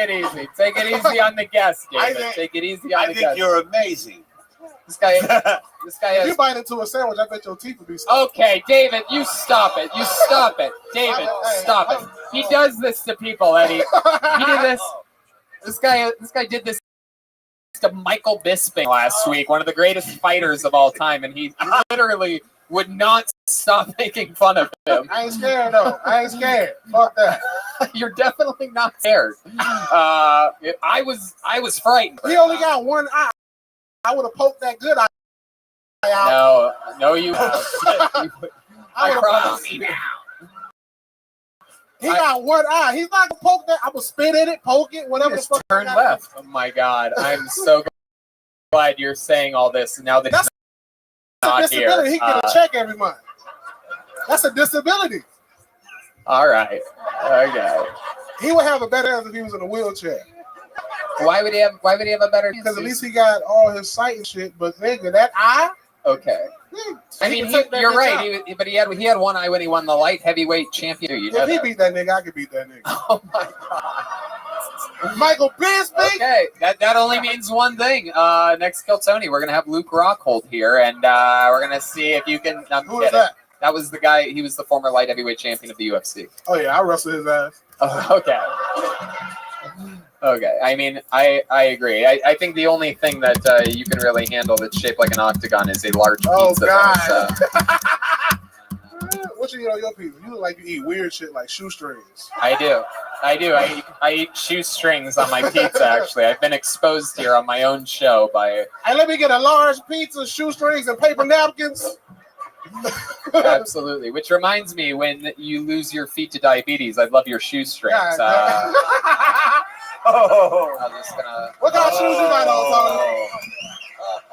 it easy. Take it easy on the guest, David. Take it easy on the guest. I think you're amazing. This guy If has... you bite into a sandwich, I bet your teeth would be stuck. Okay, David, you stop it. You stop it. David, stop it. He does this to people, Eddie. He did this. This guy did this to Michael Bisping last week, one of the greatest fighters of all time, and he literally would not stop making fun of him. I ain't scared though. I ain't scared. Fuck that. You're definitely not scared. I was frightened. He only got one eye. I would have poked that good eye out. No, you have. I promise you. He got one eye. He's not gonna poke that. I'm gonna spit in it, poke it, whatever the fuck. Turn left. Oh my God! I'm so glad you're saying all this now that that's not a disability. here. He get a check every month. That's a disability. All right. Okay. He would have a better answer if he was in a wheelchair. Why would he have a better? Because at least he got all his sight and shit. But nigga, that eye. Okay. I mean, you're right. But he had one eye when he won the light heavyweight champion. If he beat that nigga, I could beat that nigga. Oh my God. Michael Bisping. Okay, that only means one thing. Next Kill Tony, we're gonna have Luke Rockhold here, and we're gonna see if you can. Who is that? That was the guy. He was the former light heavyweight champion of the UFC. Oh yeah, I wrestled his ass. Oh, okay. Okay. I mean, I agree. I think the only thing that you can really handle that's shaped like an octagon is a large pizza. Oh God. So. What you eat on your pizza? You look like you eat weird shit like shoestrings. I do. I eat shoestrings on my pizza. Actually, I've been exposed here on my own show by. Hey, let me get a large pizza, shoestrings, and paper napkins. Absolutely. Which reminds me, when you lose your feet to diabetes, I'd love your shoestrings. I'm just gonna. What kind of shoes you got on, Tony?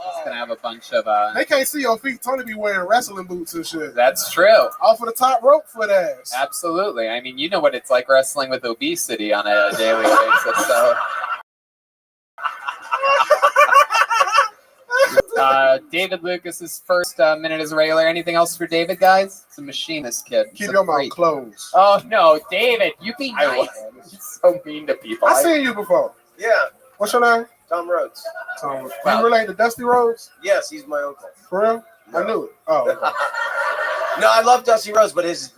Just gonna have a bunch of. They can't see your feet. Tony be wearing wrestling boots and shit. That's true. Off of the top rope foot ass. Absolutely. I mean, you know what it's like wrestling with obesity on a daily basis. So. David Lucas's first minute as a regular. Anything else for David, guys? It's a machine, this kid. Keep your mouth closed. Oh no, David, you be nice. You're so mean to people. I seen you before. Yeah. What's your name? Tom Rhodes. Tom. Wow. You related to Dusty Rhodes? Yes, he's my uncle. For real? No. I knew it. Oh. Okay. No, I love Dusty Rhodes, but his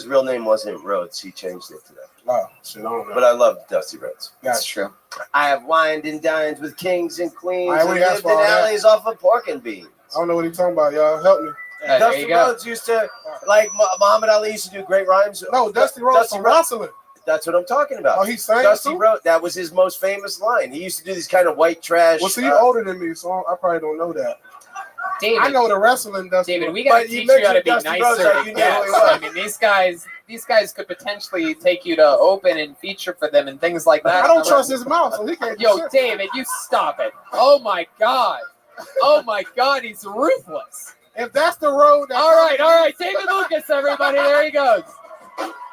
real name wasn't Rhodes. He changed it to that. Oh, shit, I don't know. But I love Dusty Rhodes. That's true. I have wined and dined with kings and queens and lived in alleys off of pork and beans. I don't know what he's talking about, y'all. Help me. Dusty Rhodes used to, like Muhammad Ali used to do great rhymes. No, Dusty Rhodes from wrestling. That's what I'm talking about. Oh, he sang Dusty Rhodes. That was his most famous line. He used to do these kind of white trash. Well, see, you're older than me, so I probably don't know that. David, I know the wrestling Dusty. David, we gotta teach you how to be nicer to guests. I mean, these guys could potentially take you to open and feature for them and things like that. I don't trust his mouth, so he can't. Yo, David, you stop it! Oh my God! Oh my God, he's ruthless. If that's the road. All right, David Lucas, everybody, there he goes.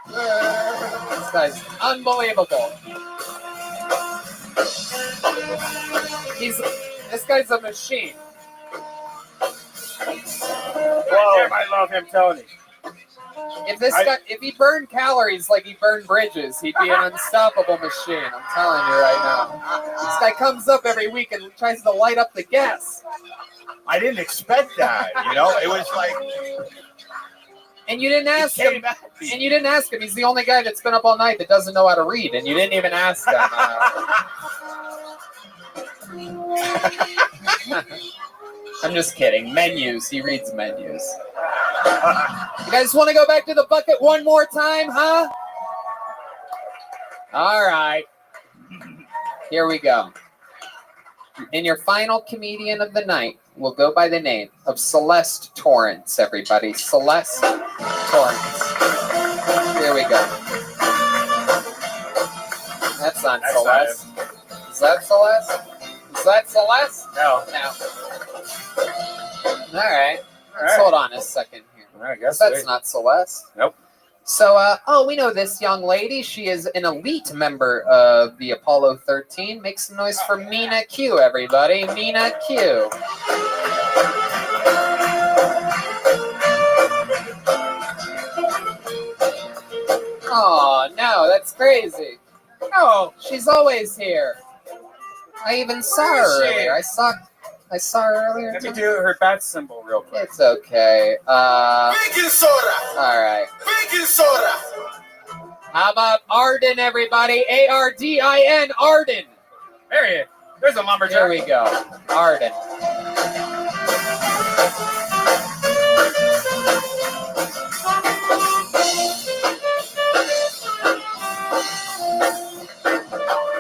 This guy's unbelievable. This guy's a machine. Whoa. I love him, Tony. If he burned calories like he burned bridges, he'd be an unstoppable machine. I'm telling you right now. This guy comes up every week and tries to light up the gas. I didn't expect that. You know, it was like. And you didn't ask him. And you didn't ask him. He's the only guy that's been up all night that doesn't know how to read, and you didn't even ask him. I'm just kidding. Menus. He reads menus. You guys want to go back to the bucket one more time, huh? All right. Here we go. And your final comedian of the night will go by the name of Celeste Torrance, everybody. Celeste Torrance. Here we go. That's not Celeste. Is that Celeste? Is that Celeste? No. All right. Let's hold on a second here. I guess that's not Celeste. Nope. So, we know this young lady. She is an elite member of the Apollo 13. Make some noise for Mina Q, everybody. Mina Q. Oh, no, that's crazy. No, she's always here. I even saw Where is her she? earlier. I saw her earlier. Let me too. do her bat symbol real quick. It's okay. Baking soda. All right. Baking soda. How about Arden, everybody? Ardin, Arden. There he is. There's a lumberjack. Here we go. Arden.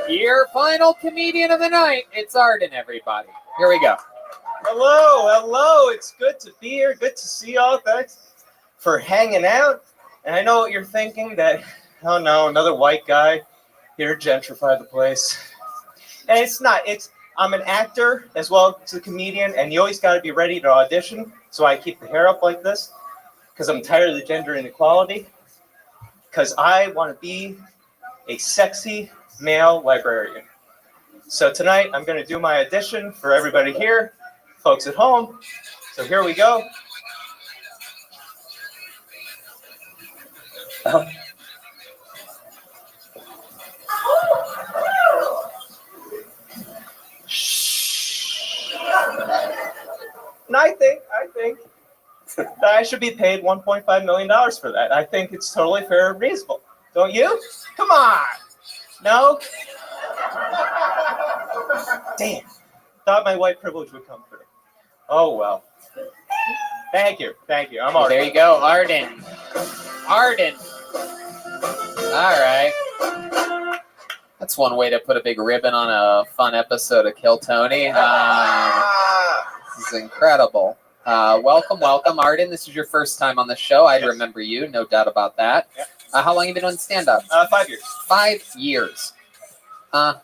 Your final comedian of the night. It's Arden, everybody. Here we go. Hello. It's good to be here. Good to see y'all. Thanks for hanging out. And I know what you're thinking, that, oh no, another white guy here to gentrify the place. And it's not. I'm an actor as well as a comedian, and you always got to be ready to audition. So I keep the hair up like this because I'm tired of the gender inequality. Because I want to be a sexy male librarian. So tonight I'm going to do my audition for everybody here, folks at home. So here we go. And I think that I should be paid $1.5 million for that. I think it's totally fair and reasonable. Don't you? Come on. No? Damn. Thought my white privilege would come through. Oh, well. Thank you. I'm Arden. There you go, Arden. Arden. All right. That's one way to put a big ribbon on a fun episode of Kill Tony. This is incredible. Welcome, Arden. This is your first time on the show. I remember you, no doubt about that. Yep. How long have you been doing stand-up? 5 years. 5 years. Thank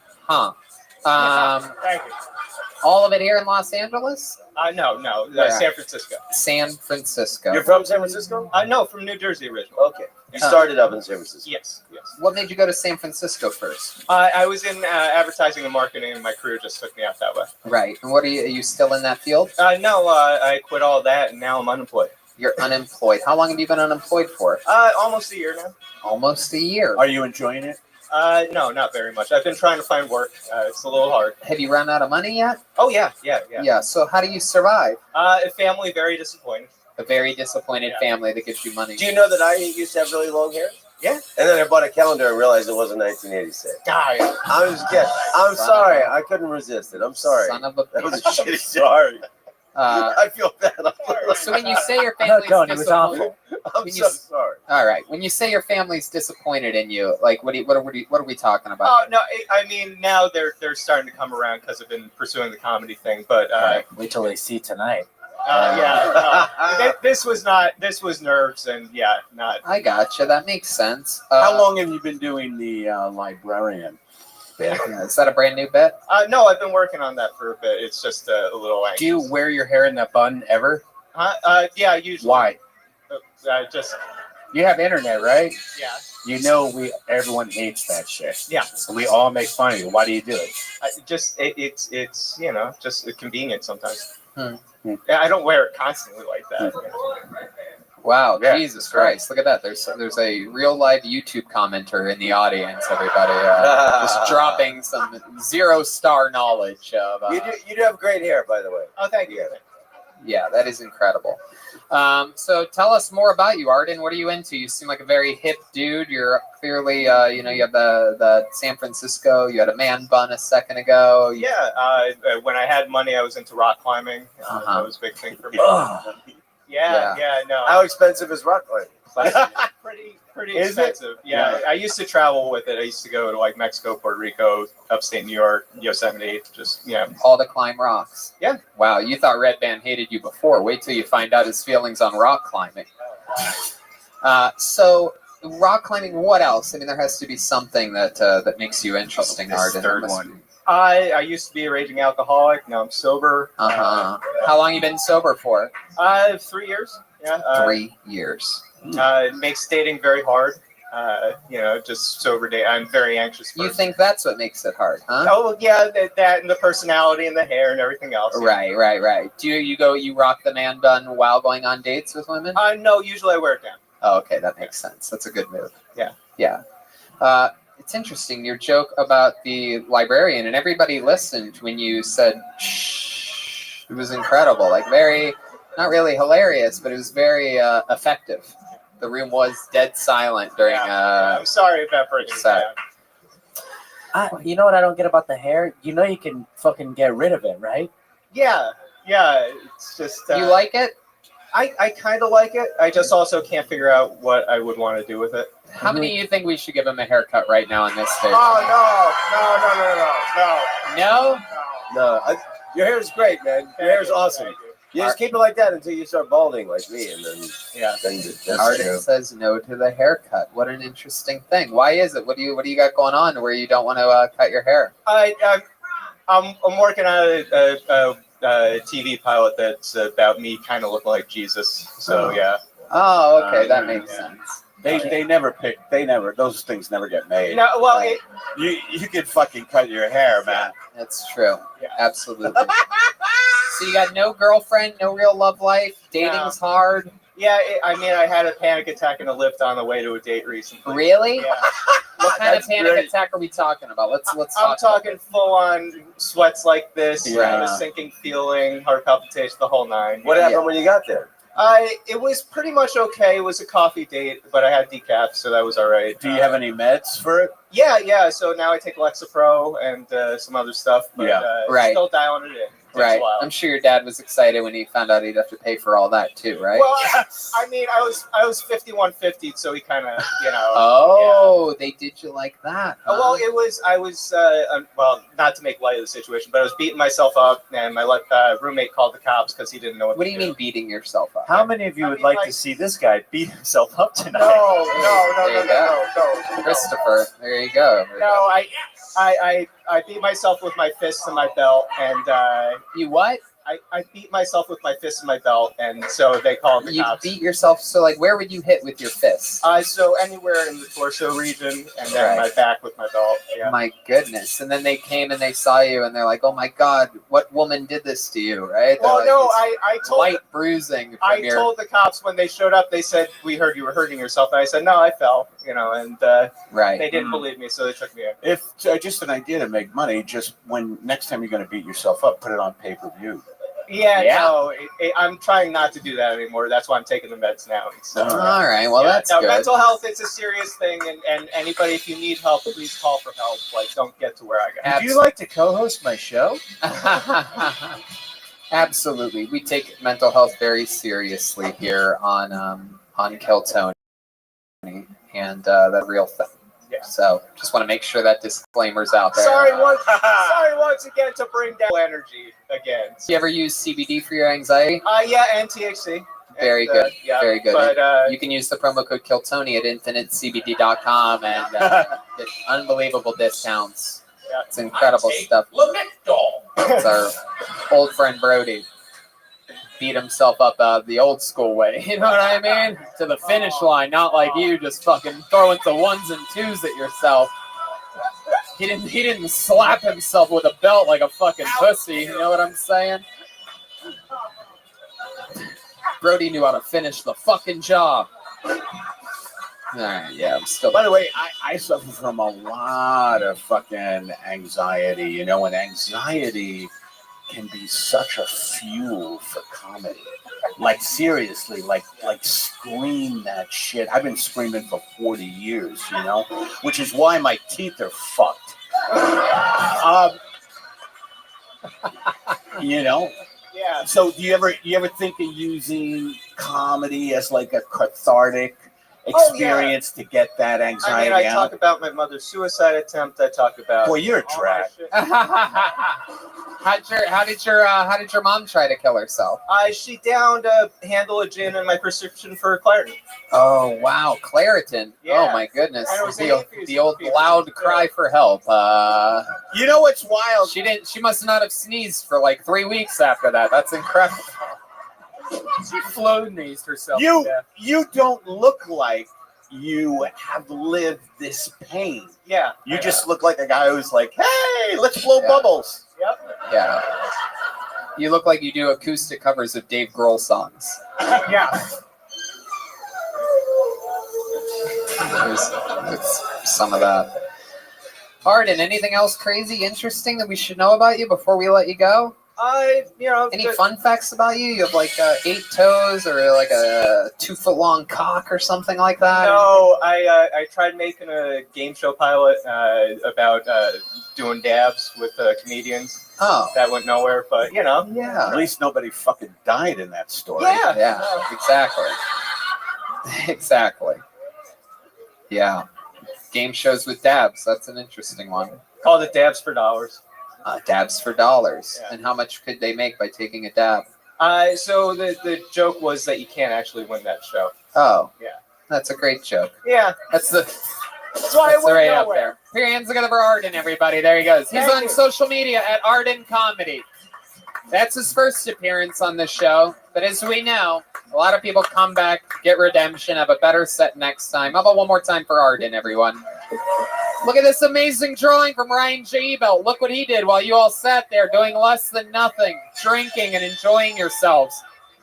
you. All of it here in Los Angeles? No, Where San at? Francisco. San Francisco. You're from San Francisco? No, from New Jersey originally. Okay. You started up in San Francisco. Yes. What made you go to San Francisco first? I was in advertising and marketing, and my career just took me out that way. Right. And what are you still in that field? No, I quit all that, and now I'm unemployed. You're unemployed. How long have you been unemployed for? Almost a year now. Almost a year. Are you enjoying it? No, not very much. I've been trying to find work. It's a little hard. Have you run out of money yet? Oh, yeah. Yeah. So how do you survive? Family, very disappointed. A very disappointed Yeah. family that gives you money. Do you know that I used to have really long hair? Yeah. And then I bought a calendar and realized it wasn't 1986. Die. I was kidding. I'm Son sorry. of a- I couldn't resist it. I'm sorry. Son of a That was a bitch. shitty sorry. Uh, I feel bad. so when you say your I'm not family's going, it was disappointed, awful. I'm when so you- sorry. all right. When you say your family's disappointed in you, like what are we talking about? Oh, no, I mean, now they're starting to come around because I've been pursuing the comedy thing, but Wait till they see tonight. this was nerves, and not. I gotcha. That makes sense. How long have you been doing the librarian? Yeah, is that a brand new bit? No, I've been working on that for a bit. It's just a little anxious. Do you wear your hair in that bun ever? Yeah, usually. Why? Just You have internet, right? yeah. You know everyone hates that shit. Yeah. So we all make fun of you. Why do you do it? It's just convenient sometimes. Hmm. Yeah, I don't wear it constantly like that. Wow, Yeah, Jesus that's right. Christ! Look at that. There's a real live YouTube commenter in the audience. Everybody, just dropping some 0-star knowledge of. You do have great hair, by the way. Oh, thank you. Yeah, that is incredible. So tell us more about you, Arden. What are you into? You seem like a very hip dude. You're clearly, you have the San Francisco. You had a man bun a second ago. Yeah, when I had money, I was into rock climbing. That was a big thing for me. Yeah, no. How expensive is rock climbing? pretty Is it? expensive. Yeah, I used to travel with it. I used to go to like Mexico, Puerto Rico, upstate New York, Yosemite. Just All to climb rocks. Yeah. Wow, you thought Red Band hated you before. Wait till you find out his feelings on rock climbing. So rock climbing. What else? I mean, there has to be something that makes you interesting, This Arden. third There must one. be. I used to be a raging alcoholic. Now I'm sober. How long you been sober for? 3 years. Yeah. 3 years. It makes dating very hard. Just sober day. I'm very anxious. You person. think that's what makes it hard, huh? Oh yeah, that and the personality and the hair and everything else. Yeah. Right. Do you rock the man bun while going on dates with women? No, usually I wear it down. Oh, okay, that makes sense. That's a good move. Yeah. Yeah. It It's interesting, your joke about the librarian, and everybody listened when you said, shh. It was incredible. Like, very, not really hilarious, but it was very effective. The room was dead silent during. I'm sorry about breaking it Sorry. down. You know what I don't get about the hair? You know you can fucking get rid of it, right? Yeah, it's just. You like it? I kind of like it. I just also can't figure out what I would want to do with it. How many of you think we should give him a haircut right now on this stage? Oh no! No? No, your hair is great, man. Your hair is awesome. You just keep it like that until you start balding like me, and then that's Artist says no to the haircut. What an interesting thing. Why is it? What do you got going on where you don't want to cut your hair? I'm working on a TV pilot that's about me kind of looking like Jesus. So yeah. Oh, okay, that makes sense. They never pick. Those things never get made. No, well, You could fucking cut your hair, man. That's true. Yeah. Absolutely. So you got no girlfriend, no real love life. Dating's hard. yeah. I mean, I had a panic attack in a lift on the way to a date recently. Really? Yeah. What kind of That's panic great. attack are we talking about? Let's I'm talk. talking full on sweats like this, Yeah. a sinking feeling, heart palpitations, the whole nine. What happened when you got there? It was pretty much okay. It was a coffee date, but I had decaf, so that was all right. Do you have any meds for it? Yeah. So now I take Lexapro and some other stuff, but Right. still dialing it in. Takes Right. a while. I'm sure your dad was excited when he found out he'd have to pay for all that too, right? Well, I mean, I was 5150, so he kind of, Oh, they did you like that? Huh? Well, I was well, not to make light of the situation, but I was beating myself up, and my roommate called the cops because he didn't know what What to do you mean beating yourself up? How many of you I would mean, like like- to see this guy beat himself up tonight? No. Christopher, there you go. No, I beat myself with my fists and my belt, and You what? I beat myself with my fists and my belt, and so they called the You cops. beat yourself, so like where would you hit with your fists? So anywhere in the torso region, and then Right. my back with my belt. Yeah. My goodness. And then they came and they saw you and they're like, oh my God, what woman did this to you, right? They're Well, like, no, this I told light bruising from I your... told the cops when they showed up. They said, "We heard you were hurting yourself." And I said, "No, I fell." And Right. they didn't believe me, so they took me in. If just an idea to make money, just when next time you're going to beat yourself up, put it on pay-per-view. Yeah. Yeah. No, I'm trying not to do that anymore. That's why I'm taking the meds now. So, All right, well, that's no, good. mental health is a serious thing, and anybody, if you need help, please call for help. Like, don't get to where I got. Would you like to co-host my show? Absolutely. We take mental health very seriously here on Kill Tony, and that's a real thing. Yeah. So just want to make sure that disclaimer's out there. Sorry once again to bring down energy again. You ever use CBD for your anxiety? Yeah, and THC. Very And, good. Yeah, Very good. But You can use the promo code KillTony at infinitecbd.com and get unbelievable discounts. Yeah. It's incredible stuff. It's our old friend Brody. Beat himself up the old school way. You know what I mean? To the finish line, not like you just fucking throwing the ones and twos at yourself. He didn't slap himself with a belt like a fucking pussy. You know what I'm saying? Brody knew how to finish the fucking job. Alright, yeah, I'm still. By the way, I suffer from a lot of fucking anxiety, and anxiety can be such a fuel for comedy. Like seriously, like scream that shit. I've been screaming for 40 years, which is why my teeth are fucked. yeah. So do you ever think of using comedy as like a cathartic experience to get that I anxiety mean, I out? talk about my mother's suicide attempt. I talk about. Boy, you're a all my trash. shit. How did your mom try to kill herself? She downed a handle of gin in my prescription for Claritin. Oh wow, Claritin. Yeah. Oh my goodness. And it was The old loud cry for help. You know what's wild? She must not have sneezed for like 3 weeks after that. That's incredible. She flow-sneezed herself. to death. You don't look like you have lived this pain. Yeah. You just look like a guy who's like, hey, let's blow Yeah. bubbles. Yep. Yeah. You look like you do acoustic covers of Dave Grohl songs. Yeah. There's some of that. Arden, anything else crazy, interesting that we should know about you before we let you go? Any fun facts about you? You have like 8 toes or like a 2-foot long cock or something like that? No, I tried making a game show pilot about doing dabs with comedians. Oh. That went nowhere, but Yeah. At least nobody fucking died in that story. Yeah, exactly. Exactly. Yeah. Game shows with dabs. That's an interesting one. Called it Dabs for Dollars. Dabs for dollars. Yeah. And how much could they make by taking a dab? So the joke was that you can't actually win that show. Oh. Yeah. That's a great joke. Yeah. That's why it went right up nowhere. there. Put your hands together for Arden, everybody. There he goes. He's Thank on you. social media at Arden Comedy. That's his first appearance on the show. But as we know, a lot of people come back, get redemption, have a better set next time. How about one more time for Arden, everyone? Look at this amazing drawing from Ryan J. Ebelt. Look what he did while you all sat there doing less than nothing, drinking and enjoying yourselves.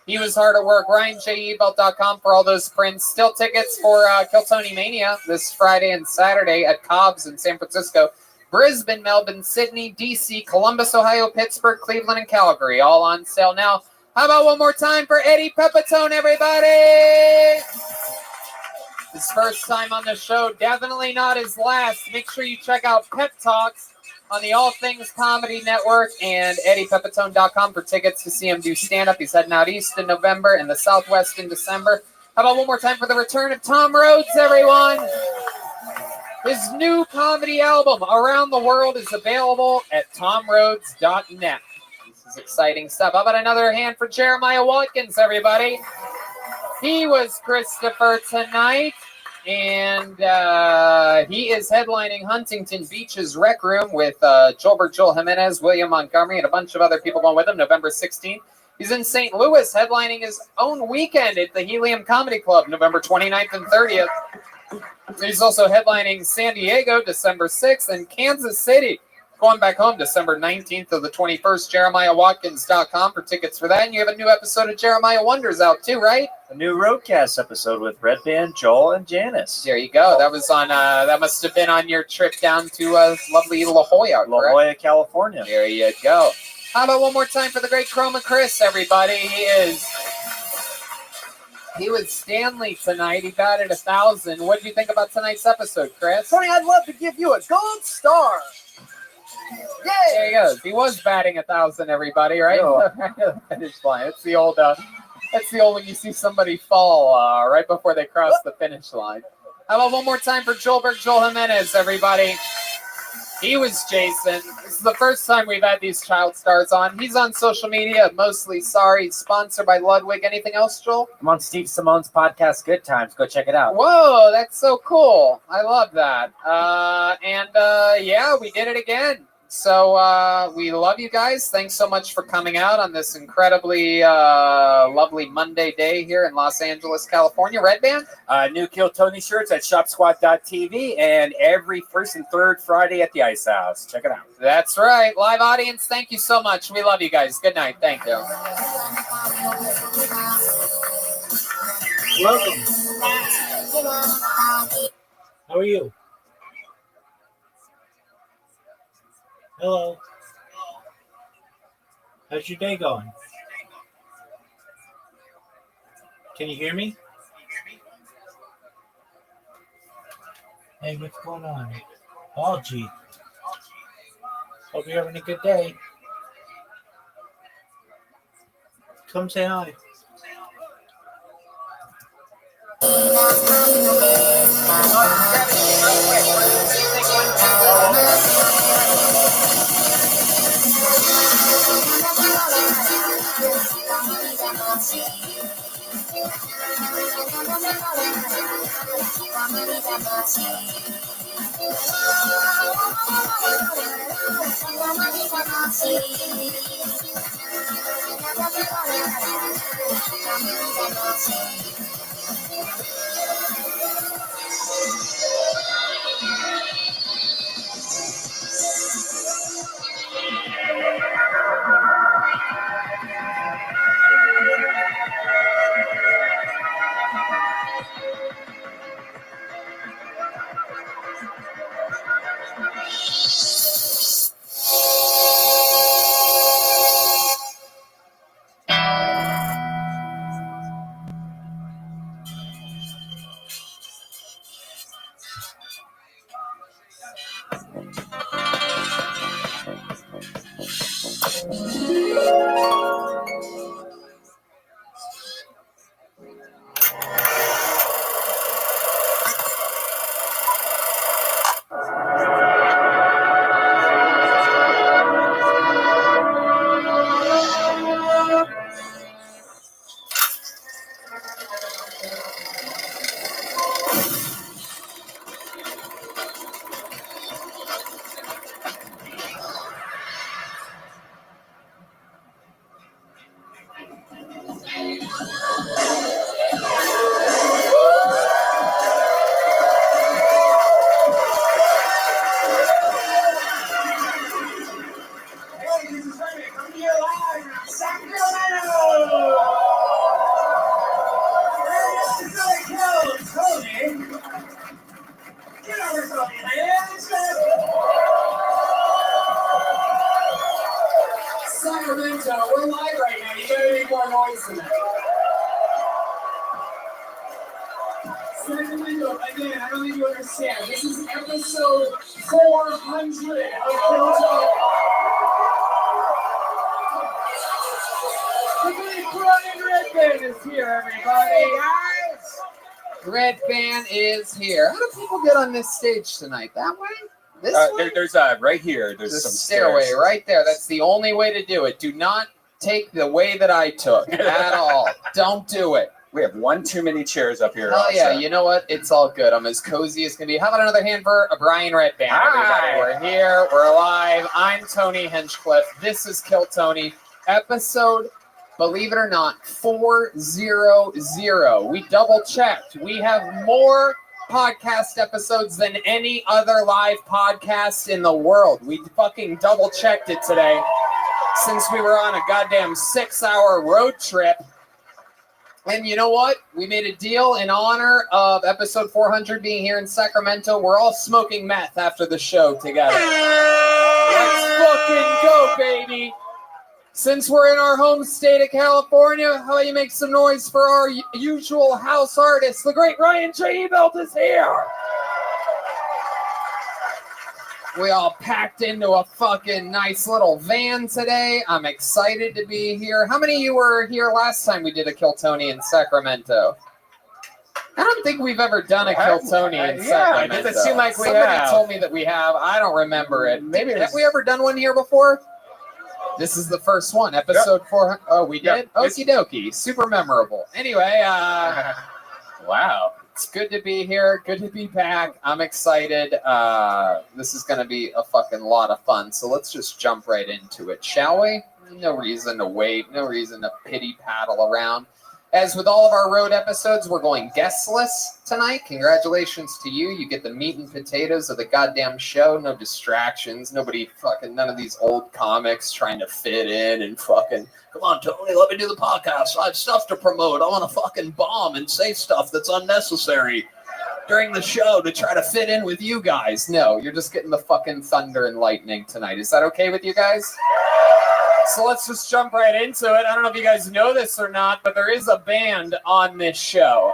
He was hard at work. RyanJEbelt.com for all those prints. Still tickets for Kill Tony Mania this Friday and Saturday at Cobb's in San Francisco. Brisbane, Melbourne, Sydney, D.C., Columbus, Ohio, Pittsburgh, Cleveland, and Calgary. All on sale now. How about one more time for Eddie Pepitone, everybody? His first time on the show, definitely not his last. Make sure you check out Pep Talks on the All Things Comedy Network and EddiePepitone.com for tickets to see him do stand-up. He's heading out east in November and the Southwest in December. How about one more time for the return of Tom Rhodes, everyone? His new comedy album, Around the World, is available at tomrhodes.net. This is exciting stuff. How about another hand for Jeremiah Watkins, everybody? He was Christopher tonight, and he is headlining Huntington Beach's Rec Room with Joel Jimenez, William Montgomery, and a bunch of other people going with him, November 16th. He's in St. Louis headlining his own weekend at the Helium Comedy Club, November 29th and 30th. He's also headlining San Diego, December 6th, and Kansas City, going back home, December 19th to the 21st. JeremiahWatkins.com for tickets for that. And you have a new episode of Jeremiah Wonders out too, right? A new Roadcast episode with Red Band, Joel, and Janice. There you go. That was on. That must have been on your trip down to lovely La Jolla. La Jolla, California. There you go. How about one more time for the great Chroma Chris, everybody? He was Stanley tonight. He batted 1,000. What did you think about tonight's episode, Chris? Tony, I'd love to give you a gold star. There he goes. He was batting 1,000, everybody, right? Oh. Finish line. It's the old. That's the old when you see somebody fall right before they cross the finish line. How about one more time for Joel Jimenez, everybody? He was Jason. This is the first time we've had these child stars on. He's on social media, Mostly Sorry, sponsored by Ludwig. Anything else, Joel? I'm on Steve Simone's podcast, Good Times. Go check it out. Whoa, that's so cool. I love that. Yeah, we did it again. So we love you guys. Thanks so much for coming out on this incredibly lovely Monday day here in Los Angeles, California. Red Band? New Kill Tony shirts at ShopSquad.tv and every first and third Friday at the Ice House. Check it out. That's right. Live audience, thank you so much. We love you guys. Good night. Thank you. Welcome. How are you? Hello. How's your day going? Can you hear me? Hey, what's going on? Oh, gee. Hope you're having a good day. Come say hi. more noise tonight. Sacramento, again, I don't think you understand. This is episode 400 of Killtone. The great Brian Redband is here, everybody. Guys, Redband is here. How do people get on this stage tonight? That way? This way? There's right here. There's some stairway stairs. right there. That's the only way to do it. Do not take the way that I took at all. Don't do it. We have one too many chairs up here. Oh yeah, also. you know what? It's all good. I'm as cozy as can be. How about another hand for Brian Redband, Hi. everybody? We're here. We're alive. I'm Tony Hinchcliffe. This is Kill Tony, episode, believe it or not, 400. We double checked. We have more podcast episodes than any other live podcast in the world. We fucking double checked it today since we were on a goddamn 6-hour road trip. And you know what? We made a deal in honor of episode 400 being here in Sacramento. We're all smoking meth after the show together. Let's fucking go, baby. Since we're in our home state of California, how about you make some noise for our usual house artist, the great Ryan J. Ebelt is here. We all packed into a fucking nice little van today. I'm excited to be here. How many of you were here last time we did a Kill Tony in Sacramento? I don't think we've ever done a Kill Tony in Sacramento. Does it seem like we Somebody have? told me that we have. I don't remember it. Maybe Have we ever done one here before? This is the first one, episode 400. Oh, we did? Okie dokie. Super memorable. Anyway, Wow. it's good to be here. Good to be back. I'm excited. This is going to be a fucking lot of fun. So let's just jump right into it, shall we? No reason to wait. No reason to pity paddle around. As with all of our road episodes, we're going guestless tonight. Congratulations to you. You get the meat and potatoes of the goddamn show. No distractions. None of these old comics trying to fit in and fucking, come on, Tony, let me do the podcast. I have stuff to promote. I want to fucking bomb and say stuff that's unnecessary during the show to try to fit in with you guys. No, you're just getting the fucking thunder and lightning tonight. Is that okay with you guys? So let's just jump right into it. I don't know if you guys know this or not, but there is a band on this show.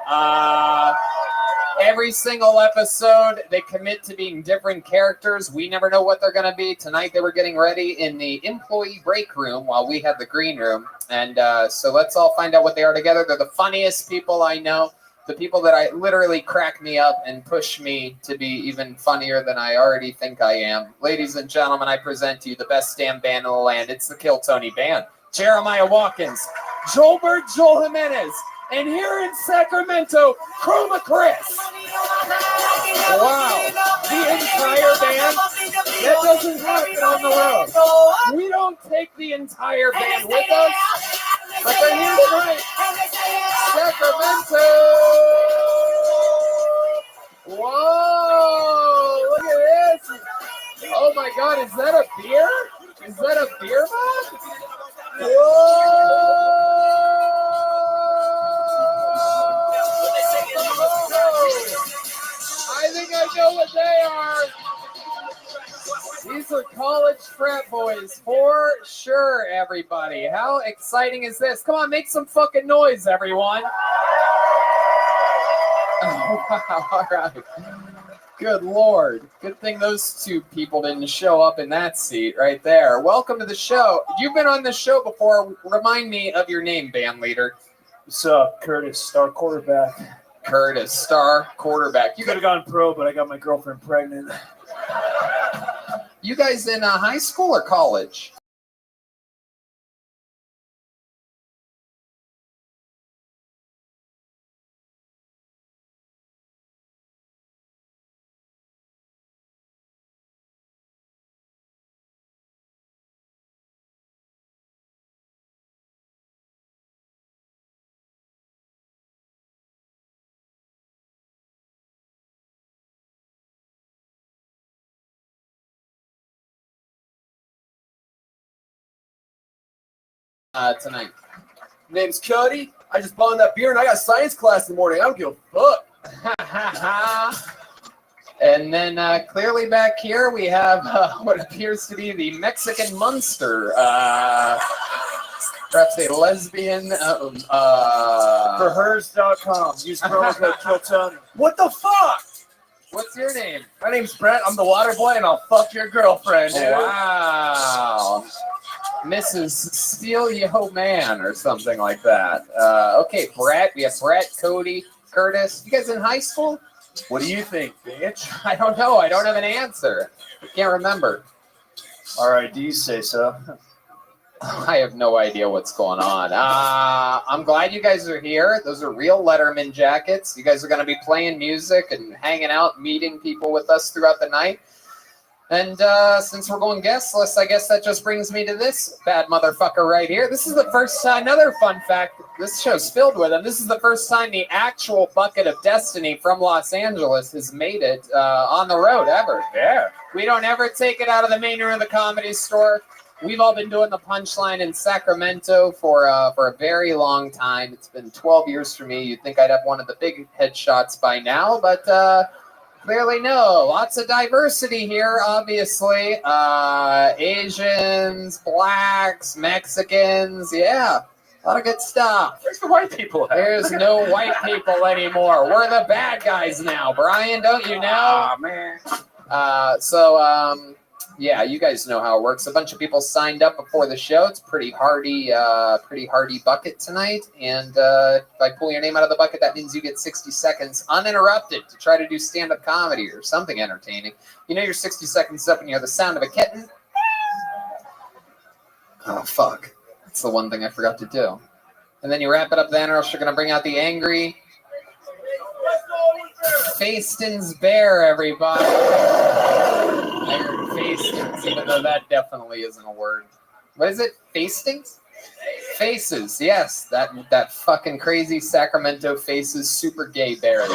Every single episode, they commit to being different characters. We never know what they're going to be. Tonight, they were getting ready in the employee break room while we had the green room. And so let's all find out what they are together. They're the funniest people I know. The people that I literally crack me up and push me to be even funnier than I already think I am. Ladies and gentlemen, I present to you the best damn band in the land. It's the Kill Tony Band. Jeremiah Watkins, Joelbert Joel Jimenez, and here in Sacramento, Chroma Chris. Wow, the entire band? That doesn't happen on the road. We don't take the entire band with us, but they're here tonight. Sacramento! Whoa! Look at this! Oh my God, is that a beer? Is that a beer mug? Whoa! I think I know what they are. These are college frat boys for sure, everybody. How exciting is this? Come on, make some fucking noise, everyone. Oh, wow, all right. Good Lord. Good thing those two people didn't show up in that seat right there. Welcome to the show. You've been on the show before. Remind me of your name, band leader. What's up, Curtis, star quarterback? Curtis, star quarterback. You could have gone pro, but I got my girlfriend pregnant. You guys in high school or college? Tonight. Name's Cody. I just bought that beer and I got science class in the morning. I don't give a fuck. And then clearly back here we have what appears to be the Mexican Munster. Perhaps a lesbian. For hers.com. Use promo code Kill What the fuck? What's your name? My name's Brett. I'm the water boy, and I'll fuck your girlfriend, dude. Wow. Mrs. Steal Yo Man or something like that. Okay, Brett. We have Brett, Cody, Curtis. You guys in high school? What do you think, bitch? I don't know. I don't have an answer. I can't remember. Our IDs say so. I have no idea what's going on. I'm glad you guys are here. Those are real Letterman jackets. You guys are going to be playing music and hanging out, meeting people with us throughout the night. And since we're going guestless, I guess that just brings me to this bad motherfucker right here. This is the first time, another fun fact, this show's filled with them. This is the first time the actual Bucket of Destiny from Los Angeles has made it on the road ever. Yeah. We don't ever take it out of the main room of the Comedy Store. We've all been doing the Punchline in Sacramento for a very long time. It's been 12 years for me. You'd think I'd have one of the big headshots by now, but clearly no. Lots of diversity here, obviously. Asians, blacks, Mexicans, yeah. A lot of good stuff. Where's the white people at? There's no white people anymore. We're the bad guys now. Brian, don't you know? Oh, man. Yeah, you guys know how it works. A bunch of people signed up before the show. It's pretty hardy bucket tonight. And if I pull your name out of the bucket, that means you get 60 seconds uninterrupted to try to do stand-up comedy or something entertaining. You know your 60 seconds up and you hear the sound of a kitten? Oh, fuck. That's the one thing I forgot to do. And then you wrap it up then, or else you're going to bring out the angry Faston's bear, everybody. I heard Fastings, even though that definitely isn't a word. What is it? Fastings? Faces, yes. That fucking crazy Sacramento Faces super gay bear is the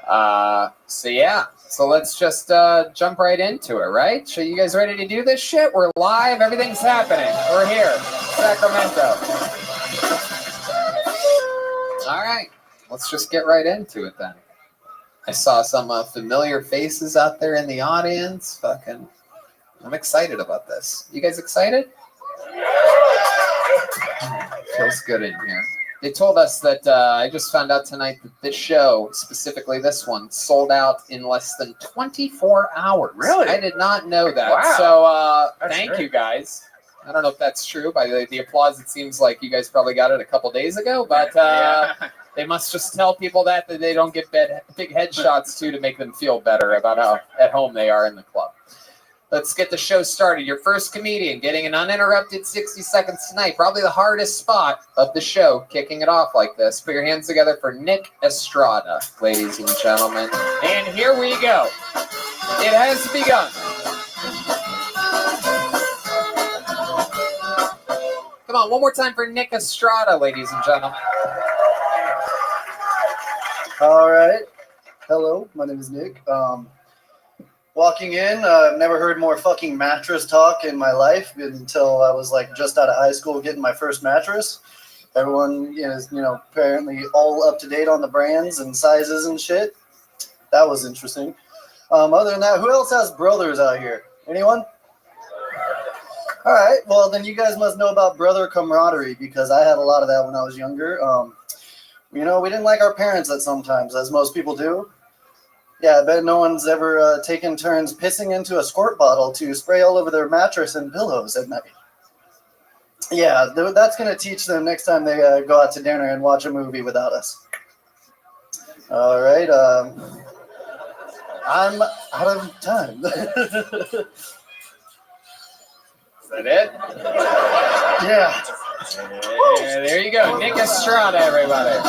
point. So let's just jump right into it, right? So you guys ready to do this shit? We're live. Everything's happening. We're here. Sacramento. All right. Let's just get right into it then. I saw some familiar faces out there in the audience. Fucking, I'm excited about this. You guys excited? Feels good in here. They told us that, I just found out tonight that this show, specifically this one, sold out in less than 24 hours. Really? I did not know that. Wow. So That's thank great. you guys. I don't know if that's true. By the applause, it seems like you guys probably got it a couple days ago, but they must just tell people that they don't get big headshots too to make them feel better about how at home they are in the club. Let's get the show started. Your first comedian getting an uninterrupted 60 seconds tonight. Probably the hardest spot of the show, kicking it off like this. Put your hands together for Nick Estrada, ladies and gentlemen. And here we go. It has begun. Come on, one more time for Nick Estrada, ladies and gentlemen. All right. Hello, my name is Nick. Walking in, I've never heard more fucking mattress talk in my life until I was like just out of high school getting my first mattress. Everyone is, apparently all up to date on the brands and sizes and shit. That was interesting. Other than that, who else has brothers out here? Anyone? All right. Well, then you guys must know about brother camaraderie because I had a lot of that when I was younger. We didn't like our parents at sometimes, as most people do. Yeah, I bet no one's ever taken turns pissing into a squirt bottle to spray all over their mattress and pillows at night. Yeah, that's going to teach them next time they go out to dinner and watch a movie without us. All right. I'm out of time. Is that it? Yeah. Yeah, there you go. Nick Estrada, everybody.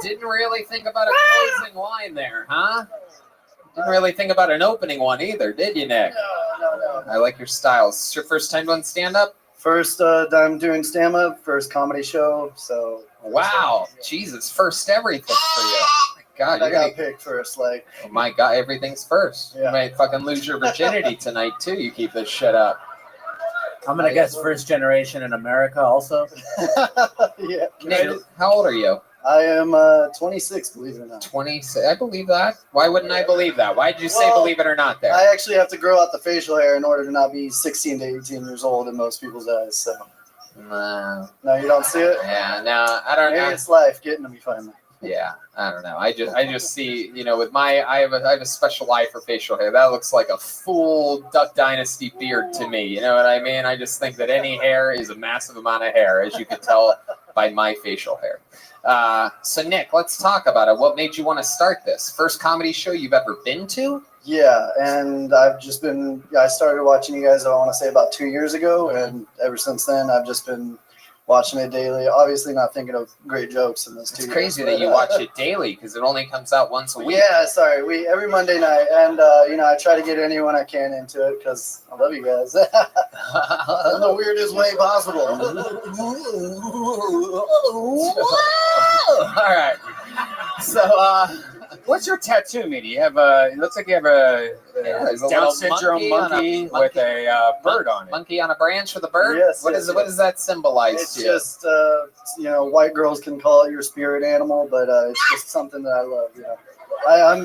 Didn't really think about a closing line there, huh? Didn't really think about an opening one either, did you, Nick? No. I like your style. Is this your first time doing stand-up? First time doing stand-up, first comedy show, so... Wow. Jesus, first everything for you. My God, I got picked first, like... Oh my God, everything's first. Yeah. You might fucking lose your virginity tonight, too. You keep this shit up. I'm gonna guess first generation in America also. Yeah. Nick, how old are you? I am 26, believe it or not. 26. I believe that. Why wouldn't I believe that? Why did you say Well, believe it or not there? I actually have to grow out the facial hair in order to not be 16 to 18 years old in most people's eyes. So. No. No, you don't see it? Yeah, no, I don't know. Maybe it's life getting to me finally. Yeah, I don't know. I just see, with I have a special eye for facial hair. That looks like a full Duck Dynasty beard to me. You know what I mean? I just think that any hair is a massive amount of hair, as you could tell by my facial hair. So Nick, let's talk about it. What made you want to start this? First comedy show you've ever been to? Yeah, and I started watching you guys, I want to say about 2 years ago, and ever since then I've just been watching it daily. Obviously not thinking of great jokes in this. It's crazy that you watch it daily because it only comes out once a week. Yeah, sorry, every Monday night, and I try to get anyone I can into it because I love you guys in the weirdest way possible. All right. So, what's your tattoo mean? You have it looks like you have a Down syndrome monkey with a bird on it. Monkey on a branch with a bird? Yes. What does that symbolize It's to you? just, white girls can call it your spirit animal, but it's just something that I love.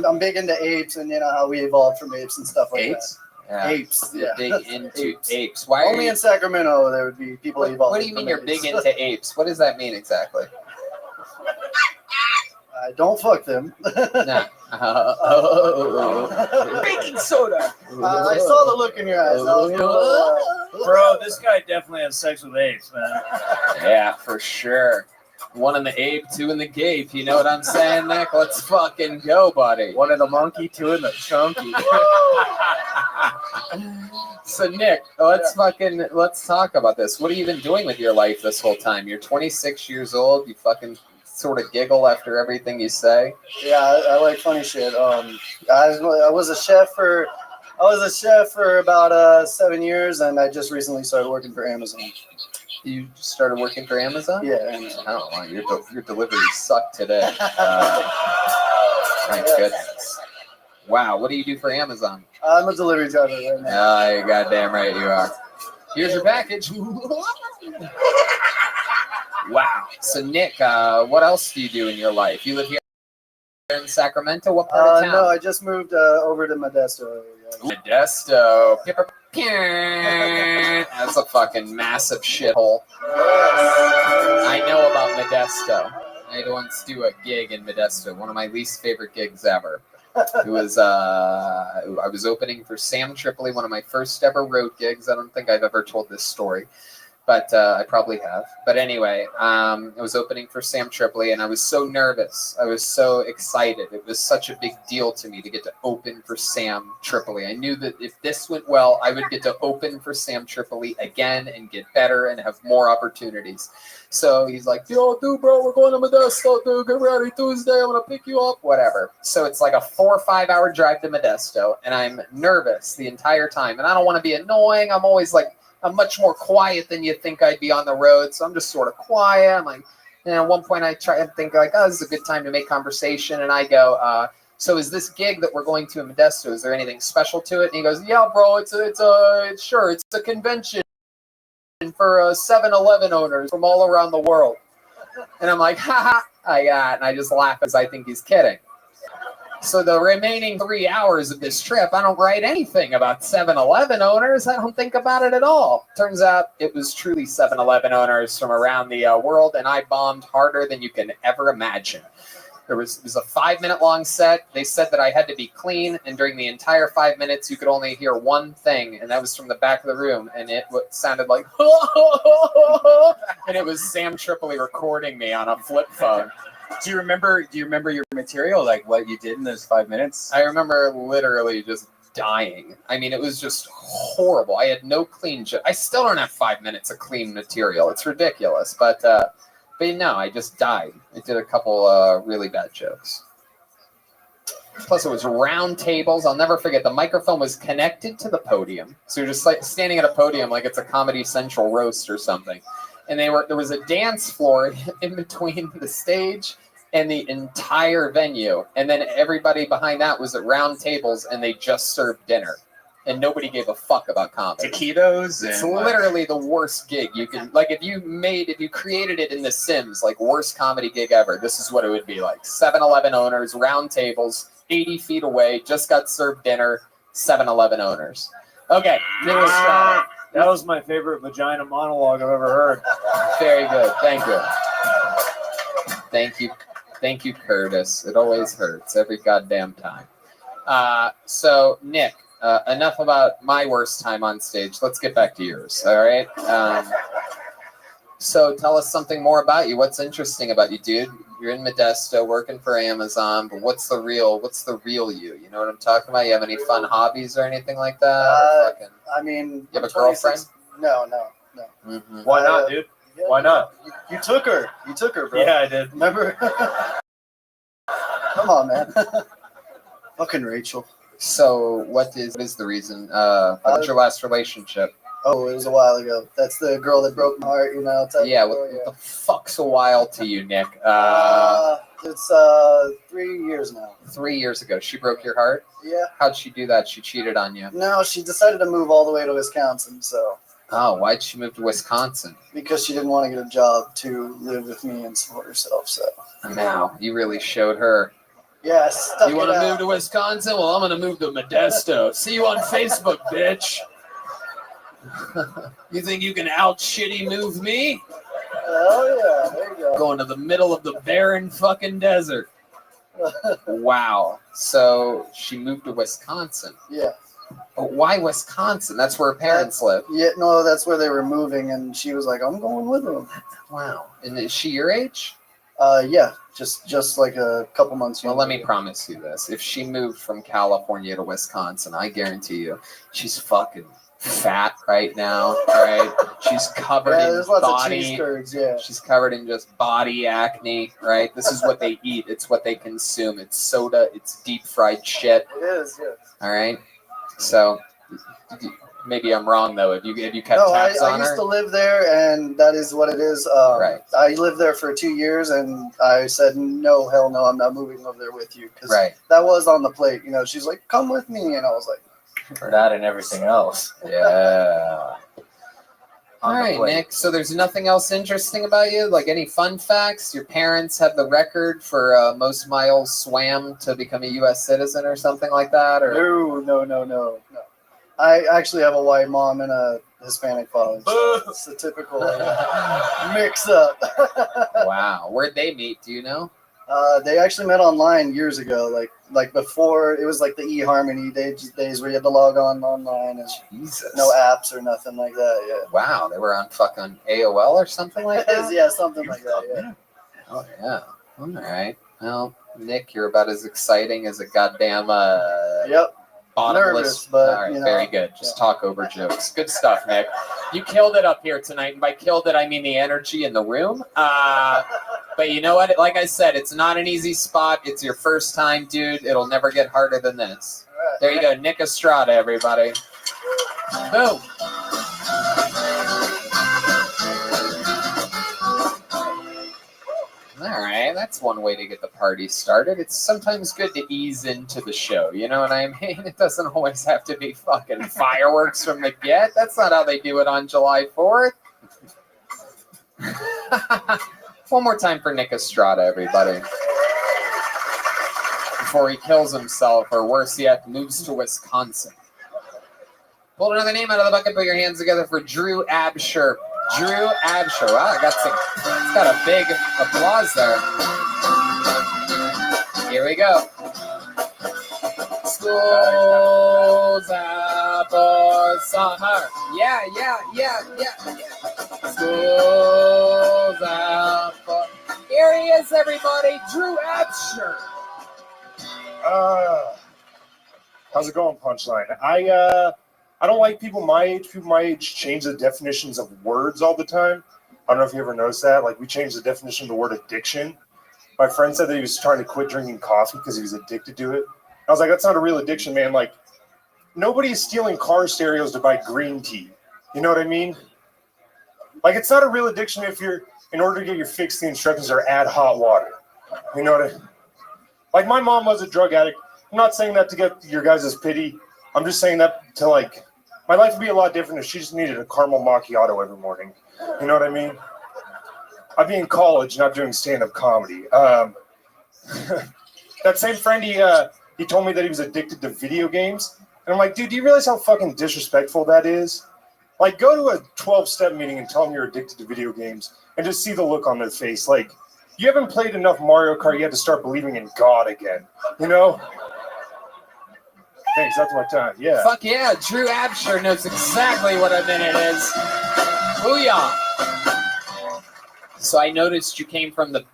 I'm big into apes, and how we evolved from apes and stuff like Apes? that. Yeah. Apes, yeah. Big into Apes. apes. Why? Only in Sacramento there would be people evolving. What do you mean from you're apes. big into apes? What does that mean exactly? I don't fuck them. No. Baking soda. I saw the look in your eyes. I was Bro, this guy definitely has sex with apes, man. Yeah, for sure. One in the ape, two in the gape. You know what I'm saying, Nick? Let's fucking go, buddy. One in the monkey, two in the chunky. So, Nick, let's talk about this. What have you been doing with your life this whole time? You're 26 years old. You fucking sort of giggle after everything you say. Yeah, I like funny shit. I was a chef for about 7 years, and I just recently started working for Amazon. You just started working for Amazon? Yeah, Amazon. I don't know. Your deliveries suck today. My goodness. Wow, what do you do for Amazon? I'm a delivery driver right now. Oh, you're goddamn right you are. Here's your package. Wow. So, Nick, what else do you do in your life? You live here in Sacramento? What part of town? No, I just moved over to Modesto. Modesto. That's a fucking massive shithole. I know about Modesto. I had to once do a gig in Modesto, one of my least favorite gigs ever. It was I was opening for Sam Tripoli, one of my first ever road gigs. I don't think I've ever told this story, but I probably have. But anyway, I was opening for Sam Tripoli, and I was so nervous. I was so excited. It was such a big deal to me to get to open for Sam Tripoli. I knew that if this went well, I would get to open for Sam Tripoli again and get better and have more opportunities. So he's like, yo, dude, bro, we're going to Modesto, dude. Get ready Tuesday. I'm going to pick you up. Whatever. So it's like a 4 or 5 hour drive to Modesto, and I'm nervous the entire time. And I don't want to be annoying. I'm always like, I'm much more quiet than you think I'd be on the road. So I'm just sort of quiet. I'm like, at one point I try to think like, oh, this is a good time to make conversation. And I go, so is this gig that we're going to in Modesto, is there anything special to it? And he goes, yeah, bro, it's a convention for 7-Eleven owners from all around the world. And I'm like, haha, and I just laugh as I think he's kidding. So the remaining 3 hours of this trip, I don't write anything about 7-Eleven owners. I don't think about it at all. Turns out it was truly 7-Eleven owners from around the world, and I bombed harder than you can ever imagine. It was a 5-minute long set. They said that I had to be clean, and during the entire 5 minutes, you could only hear one thing, and that was from the back of the room, and it sounded like, and it was Sam Tripoli recording me on a flip phone. Do you remember your material, like what you did in those 5 minutes? I remember literally just dying. I mean, it was just horrible. I had no clean I still don't have 5 minutes of clean material. It's ridiculous, but no, I just died. I did a couple really bad jokes. Plus, it was round tables. I'll never forget. The microphone was connected to the podium, so you're just like standing at a podium like it's a Comedy Central roast or something. And there was a dance floor in between the stage and the entire venue. And then everybody behind that was at round tables, and they just served dinner. and nobody gave a fuck about comedy. Taquitos and It's literally the worst gig you can, like, if you created it in The Sims, like, worst comedy gig ever, this is what it would be like. 7-Eleven owners, round tables, 80 feet away, just got served dinner, 7-Eleven owners. Okay, That was my favorite vagina monologue I've ever heard. very good. Thank you. Thank you, Curtis. It always hurts every goddamn time. So, Nick, enough about my worst time on stage. Let's get back to yours, all right? So tell us something more about you. What's interesting about you, dude? You're in Modesto, working for Amazon, but what's the real you? You know what I'm talking about? You have any fun hobbies or anything like that? I mean, you have a girlfriend? No. Mm-hmm. Why not, dude? Yeah, Why not? You took her. You took her, bro. Yeah, I did. Remember? Come on, man. Fucking Rachel. So what is the reason? What was your last relationship? Oh, it was a while ago. That's the girl that broke my heart, you know. Yeah, what the fuck's a while to you, Nick? It's 3 years now. 3 years ago. She broke your heart? Yeah. How'd she do that? She cheated on you? No, she decided to move all the way to Wisconsin, so. Oh, why'd she move to Wisconsin? Because she didn't want to get a job to live with me and support herself, so. Now, you really showed her. Yeah, stuck You want to move to Wisconsin? Well, I'm going to move to Modesto. See you on Facebook, bitch. You think you can out-shitty move me? Oh, yeah, there you go. Going to the middle of the barren fucking desert. Wow. So she moved to Wisconsin. Yeah. But why Wisconsin? That's where her parents live. Yeah, no, that's where they were moving, and she was like, I'm going with them. Wow. And is she your age? Yeah, just like a couple months. Well, let me promise you this. If she moved from California to Wisconsin, I guarantee you she's fucking fat right now, right? She's covered in there's lots body. of cheese curds, yeah. She's covered in just body acne, right? This is what they eat. It's what they consume. It's soda. It's deep fried shit. It is, yes. All right. So maybe I'm wrong though. Have you kept tabs on I used her? to live there, and that is what it is. Right. I lived there for 2 years, and I said, no, hell no, I'm not moving over there with you. Because that was on the plate. You know, she's like, come with me. And I was like, for that and everything else. Yeah. All right, Nick. So there's nothing else interesting about you? Like any fun facts? Your parents have the record for most miles swam to become a U.S. citizen or something like that? Or No. I actually have a white mom and a Hispanic father. So it's a typical mix up. Wow. Where'd they meet? Do you know? They actually met online years ago, like before it was like the eHarmony days where you had to log on online and no apps or nothing like that. Yeah. Wow, they were on fucking AOL or something like that. Yeah, something like that. Yeah. Oh yeah. All right. Well, Nick, you're about as exciting as a goddamn Yep. bottomless. Nervous, but all right, you know, very good. Just talk over jokes. Good stuff, Nick. You killed it up here tonight, and by killed it, I mean the energy in the room. But you know what? Like I said, it's not an easy spot. It's your first time, dude. It'll never get harder than this. Right. There you go, Nick Estrada, everybody. Boom. All right, that's one way to get the party started. It's sometimes good to ease into the show, you know what I mean? It doesn't always have to be fucking fireworks from the get. That's not how they do it on July 4th. One more time for Nick Estrada, everybody. Before he kills himself, or worse yet, moves to Wisconsin. Pull another name out of the bucket, put your hands together for Drew Absher. Drew Absher. Wow, it's got a big applause there. Here we go. School's out for summer. Yeah. School's out for... Here he is, everybody. Drew Absher. How's it going, Punchline? I don't like people my age. People my age change the definitions of words all the time. I don't know if you ever noticed that. Like, we changed the definition of the word addiction. My friend said that he was trying to quit drinking coffee because he was addicted to it. I was like, that's not a real addiction, man. Like, nobody is stealing car stereos to buy green tea. You know what I mean? Like, it's not a real addiction if you're, in order to get your fix, the instructions are add hot water. You know what I mean? Like, my mom was a drug addict. I'm not saying that to get your guys' pity. I'm just saying that to like, my life would be a lot different if she just needed a caramel macchiato every morning. You know what I mean? I'd be in college, not doing stand-up comedy. That same friend, he told me that he was addicted to video games. And I'm like, dude, do you realize how fucking disrespectful that is? Like, go to a 12-step meeting and tell them you're addicted to video games and just see the look on their face. Like, you haven't played enough Mario Kart yet to start believing in God again. You know? Thanks, that's my time. Yeah. Fuck yeah, Drew Absher knows exactly what a minute is. Booyah! So I noticed you came from the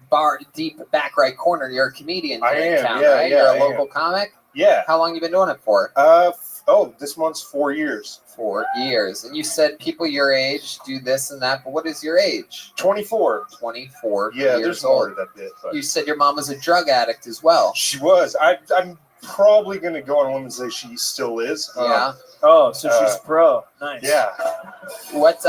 deep back right corner. You're a comedian I here in am, town, yeah, right? yeah, You're I a local am. comic? Yeah. How long you been doing it for? This month's 4 years. 4 years. And you said people your age do this and that, but what is your age? 24. 24 Yeah, years there's more old. to that bit. But You said your mom was a drug addict as well. she was. I'm probably going to go on a limb and say she still is. Yeah. Oh, so she's pro. Nice. Yeah. What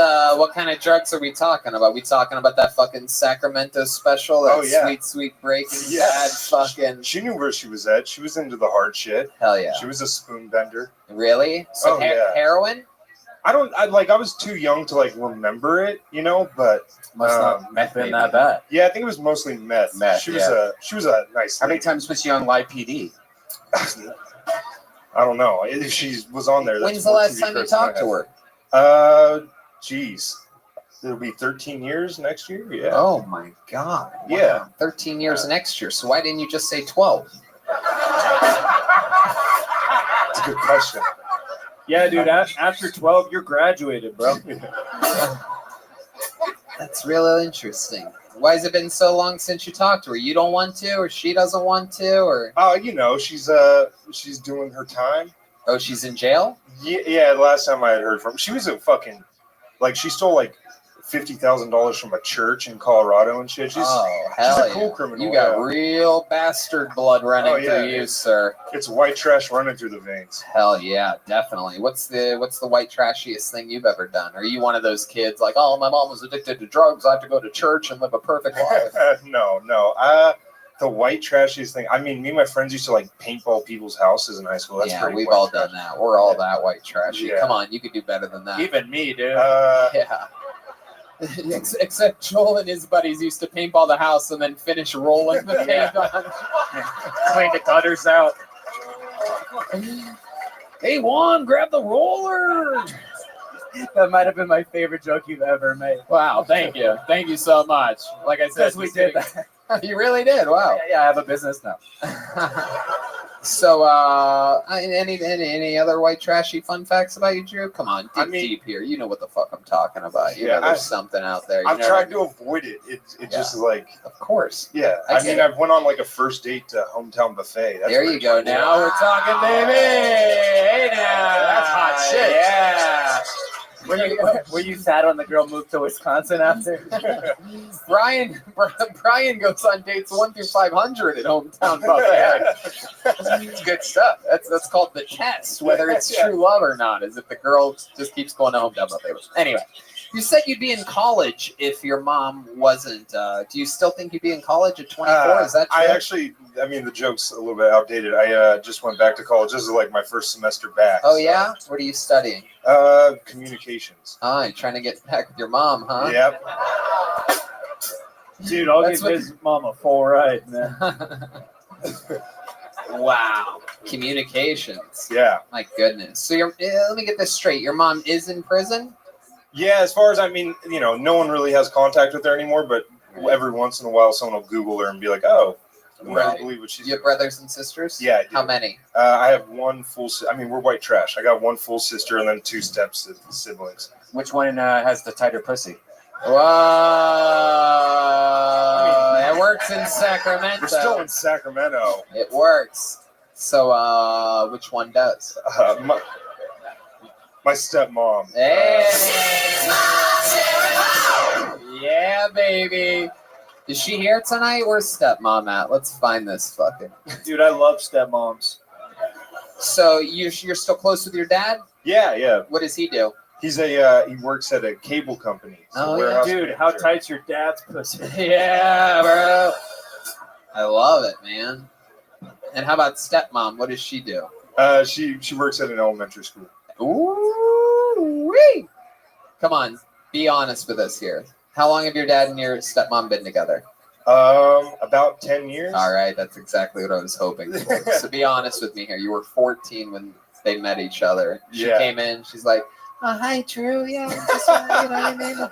kind of drugs are we talking about? We talking about that fucking Sacramento special? That Oh, yeah. sweet Breaking Yeah. Bad fucking... She knew where she was at. She was into the hard shit. Hell yeah. She was a spoon bender. Really? So Oh, yeah. heroin? I was too young to like remember it, you know, but Must not meth been that bad. yeah, I think it was mostly meth. Meth, She was a nice How many lady. times was she on live PD? I don't know. If she was on there. When's the last time you talked to her? Geez. It'll be 13 years next year. Yeah. Oh my God. Wow. Yeah. 13 years next year. So why didn't you just say 12? That's a good question. Yeah, dude. After 12, you're graduated, bro. That's really interesting. Why has it been so long since you talked to her? You don't want to, or she doesn't want to, or? Oh, you know, she's doing her time. Oh, she's in jail? Yeah, the last time I had heard from her, she was a fucking, like, she stole like $50,000 from a church in Colorado and shit. She's hell a cool yeah. criminal. You got yeah. real bastard blood running Oh, yeah, through you, sir. It's white trash running through the veins. Hell yeah, definitely. What's the white trashiest thing you've ever done? Are you one of those kids like, oh, my mom was addicted to drugs, I have to go to church and live a perfect life? No. The white trashiest thing. I mean, me and my friends used to like paintball people's houses in high school. That's yeah, pretty we've white all trash. done that. We're all that white trashy. Yeah. Come on, you could do better than that. Even me, dude. Yeah. Except Joel and his buddies used to paintball the house and then finish rolling the paint on. Clean the gutters out. Hey, Juan, grab the roller. That might have been my favorite joke you've ever made. Wow, thank you. Thank you so much. Like I said, Because we did that. You really did. Wow. Yeah, I have a business now. So, any other white trashy fun facts about you, Drew? Come on, deep here. You know what the fuck I'm talking about. You know, there's something out there. I've tried to avoid it. It just is like, of course. Yeah, I mean, I've went on like a first date to Hometown Buffet. That's there you go. fun. Now we're talking, baby. Hey, now That's hot shit. Yeah. Were you sad when the girl moved to Wisconsin after? Brian goes on dates 1 through 500 at Hometown Buffet. It's good stuff. That's called the test, whether it's true love or not, is if the girl just keeps going to Hometown Buffet. Anyway, you said you'd be in college if your mom wasn't. Do you still think you'd be in college at 24? Is that true? I mean, the joke's a little bit outdated. I just went back to college. This is like my first semester back. Oh, yeah? What are you studying? Communications. Oh, you're trying to get back with your mom, huh? Yep. Dude, I'll give his mom a full ride, man. Wow. Communications. Yeah. My goodness. So let me get this straight. Your mom is in prison? Yeah, as far as I mean, you know, no one really has contact with her anymore, but every once in a while someone will Google her and be like, oh, I don't believe what she's You have brothers and sisters? Yeah, I do. How many? I have one full we're white trash. I got one full sister and then 2 step siblings. Which one has the tighter pussy? Whoa. It works in Sacramento. We're still in Sacramento. It works. So, which one does? My stepmom. Hey. Yeah, baby. Is she here tonight? Where's stepmom at? Let's find this fucking. Dude, I love stepmoms. So you're still close with your dad? Yeah. What does he do? He's he works at a cable company. Dude, how tight's your dad's pussy? Yeah, bro. I love it, man. And how about stepmom? What does she do? She works at an elementary school. Ooh-wee. Come on, be honest with us here. How long have your dad and your stepmom been together? About 10 years. All right, that's exactly what I was hoping for. So be honest with me here. You were 14 when they met each other. She came in. She's like, "Oh, hi, Drew. Yeah, I'm just, you know what I mean?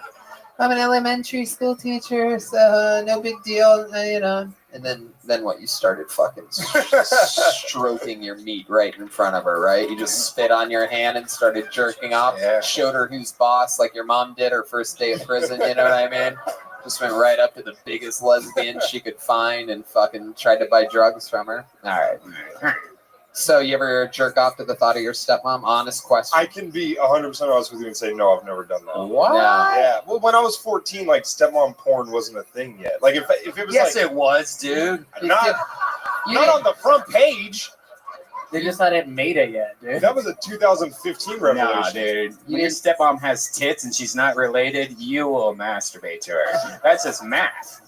I'm an elementary school teacher, so no big deal, you know." And then what? You started fucking stroking your meat right in front of her, right? You just spit on your hand and started jerking off. Yeah. Showed her who's boss, like your mom did her first day of prison. You know what I mean? Just went right up to the biggest lesbian she could find and fucking tried to buy drugs from her. All right. So you ever jerk off to the thought of your stepmom? Honest question. I can be 100% honest with you and say, no, I've never done that. What? Yeah. Well, when I was 14, like, stepmom porn wasn't a thing yet. Like, if it was Yes, like... it was, dude. Not on the front page. They just hadn't made it yet, dude. That was a 2015 revelation. Nah, dude. When your stepmom has tits and she's not related, you will masturbate to her. That's just math.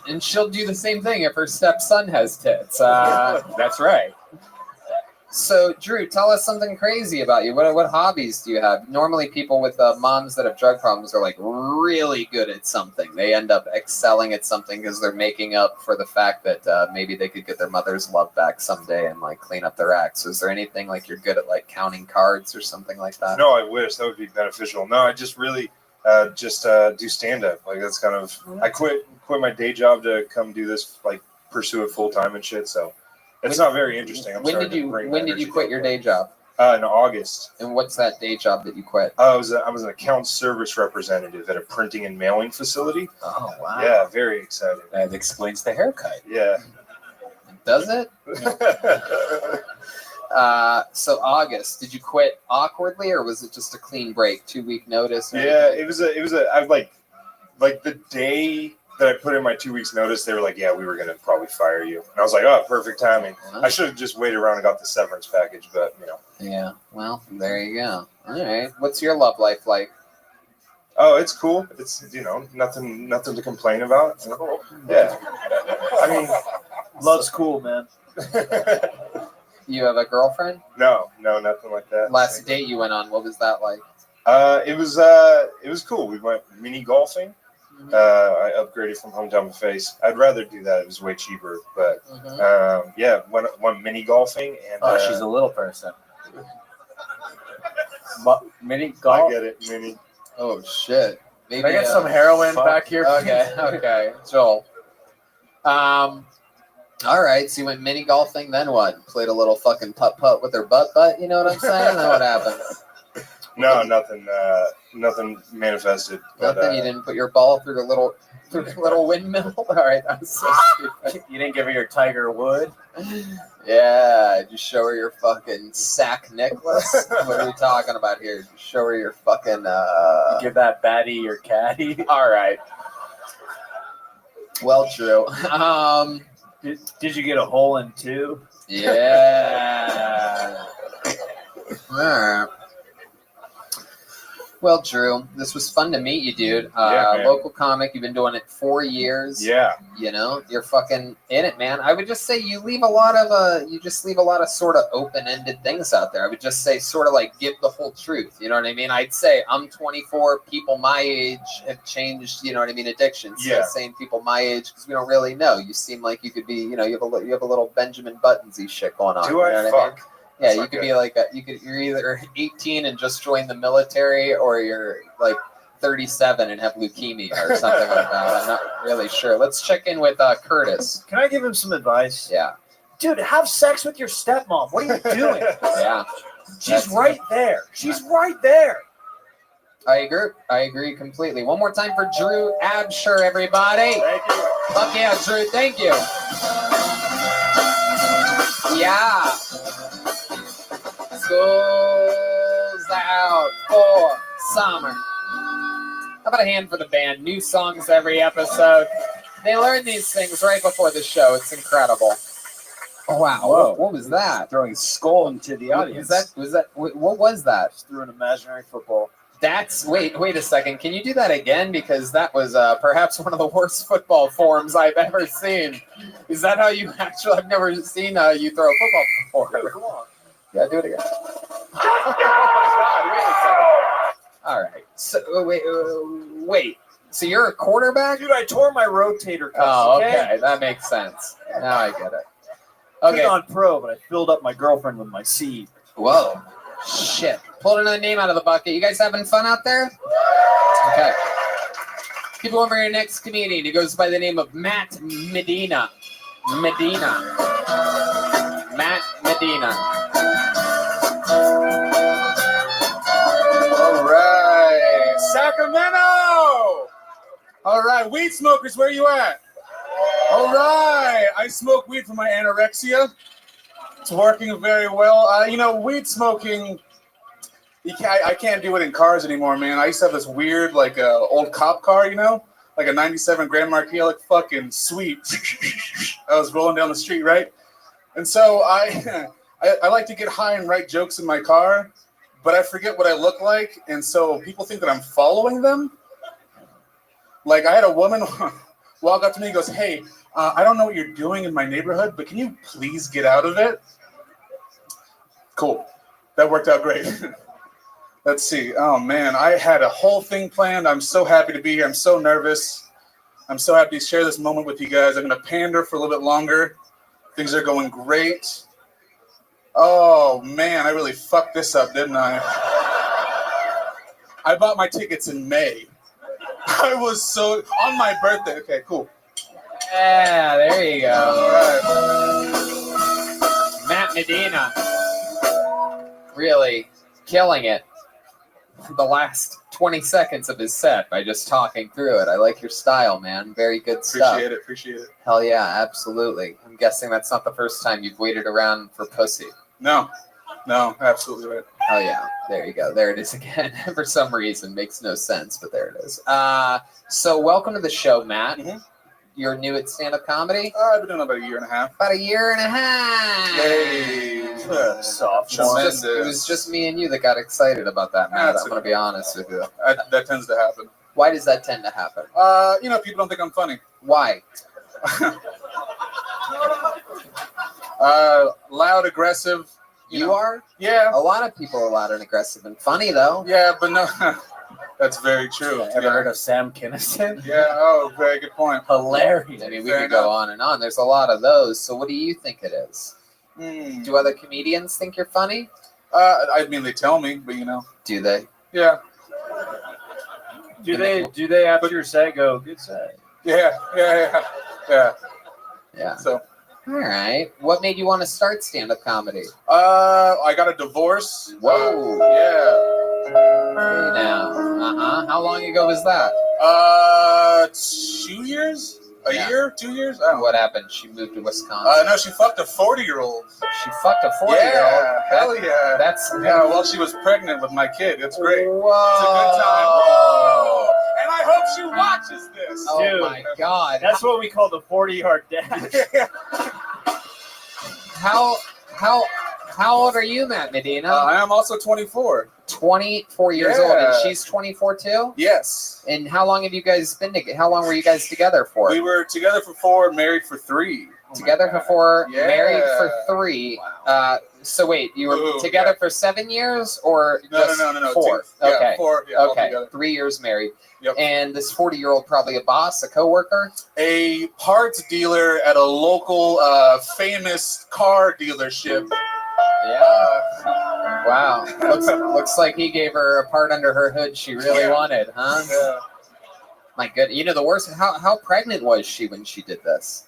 And she'll do the same thing if her stepson has tits. That's right. So, Drew, tell us something crazy about you. What hobbies do you have? Normally, people with moms that have drug problems are like really good at something. They end up excelling at something because they're making up for the fact that maybe they could get their mother's love back someday and like clean up their act. So, is there anything like you're good at, like counting cards or something like that? No, I wish that would be beneficial. No, I just really do stand up. Like that's kind of. I quit my day job to come do this, like pursue it full time and shit. So. It's not very interesting. When did you quit your day job? In August. And what's that day job that you quit? I was an account service representative at a printing and mailing facility. Oh wow! Yeah, very exciting. That explains the haircut. Yeah. Does it? So August. Did you quit awkwardly, or was it just a clean break? 2-week notice? Yeah, it was a. I like the day that I put in my 2 weeks notice, they were like, yeah, we were going to probably fire you. And I was like, oh, perfect timing. I should have just waited around and got the severance package, but, you know. Yeah, well, there you go. All right. What's your love life like? Oh, it's cool. It's, you know, nothing to complain about. Yeah. I mean, love's cool, man. You have a girlfriend? No, nothing like that. Last date you went on, what was that like? It was cool. We went mini golfing. I upgraded from Hometown Buffets. I'd rather do that. It was way cheaper, but yeah, went mini golfing and. She's a little person. Mini golf. I get it, mini. Oh shit! Maybe Can I get some heroin back here? Okay, Joel. All right, so you went mini golfing. Then what? Played a little fucking putt with her butt. You know what I'm saying? Then what happened? No, nothing manifested. Nothing. But, you didn't put your ball through the little windmill. All right, that was so stupid. You didn't give her your Tiger Wood. Yeah, just show her your fucking sack necklace. What are we talking about here? Just show her your fucking. Give that baddie your caddy. All right. Well, Drew. Did you get a hole in 2? Yeah. All right. Well, Drew, this was fun to meet you, dude. Local comic, you've been doing it 4 years. Yeah. You know, you're fucking in it, man. I would just say you leave a lot of sort of open-ended things out there. I would just say sort of like give the whole truth. You know what I mean? I'd say I'm 24. People my age have changed. You know what I mean? Addictions. Yeah. So saying people my age because we don't really know. You seem like you could be. You know, you have a little Benjamin Buttonsy shit going on. Do I? You know Fuck. I mean? Yeah, you could be like you're either 18 and just joined the military, or you're like 37 and have leukemia or something like that. I'm not really sure. Let's check in with Curtis. Can I give him some advice? Yeah. Dude, have sex with your stepmom. What are you doing? Yeah. She's right there. She's right there. I agree completely. One more time for Drew Absher, everybody. Thank you. Fuck yeah, Drew. Thank you. Yeah. School's out for summer. How about a hand for the band? New songs every episode. They learn these things right before the show. It's incredible. Oh wow! Whoa. What was that? Throwing skull into the audience. Was that? What was that? Just threw an imaginary football. Wait a second. Can you do that again? Because that was perhaps one of the worst football forms I've ever seen. Is that how you actually? I've never seen you throw a football before. Dude, come on. Yeah, do it again. Wait a second. All right. So wait. So you're a quarterback? Dude, I tore my rotator cuff. Oh, okay. That makes sense. Now I get it. Okay. Okay. On pro, but I filled up my girlfriend with my seed. Whoa. Shit. Pulled another name out of the bucket. You guys having fun out there? Okay. People over your next comedian. He goes by the name of Matt Medina. Matt Medina. All right. Sacramento. All right. Weed smokers, where you at? All right. I smoke weed for my anorexia. It's working very well. Weed smoking, I can't do it in cars anymore, man. I used to have this weird, old cop car, like a 97 Grand Marquis, like fucking sweet. I was rolling down the street, right? And so I like to get high and write jokes in my car, but I forget what I look like, and so people think that I'm following them. Like, I had a woman walk up to me and goes, hey, I don't know what you're doing in my neighborhood, but can you please get out of it? Cool. That worked out great. Let's see. Oh, man. I had a whole thing planned. I'm so happy to be here. I'm so nervous. I'm so happy to share this moment with you guys. I'm going to pander for a little bit longer. Things are going great. Oh, man. I really fucked this up, didn't I? I bought my tickets in May. I was so... On my birthday. Okay, cool. Yeah, there you go. All right. Matt Medina. Really killing it the last 20 seconds of his set by just talking through it. I like your style, man. Very good stuff. Appreciate it. Hell yeah, absolutely. I'm guessing that's not the first time you've waited around for pussy. No, absolutely right. Oh yeah, there you go. There it is again. For some reason, makes no sense, but there it is. So welcome to the show, Matt. Mm-hmm. You're new at stand-up comedy? I've been doing it about a year and a half. About a year and a half. Yay. Soft. It was just me and you that got excited about that, Matt. I'm going to be honest with you. That tends to happen. Why does that tend to happen? People don't think I'm funny. Why? Loud, aggressive. You are? Yeah. A lot of people are loud and aggressive and funny, though. Yeah, but no. That's very true. Ever heard of Sam Kinison? Yeah, oh, very good point. Hilarious. I mean, we could go on and on. There's a lot of those. So what do you think it is? Do other comedians think you're funny? I mean, they tell me, but Do they? Yeah. Do they after your set go, good set? Yeah. So. All right. What made you want to start stand-up comedy? I got a divorce. Whoa. Yeah. Hey now. How long ago was that? 2 years? A year? 2 years? I don't know. What happened? She moved to Wisconsin. No, she fucked a 40-year-old. She fucked a 40-year-old? Yeah, hell yeah. Well, she was pregnant with my kid. It's great. Whoa. It's a good time. Whoa. And I hope she watches this. Oh, Dude, my God. That's what we call the 40-yard dash. How old are you, Matt Medina? I am also 24. 24 years old, and she's 24 too? Yes. And how long have you guys been together? How long were you guys together for? We were together for 4, married for 3. Together for 4, Yeah. married for 3. Wow. So wait, you were together for 7 years or just No. 4? 2. Okay. 4. Yeah, Okay. altogether. 3 years married. Yep. And this 40-year-old probably a boss, a coworker? A parts dealer at a local famous car dealership. Yeah. Wow. Looks like he gave her a part under her hood she really wanted, huh? Yeah. My goodness. The worst, how pregnant was she when she did this?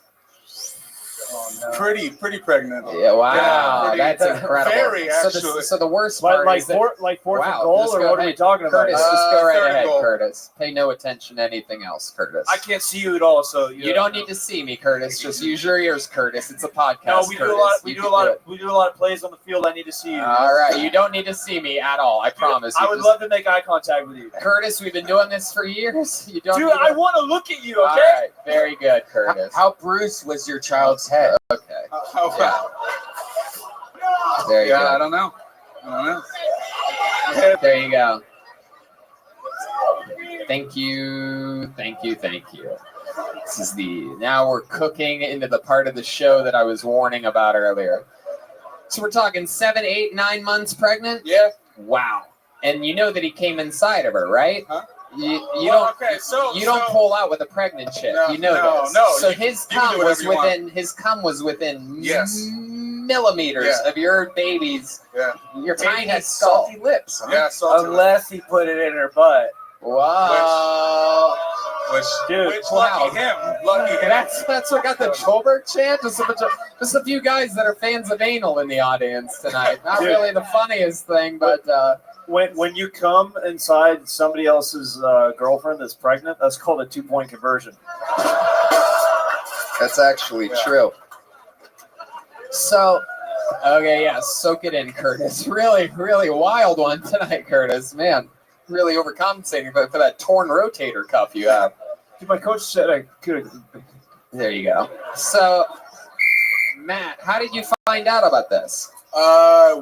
Oh, no. Pretty pregnant. Yeah, wow. Yeah, that's incredible. Very, actually. So the worst part is that... Fourth wow, goal, or what are we talking about? Curtis, just go right third ahead, goal. Curtis. Pay no attention to anything else, Curtis. I can't see you at all, so You don't need to see me, Curtis. Just use your ears, Curtis. It's a podcast. No, we Curtis. do a lot of plays on the field. I need to see you. All right, you don't need to see me at all. I promise. I would love to make eye contact with you, Curtis, we've been doing this for years. You don't. Dude, need to... I want to look at you. Okay. All right, very good, Curtis. How bruised was your child's head? Okay. There you go. I don't know. There you go. Thank you. This is now we're cooking into the part of the show that I was warning about earlier. So we're talking 7, 8, 9 months pregnant? Yeah. Wow. And you know that he came inside of her, right? Huh? You Well, don't pull out with a pregnant chick. No, you know this. no. So You his can do cum whatever was you want. within Yes. millimeters Yeah. of your baby's your Baby tiny has skull. salty lips. Huh? Yeah, salty lips. Unless he put it in her butt. Wow. Which Dude, lucky him. Lucky him. That's what got the Joburg chant. Just a few guys that are fans of anal in the audience tonight. Not Dude. really the funniest thing, but When you come inside somebody else's girlfriend that's pregnant, that's called a 2-point conversion. that's actually true. So, okay, yeah, soak it in, Curtis. Really, really wild one tonight, Curtis. Man, really overcompensating for that torn rotator cuff you have. Dude, my coach said I could. There you go. So, Matt, how did you find out about this?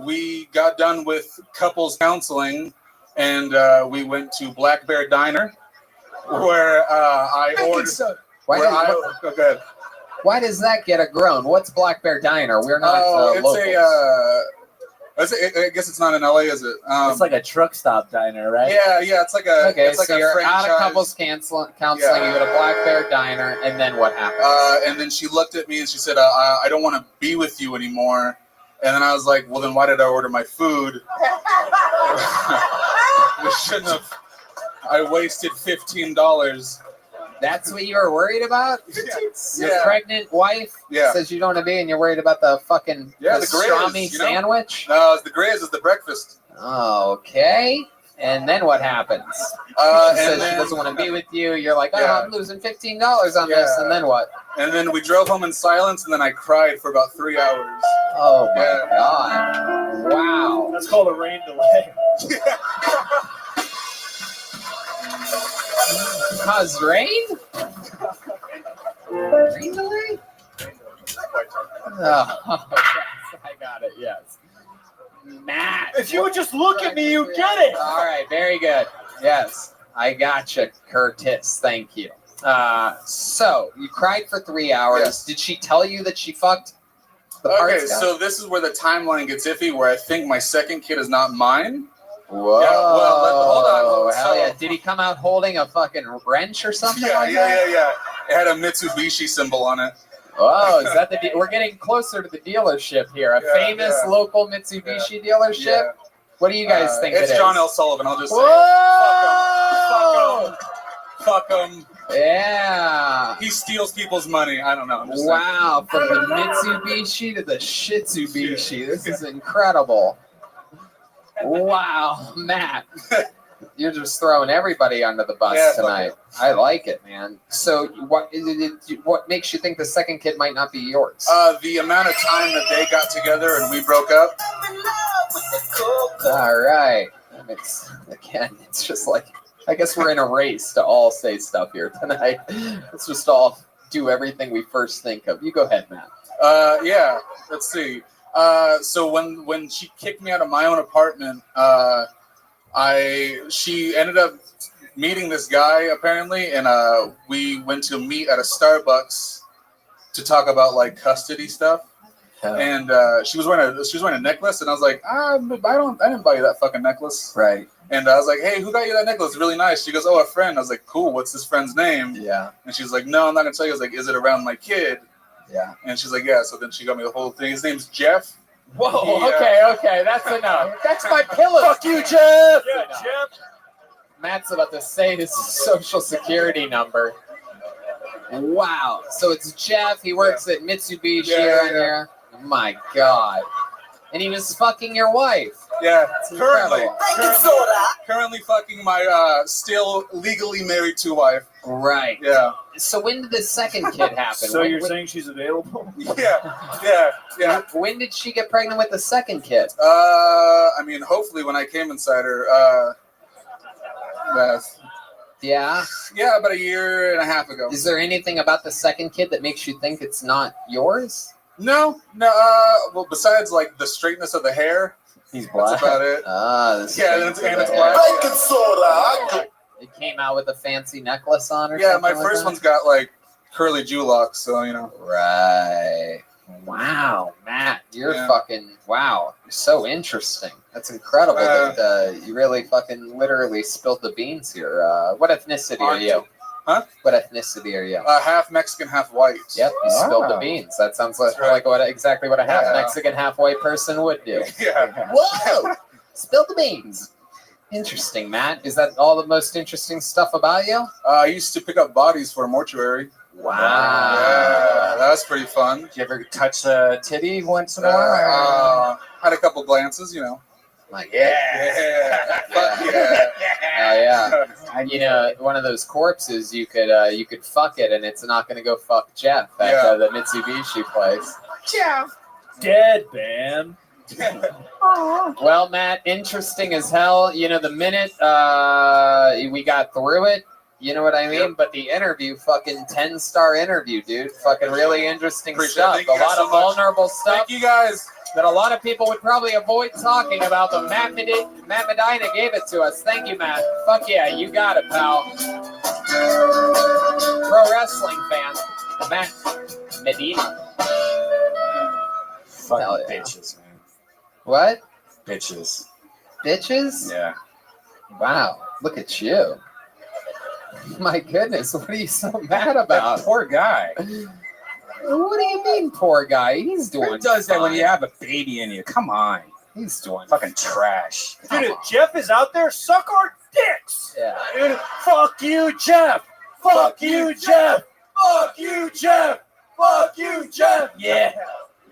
We got done with couples counseling, and we went to Black Bear Diner, where I ordered. Why does that get a groan? What's Black Bear Diner? We're not it's locals. I guess it's not in LA, is it? It's like a truck stop diner, right? Yeah. It's like a. Okay, it's like so a you're franchise. out of couples counseling. You go to Black Bear Diner, and then what happens? And then she looked at me and she said, "I don't want to be with you anymore." And then I was like, "Well, then why did I order my food? We shouldn't have. I wasted $15." That's what you were worried about? Your pregnant wife says you don't want to be, and you're worried about the fucking pastrami sandwich? No, it's the Grays is the breakfast. Okay. And then what happens? She says she doesn't want to be with you. You're like, I'm losing $15 on this. And then what? And then we drove home in silence, and then I cried for about 3 hours. Oh, my God. Wow. That's called a rain delay. Cause rain? Rain delay? Oh, yes, I got it, yes. Matt. If you would just look at me, you get it. All right, very good. Yes, I gotcha, Curtis. Thank you. So, you cried for 3 hours. Yes. Did she tell you that she fucked the parts Okay, guy? so this is where the timeline gets iffy, where I think my second kid is not mine. Whoa. Yeah, hold on. Hell So- yeah. Did he come out holding a fucking wrench or something like that? Yeah. It had a Mitsubishi symbol on it. Oh, is that we're getting closer to the dealership here. A famous local Mitsubishi dealership? Yeah. What do you guys think it is? It's John L. Sullivan, I'll just say. Whoa! Fuck him. Yeah. He steals people's money. I don't know. I'm just Wow, from the Mitsubishi to the Shitsubishi. This is incredible. Wow, Matt. You're just throwing everybody under the bus tonight. I like it, man. So what makes you think the second kid might not be yours? The amount of time that they got together and we broke up. All right. It's just like, I guess we're in a race to all say stuff here tonight. Let's just all do everything we first think of. You go ahead, Matt. Yeah, let's see. So when she kicked me out of my own apartment, she ended up meeting this guy apparently, and we went to meet at a Starbucks to talk about like custody stuff. And she was wearing a necklace, and I was like, I didn't buy you that fucking necklace. Right. And I was like, hey, who got you that necklace? Really nice. She goes, oh, a friend. I was like, cool. What's this friend's name? Yeah. And she's like, no, I'm not gonna tell you. I was like, is it around my kid? Yeah. And she's like, yeah. So then she got me the whole thing. His name's Jeff. Whoa, okay, that's enough. That's my pillow. Fuck you, Jeff. Yeah, Jeff. Matt's about to say his social security number. Wow. So it's Jeff. He works at Mitsubishi around here. Oh my God. And he was fucking your wife. Yeah. It's Currently fucking my still legally married to wife. Right. Yeah. So when did the second kid happen? So you're saying she's available? Yeah. When did she get pregnant with the second kid? I mean, hopefully when I came inside her. Yeah? Yeah, about a year and a half ago. Is there anything about the second kid that makes you think it's not yours? No. Well, besides like the straightness of the hair. He's black. That's about it. Ah, this and it's black. Baking soda. It came out with a fancy necklace on or Yeah, something. my first one's got like curly Jew locks, so you know. Right. Wow, Matt, you're Yeah. fucking wow. You're so interesting. That's incredible that you really fucking literally spilled the beans here. What ethnicity are you? Huh? What ethnicity are you? Half Mexican, half white. Yep, you spilled the beans. That sounds like, exactly what a half Mexican, half white person would do. Yeah. Whoa! Spill the beans. Interesting, Matt. Is that all the most interesting stuff about you? I used to pick up bodies for a mortuary. Wow. Yeah, that was pretty fun. Did you ever touch a titty once in a while? Had a couple glances, you know. Like, Yeah. Fuck yeah. Oh yeah. You know, one of those corpses, you could fuck it, and it's not going to go fuck Jeff at the Mitsubishi place. Jeff. Dead, man. Well, Matt, interesting as hell. You know, the minute we got through it, you know what I mean? But the interview, fucking 10-star interview, dude. Fucking really interesting stuff. A lot of vulnerable stuff. Thank you guys. That a lot of people would probably avoid talking about, but Matt Medina gave it to us. Thank you, Matt. Fuck yeah, you got it, pal. Pro wrestling fan, Matt Medina. Fucking bitches, man. What? Bitches. Bitches? Yeah. Wow, look at you. My goodness, what are you so mad about? That poor guy. What do you mean, poor guy? He's doing Who does that when fine. you have a baby in you? Come on. He's doing fucking trash. Dude, if Jeff is out there, suck our dicks. Yeah. Dude, fuck you, Jeff. Fuck you, Jeff. Fuck you, Jeff. Fuck you, Jeff. Yeah.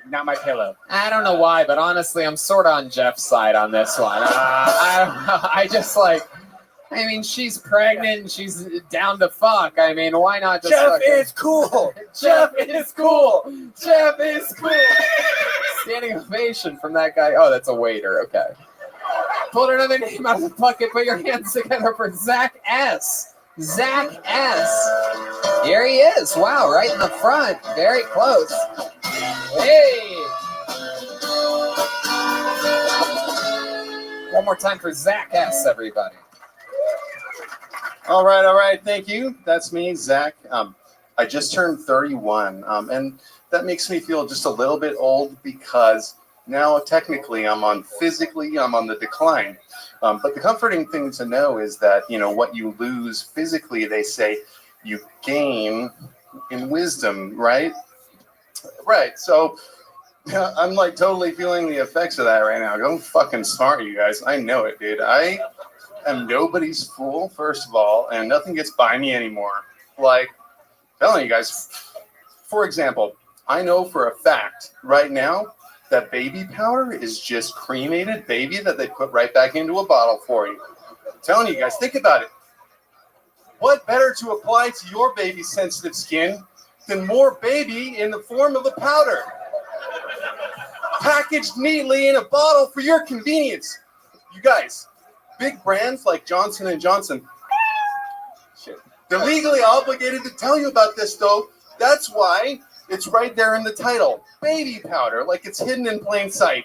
Not my pillow. I don't know why, but honestly, I'm sort of on Jeff's side on this one. I don't know. I just like, I mean, she's pregnant and she's down to fuck. I mean, why not just Jeff fucking... is cool. Jeff is cool. Jeff is cool. Standing ovation from that guy. Oh, that's a waiter. Okay. Pull another name out of the bucket. Put your hands together for Zach S. Zach S. Here he is. Wow, right in the front. Very close. Hey. One more time for Zach S, everybody. All right. Thank you. That's me, Zach. I just turned 31, and that makes me feel just a little bit old because now technically I'm on the decline. But the comforting thing to know is that, you know, what you lose physically, they say you gain in wisdom, right? Right. So I'm like totally feeling the effects of that right now. Go fucking smart, you guys. I know it, dude. I am nobody's fool, first of all, and nothing gets by me anymore. Like, telling you guys, for example, I know for a fact right now that baby powder is just cremated baby that they put right back into a bottle for you. I'm telling you guys, think about it. What better to apply to your baby's sensitive skin than more baby in the form of a powder? Packaged neatly in a bottle for your convenience. You guys, big brands like Johnson & Johnson, they're legally obligated to tell you about this, though. That's why it's right there in the title. Baby powder, like it's hidden in plain sight.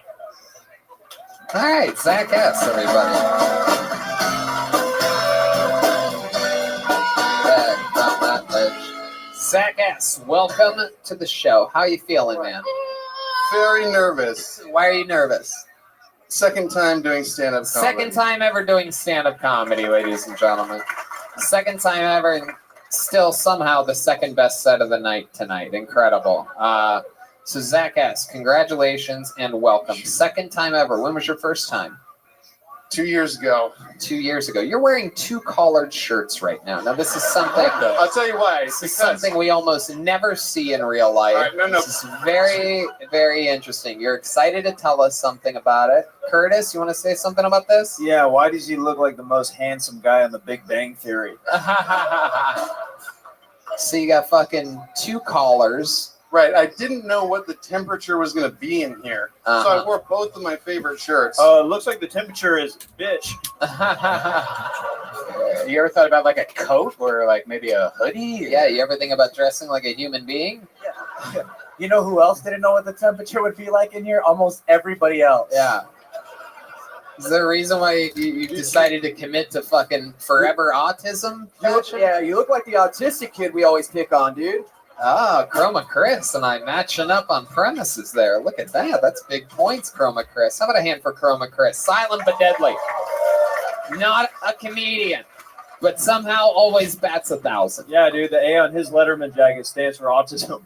All right, Zach S, everybody. Zach S, welcome to the show. How you feeling, man? Very nervous. Why are you nervous? Second time doing stand-up comedy. Second time ever doing stand-up comedy, ladies and gentlemen. Second time ever, and still somehow the second best set of the night tonight. Incredible. So Zach S, congratulations and welcome. Second time ever. When was your first time? 2 years ago. 2 years ago. You're wearing two collared shirts right now. Now this is something. I'll tell you why. This is something we almost never see in real life. All right, no. This is very, very interesting. You're excited to tell us something about it. Curtis, you want to say something about this? Yeah, why does he look like the most handsome guy on the Big Bang Theory? So you got fucking two collars. Right, I didn't know what the temperature was going to be in here, so I wore both of my favorite shirts. It looks like the temperature is bitch. You ever thought about like a coat or like maybe a hoodie? Yeah, you ever think about dressing like a human being? Yeah. You know who else didn't know what the temperature would be like in here? Almost everybody else. Yeah. Is there a reason why you decided to commit to fucking forever autism? You look like the autistic kid we always pick on, dude. Ah, Chroma Chris and I matching up on premises there. Look at that. That's big points, Chroma Chris. How about a hand for Chroma Chris? Silent but deadly. Not a comedian, but somehow always bats 1,000. Yeah, dude, the A on his Letterman jacket stands for autism.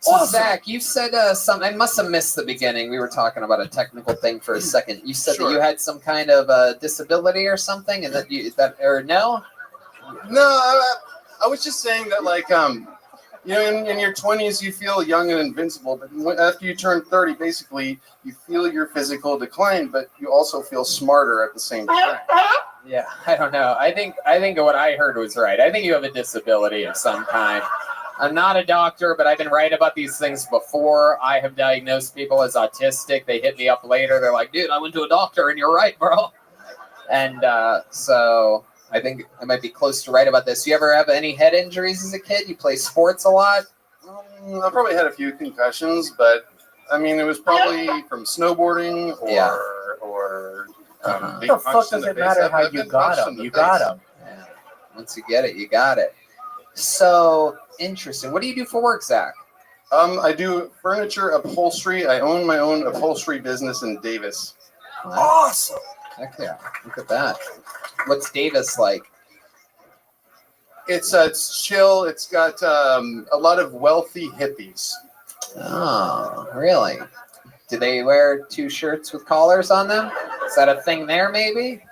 So, awesome. Zach, you said something. I must have missed the beginning. We were talking about a technical thing for a second. You said that you had some kind of disability or something, and or no? No, I was just saying that, like, you know, in your 20s, you feel young and invincible, but after you turn 30, basically, you feel your physical decline, but you also feel smarter at the same time. Yeah, I don't know. I think what I heard was right. I think you have a disability of some kind. I'm not a doctor, but I've been right about these things before. I have diagnosed people as autistic. They hit me up later. They're like, dude, I went to a doctor, and you're right, bro. And so I think I might be close to right about this. You ever have any head injuries as a kid? You play sports a lot? I probably had a few concussions, but, I mean, it was probably from snowboarding or what the fuck does it matter how you got them? You got them. Yeah. Once you get it, you got it. So interesting. What do you do for work, Zach? I do furniture upholstery. I own my own upholstery business in Davis. Awesome. Heck yeah. Look at that. What's Davis like? It's chill. It's got a lot of wealthy hippies. Oh, really? Do they wear 2 shirts with collars on them? Is that a thing there, maybe?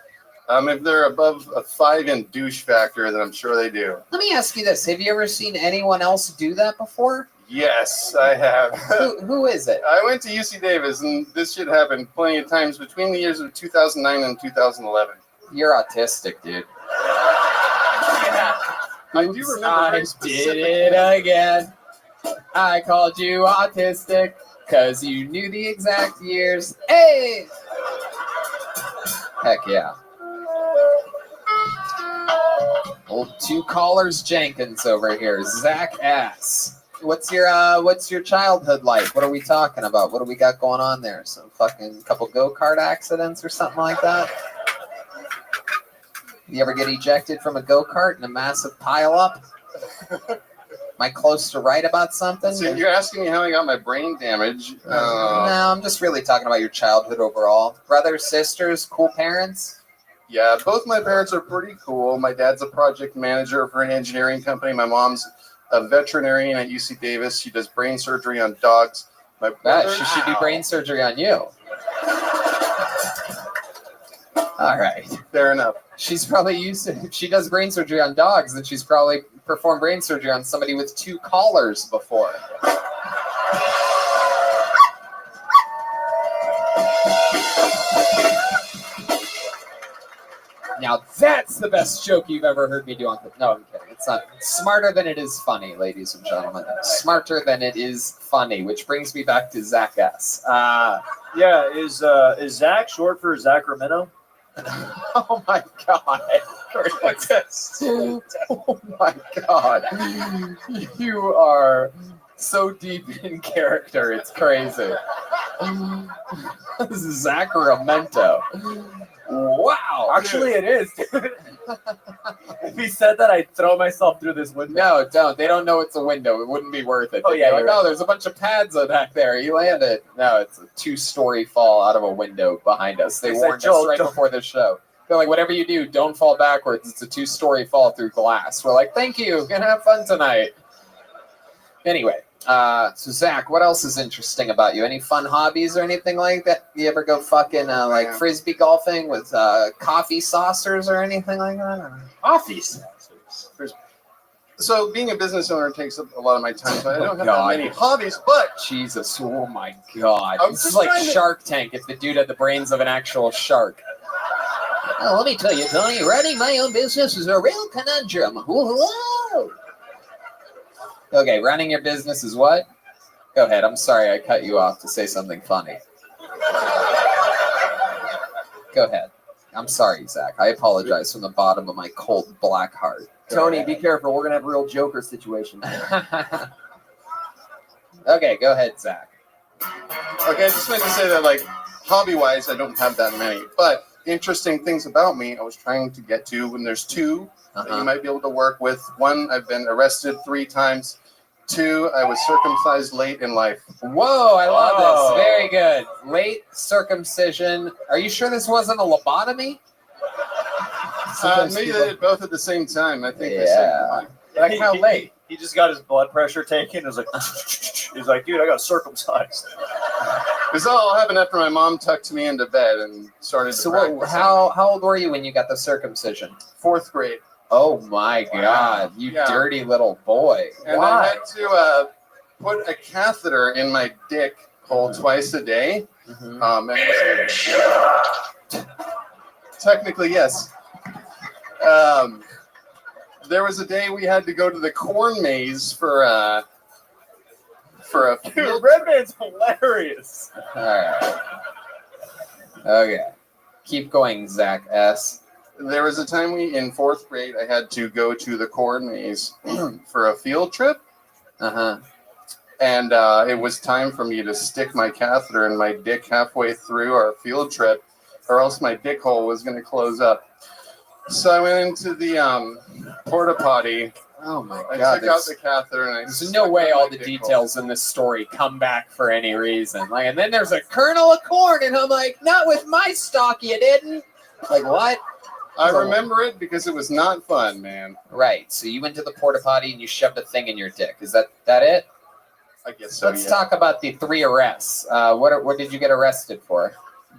If they're above a 5 in douche factor, then I'm sure they do. Let me ask you this. Have you ever seen anyone else do that before? Yes, I have. Who is it? I went to UC Davis, and this shit happened plenty of times between the years of 2009 and 2011. You're autistic, dude. Yeah. I do remember I did it again. I called you autistic because you knew the exact years. Hey! Heck yeah. Old 2 collars Jenkins over here. Zach S. What's your childhood like? What are we talking about? What do we got going on there? Some fucking couple go-kart accidents or something like that? You ever get ejected from a go-kart in a massive pile-up? Am I close to right about something? So you're asking me how I got my brain damage. No, I'm just really talking about your childhood overall. Brothers, sisters, cool parents? Yeah, both my parents are pretty cool. My dad's a project manager for an engineering company. My mom's a veterinarian at UC Davis. She does brain surgery on dogs. My brother, she should do brain surgery on you. All right. Fair enough. She's probably if she does brain surgery on dogs, then she's probably performed brain surgery on somebody with 2 collars before. Now that's the best joke you've ever heard me do on the... No, I'm kidding. It's not. It's smarter than it is funny, ladies and gentlemen. Smarter than it is funny, which brings me back to Zach S. Yeah, is Zach short for Sacramento? Oh my god. What's this? Oh my god. You are so deep in character, it's crazy. This is Sacramento. Wow. Actually, it is, dude. If he said that, I'd throw myself through this window. No, don't. They don't know it's a window. It wouldn't be worth it. Oh, yeah. Like, no, there's a bunch of pads back there. You landed. No, it's a 2-story fall out of a window behind us. They warned us right before the show. They're like, whatever you do, don't fall backwards. It's a 2-story fall through glass. We're like, thank you. Gonna have fun tonight. Anyway, so Zach, what else is interesting about you? Any fun hobbies or anything like that? You ever go fucking like frisbee golfing with coffee saucers or anything like that? Coffee saucers. So being a business owner takes up a lot of my time, so I don't have that many hobbies, but... Jesus, oh my god. I'm This is just like trying to- Shark Tank if the dude had the brains of an actual shark. Well, let me tell you, Tony, running my own business is a real conundrum. Whoa. Okay, running your business is what? Go ahead. I'm sorry I cut you off to say something funny. Go ahead. I'm sorry, Zach. I apologize from the bottom of my cold black heart. Tony, be careful. We're going to have a real Joker situation. Okay, go ahead, Zach. Okay, I just meant to say that, like, hobby-wise, I don't have that many. But interesting things about me, I was trying to get to when there's two that you might be able to work with. One, I've been arrested 3 times. 2, I was circumcised late in life. Whoa, I love this. Very good. Late circumcision. Are you sure this wasn't a lobotomy? Maybe they did both at the same time. I think they said like how late? He just got his blood pressure taken. It was like, he's like, dude, I got circumcised. This all happened after my mom tucked me into bed and started. So how old were you when you got the circumcision? 4th grade. Oh my God, you dirty little boy! And Why? I had to put a catheter in my dick hole twice a day. And technically, yes. There was a day we had to go to the corn maze for a Dude, Redman's hilarious. All right. Okay. Keep going, Zach S. There was a time in 4th grade, I had to go to the corn maze for a field trip. And it was time for me to stick my catheter in my dick halfway through our field trip, or else my dick hole was going to close up. So I went into the porta potty. Oh my God! I took out the catheter and there's no way all the details in this story come back for any reason. Like, and then there's a kernel of corn, and I'm like, not with my stock, you didn't. Like what? I remember it because it was not fun, man. Right. So you went to the porta potty and you shoved a thing in your dick. Is that it? I guess so. Let's talk about the 3 arrests. What did you get arrested for?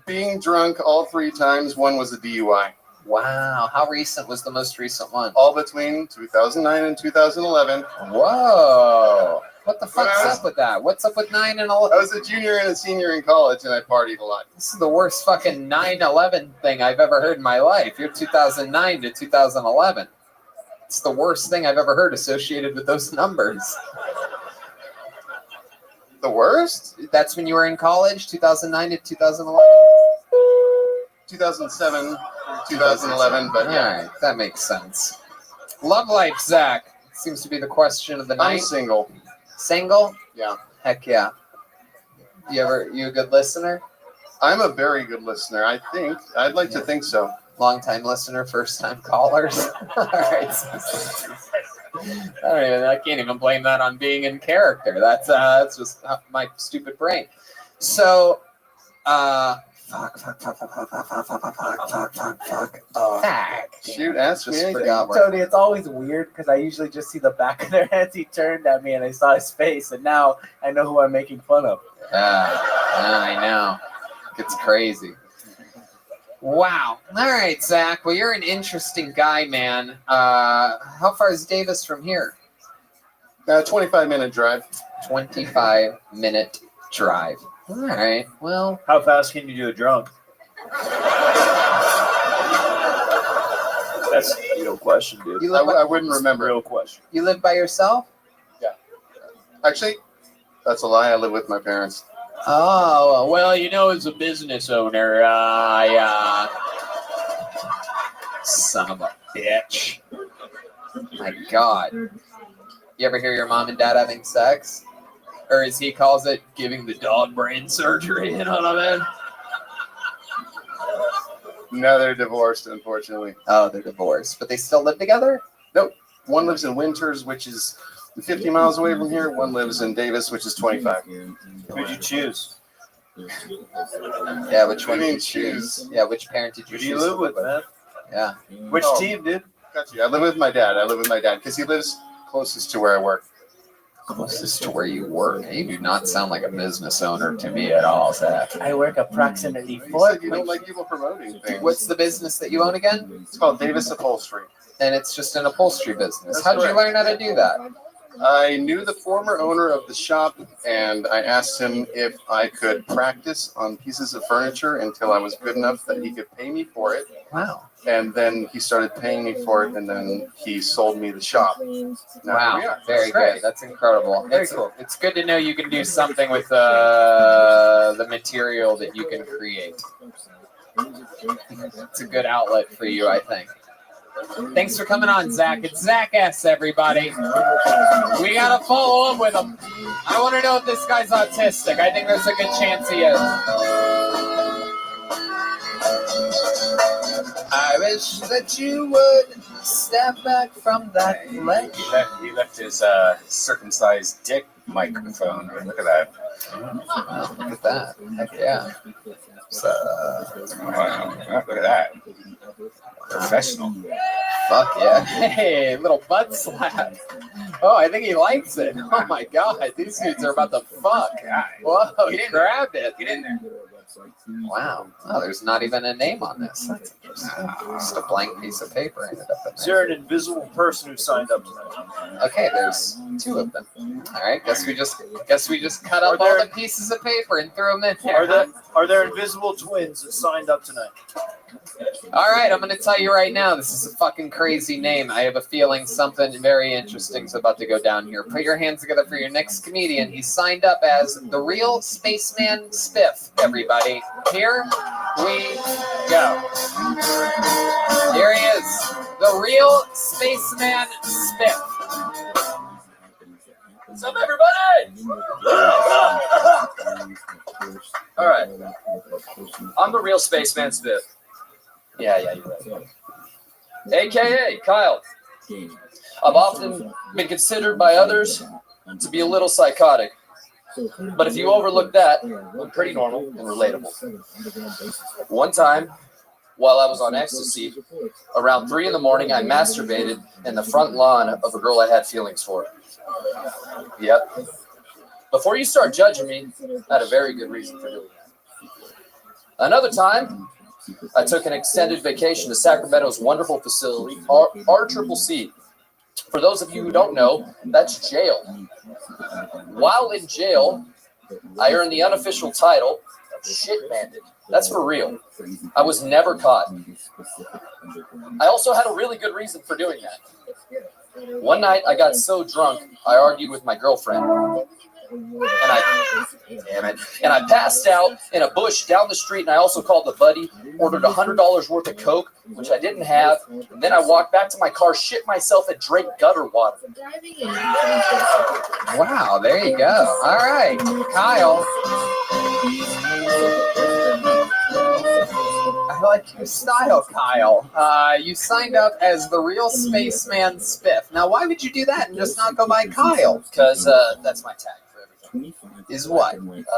Being drunk all 3 times. 1 was a DUI. Wow. How recent was the most recent one? All between 2009 and 2011. Whoa. What the fuck's up with that? What's up with 9 and 11? I was a junior and a senior in college, and I partied a lot. This is the worst fucking 9/11 thing I've ever heard in my life. You're 2009 to 2011. It's the worst thing I've ever heard associated with those numbers. The worst? That's when you were in college, 2009 to 2011? 2007, 2011, but yeah. All right, that makes sense. Love life, Zach. Seems to be the question of the night. I'm single. Single? Yeah. Heck yeah. You a good listener? I'm a very good listener. I'd like to think so. Long time listener, first time callers. All right. I can't even blame that on being in character. That's just my stupid brain. So, fuck. Oh, shoot, ask me anything. Tony, it's always weird because I usually just see the back of their heads. He turned at me and I saw his face, and now I know who I'm making fun of. I know. It's crazy. Wow. All right, Zach. Well, you're an interesting guy, man. How far is Davis from here? 25-minute drive. 25-minute drive. All right. Well, how fast can you do it drunk? That's a real question, dude. I wouldn't remember. Real question. You live by yourself? Yeah. Actually, that's a lie. I live with my parents. Oh, well, as a business owner, son of a bitch. My God. You ever hear your mom and dad having sex? Or as he calls it, giving the dog brain surgery, you know what I mean? No, they're divorced, unfortunately. Oh, they're divorced. But they still live together? Nope. One lives in Winters, which is 50 miles away from here. One lives in Davis, which is 25. Who'd you choose? Yeah, which one did you choose? Yeah, which parent did you choose? Who do you live with, man? Yeah. Which team, dude? Got you. I live with my dad. Because he lives closest to where I work. Closest to where you work? You do not sound like a business owner to me at all, Zach. I work approximately 4. You said you don't like people promoting things. What's the business that you own again? It's called Davis Upholstery. And it's just an upholstery business. That's How did you correct. learn how to do that? I knew the former owner of the shop, and I asked him if I could practice on pieces of furniture until I was good enough that he could pay me for it. Wow. And then he started paying me for it, and then he sold me the shop. Now Wow, here we are. very That's good. That's incredible. Very cool. It's good to know you can do something with the material that you can create. It's a good outlet for you, I think. Thanks for coming on, Zach. It's Zach S, everybody. We got to follow up with him. I want to know if this guy's autistic. I think there's a good chance he is. wish that you would step back from that ledge. He left his circumcised dick microphone. Look at that. Wow, look at that. Heck yeah. So, Wow, look at that. Professional. Fuck yeah. Hey, little butt slap. Oh, I think he likes it. Oh my god, these dudes are about to fuck. Whoa, he grabbed it. Get in there. Wow. Oh, there's not even a name on this. That's interesting. Just a blank piece of paper ended up in Is there. there an invisible person who signed up tonight? Okay, there's 2 of them. All right, guess we just cut up all the pieces of paper and threw them in there. Are there invisible twins that signed up tonight? All right, I'm going to tell you right now, this is a fucking crazy name. I have a feeling something very interesting is about to go down here. Put your hands together for your next comedian. He signed up as the real Spaceman Spiff, everybody. Here we go. Here he is, the real Spaceman Spiff. What's up, everybody? All right. I'm the real Spaceman Spiff. Yeah, you're right. AKA Kyle. I've often been considered by others to be a little psychotic. But if you overlook that, I'm pretty normal and relatable. One time, while I was on ecstasy, around 3 in the morning, I masturbated in the front lawn of a girl I had feelings for. Yep. Before you start judging me, I had a very good reason for doing that. Another time, I took an extended vacation to Sacramento's wonderful facility, RCCC. For those of you who don't know, that's jail. While in jail, I earned the unofficial title of Shit Bandit. That's for real. I was never caught. I also had a really good reason for doing that. One night, I got so drunk, I argued with my girlfriend. And I passed out in a bush down the street, and I also called a buddy, ordered $100 worth of Coke, which I didn't have, and then I walked back to my car, shit myself, and drank gutter water. Wow, there you go. All right, Kyle. I like your style, Kyle. You signed up as the real Spaceman Spiff. Now, why would you do that and just not go by Kyle? Because that's my tag for everything. Is what?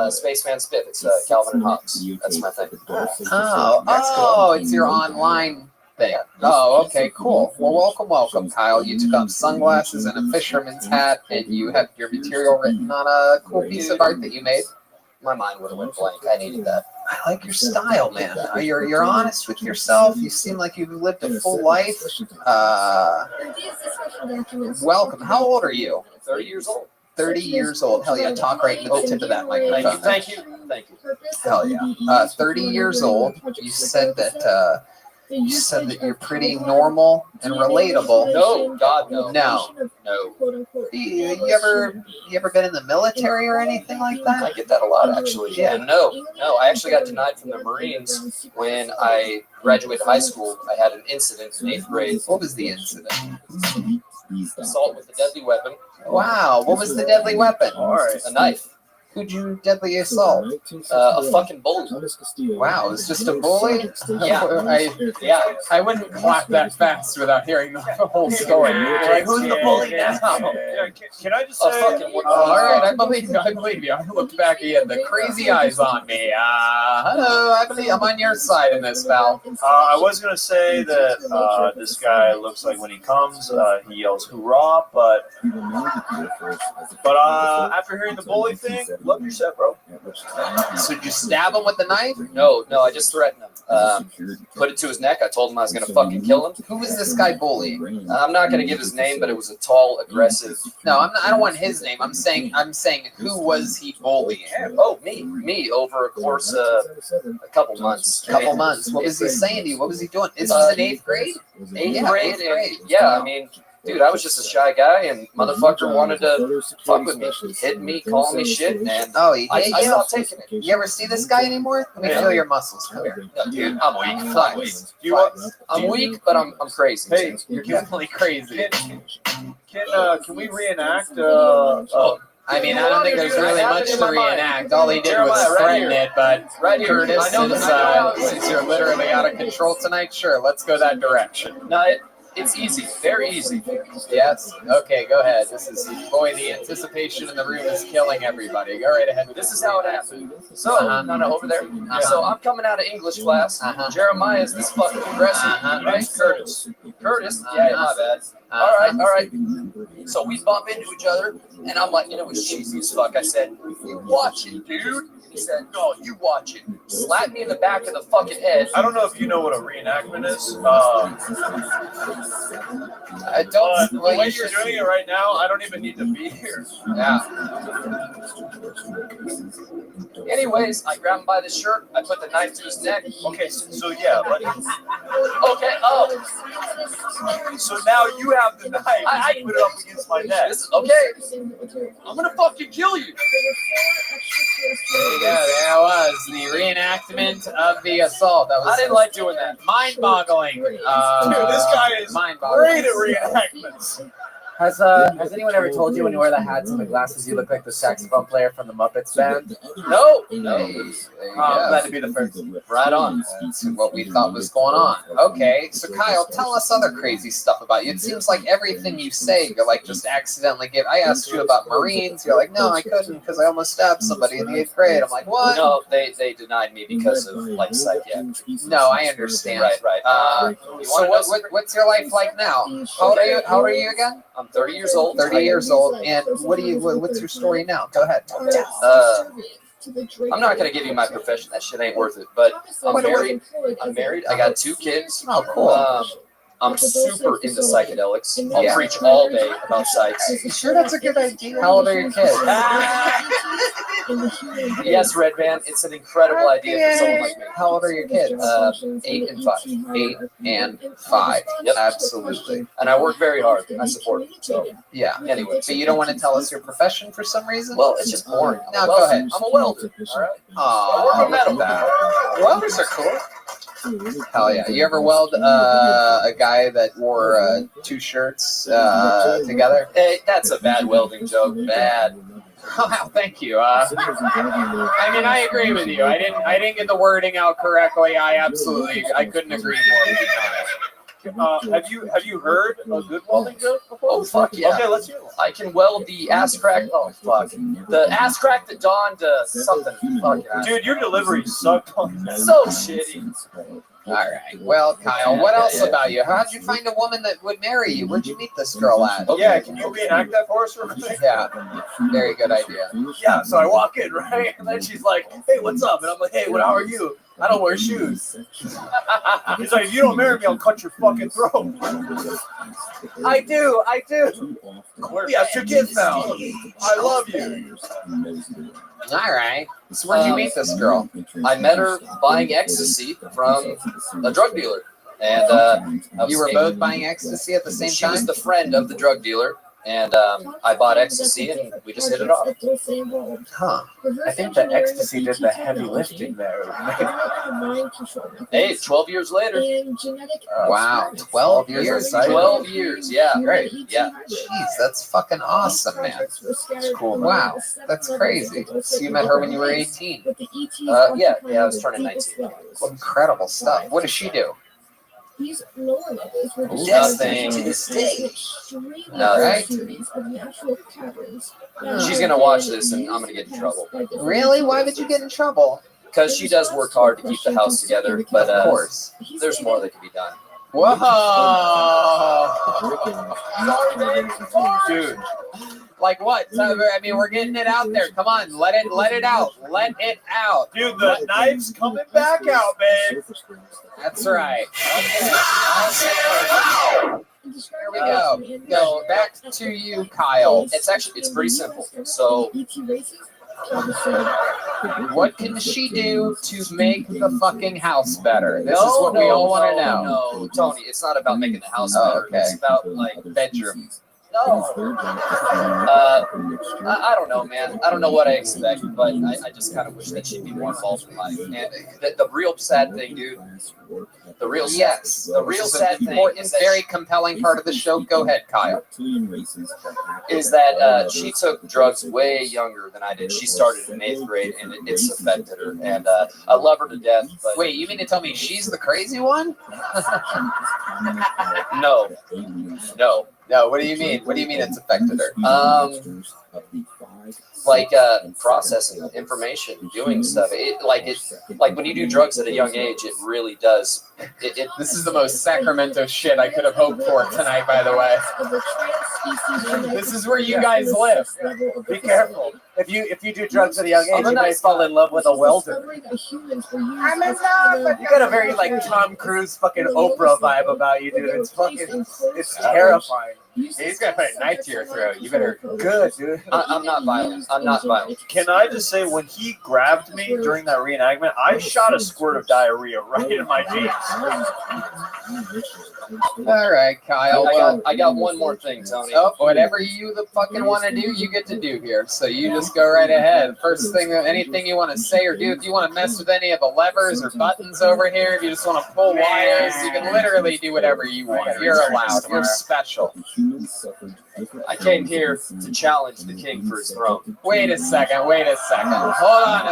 Spaceman Spiff. It's Calvin and Hobbes. That's my thing. Oh, it's your online thing. Oh, okay, cool. Well, welcome, Kyle. You took off sunglasses and a fisherman's hat, and you have your material written on a cool piece of art that you made. My mind would have went blank. I needed that. I like your style, man. You're honest with yourself. You seem like you've lived a full life. Welcome. How old are you? 30 years old. 30 years old. Hell yeah, talk right into the tip of that microphone. Thank you. Hell yeah. 30 years old. You said that you're pretty normal and relatable. No, God, no. No. You ever been in the military or anything like that? I get that a lot, actually. Yeah. And no, I actually got denied from the Marines when I graduated high school. I had an incident in 8th grade. What was the incident? Assault with a deadly weapon. Wow, what was the deadly weapon? All right, a knife. Who'd you deadly assault? A fucking bully. Wow, it's just a bully? Yeah. I wouldn't clap that fast without hearing the whole story. Like, who's the bully now? Can I just say? All right, I believe you. I looked back, he had the crazy eyes on me. Hello, I believe I'm on your side in this, pal. I was going to say that this guy looks like when he comes, he yells hoorah, but after hearing the bully thing, love your set, bro. So did you stab him with the knife? No, I just threatened him. Put it to his neck. I told him I was going to fucking kill him. Who was this guy bullying? I'm not going to give his name, but it was a tall, aggressive. No, I don't want his name. I'm saying who was he bullying? Oh, me. Over a course of a couple months. What was he saying to you? What was he doing? This was in 8th grade? 8th grade. Yeah, I mean, dude, I was just a shy guy, and motherfucker wanted to fuck with me, hitting me, calling me shit, and I stopped taking it. You ever see this guy anymore? Let me feel your muscles. Come here. No, dude, I'm weak. Flex. I'm weak, but I'm crazy. Hey, you're definitely crazy. Can we reenact a I mean, I don't think there's really much to reenact. All he did was threaten it, but Curtis, since you're literally out of control tonight, sure, let's go that direction. No, it's easy, very easy. Yes? Okay, go ahead. This is, boy, the anticipation in the room is killing everybody. Go right ahead. This is how it happened. So, no, over there. So I'm coming out of English class. Jeremiah is this fucking progressive. Right? Curtis. Yeah, my bad. All right. So we bump into each other, and I'm like, it's cheesy as fuck. I said, you watch it, dude. He said, no, you watch it. Slapped me in the back of the fucking head. I don't know if you know what a reenactment is. I don't. The way you're doing it right now, I don't even need to be here. Yeah. Anyways, I grab him by the shirt. I put the knife to his neck. Okay, so yeah, buddy. Okay. Oh. So now you have the knife. I put it up against my neck. Okay. I'm gonna fucking kill you. There you go. There was the reenactment of the assault. That was. I didn't like doing that. Mind-boggling. Dude, this guy is great at reenactments. Has anyone ever told you when you wear the hats and the glasses you look like the saxophone player from the Muppets band? No. Hey, I'm glad to be the first. Right on. That's what we thought was going on. Okay, so Kyle, tell us other crazy stuff about you. It seems like everything you say, you're like just accidentally give. I asked you about Marines. You're like, no, I couldn't because I almost stabbed somebody in the 8th grade. I'm like, what? No, they denied me because of like psychiatry. No, I understand. Right. So what's your life like now? How old are you again? I'm 30 years old. 30 years old. And what's your story now? Go ahead. I'm not going to give you my profession. That shit ain't worth it. But I'm married. I got 2 kids. Oh, cool. I'm super into psychedelics. I'll preach all day about psychs. You sure that's a good idea? How old are your kids? Yes, Red Van. It's an incredible idea for someone like me. How old are your kids? 8 and 5. 8 and 5. Yep. Absolutely. And I work very hard. I support them. So yeah. Anyway, but you don't want to tell us your profession for some reason? Well, it's just boring. Now go ahead. I'm a welder. All right. I work with metal. Welders are cool. Hell yeah. You ever weld a guy that wore 2 shirts together? Hey, that's a bad welding joke. Bad. Oh, wow, thank you. I mean, I agree with you. I didn't get the wording out correctly. I couldn't agree more with you. Have you heard a good welding joke before? Oh fuck yeah! Okay, let's hear one. I can weld the ass crack. Oh fuck! The ass crack that donned something. Fuck yeah. Dude, your delivery sucked on that. So shitty. All right. Well, Kyle, what else about you? How'd you find a woman that would marry you? Where'd you meet this girl at? Okay. Yeah, can you reenact that for us for a minute? Yeah, very good idea. Yeah, so I walk in, right? And then she's like, hey, what's up? And I'm like, hey, how are you? I don't wear shoes. He's like, if you don't marry me, I'll cut your fucking throat. I do. We have 2 kids now. I love you. All right. So where'd you meet this girl? I met her buying ecstasy from a drug dealer. And you were both buying ecstasy at the same time? She was the friend of the drug dealer. And I bought ecstasy, and we just hit it off. Huh. I think that ecstasy did the heavy lifting there. Hey, 12 years later. Wow, 12 years. 12 years, yeah. Great. Yeah. Jeez, that's fucking awesome, man. That's cool. Wow, that's crazy. So you met her when you were 18? Yeah, I was turning 19. Incredible stuff. What does she do? Nothing. To this day. No, right? She's gonna watch this, and I'm gonna get in trouble. Really? Why would you get in trouble? Because she does work hard to keep the house together, but of course, there's more that can be done. Whoa, dude! Like what? I mean, we're getting it out there. Come on, let it out. Let it out. Dude, the knife's coming back out, babe. That's right. Here we go. Go back to you, Kyle. It's pretty simple. So, what can she do to make the fucking house better? This is what we all want to know. No, Tony, it's not about making the house better. Okay. It's about like bedroom. No. I don't know, man. I don't know what I expect, but I just kind of wish that she'd be more involved in life. And the real sad thing, dude, The real Yes. the real This is sad an thing important, is that very compelling part of the show. Go ahead, Kyle. is that she took drugs way younger than I did. She started in 8th grade, and it's affected her. And I love her to death. But Wait, you mean to tell me she's the crazy one? no. No, what do you mean? What do you mean it's affected her? Like processing information, doing stuff. Like when you do drugs at a young age, it really does. This is the most Sacramento shit I could have hoped for tonight, by the way. This is where you guys live. Be careful. If you do drugs at a young age, you might fall in love with a welder. You got a very like Tom Cruise fucking Oprah vibe about you, dude. It's terrifying. He's gonna put a knife to your throat. You better. Good, dude. I'm not violent. I'm not violent. Can I just say, when he grabbed me during that reenactment, I shot a squirt of diarrhea right in my jeans. All right, Kyle. I got one more thing, Tony. Oh, whatever you the fucking want to do, you get to do here. So you just go right ahead. First thing, anything you want to say or do. If you want to mess with any of the levers or buttons over here, if you just want to pull wires, you can literally do whatever you want. You're allowed. You're special. I came here to challenge the king for his throne. Wait a second. Hold on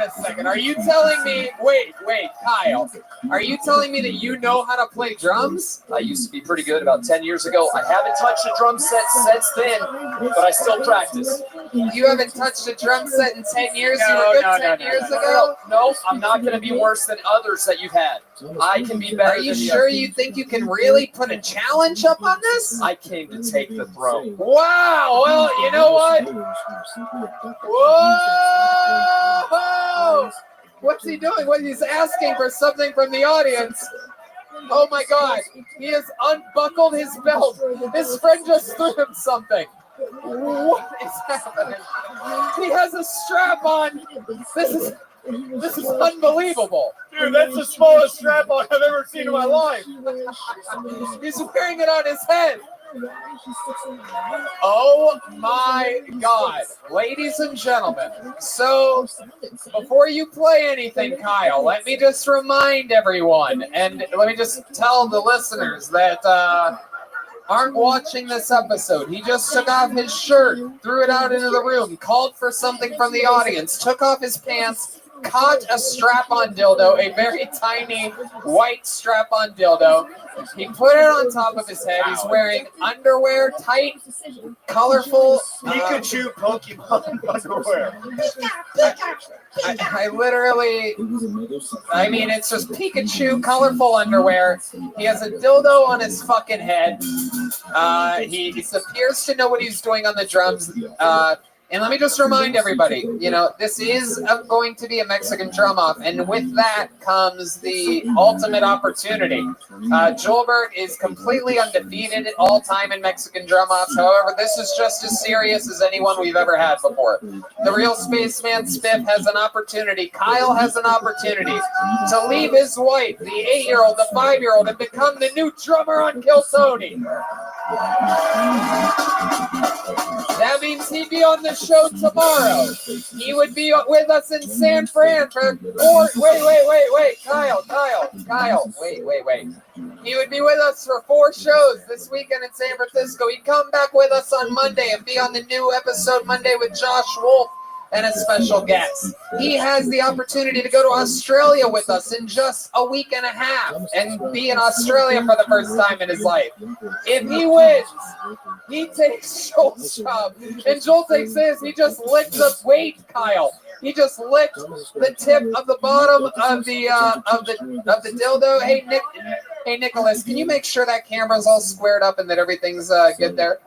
a second. Are you telling me? Wait, Kyle. Are you telling me that you know how to play drums? I used to be pretty good about 10 years ago. I haven't touched a drum set since then, but I still practice. You haven't touched a drum set in 10 years? You were good 10 years ago? No, I'm not going to be worse than others that you've had. I can be better. Are you sure you think you can really put a challenge up on this? I came to take the throne. Wow. Well, you know what? Whoa! What's he doing? What he's asking for something from the audience. Oh my God! He has unbuckled his belt. His friend just threw him something. What is happening? He has a strap on. This is unbelievable. Dude, that's the smallest strap on I've ever seen in my life. He's wearing it on his head. Oh my God. Ladies and gentlemen, so before you play anything, Kyle, let me just remind everyone, and let me just tell the listeners that aren't watching this episode. He just took off his shirt, threw it out into the room, called for something from the audience, took off his pants, caught a strap-on dildo, a very tiny white strap-on dildo. He put it on top of his head. He's wearing underwear, tight, colorful Pikachu Pokemon underwear. I literally, I mean, it's just Pikachu, colorful underwear. He has a dildo on his fucking head. He appears to know what he's doing on the drums. And let me just remind everybody, this is going to be a Mexican drum-off, and with that comes the ultimate opportunity. Joelberg is completely undefeated at all time in Mexican drum-offs. However, this is just as serious as anyone we've ever had before. The real Spaceman Spiff has an opportunity. Kyle has an opportunity to leave his wife, the 8-year-old, the 5-year-old, and become the new drummer on Kill Tony. That means he'd be on the show tomorrow. He would be with us in San Fran for wait, Kyle, wait. He would be with us for 4 shows this weekend in San Francisco. He'd come back with us on Monday and be on the new episode Monday with Josh Wolf and a special guest. He has the opportunity to go to Australia with us in just a week and a half and be in Australia for the first time in his life. If he wins, he takes Joel's job, and Joel takes his. He just licks up. Wait, Kyle. He just licked the tip of the bottom of the dildo. Hey, Nicholas, can you make sure that camera's all squared up and that everything's good there?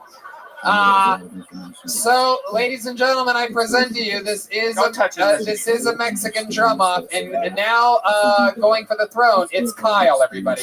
So, ladies and gentlemen, I present to you this is a Mexican drum off, and now going for the throne, it's Kyle. Everybody.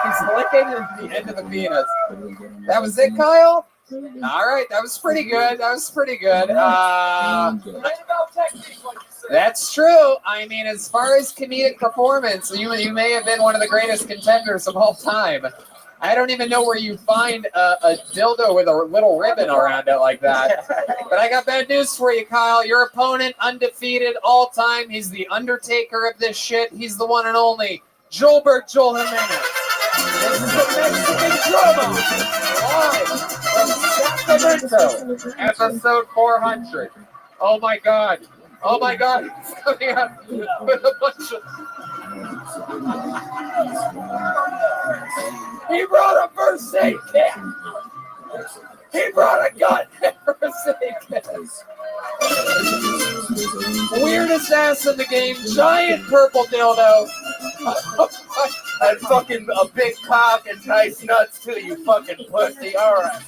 He's licking the end of the the Venus. That was it, Kyle? All right, that was pretty good. That was pretty good. That's true. I mean, as far as comedic performance, you may have been one of the greatest contenders of all time. I don't even know where you find a dildo with a little ribbon around it like that. But I got bad news for you, Kyle. Your opponent, undefeated all time. He's the Undertaker of this shit. He's the one and only Joelberg Joel Jimenez. This is the Mexican Drama, live from Sacramento, episode 400. Oh my God. Oh my God. He's coming out with a bunch of... He brought a first aid kit. He brought a gun and first aid kit. Weirdest ass in the game. Giant purple dildo. And fucking a big cock and nice nuts too, you fucking pussy. All right.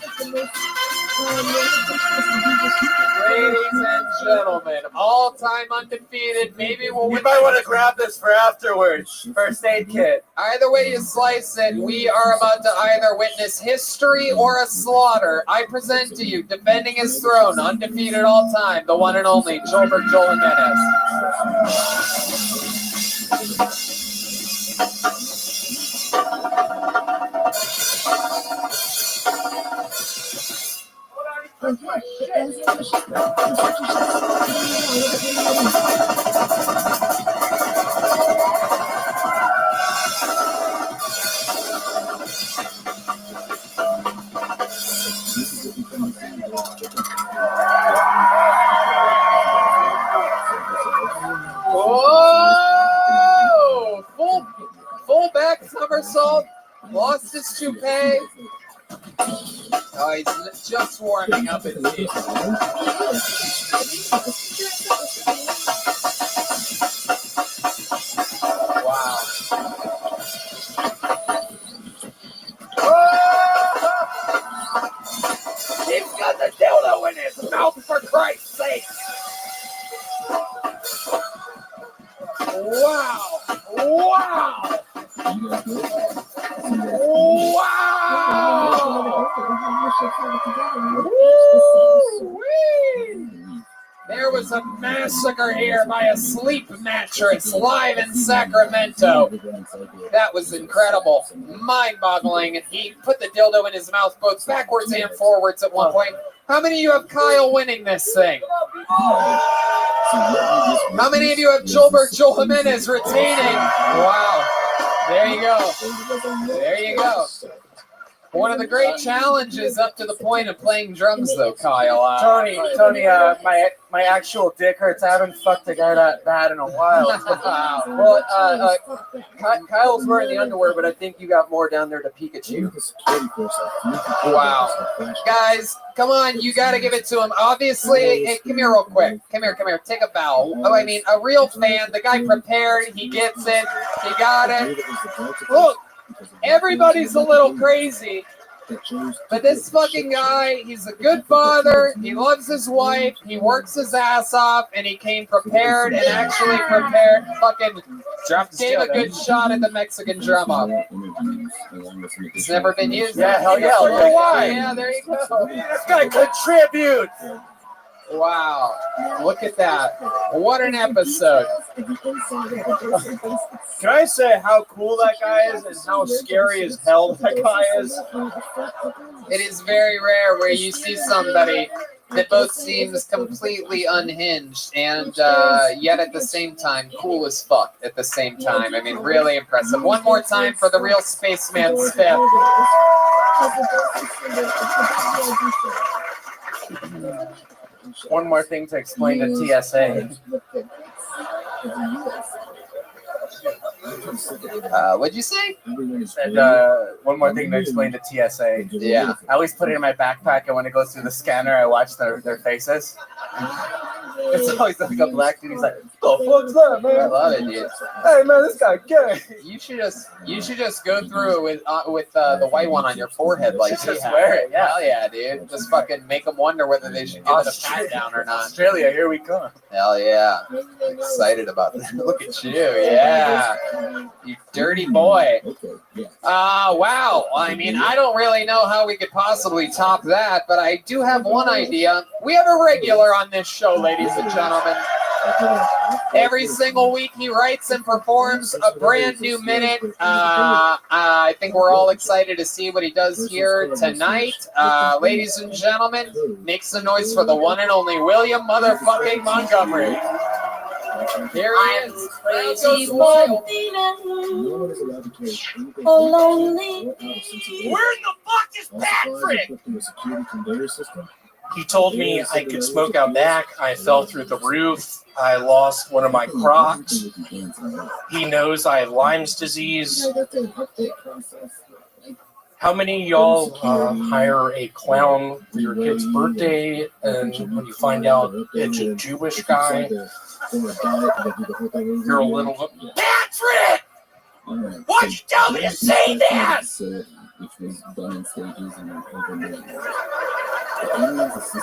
Ladies and gentlemen, all-time undefeated. Maybe we'll win. You might want to grab this for afterwards. First aid kit. Either way you slice it, we are about to either witness history or a slaughter. I present to you, defending his throne, undefeated all time, the one and only Joelberg Joel Jimenez. Whoa! Full back somersault. Lost his toupee. Oh, he's just warming up his feet. Wow. Oh! He's got the dildo in his mouth, for Christ's sake. Wow. Wow. Woo-wee. There was a massacre here by a sleep mattress live in Sacramento. That was incredible. Mind-boggling. He put the dildo in his mouth both backwards and forwards at one point. How many of you have Kyle winning this thing? How many of you have Joelberg Joel Jimenez retaining? Wow. There you go. There you go. One of the great challenges up to the point of playing drums, though, Kyle. Tony, my actual dick hurts. I haven't fucked a guy that bad in a while. Well, Kyle's wearing the underwear, but I think you got more down there to Pikachu. Wow. Guys, come on, you got to give it to him. Obviously, hey, come here real quick. Come here. Take a bow. Oh, I mean, a real fan. The guy prepared. He gets it. He got it. Look. Everybody's a little crazy, but this fucking guy, he's a good father, he loves his wife, he works his ass off, and he came prepared and actually prepared, fucking gave a good shot at the Mexican drum up. It's never been used. Yeah, hell yeah. Why? Yeah, there you go. This guy contributes. Wow, look at that. What an episode. Can I say how cool that guy is and how scary as hell that guy is? It is very rare where you see somebody that both seems completely unhinged and yet at the same time cool as fuck at the same time. I mean, really impressive. One more time for the real spaceman Spiff. One more thing to explain to TSA. What'd you say? And one more thing to explain to TSA. Yeah. I always put it in my backpack, and when it goes through the scanner, I watch their faces. It's always like a black dude. He's like, The fuck's that, man? I love it, dude. Hey, man, this guy gay. You should just go through it with the white one on your forehead, like Just he had. wear it, yeah. Hell yeah, dude. Just fucking make them wonder whether they should give it a pat down or not. Australia, here we come. Hell yeah. Excited about that. Look at you. Yeah. You dirty boy. Wow. I mean, I don't really know how we could possibly top that, but I do have one idea. We have a regular on this show, ladies and gentlemen. Every single week he writes and performs a brand new minute. I think we're all excited to see what he does here tonight. Ladies and gentlemen, make some noise for the one and only William motherfucking Montgomery. Here he is. Crazy wild. Lonely. Where the fuck is Patrick? He told me I could smoke out back. I fell through the roof. I lost one of my Crocs. He knows I have Lyme's disease. How many of y'all hire a clown for your kid's birthday, and when you find out it's a Jewish guy, you're a little... Patrick! Why'd you tell me to say that?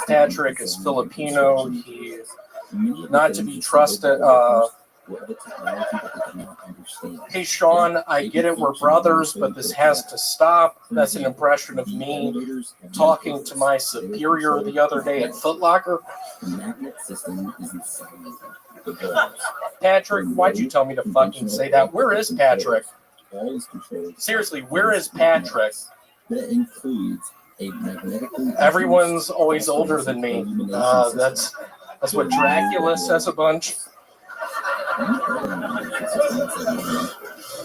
Patrick is Filipino. He's not to be trusted. Hey, Sean, I get it. We're brothers, but this has to stop. That's an impression of me talking to my superior the other day at Foot Locker. Patrick, why'd you tell me to fucking say that? Where is Patrick? Seriously, where is Patrick? Everyone's always older than me. That's what Dracula says a bunch.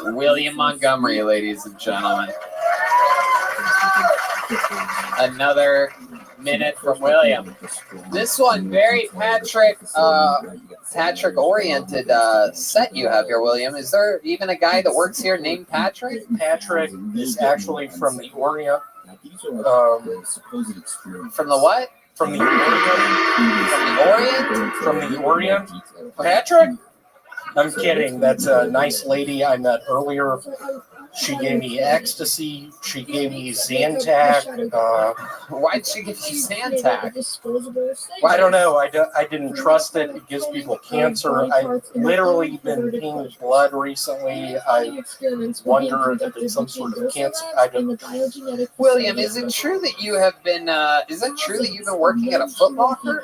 William Montgomery, ladies and gentlemen. Another minute from William. This one, very Patrick-oriented set you have here, William. Is there even a guy that works here named Patrick? Patrick is actually from the Orient. From the what? From the Orient. From the Orient. Patrick? I'm kidding. That's a nice lady I met earlier. She gave me ecstasy. She gave me Zantac. Why'd she give you Zantac? I don't know. I didn't trust it. It gives people cancer. I've literally been peeing blood recently. I wonder if it's some sort of cancer. I don't. William, is it true that you have been? Is it true that you've been working at a Foot Locker?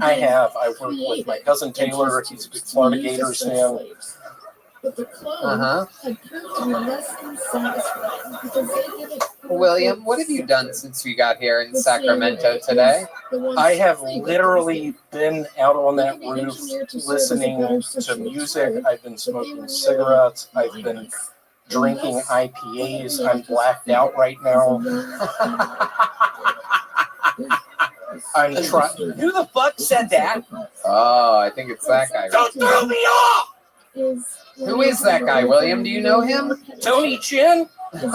I have. I work with my cousin Taylor. He's a big Florida Gators fan. William, what have you done since you got here in Sacramento today? I have literally been out on that roof listening to music. I've been smoking cigarettes. I've been drinking IPAs. I'm blacked out right now. I'm trying. Who the fuck said that? Oh, I think it's that guy. Don't throw me off! Who is that guy, William? Do you know him? Tony Chin? Oh,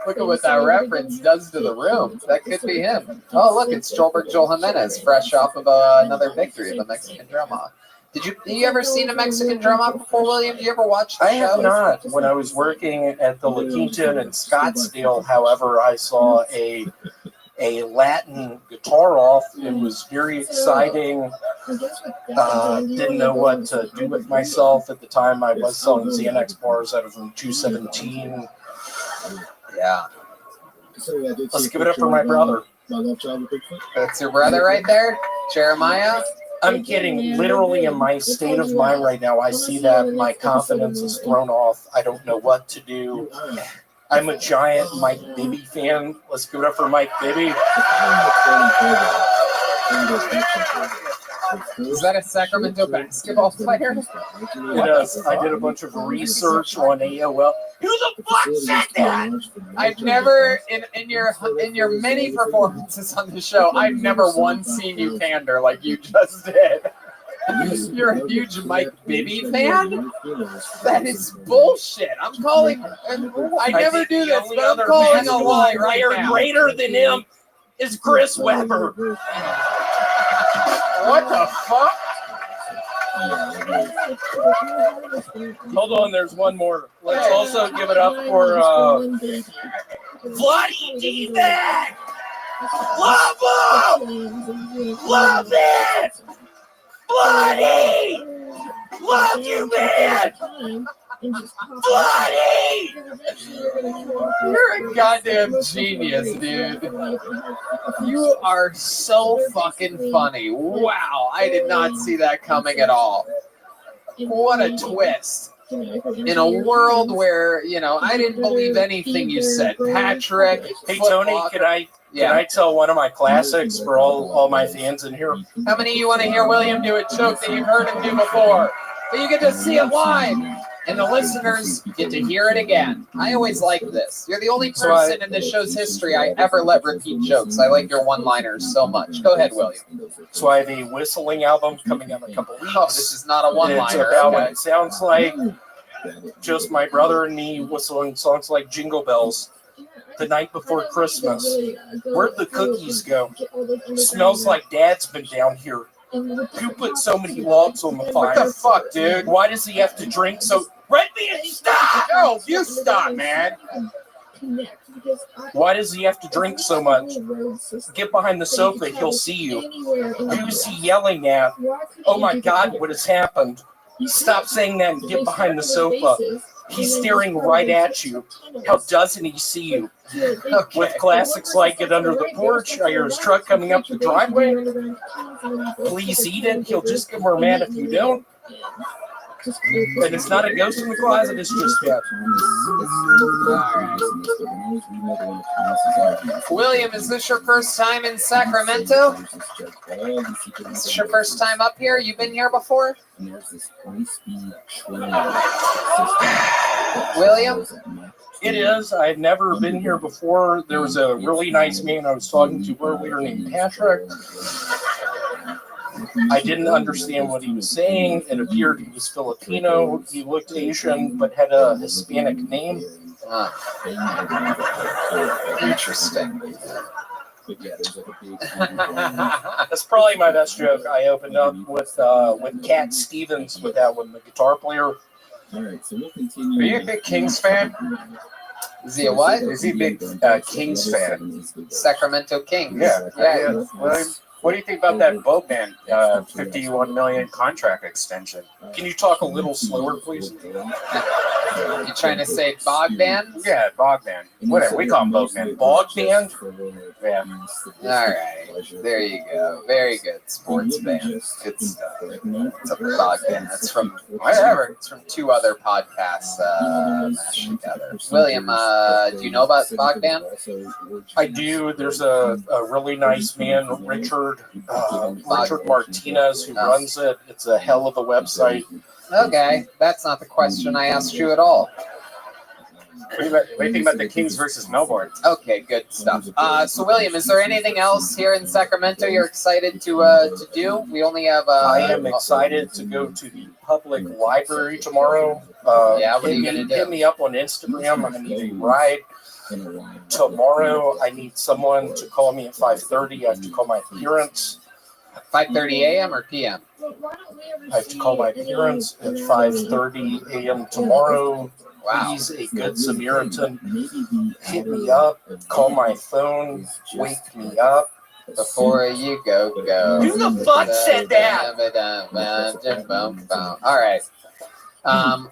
look at what that reference does to the room. That could be him. Oh, look, it's Joel Jimenez, fresh off of another victory of the Mexican drum-off. Have you ever seen a Mexican drum-off before, William? Did you ever watch the show? I have not. When I was working at the La Quinta in Scottsdale, however, I saw a Latin guitar off. It was very exciting. Didn't know what to do with myself at the time. I was selling Xanax bars out of room 217. Yeah. Let's give it up for my brother. That's your brother right there, Jeremiah? I'm kidding. Literally in my state of mind right now, I see that my confidence is thrown off. I don't know what to do. I'm a giant Mike Bibby fan. Let's give it up for Mike Bibby. Is that a Sacramento basketball player? It is. I did a bunch of research on AOL. Who the fuck said that? I've never, in your many performances on the show, I've never once seen you pander like you just did. You're a huge Mike Bibby fan? That is bullshit. I'm calling. I never do this, but I'm calling a lie right now. Greater than him is Chris Webber. What the fuck? Hold on, there's one more. Let's also give it up for Bloody D-Bag! Love him! Love it! Bloody! Love you, man! Bloody! You're a goddamn genius, dude. You are so fucking funny. Wow, I did not see that coming at all. What a twist. In a world where, you know, I didn't believe anything you said. Patrick. Hey, Tony, can I tell one of my classics for all my fans in here? How many of you want to hear William do a joke that you've heard him do before? But you get to see it live. And the listeners get to hear it again. I always like this. You're the only person in this show's history I ever let repeat jokes. I like your one-liners so much. Go ahead, William. So I have a whistling album coming out in a couple weeks. Oh, this is not a one-liner. It's about what it sounds like. Just my brother and me whistling songs like Jingle Bells. The night before Christmas. Where'd the cookies go? Smells like Dad's been down here. Who put so many logs on the fire? What the fuck, dude? Why does he have to drink so... Redbeard, stop! No, you stop, man. Why does he have to drink so much? Get behind the sofa, he'll see you. Who's he yelling at? Oh my God, what has happened? Stop saying that and get behind the sofa. He's staring right at you. How doesn't he see you? Okay. With classics like Get Under the Porch, I hear his truck coming up the driveway. Please eat it. He'll just get more mad if you don't. And it's not a ghost in the closet, it's just that. William, is this your first time in Sacramento? Is this your first time up here? You've been here before? William? It is. I've never been here before. There was a really nice man I was talking to earlier named Patrick. I didn't understand what he was saying. It appeared he was Filipino. He looked Asian, but had a Hispanic name. Interesting. That's probably my best joke. I opened up with Cat Stevens with that one, the guitar player. Are you a big Kings fan? Is he a what? Is he a big Kings fan? Sacramento Kings. Yeah. What do you think about that Boatman $51 million contract extension? Can you talk a little slower, please? You trying to say Bogdan? Yeah, Bogdan. Whatever, we call him Boatman. Bogdan? Yeah. All right. There you go. Very good. Sports band. Good stuff. It's a Bogdan. That's from whatever. It's from two other podcasts mashed together. William, do you know about Bogdan? I do. There's a really nice man, Richard Martinez, who runs it. It's a hell of a website. Okay, that's not the question I asked you at all. What do you think about the Kings versus Melbourne? Okay, good stuff. So, William, is there anything else here in Sacramento you're excited to do? We only have... I am excited to go to the public library tomorrow. What are you going to do? Hit me up on Instagram. I need a ride. Tomorrow, I need someone to call me at 5:30. I have to call my parents. 5:30 a.m. or p.m.? I have to call my parents at 5:30 a.m. tomorrow. Wow. He's a good Samaritan. Hit me up, call my phone, wake me up. Before you go. Who the fuck said that? All right.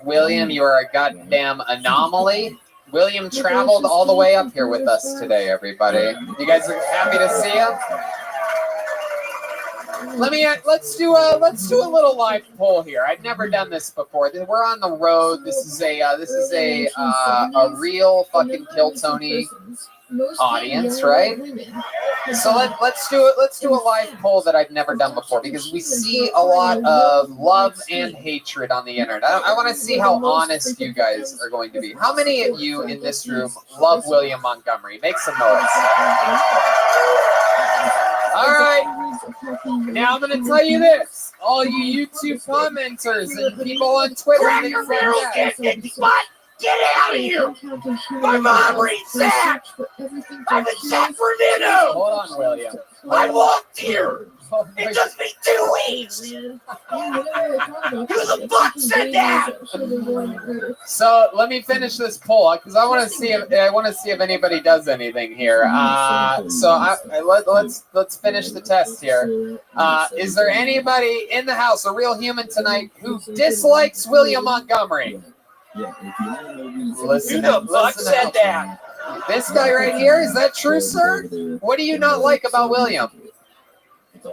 William, you are a goddamn anomaly. William traveled all the way up here with us today, everybody. You guys are happy to see him? Let's do a little live poll here. I've never done this before. We're on the road. This is a real fucking Kill Tony audience, right? So let's do a live poll that I've never done before, because we see a lot of love and hatred on the internet. I want to see how honest you guys are going to be. How many of you in this room love William Montgomery? Make some noise. All right. Now I'm going to tell you this. All you YouTube commenters and people on Twitter and things like that. Get out of here! My mom reads that! I'm in Sacramento! Hold on, William. I walked here! It took me 2 weeks. Who the fuck said that? So let me finish this poll because I want to see if anybody does anything here. Let's finish the test here. Is there anybody in the house, a real human tonight, who dislikes William Montgomery? Listen, Who the fuck said that? This guy right here, is that true, sir? What do you not like about William? Three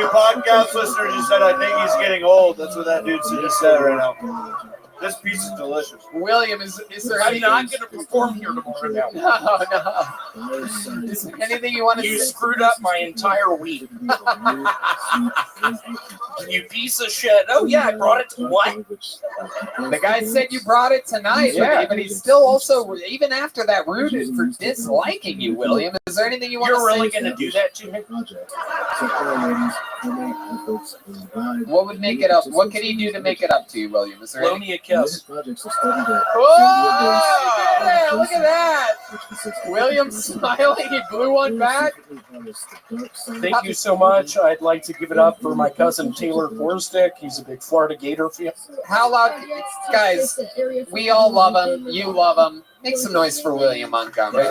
podcast listeners just said, I think he's getting old. That's what that dude just said right now. This piece is delicious. William, is there I'm anything? not going to perform here tomorrow now. No. Is there anything you want to You say? screwed up my entire week. You piece of shit. Oh, yeah, I brought it to what? The guy said you brought it tonight, but he's still also, even after that, rooted for disliking you, William. Is there anything you want to say? You're really going to do that to me? What would make it up? What could he do to make it up to you, William? Is there Blow me a kiss. Oh, yeah, look at that. William smiling, he blew one back. Thank you so much. I'd like to give it up for my cousin Taylor Forstick. He's a big Florida Gator fan. How loud, guys? We all love him. You love him. Make some noise for William Montgomery.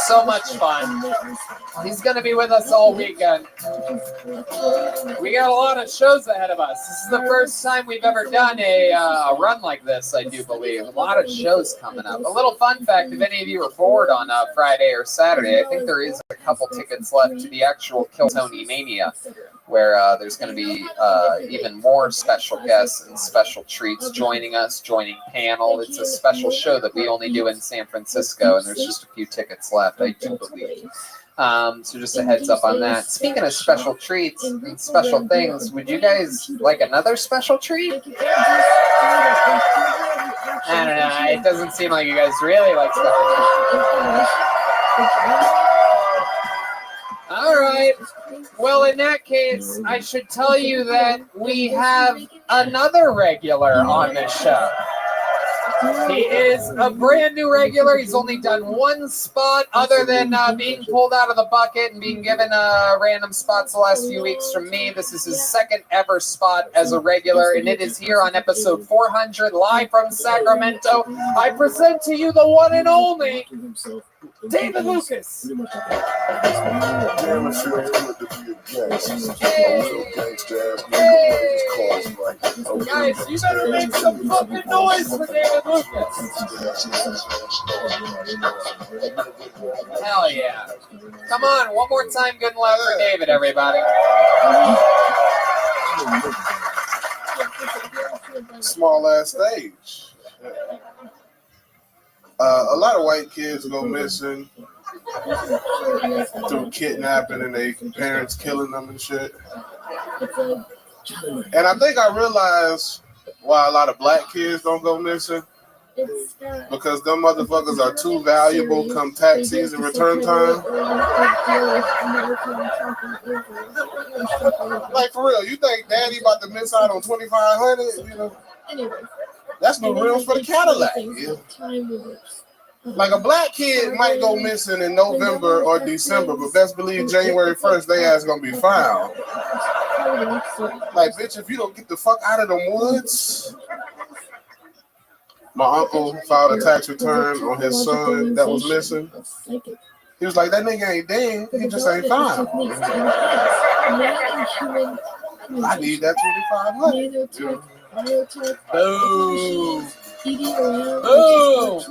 So much fun. He's going to be with us all weekend. We got a lot of shows ahead of us. This is the first time we've ever done a run like this, I do believe. A lot of shows coming up. A little fun fact, if any of you are bored on Friday or Saturday, I think there is a couple tickets left to the actual Kill Tony Mania, where there's going to be even more special guests and special treats joining us, joining panel. It's a special show that we only do in San Francisco, and there's just a few tickets left, I do believe. So just a heads up on that. Speaking of special treats and special things, would you guys like another special treat? I don't know. It doesn't seem like you guys really like special treats. All right. Well, in that case, I should tell you that we have another regular on this show. He is a brand new regular. He's only done one spot other than being pulled out of the bucket and being given random spots the last few weeks from me. This is his second ever spot as a regular, and it is here on episode 400, live from Sacramento. I present to you the one and only David Lucas. Guys, you better make some fucking noise for David Lucas. Hell yeah. Come on, one more time, good and loud for David, everybody. Small ass stage. A lot of white kids go missing through kidnapping and their parents killing them and shit. And I think I realized why a lot of black kids don't go missing. Because them motherfuckers are too valuable come tax season return time. Like for real, you think daddy about to miss out on $2,500? You know, that's no rims for the Cadillac. Yeah. Like a black kid might go missing in November or December, but best believe January 1st, they ass gonna be found. Like, bitch, if you don't get the fuck out of the woods. My uncle filed a tax return on his son that was missing. He was like, that nigga ain't dead, he just ain't found. I need that $2,500. Boom. Boom.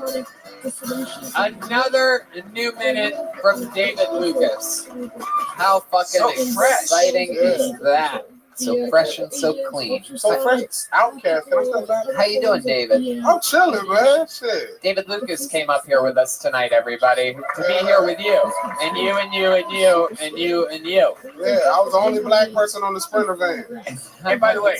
Another new minute from David Lucas. How fucking exciting is that? So fresh and so clean. So fresh, Outcast. Can I step back? How you doing, David? I'm chilling, man. Shit. David Lucas came up here with us tonight, everybody, to be here with you, and you, and you, and you, and you, and you. Yeah, I was the only black person on the Sprinter van. And by the way,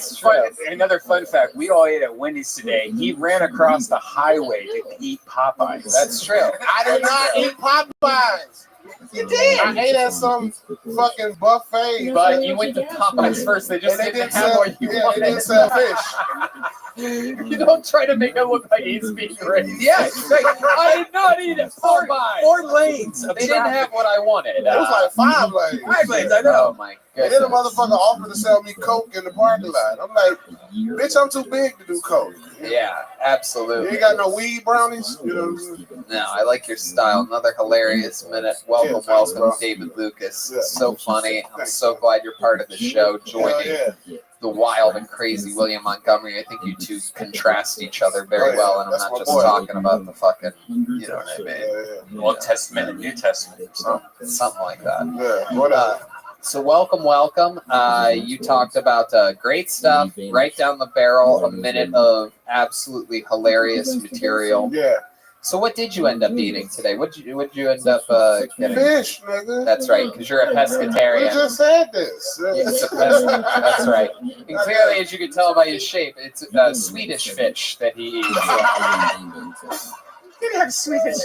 another fun fact, we all ate at Wendy's today. He ran across the highway to eat Popeyes. That's true. I did not eat Popeyes. You did. I ate at some fucking buffet. But you went to Popeyes first. They just didn't have what you wanted. They didn't sell fish. You don't try to make it look like he's being racist. Yeah, like, I did not eat it. Four lanes. They didn't have what I wanted. It was like 5 lanes. 5 lanes, I know. Oh my And then the goodness. motherfucker offered to sell me coke in the parking lot. I'm like, bitch, I'm too big to do coke. Yeah, You absolutely. ain't got no weed brownies, you know. No, I like your style. Another hilarious minute. Welcome, Yeah, thanks, welcome, bro. David Lucas. Yeah. So funny. I'm Thanks, so glad you're part of the show, Hell joining yeah. the wild and crazy William Montgomery. I think you two contrast each other very well, and I'm That's not my just boy. talking about the fucking, you know what I mean? Yeah, Old Testament and New Testament. Something like that. yeah. What up? So welcome. You talked about great stuff, right down the barrel, a minute of absolutely hilarious material. Yeah. So what did you end up eating today? What'd you end up getting? Fish, nigga. That's right, because you're a We pescatarian. just said this. That's right. And clearly, as you can tell by his shape, it's Swedish fish that he eats. You have Swedish.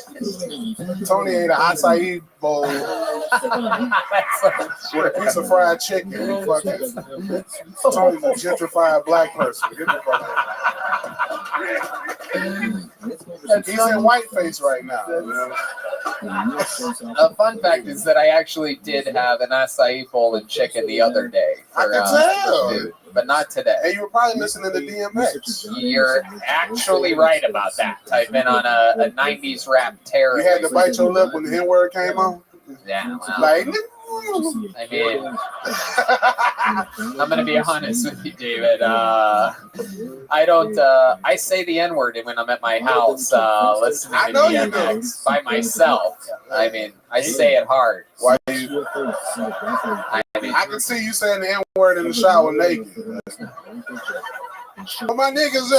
Tony ate an acai bowl with a piece of fried chicken. Fucking Tony's a gentrified black person. Get the fuck out. He's in whiteface right now. You know? A fun fact is that I actually did have an acai bowl and chicken the other day. I can tell. Food, but not today. And you were probably listening to DMX. You're actually right about that. I've been on a 90s rap tear. You had to bite your lip when the N-word came on? Yeah, well, Like, I mean, I'm gonna be honest with you, David. I don't. I say the N-word when I'm at my house listening I to know you DMX by myself. I mean, I say it hard. Why you? I mean, I can see you saying the N-word in the shower naked. Where my niggas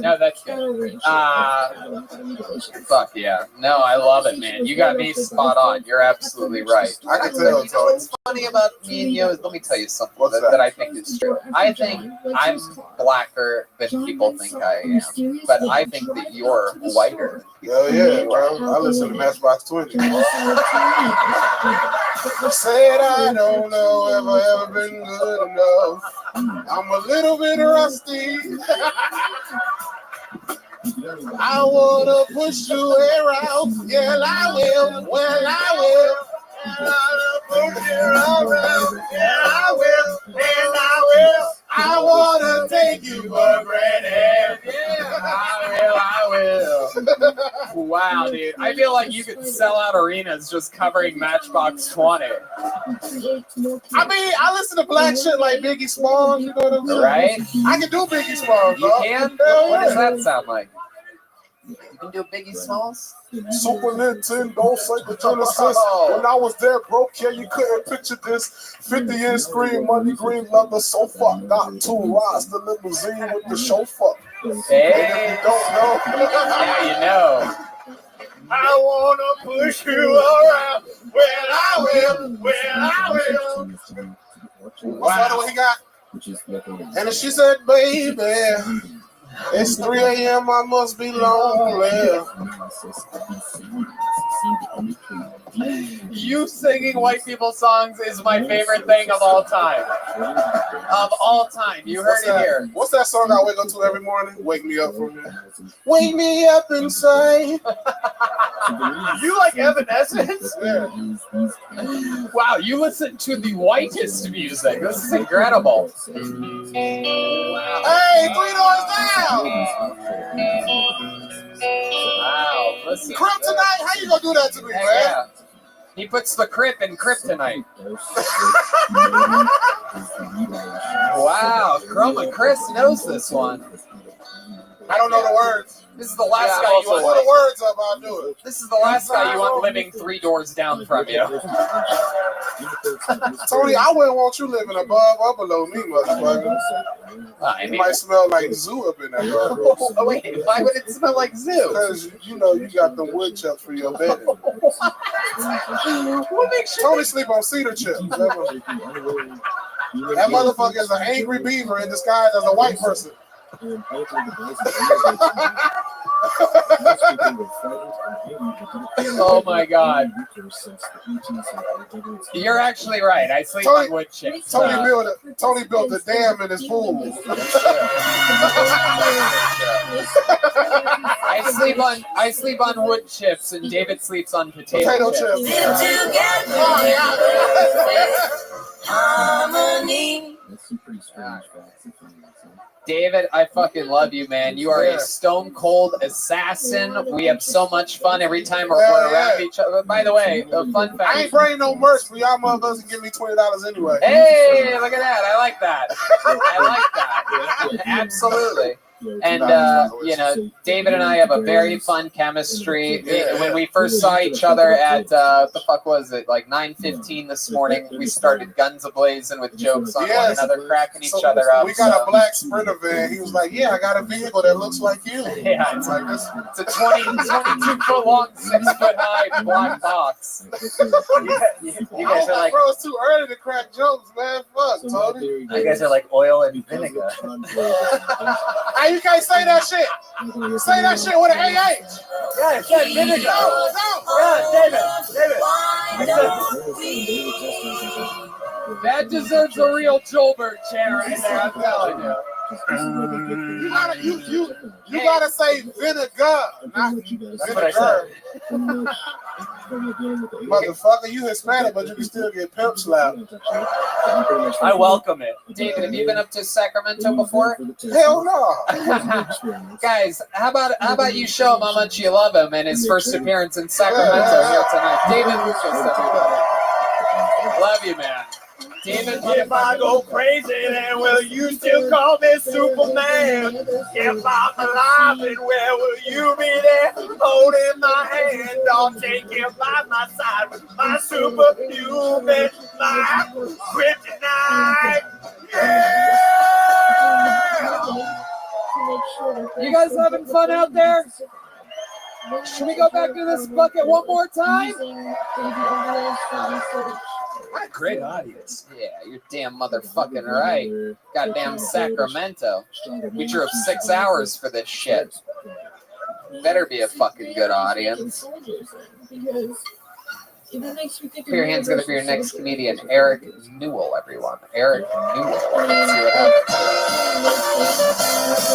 no, that's good. Fuck yeah. No, I love it, man. You got me spot on. You're absolutely right. I can tell. You know what's funny about me and you is, let me tell you something that I think is true. I think I'm blacker than people think I am, but I think that you're whiter. Hell yeah, bro. I listen to Matchbox 20. Said I don't know if I ever been good enough. I'm a little bit rusty. I wanna push you around. Yeah, I will. Well, I will. I wanna push you around. Yeah, I will. And I will. I wanna take you for granted. Yeah, I will. Wow, dude. I feel like you could sell out arenas just covering Matchbox 20. I mean, I listen to black shit like Biggie Smalls, you know what I'm saying? Right? I can do Biggie Smalls, You dog. can? Hell What does yeah. that sound like? You can do Biggie Smalls? Super Nintendo, Sega Genesis. When I was there broke, yeah, you couldn't picture this. 50-inch screen, money green leather sofa. Got 2 rides, the limousine with the chauffeur. Hey. And if you don't know, Now you know. I wanna push you around. Well, I will. Well, I will. What's the other one he got? And then she said, baby, it's 3 a.m. I must be lonely. You singing white people songs is my favorite thing of all time. Of all time. You heard it here. What's that song I wake up to every morning? Wake me up from there. Wake me up inside. You like Evanescence? Yeah. Wow, you listen to the whitest music. This is incredible. Hey, 3 doors down. Wow, listen. Kryptonite, how you gonna do that to me, man? Yeah. He puts the Crip in Kryptonite. Wow, Chroma Chris knows this one. I don't know the words. This is the last guy you Put the want. words up, I'll do it. This is the last guy you want living 3 doors down from you. Tony, I wouldn't want you living above or below me, motherfucker. It might smell like zoo up in there, bro. Oh, wait, why would it smell like zoo? Because you know you got the wood chips for your bed. What makes you Tony sleep on cedar chips. That motherfucker is an angry beaver in disguise as a white person. Oh my God. You're actually right. I sleep on wood chips. Tony built a dam in his pool. I sleep on wood chips, and David sleeps on potato chips. David, I fucking love you, man. You are a stone cold assassin. We have so much fun every time we're around each other. By the way, a fun fact. I ain't bringing no merch for y'all motherfuckers and give me $20 anyway. Hey, look at that. I like that. I like that. Absolutely. And, David and I have a very fun chemistry. When we first saw each other at, what the fuck was it, like 9:15 this morning, we started guns a-blazing with jokes on one another, cracking each other up. We got a black Sprinter van. He was like, yeah, I got a vehicle that looks like you. Yeah, it's like this. It's a 22-foot long, 6-foot high black box. You guys are like, bro, it's too early to crack jokes, man. Fuck, Tony. You guys are like oil and vinegar. Hey, you can't say that shit. Say that shit with an AH. Yeah, say vinegar. No. Yeah, David. That deserves a real Joelberg chair right there, I'm telling you. You gotta say vinegar, not vinegar. Motherfucker, you Hispanic, but you can still get pimp slapped. I welcome it. David, have you been up to Sacramento before? Hell no. Guys, how about you show him how much you love him and his first appearance in Sacramento here tonight. David Lucas, everybody. Love you, man. David, if I go crazy, then will you still call me Superman? If I'm alive, then where will you be there? Holding my hand, I'll take you by my side with my superhuman, my kryptonite. Yeah! You guys having fun out there? Should we go back to this bucket one more time? What a great audience. Yeah, you're damn motherfucking right. Goddamn Sacramento. We drove 6 hours for this shit. Better be a fucking good audience. Put your hands together for your next comedian, Eric Newell, everyone. Eric Newell. Let's see what happens.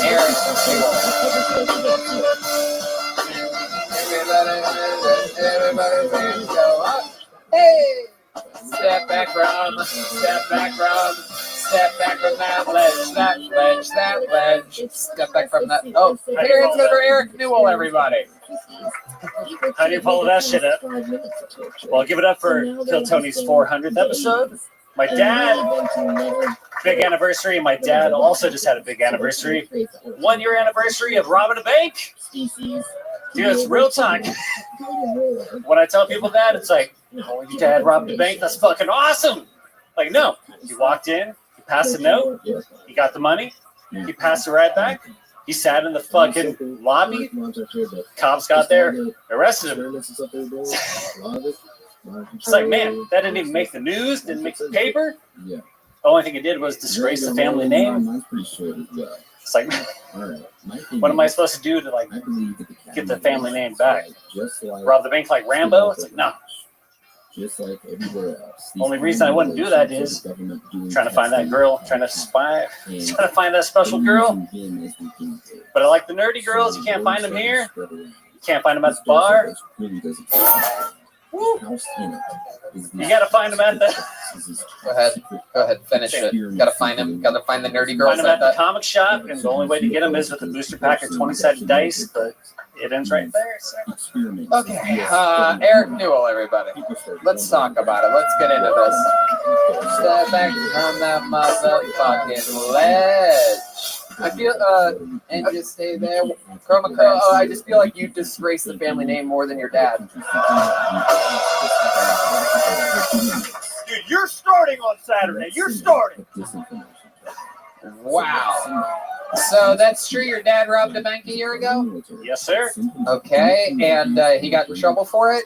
Eric Newell. Everybody, go up. Hey! Step back from that ledge. Step back from that. Oh, put your hands together for Eric Newell, everybody. How do you follow that shit up? Well, give it up for Kill Tony's 400th episode. My dad, big anniversary. My dad also just had a big anniversary. 1 year anniversary of robbing a bank. Dude, it's real time. When I tell people that, it's like, oh, your dad robbed a bank? That's fucking awesome. Like, no. He walked in, he passed a note, he got the money, he passed it right back. He sat in the fucking lobby. Cops got there, arrested him. It's like, man, that didn't even make the news, didn't make the paper. The only thing it did was disgrace the family name. It's like, what am I supposed to do to, like, get the family name back? Rob the bank like Rambo? It's like, no. Just like everywhere else. Only reason I wouldn't do that is trying to find that girl, trying to find that special girl. But I like the nerdy girls. You can't find them here. You can't find them at the bar. Woo. You gotta find them at the. Go ahead, finish it. Gotta find them. Gotta find the nerdy girls. Find them at the comic shop, and the only way to get them is with a booster pack of 20-sided dice. But it ends right there. So. Okay, Eric Newell, everybody. Let's talk about it. Let's get into this. Step back from that motherfucking ledge. I feel, and just stay there. Chroma Crow. Oh, I just feel like you disgrace the family name more than your dad. Dude, you're starting on Saturday. You're starting. Wow. So that's true. Your dad robbed a bank a year ago? Yes, sir. Okay, and he got in trouble for it?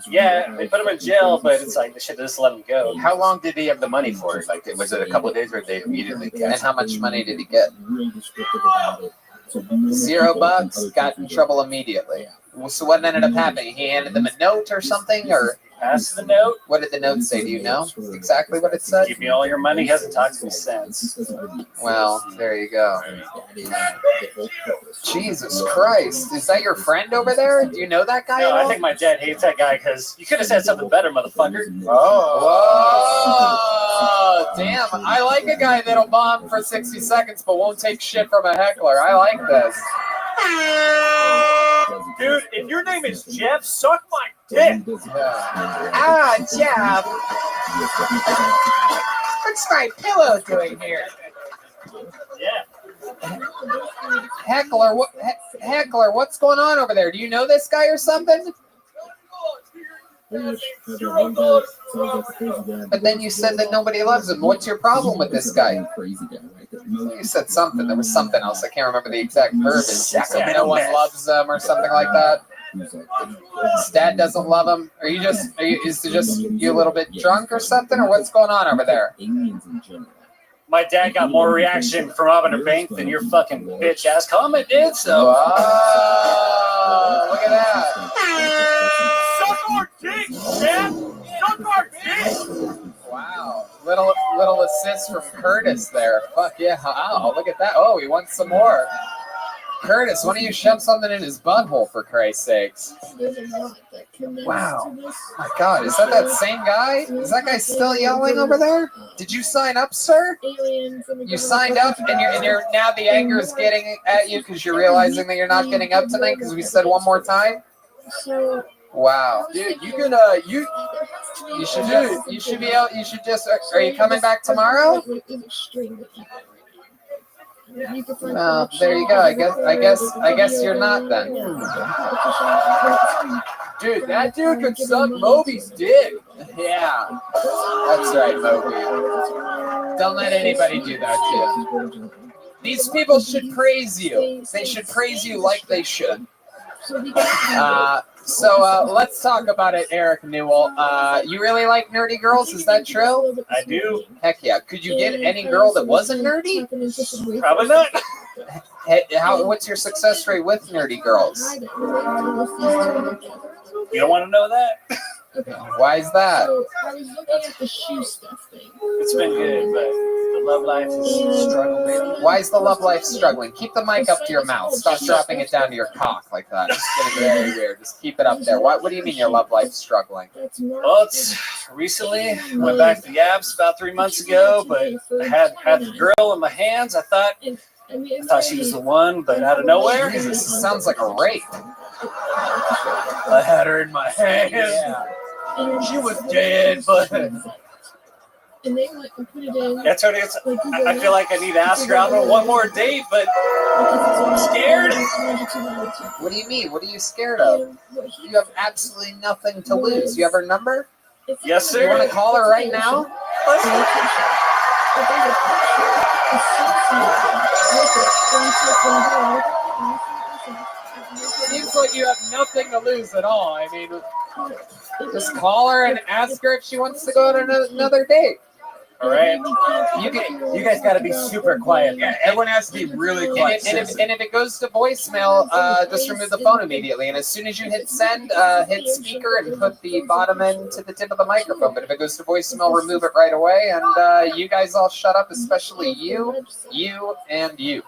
Yeah, they put him in jail, but it's like they should just let him go. How long did he have the money for? Like, was it a couple of days or they immediately get? And how much money did he get? $0, got in trouble immediately. So what ended up happening? He handed them a note or something, or Pass the note. what did the note say? Do you know exactly what it said? Give me all your money. Hasn't talked to me since. Well, there you go. Jesus Christ. Is that your friend over there? Do you know that guy No, at I all? think my dad hates that guy because you could have said something better, motherfucker. Oh, damn. I like a guy that'll bomb for 60 seconds but won't take shit from a heckler. I like this. Dude, if your name is Jeff, suck my dick. Ah, Jeff. What's my pillow doing here? Yeah. Heckler, what's going on over there? Do you know this guy or something? But then you said that nobody loves him. What's your problem with this guy? You said something. There was something else. I can't remember the exact verbiage. You said no one loves him or something like that. His dad doesn't love him. Is it just you a little bit drunk or something? Or what's going on over there? My dad got more reaction from robbing a bank than your fucking bitch ass comment did, so. Oh, look at that. Suck our dick, man! Suck our dick! Wow. Little assist from Curtis there. Fuck yeah. Oh, look at that. Oh, he wants some more. Curtis, why don't you shove something in his butthole, for Christ's sakes? Wow. My God, is that same guy? Is that guy still yelling over there? Did you sign up, sir? You signed up, and you're now the anger is getting at you because you're realizing that you're not getting up tonight because we said one more time? Wow. Dude, you can, you should be out. You should just. Are you coming back tomorrow? Well, there you go. I guess you're not then. Dude, that dude could suck Moby's dick. Yeah, that's right, Moby. Don't let anybody do that to you. These people should praise you. They should praise you like they should. So let's talk about it, Eric Newell. You really like nerdy girls? Is that true? I do. Heck yeah. Could you get any girl that wasn't nerdy? Probably not. Hey, what's your success rate with nerdy girls? You don't want to know that? Why is that? So I was looking at the shoe stuff thing. It's been good, but the love life is struggling. Why is the love life struggling? Keep the mic up to your mouth. Stop dropping it down to your cock like that. It's getting very weird. Just keep it up there. What do you mean your love life's struggling? Well, it's recently went back to the apps about 3 months ago, but I had the girl in my hands. I thought she was the one, but out of nowhere, Jesus, this sounds like a rape. I had her in my hands. Yeah. She was dead, but. And they went and put it in. That's what it is. I feel like I need to ask her out on one more date, but I'm scared. What do you mean? What are you scared of? You have absolutely nothing to lose. You have her number? Yes, sir. You want to call her right now? Seems like you have nothing to lose at all. I mean, just call her and ask her if she wants to go on another date. All right. You guys got to be super quiet. Yeah, everyone has to be really quiet. And if it goes to voicemail, just remove the phone immediately. And as soon as you hit send, hit speaker and put the bottom end to the tip of the microphone. But if it goes to voicemail, remove it right away. And you guys all shut up, especially you, and you.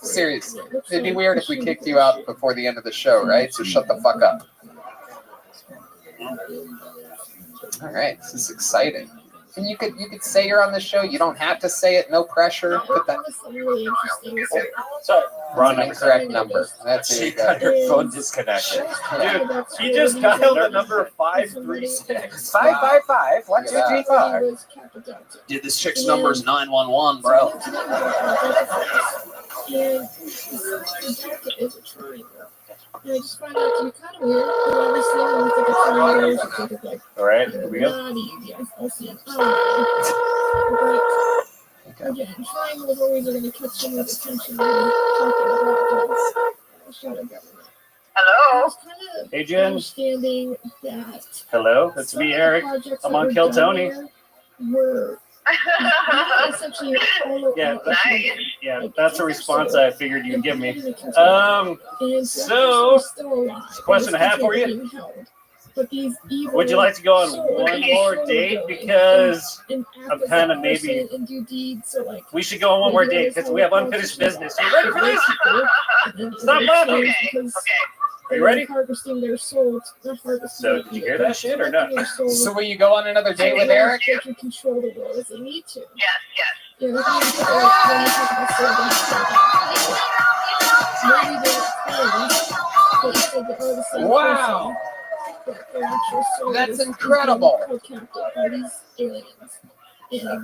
Seriously. It'd be weird if we kicked you out before the end of the show, right? So shut the fuck up. All right, this is exciting. And you could say you're on the show. You don't have to say it. No pressure. Put that. Sorry, wrong number. Correct number. That's it. You got your phone disconnected. Dude, you just dialed the number 536. 555 1235. Dude, this chick's number is 911, bro. And I just find that to be kind of weird, but obviously when you think of triangles, you think of like all right, here we go. But again, triangles always are going to catch someone's attention when you're talking about the shadow government. Hello. Hey, Jen. Understanding that hello, it's me, Eric. I'm on Kill Tony. Were Yeah, yeah, that's a response I figured you'd give me. So, question I have for you. Would you like to go on one more date? Because I'm kind of maybe. We should go on one more date because we have unfinished business. You ready for this? Stop laughing. Are you ready? So, did you hear that shit or not? So, will you go on another date with Eric? Yes, Wow. That's incredible.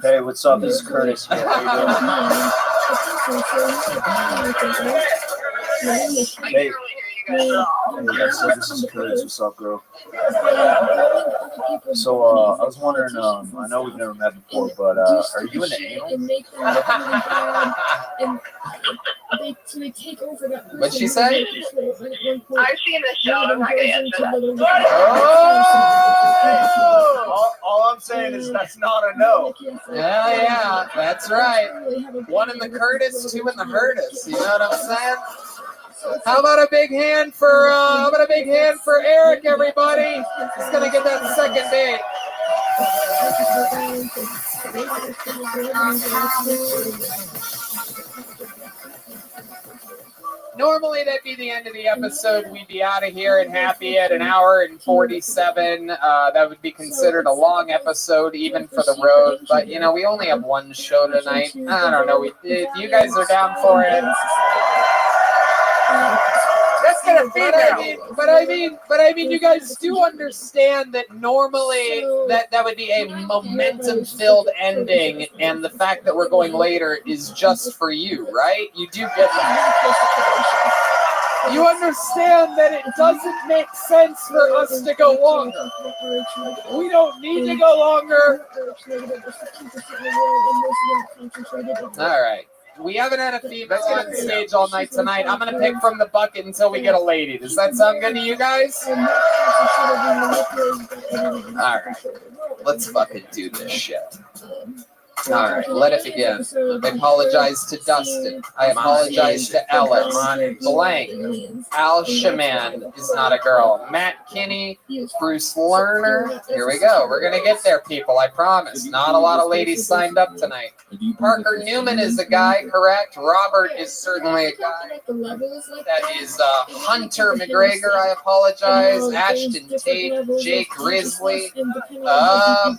Hey, what's up? This is Curtis. How you doing? Hey. Hey, so this is Curtis. What's up, girl? So, I was wondering, I know we've never met before, but are you into anal? What'd she say? I've seen this show. I'm not going to answer that. All I'm saying is that's not a no. Yeah, that's right. One in the Curtis, two in the Hurtis. You know what I'm saying? How about a big hand for Eric, everybody? He's gonna get that second date. Normally that'd be the end of the episode. We'd be out of here and happy at an hour and 47. That would be considered a long episode, even for the road. But you know, we only have one show tonight. I don't know. If you guys are down for it. That's gonna be but I mean, you guys do understand that normally that would be a momentum-filled ending, and the fact that we're going later is just for you, right? You do get that. You understand that it doesn't make sense for us to go longer. We don't need to go longer. All right. We haven't had a female on stage all night tonight. I'm going to pick from the bucket until we get a lady. Does that sound good to you guys? All right. Let's fucking do this shit. All right, let it begin. I apologize to Dustin. I apologize to Ellis. Blank. Al Shaman is not a girl. Matt Kinney. Bruce Lerner. Here we go. We're going to get there, people. I promise. Not a lot of ladies signed up tonight. Parker Newman is a guy, correct? Robert is certainly a guy. That is Hunter McGregor. I apologize. Ashton Tate. Jake Risley.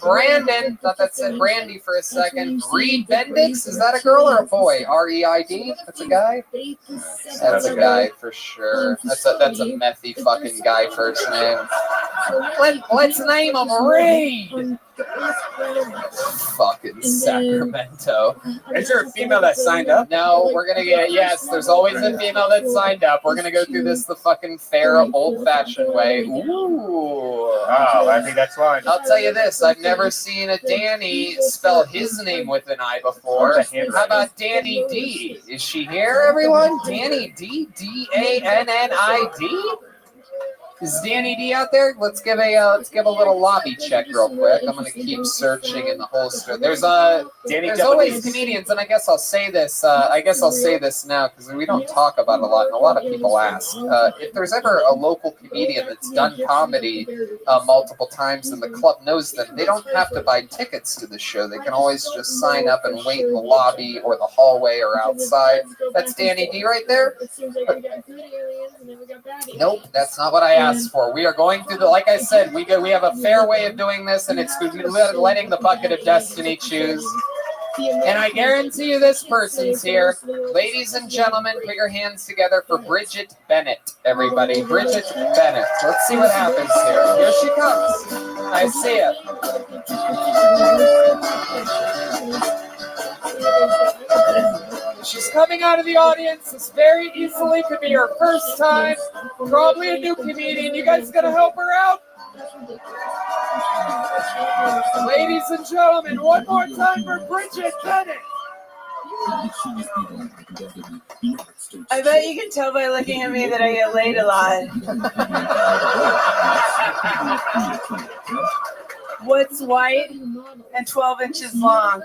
Brandon. Thought that said Brandy for a second. Reed Bendix, is that a girl or a boy? R-E-I-D? That's a guy? That's a guy for sure. That's a methy fucking guy first name. Let's name him Reed. Fucking Sacramento. Is there a female that signed up? No, we're gonna get yes. There's always a female that signed up. We're gonna go through this the fucking fair, old-fashioned way. Ooh. Oh, I think that's fine. I'll tell you this: I've never seen a Danny spell his name with an I before. How about Danny D? Is she here, everyone? Danny D, D-A-N-N-I-D. Is Danny D out there? Let's give a little lobby check real quick. I'm gonna keep searching in the holster. There's always comedians, and I guess I'll say this. Now because we don't talk about it a lot, and a lot of people ask if there's ever a local comedian that's done comedy multiple times, and the club knows them. They don't have to buy tickets to the show. They can always just sign up and wait in the lobby or the hallway or outside. That's Danny D right there. Nope, that's not what I asked for. We are going through like I said, we have a fair way of doing this, and it's letting the bucket of destiny choose. And I guarantee you this person's here. Ladies and gentlemen, put your hands together for Bridget Bennett, everybody. Bridget Bennett. Let's see what happens here. Here she comes. I see it. She's coming out of the audience. This very easily could be her first time. Probably a new comedian. You guys gonna help her out? Ladies and gentlemen, one more time for Bridget Bennett. I bet you can tell by looking at me that I get laid a lot. What's white and 12 inches long?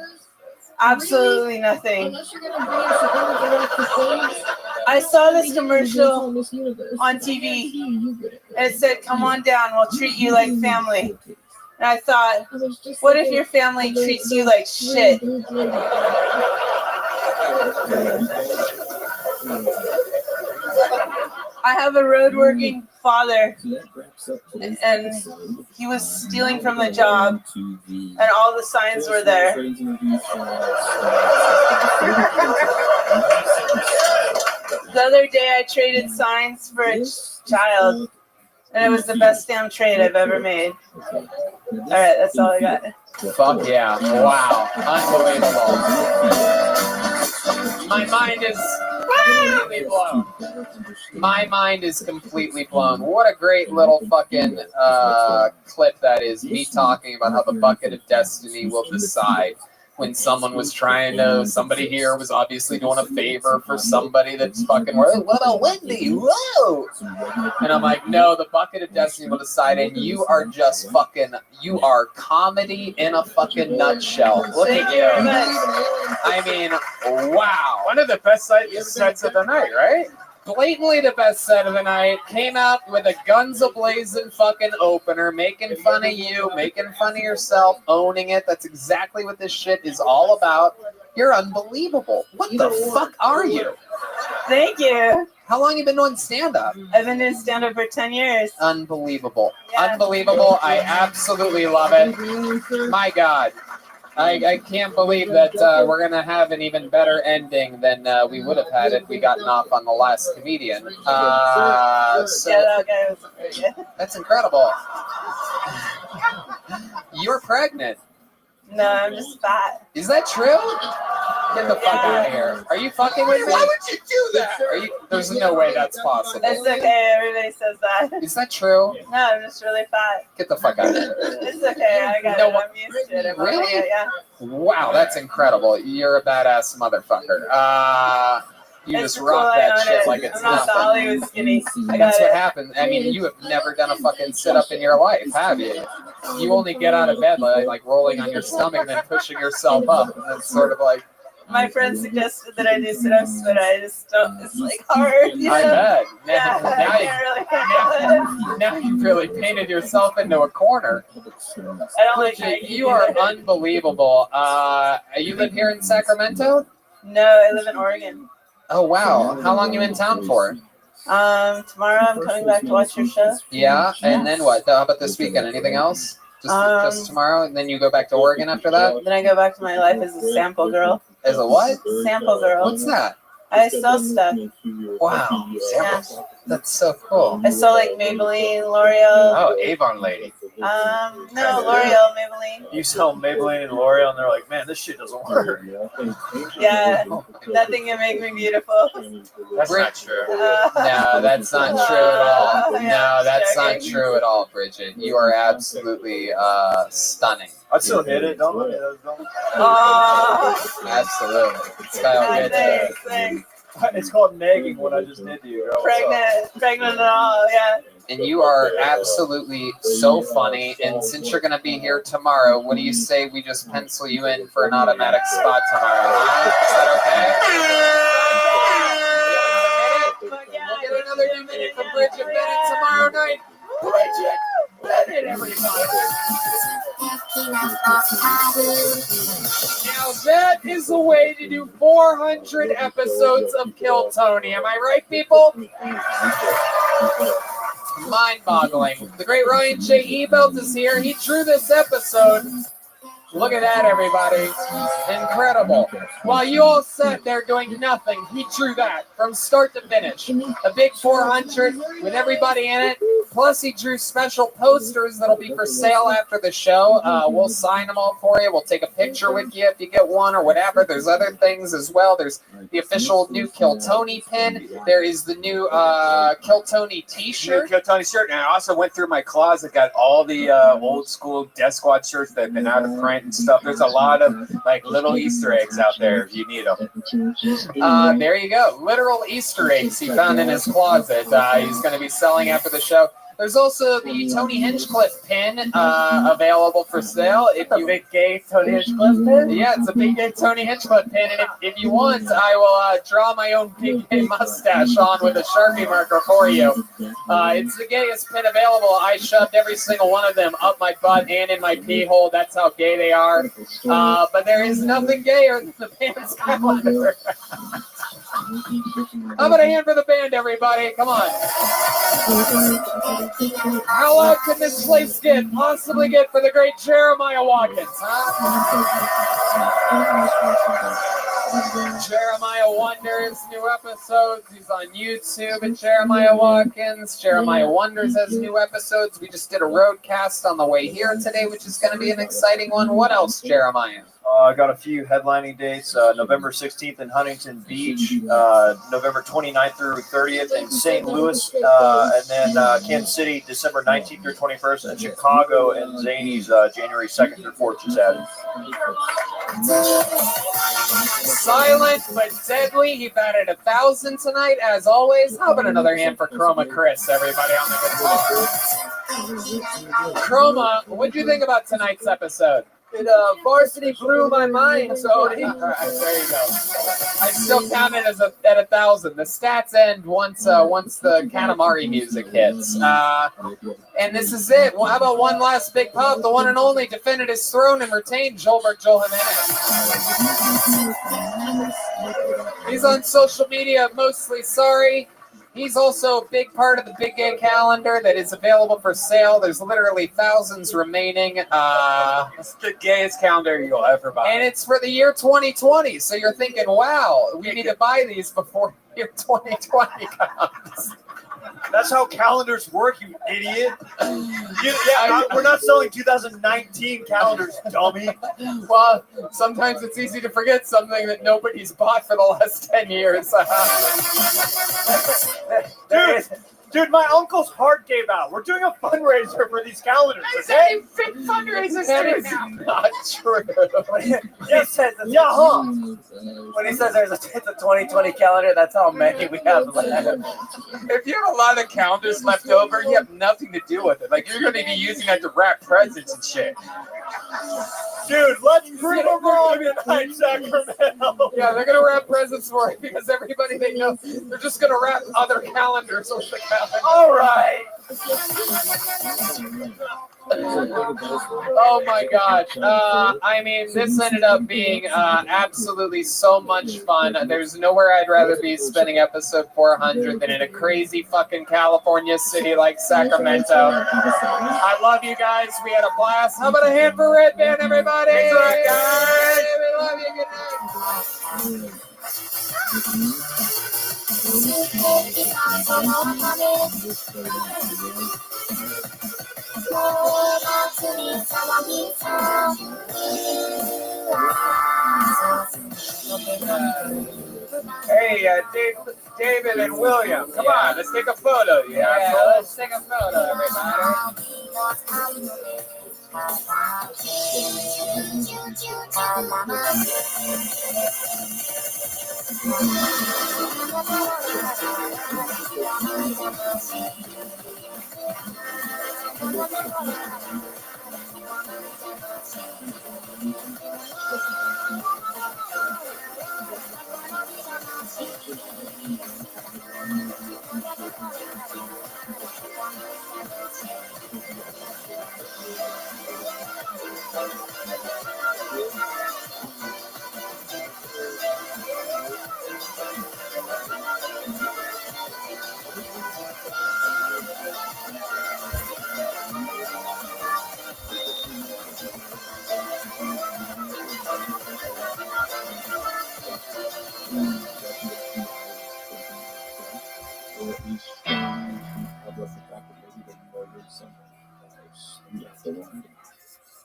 Absolutely nothing. I saw this commercial on TV. And it said, "Come on down, we'll treat you like family." And I thought, what if your family treats you like shit? I have a road working father, and he was stealing from the job, and all the signs were there. The other day I traded signs for a child, and it was the best damn trade I've ever made. All right, that's all I got. Fuck yeah. Wow. Unbelievable. My mind is completely blown. My mind is completely blown. What a great little fucking clip that is. Me talking about how the bucket of destiny will decide. When someone was trying to, somebody here was obviously doing a favor for somebody that's fucking, what about Wendy? Whoa! And I'm like, no, the bucket of destiny will decide, and you are just fucking, you are comedy in a fucking nutshell. Look at you. I mean, wow. One of the best sets of the night, right? Blatantly the best set of the night. Came out with a guns a-blazing fucking opener, making fun of you, making fun of yourself, owning it. That's exactly what this shit is all about. You're unbelievable. What the fuck are you? Thank you. How long have you been doing stand-up? I've been doing stand-up for 10 years. Unbelievable. Yeah. Unbelievable. I absolutely love it. My God. I can't believe that we're going to have an even better ending than we would have had if we gotten off on the last comedian. That's incredible. You're pregnant. No, I'm just fat. Is that true? Get the fuck out of here. Are you fucking with me? Why would you do that? There's no way that's possible. It's okay. Everybody says that. Is that true? No, I'm just really fat. Get the fuck out of here. It's okay. I got it. I'm used to it. Really? Yeah. Wow, that's incredible. You're a badass motherfucker. You It's just cool, rock I that own shit it. like it's I'm not the nothing. Hollywood skinny. I got That's what it. happens. I mean, you have never done a fucking sit-up in your life, have you? You only get out of bed like rolling on your stomach and then pushing yourself up. And it's sort of like... My friend suggested that I do sit-ups, but I just don't. It's like hard. You know? I bet. Yeah, Now you've really painted yourself into a corner. I don't like Bridget, you are unbelievable. You live here in Sacramento? No, I live in Oregon. Oh, wow. How long you in town for? Tomorrow I'm coming back to watch your show. Yeah, and then what? How about this weekend? Anything else? Just tomorrow, and then you go back to Oregon after that? Then I go back to my life as a sample girl. As a what? Sample girl. What's that? I sell stuff. Wow. Yeah. That's so cool. I sell like Maybelline, L'Oreal. Oh, Avon lady. No, L'Oreal, Maybelline. You sell Maybelline and L'Oreal, and they're like, man, this shit doesn't work. Yeah, nothing can make me beautiful. That's not true. No, that's not true at all. No, that's not true at all, Bridget. You are absolutely stunning. I'd still hit it, don't I? Absolutely. Style gets Thanks. It's called nagging what I just did to you, girl. Pregnant and all, yeah. And you are absolutely so funny. And since you're going to be here tomorrow, what do you say we just pencil you in for an automatic spot tomorrow? Huh? Is that okay? We'll get another new minute from Bridget Bennett tomorrow night. Bridget Bennett, everybody. Now that is the way to do 400 episodes of Kill Tony. Am I right, people? Mind-boggling. The great Ryan J. Ebelt is here. He drew this episode. Look at that, everybody. Incredible. While you all sat there doing nothing, he drew that from start to finish. A big 400 with everybody in it. Plus, he drew special posters that'll be for sale after the show. We'll sign them all for you. We'll take a picture with you if you get one or whatever. There's other things as well. There's the official new Kill Tony pin. There is the new Kill Tony t-shirt. Kill Tony shirt. And I also went through my closet, got all the old school Death Squad shirts that have been out of print and stuff. There's a lot of like little Easter eggs out there if you need them. There you go. Literal Easter eggs he found in his closet. He's going to be selling after the show. There's also the Tony Hinchcliffe pin available for sale. If you big gay Tony Hinchcliffe pin? Yeah, it's a big gay Tony Hinchcliffe pin, and if you want, I will draw my own big gay mustache on with a Sharpie marker for you. It's the gayest pin available. I shoved every single one of them up my butt and in my pee hole. That's how gay they are. But there is nothing gayer than the band Skylander. How about a hand for the band, everybody? Come on. How loud can this place possibly get for the great Jeremiah Watkins, Jeremiah Wonders, new episodes. He's on YouTube at Jeremiah Watkins. Jeremiah Wonders has new episodes. We just did a roadcast on the way here today, which is going to be an exciting one. What else, Jeremiah? I got a few headlining dates. November 16th in Huntington Beach, November 29th through 30th in St. Louis, and then Kansas City, December 19th through 21st, and Chicago and Zany's January 2nd through 4th just added. Silent but deadly. He batted 1,000 tonight, as always. How about another hand for Chroma Chris, everybody on the guitar? Chroma, what do you think about tonight's episode? It varsity blew my mind, so there you go. I still count it as at 1,000. The stats end once the Katamari music hits. And this is it. Well, how about one last big pop? The one and only defended his throne and retained Joel Jimenez. He's on social media, mostly sorry. He's also a big part of the Big Gay Calendar that is available for sale. There's literally thousands remaining. It's the gayest calendar you'll ever buy. And it's for the year 2020. So you're thinking, wow, we need to buy these before year 2020 comes. That's how calendars work, you idiot. We're not selling 2019 calendars, dummy. Well, sometimes it's easy to forget something that nobody's bought for the last 10 years. Dude, my uncle's heart gave out. We're doing a fundraiser for these calendars. Okay? Big fundraisers. That is not true. Yes, when he says it's a 2020 calendar, that's how many we have left. If you have a lot of calendars left over, you have nothing to do with it. Like, you're going to be using that to wrap presents and shit. Dude, let's prove them wrong tonight, Sacramento. Yeah, they're going to wrap presents for it because everybody they know, they're just going to wrap other calendars with the calendar. All right. Oh my gosh. I mean, this ended up being absolutely so much fun. There's nowhere I'd rather be spending episode 400 than in a crazy fucking California city like Sacramento. I love you guys. We had a blast. How about a hand for Red Band, everybody? Thanks a lot, guys. We love you. Good night. Hey, David and William, come on, let's take a photo. Yeah, let's take a photo, everybody.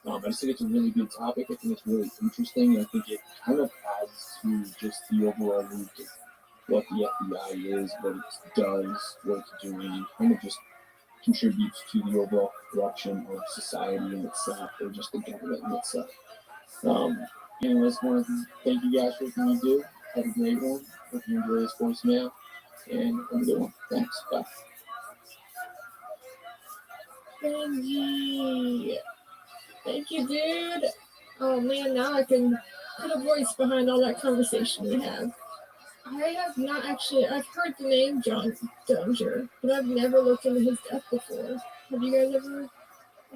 I just think it's a really good topic. I think it's really interesting. And I think it kind of adds to just the overall loop of what the FBI is, what it does, what it's doing, kind of just contributes to the overall corruption of society in itself, or just the government in itself. And I just want to thank you guys for everything you do. Have a great one. Hope you enjoy this voicemail. And have a good one. Thanks. Bye. Benji. Thank you, dude. Oh man, now I can put a voice behind all that conversation we have. I have not actually, I've heard the name John Dozier, but I've never looked into his death before. Have you guys ever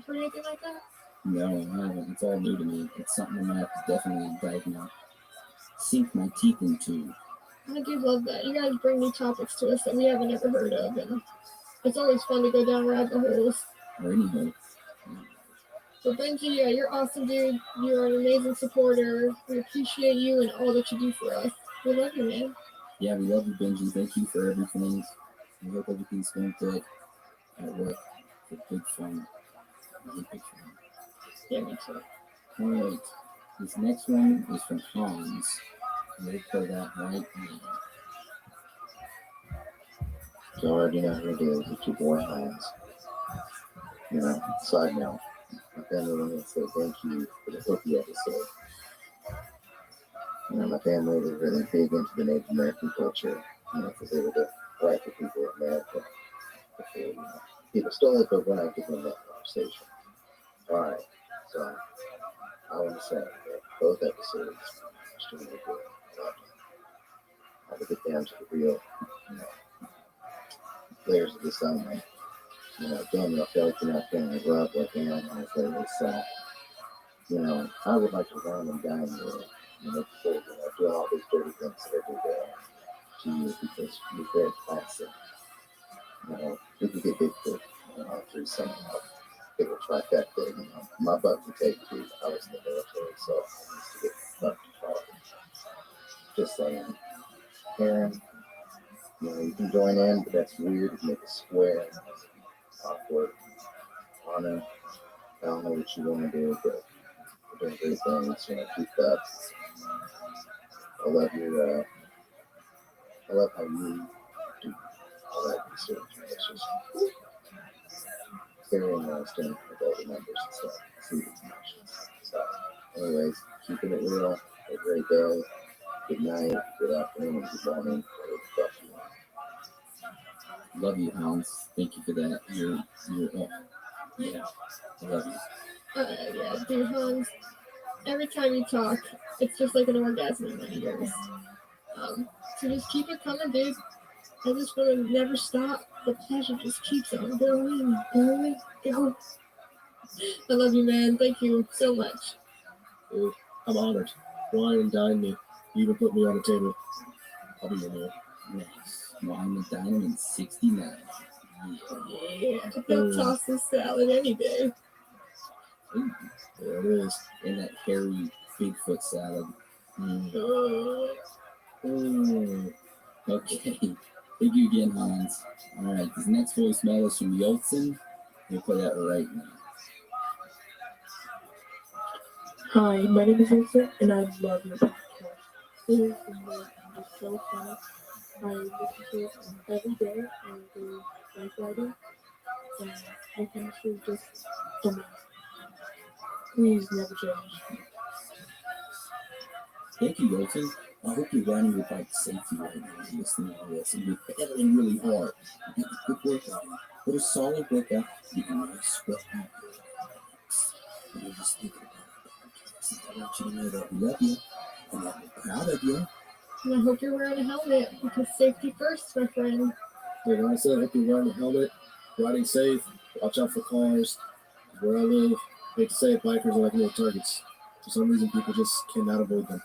heard anything like that? No, I haven't. It's all new to me. It's something I'm gonna have to definitely dive now. Sink my teeth into. I do love that. You guys bring new topics to us that we haven't ever heard of, and it's always fun to go down rabbit holes. Or anyhow. So Benji, yeah, you're awesome, dude. You're an amazing supporter. We appreciate you and all that you do for us. We love you, man. Yeah, we love you, Benji. Thank you for everything. We hope everything's going good at work. For big fun. Really big fun. Yeah, me too. Alright. This next one is from Hans. We'll play that right now. So I already know who it is. It's your boy Hans. You know, side note. My family wanted to say thank you for the cookie episode. You know, my family was really big into the Native American culture, you know, because they were the rightful people of America. Before, you know, people stole it, but we're not getting in that conversation. Alright, so I want to say that both episodes are extremely good. I have to get down to the real, you know, layers of this onion. You know, Daniel, I feel like you're not feeling the rub like Aaron has lately, so, you know, I would like to run and dine you and make sure, you know, doing all these dirty things that I do to you because you're very classic. You know, we could get Bigfoot, you know, through some, you know, bigger trifecta, you know. My butt would take you. I was in the military, so I used to get butt to college. Just saying. Aaron, you know, you can join in, but that's weird. Make a square. Awkward. Anna, I don't know what you want to do, but you're doing great things. You know, keep up. I love your, I love how you do all that research. It's just very interesting with all the numbers and stuff. See the connections. So, anyways, keeping it real. Have a great day. Good night, good afternoon, good morning, whatever the fuck you want. Love you, Hans. Thank you for that. You're yeah, I love you. Yeah, dude, Hans, every time you talk, it's just like an orgasm in my ears. So just keep it coming, dude. I just want to never stop. The pleasure just keeps on going. I love you, man. Thank you so much. Dude, I'm honored. Wine and dine me. You even put me on the table. I'll be in there. Nice. Wine and dine in 69. Yeah, they'll toss this salad any day. Ooh, there it is. And that hairy Bigfoot salad. Ooh. Okay. Thank you again, Hans. All right, this next voicemail is from Yeltsin. We'll play that right now. Hi, my name is Vincent, and I love your podcast. It is so funny. I listen to it every day and do bike riding, and I think it's just amazing. Please never change. Thank you, Yeltsin. I hope you're riding your bike safely right now and listening to this. And you're pedaling really hard. You get a good workout in. But a solid workout, you can nice sweat out your legs. And you're just thinking about it. I want you to know that we love you and that we're proud of you. And I hope you're wearing a helmet because safety first, my friend. Wait, when I said I hope you're wearing a helmet, riding safe, watch out for cars. Where I live, hate to say it, bikers are like little targets. For some reason, people just cannot avoid them.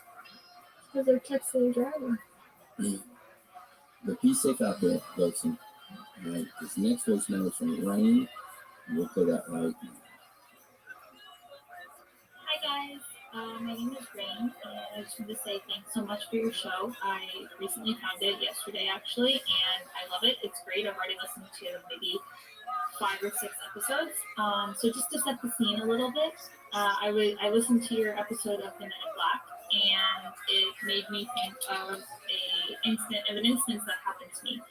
Because they're texting and driving. But be safe out there, Wilson. All right, this next voicemail is from Rain. We'll play that right now. Hi guys, my name is Rain, and I just want to say thanks so much for your show. I recently found it yesterday actually, and I love it. It's great. I've already listened to maybe 5 or 6 episodes. So just to set the scene a little bit, I listened to your episode of The Men in Black, and it made me think of an instance that happened to me.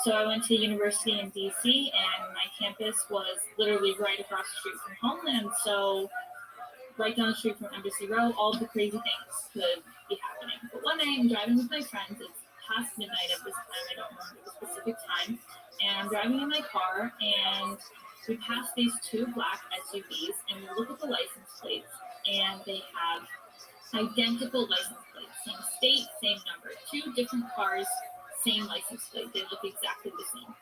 So I went to university in DC, and my campus was literally right across the street from home, and so right down the street from Embassy Row, all of the crazy things could be happening. But one night I'm driving with my friends, it's past midnight at this time, I don't remember the specific time, and I'm driving in my car, and we pass these two black SUVs and we look at the license plates, and they have identical license plates, same state, same number, two different cars, same license plate. They look exactly the same.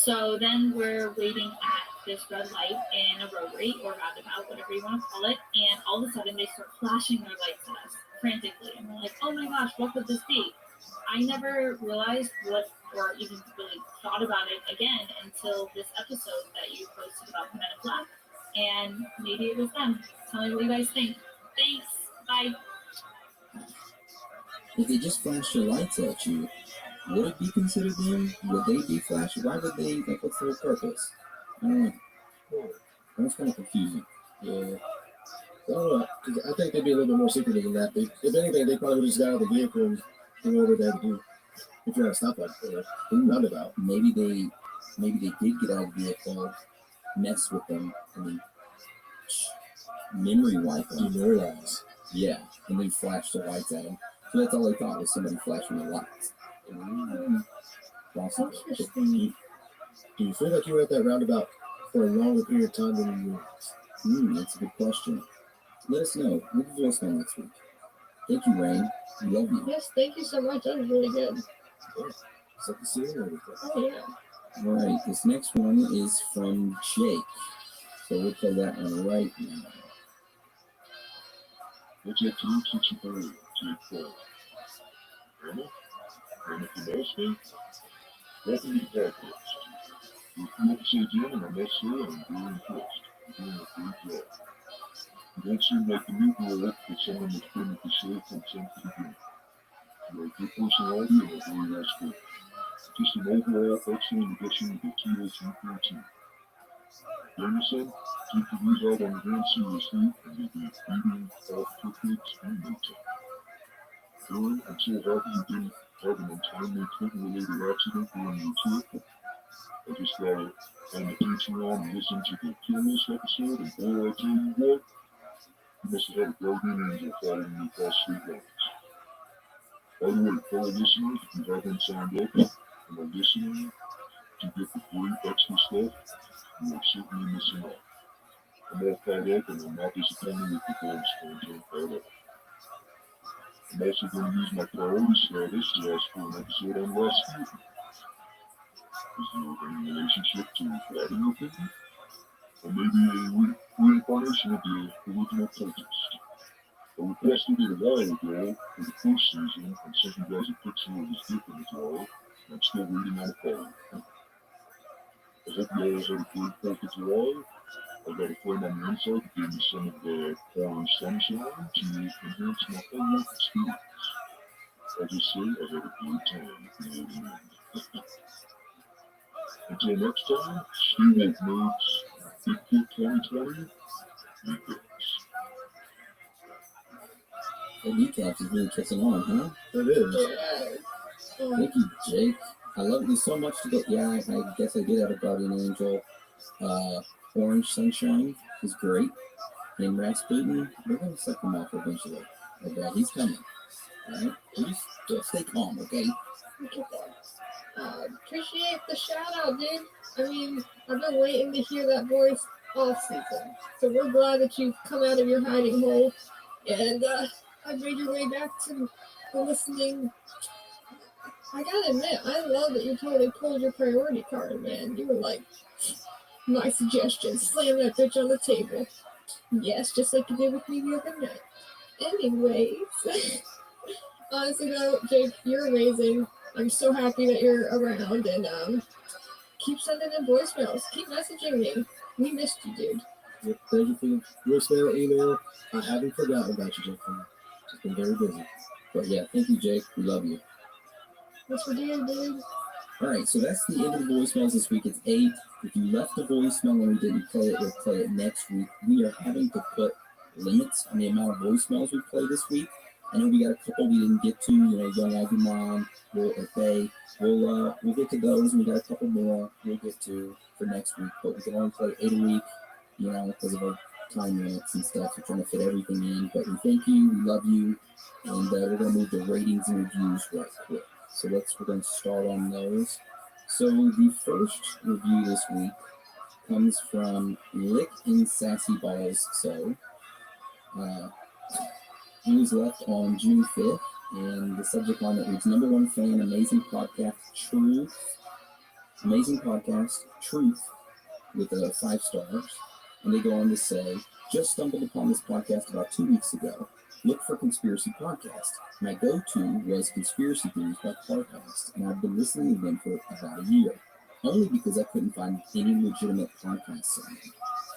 So then we're waiting at this red light in a rotary or roundabout, whatever you want to call it, and all of a sudden they start flashing their lights at us frantically. And we're like, oh my gosh, what could this be? I never realized what, or even really thought about it again until this episode that you posted about Men in Black. And maybe it was them. Tell me what you guys think. Thanks. Bye. If they just flash their lights at you, would it be considered them? Would they be flashing? Why would they? Like, what's their purpose? I don't know. That's kind of confusing. Yeah. I don't know. 'Cause I think they'd be a little bit more secretive than that. If anything, they probably would have just got out of the vehicle and do whatever they had to do. If you're at a stoplight or roundabout. Maybe they did get out of the vehicle, mess with them, and then memory wipe them. Demoralize. Yeah, and then flash the lights at them. So that's all they thought was somebody flashing the lights. Do you feel like you were at that roundabout for a longer period of time than you were? That's a good question. Let us know. Leave a voicemail next week. Thank you, Rain. We love you. Yes, thank you so much. That was really good. Yeah. It's like the scene and everything. Oh, yeah. All right, this next one is from Jake. So we'll play that one right now. What's up, troops? It's your boy, Jake Paul. Emma? Emma from Austin? Welcome to the podcast. We're a few episodes in, and I must say I'm very impressed. You're doing a great job. You don't seem like the new girl for someone that's been with the show from since the beginning. You have a good personality and a very nice spirit. Just an overall excellent addition to the TLC team. Danielson, keep the views out on the hand seriously, and you'll be beating off cupcakes in no time. Aaron, I'm so happy you didn't have an untimely Clinton-related accident during your trip. I just got on the Patreon and listened to the Curious episode, and boy, I tell you what, you must have had a guardian angel following you across state lines. By the way, fellow listeners, if you haven't signed up and are listening to get the great extra stuff, you are certainly missing out. I'm all caught up and I'm not disappointed with the bonus content at all. I'm also going to use my priority status to ask for an episode on Rasputin. Is there any relationship to Vladimir Putin? Or maybe a reincarnation of the original cultist? I requested it a while ago for the first season and sent you guys a picture of his dick in his wall, and I'm still waiting on a follow. I hope you all had a great 4th of July. I got a friend on the inside that gave me some of the orange sunshine to enhance my whole experience. I'll just say I had a great time, if you know what I mean. Until next time, stay woke, nerds. Bigfoot 2020, kneecaps. The kneecaps is really kissing on, huh? It is. Thank you, Jake. I love you so much to go. Yeah, I guess I did have a guardian angel. Orange Sunshine is great. And Rasputin, we're going to suck him off eventually. Okay, he's coming. Alright? Just stay calm, okay? Appreciate the shout out, dude. I mean, I've been waiting to hear that voice all season. So we're glad that you've come out of your hiding hole and I've made your way back to the listening. I gotta admit, I love that you totally pulled your priority card, man. You were like, my suggestion, slam that bitch on the table. Yes, just like you did with me the other night. Anyways, honestly though, Jake, you're amazing. I'm so happy that you're around, and keep sending in voicemails. Keep messaging me. We missed you, dude. Yep, thank you for your voicemail, email. I haven't forgotten about you, Jake. Just been very busy. But yeah, thank you, Jake. We love you. Yes, we do, dude. All right, so that's the end of the voicemails this week. It's 8. If you left a voicemail and we didn't play it, we'll play it next week. We are having to put limits on the amount of voicemails we play this week. I know we got a couple we didn't get to, Young Agumon, we'll get to those. We got a couple more we'll get to for next week, but we can only play 8 a week, because of our time limits and stuff. We're trying to fit everything in, but we thank you, we love you, and we're going to move to ratings and reviews right quick. So we're going to start on those. So the first review this week comes from Lick and Sassy Balls. So, he was left on June 5th, and the subject line that reads, "Number one fan, amazing podcast, truth, with 5 stars." And they go on to say, "Just stumbled upon this podcast about 2 weeks ago. Look for Conspiracy Podcast. My go-to was Conspiracy Theories by Podcast, and I've been listening to them for about a year, only because I couldn't find any legitimate podcasts on them.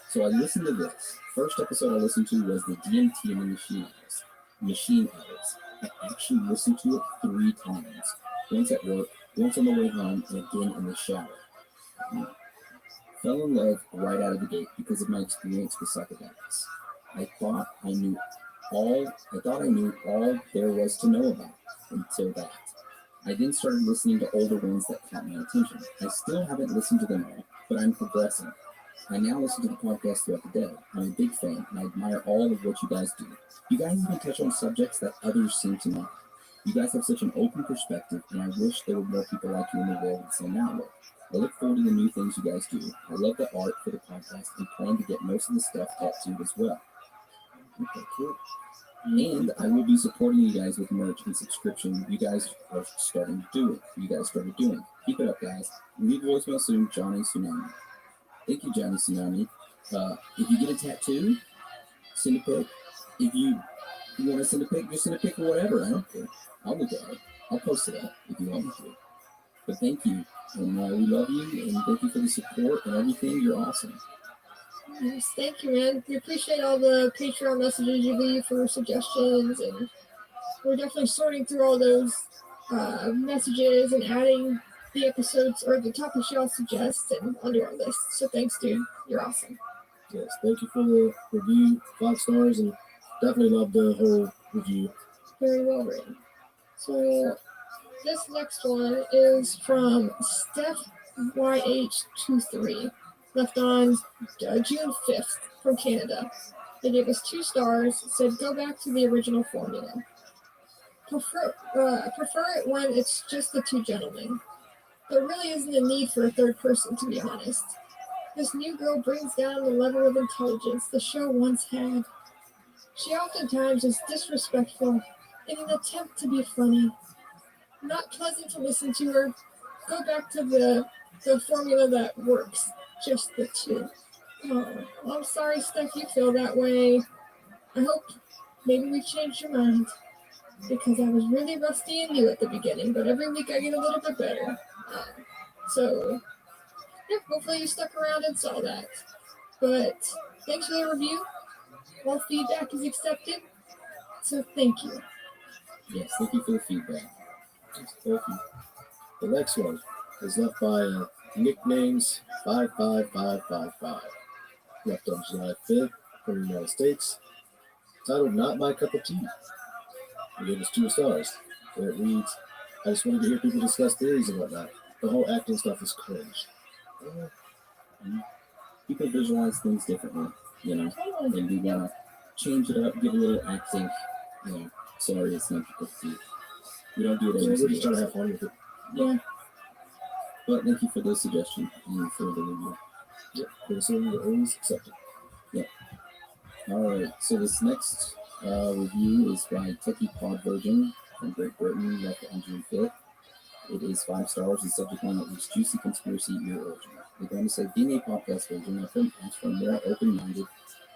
So I listened to this. First episode I listened to was the DMT and the Machine Elves. I actually listened to it 3 times. Once at work, once on the way home, and again in the shower. Fell in love right out of the gate because of my experience with psychedelics. I thought I knew all there was to know about until that. I then started listening to older ones that caught my attention. I still haven't listened to them all, but I'm progressing. I now listen to the podcast throughout the day. I'm a big fan, and I admire all of what you guys do. You guys even touch on subjects that others seem to not. You guys have such an open perspective, and I wish there were more people like you in the world with the same outlook. I look forward to the new things you guys do. I love the art for the podcast and plan to get most of the stuff tattooed as well. Okay, cool. And I will be supporting you guys with merch and subscription. You guys started doing. Keep it up, guys. Leave voicemail soon, Johnny Tsunami. Thank you, Johnny Tsunami. If you get a tattoo, send a pic. If you want to send a pic, just send a pic or whatever. I don't care. I'll look at it. I'll post it up if you want me to. But thank you. And we love you, and thank you for the support and everything. You're awesome. Yes, thank you, man. We appreciate all the Patreon messages you leave for suggestions, and we're definitely sorting through all those messages and adding the episodes or the topics y'all suggest and onto our list. So thanks, dude. You're awesome. Yes, thank you for the review, 5 stars, and definitely love the whole review. Very well written. So this next one is from Steph YH23, left on June 5th from Canada. They gave us 2 stars, said go back to the original formula. Prefer it when it's just the 2 gentlemen. There really isn't a need for a third person, to be honest. This new girl brings down the level of intelligence the show once had. She oftentimes is disrespectful in an attempt to be funny. Not pleasant to listen to her. Go back to the formula that works. Just the 2. Oh, I'm sorry, Steph, you feel that way. I hope maybe we changed your mind. Because I was really rusty and new at the beginning, but every week I get a little bit better. So, yeah, hopefully you stuck around and saw that. But thanks for the review. All feedback is accepted. So thank you. Yes, thank you for the feedback. Thank you. The next one is left by nicknames 55555. Left on July 5th from the United States. Titled Not My Cup of Tea. He gave us 2 stars. And it reads, I just wanted to hear people discuss theories and whatnot. The whole acting stuff is cringe. People visualize things differently, you know, and we want to change it up, give a little acting, you know. Sorry, it's not your cup of tea. We don't do it every We're just trying to have fun with it. Yeah. But thank you for the suggestion and for the review. Yeah, criticism is always accepted. Yeah. All right, so this next review is by Techie Pod Virgin from Great Britain, left on June 5th. It is 5 stars. The subject line is Juicy Conspiracy Ear Origin. They're going to say, being a podcast version, I couldn't ask for a more open-minded,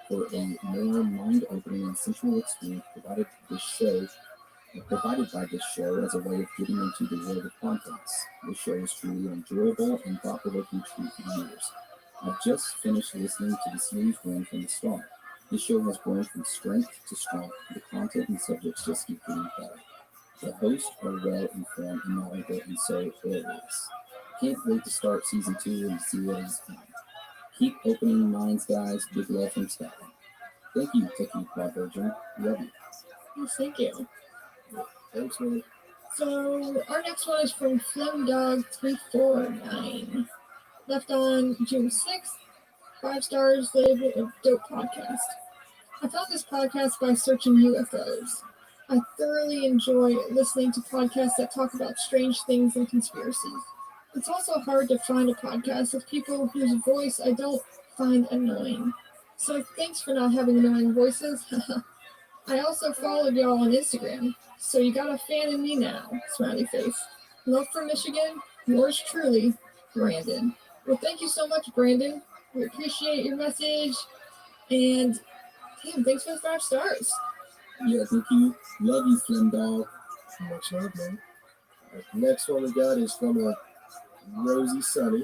for a more mind-opening and sensual experience provided by this show as a way of getting into the world of podcasts. This show is truly enjoyable and thought-provoking treat for years. I've just finished listening to the series run from the start. This show has grown from strength to strength. The content and subjects just keep getting better. The hosts are well informed and knowledgeable and so hilarious. Can't wait to start season 2 and see what is coming. Keep opening minds, guys. Big love from Scotland. Thank you, Techie Pod Virgin. Love you. Yes, thank you. Thanks, man. So our next one is from FlemDog349. Left on June 6th. 5 stars, labeled a dope podcast. I found this podcast by searching UFOs. I thoroughly enjoy listening to podcasts that talk about strange things and conspiracies. It's also hard to find a podcast with people whose voice I don't find annoying. So thanks for not having annoying voices. I also followed y'all on Instagram, so you got a fan in me now, smiley face. Love from Michigan, yours truly, Brandon. Well, thank you so much, Brandon. We appreciate your message, and damn, thanks for the 5 stars. Yeah, thank you. Love you, Slim Dog. Much love, man. All right, the next one we got is from Rosie Sunny,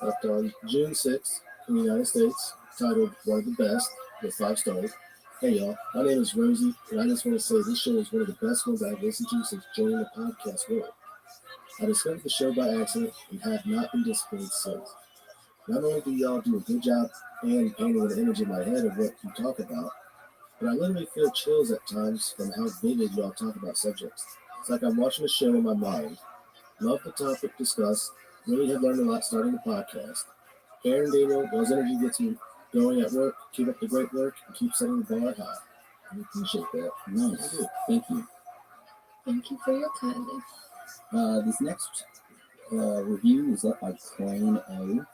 left on June 6th in the United States, titled One of the Best, with 5 stars. Hey y'all, my name is Rosie, and I just want to say this show is one of the best ones I've listened to since joining the podcast world. I discovered the show by accident and have not been disappointed since. Not only do y'all do a good job and painting an image in my head of what you talk about, but I literally feel chills at times from how vivid y'all talk about subjects. It's like I'm watching a show in my mind. Love the topic discussed. Really have learned a lot starting the podcast. Aaron Daniel, y'all's energy gets me going at work. Keep up the great work and keep setting the bar high. I appreciate that. Nice. Thank you. Thank you for your kindness. This next review is left by Crane O,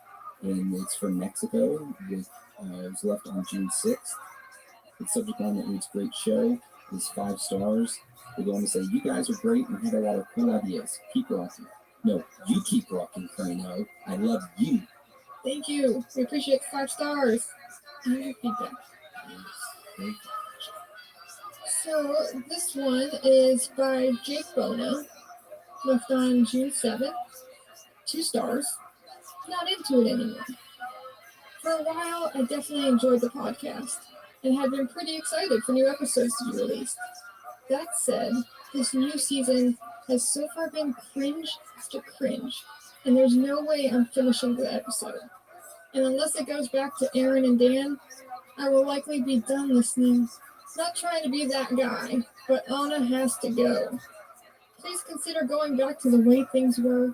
and it's from Mexico. It was left on June 6th. The subject line that reads, "Great show," is 5 stars. We're going to say, "You guys are great and have a lot of cool ideas. Keep rocking." No, you keep rocking, Crane O. I love you. Thank you. We appreciate the 5 stars. And your feedback. So this one is by Jake Bono, left on June 7th. 2 stars. Not into it anymore. For a while, I definitely enjoyed the podcast and have been pretty excited for new episodes to be released. That said, this new season has so far been cringe after cringe, and there's no way I'm finishing the episode. And unless it goes back to Aaron and Dan, I will likely be done listening. Not trying to be that guy, but Anna has to go. Please consider going back to the way things were.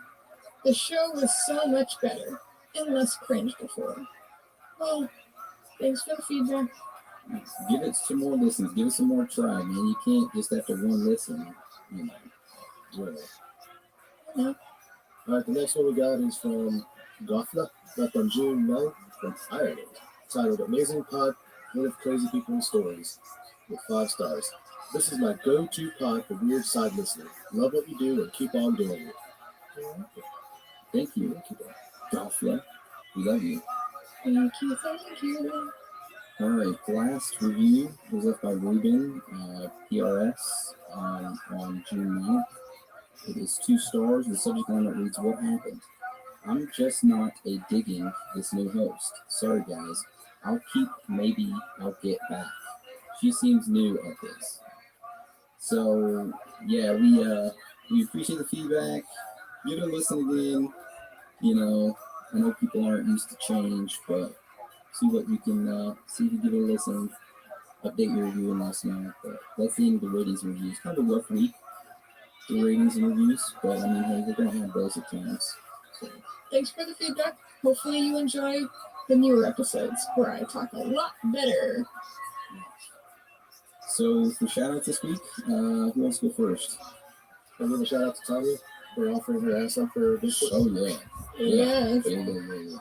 The show was so much better and less cringe before. Well, thanks for the feedback. Give it some more listens. Give it some more try, man. You can't just after one listen, you know. Really. No. All right, the next one we got is from Gothla, left on June 9th from Ireland, titled Amazing Pod, full of crazy people and stories, with 5 stars. This is my go-to pod for weird side listening. Love what you do and keep on doing it. Thank you, Gothla. We love you. Thank you. All right, the last review was left by Ruben, PRS, on June 9th. It is 2 stars. The subject line that reads, "What happened? I'm just not digging this new host. Sorry, guys. I'll keep, maybe I'll get back. She seems new at this." So, yeah, we appreciate the feedback. Give it a listen again. You know, I know people aren't used to change, but see what you can, see if you give it a listen. Update your review and let us know. But that's the end of the ratings and reviews. Kind of a rough week, the ratings and reviews, but I mean, hey, we're going to have those at times. So. Thanks for the feedback. Hopefully you enjoy the newer episodes where I talk a lot better. So for shout outs this week, who wants to go first? I'll give a shout out to Tanya for offering her ass up for this. Oh yeah. Yes. Yeah.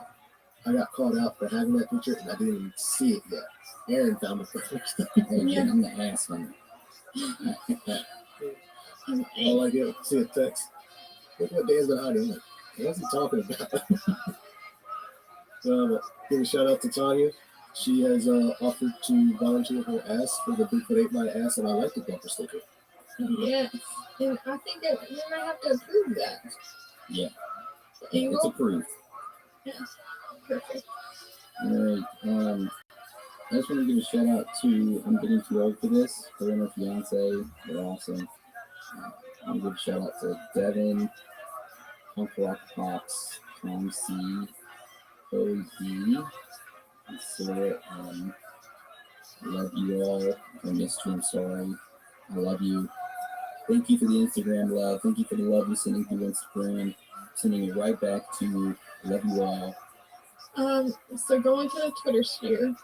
I got called out for having that picture and I didn't even see it yet. Aaron found it first. Hey, I'm the ass one. All I get was see a text. Look what Dan's been hiding. Like, what's he talking about? Give a shout out to Tanya. She has offered to volunteer her ass for the Bigfoot 8 My Ass, and I like the bumper sticker. Yes, and I think that we might have to approve that. Yeah, Angle? It's approved. Yeah, perfect. All right. I just want to give a shout out to I'm Getting Too Old for This. Her and her fiance, they're awesome. I want to give a shout out to Devin, Uncle Rock Pops, Tom C, Chloe D, and Sarah. I love you all. If I missed you, I'm sorry. I love you. Thank you for the Instagram love. Thank you for the love you're sending through Instagram. Sending it right back to you. Love you all. So going to the Twitter sphere.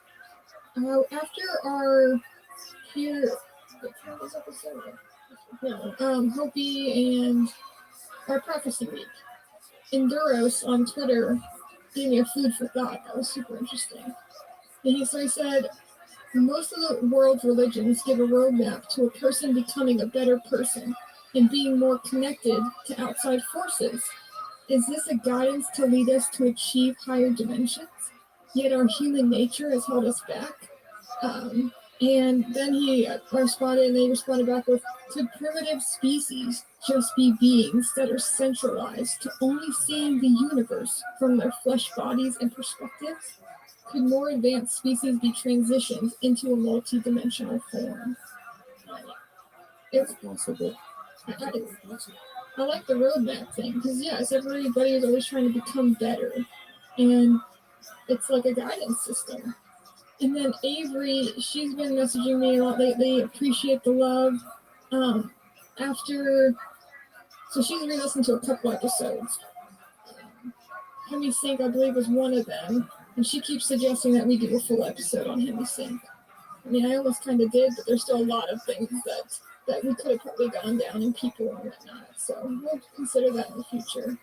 After our Hopi and our Prophecy Week, Enduros on Twitter gave me a food for thought. That was super interesting. And he said, most of the world's religions give a roadmap to a person becoming a better person and being more connected to outside forces. Is this a guidance to lead us to achieve higher dimensions? Yet our human nature has held us back. And then he responded, and they responded back with, could primitive species just be beings that are centralized to only seeing the universe from their flesh bodies and perspectives? Could more advanced species be transitioned into a multi-dimensional form? It's possible. I like the roadmap thing, because yes, everybody is always trying to become better, and it's like a guidance system. And then Avery, she's been messaging me a lot lately. Appreciate the love. So she's re-listened to a couple episodes. Hemi Sync, I believe, was one of them, and she keeps suggesting that we do a full episode on Hemi Sync. I mean, I almost kind of did, but there's still a lot of things that we could have probably gone down in people and whatnot. So we'll consider that in the future.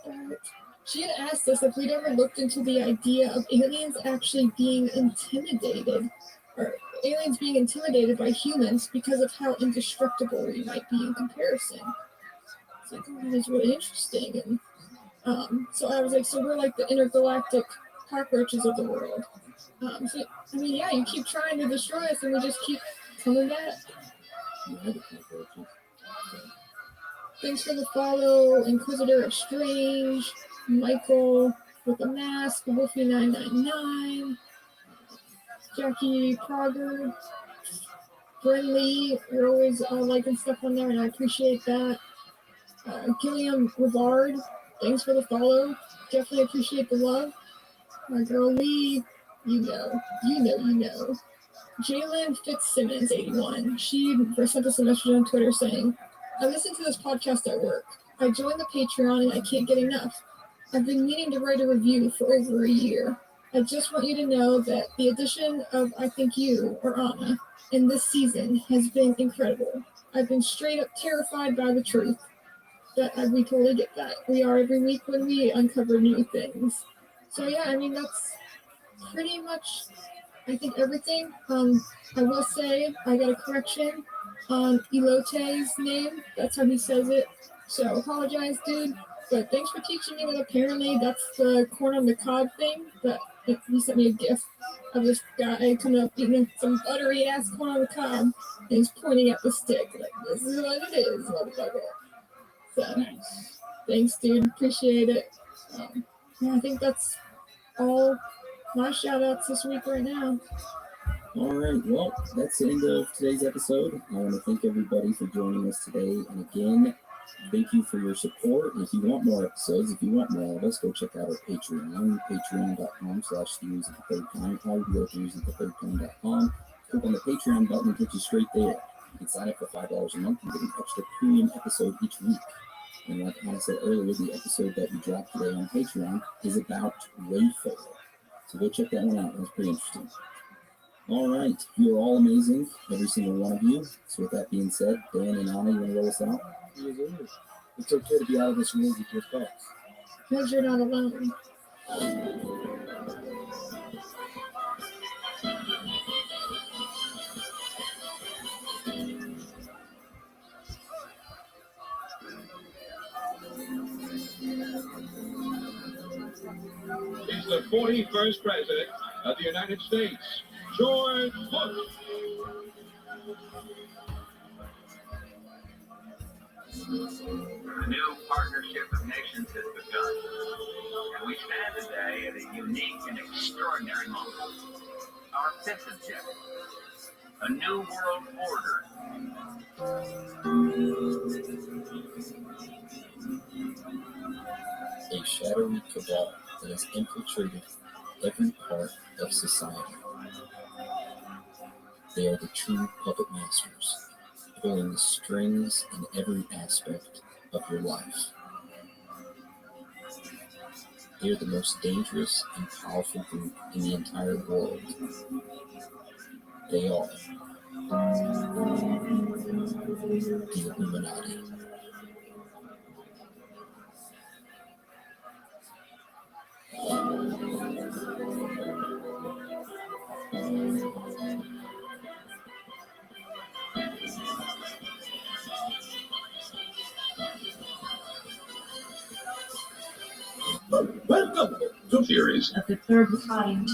But she had asked us if we'd ever looked into the idea of aliens actually being intimidated, or aliens being intimidated by humans because of how indestructible we might be in comparison. So I think that is really interesting. And so I was like, so we're like the intergalactic cockroaches of the world. So, I mean, yeah, you keep trying to destroy us and we just keep coming back. Thanks for the follow, Inquisitor of Strange, Michael with a mask, Wolfie999, Jackie Prager, Bren Lee. You're always liking stuff on there, and I appreciate that. Gilliam Rivard, thanks for the follow. Definitely appreciate the love. My girl Lee, you know. Jalen Fitzsimmons, 81. She sent us a message on Twitter saying, I listen to this podcast at work. I joined the Patreon and I can't get enough. I've been meaning to write a review for over a year. I just want you to know that the addition of I Think You, or Anna, in this season has been incredible. I've been straight up terrified by the truth. We totally get that. We are every week when we uncover new things. So yeah, I mean, that's pretty much, I think, everything. I will say I got a correction on Elote's name. That's how he says it. So apologize, dude. But thanks for teaching me that apparently that's the corn on the cob thing. But he sent me a gift of this guy coming up eating some buttery ass corn on the cob, and he's pointing at the stick like, this is what it is, motherfucker. So thanks, dude. Appreciate it. Yeah, I think that's all my shout outs this week right now. All right, well, that's the end of today's episode. I want to thank everybody for joining us today. And again, thank you for your support. If you want more episodes, if you want more of us, go check out our Patreon, patreon.com/themusicthirdtime, or go to musicthirdtime.com. Click on the Patreon button and get you straight there. You can sign up for $5 a month and get an extra premium episode each week. And like Anna said earlier, the episode that we dropped today on Patreon is about Wayfair. So go check that one out. It was pretty interesting. All right. You're all amazing, every single one of you. So with that being said, Dan and Anna, you want to roll us out? It's okay to be out of this world with your thoughts. Because you're not alone. He's the 41st president of the United States, George Bush. A new partnership of nations has begun, and we stand today at a unique and extraordinary moment. Our fifth objective, a new world order. A shadowy cabal that has infiltrated every part of society. They are the true puppet masters, pulling the strings in every aspect of your life. They are the most dangerous and powerful group in the entire world. They are the Illuminati. The theories of the third kind.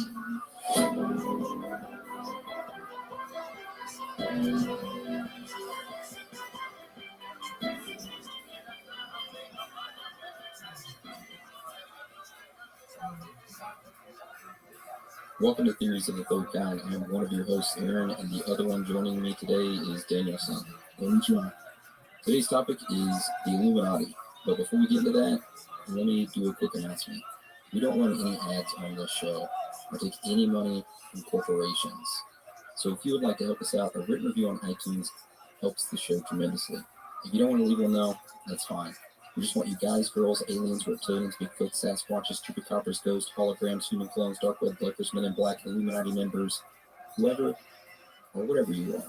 Welcome to Theories of the Third Kind. I'm one of your hosts, Aaron, and the other one joining me today is Daniel-san. Konnichiwa. Today's topic is the Illuminati. But before we get into that, let me do a quick announcement. We don't run any ads on this show or take any money from corporations. So if you would like to help us out, a written review on iTunes helps the show tremendously. If you don't want to leave one, though, that's fine. We just want you guys, girls, aliens, reptilians, Bigfoot, Sasquatches, Chupacabras, ghosts, holograms, human clones, dark web blippers, men in black, Illuminati members, whoever or whatever you are.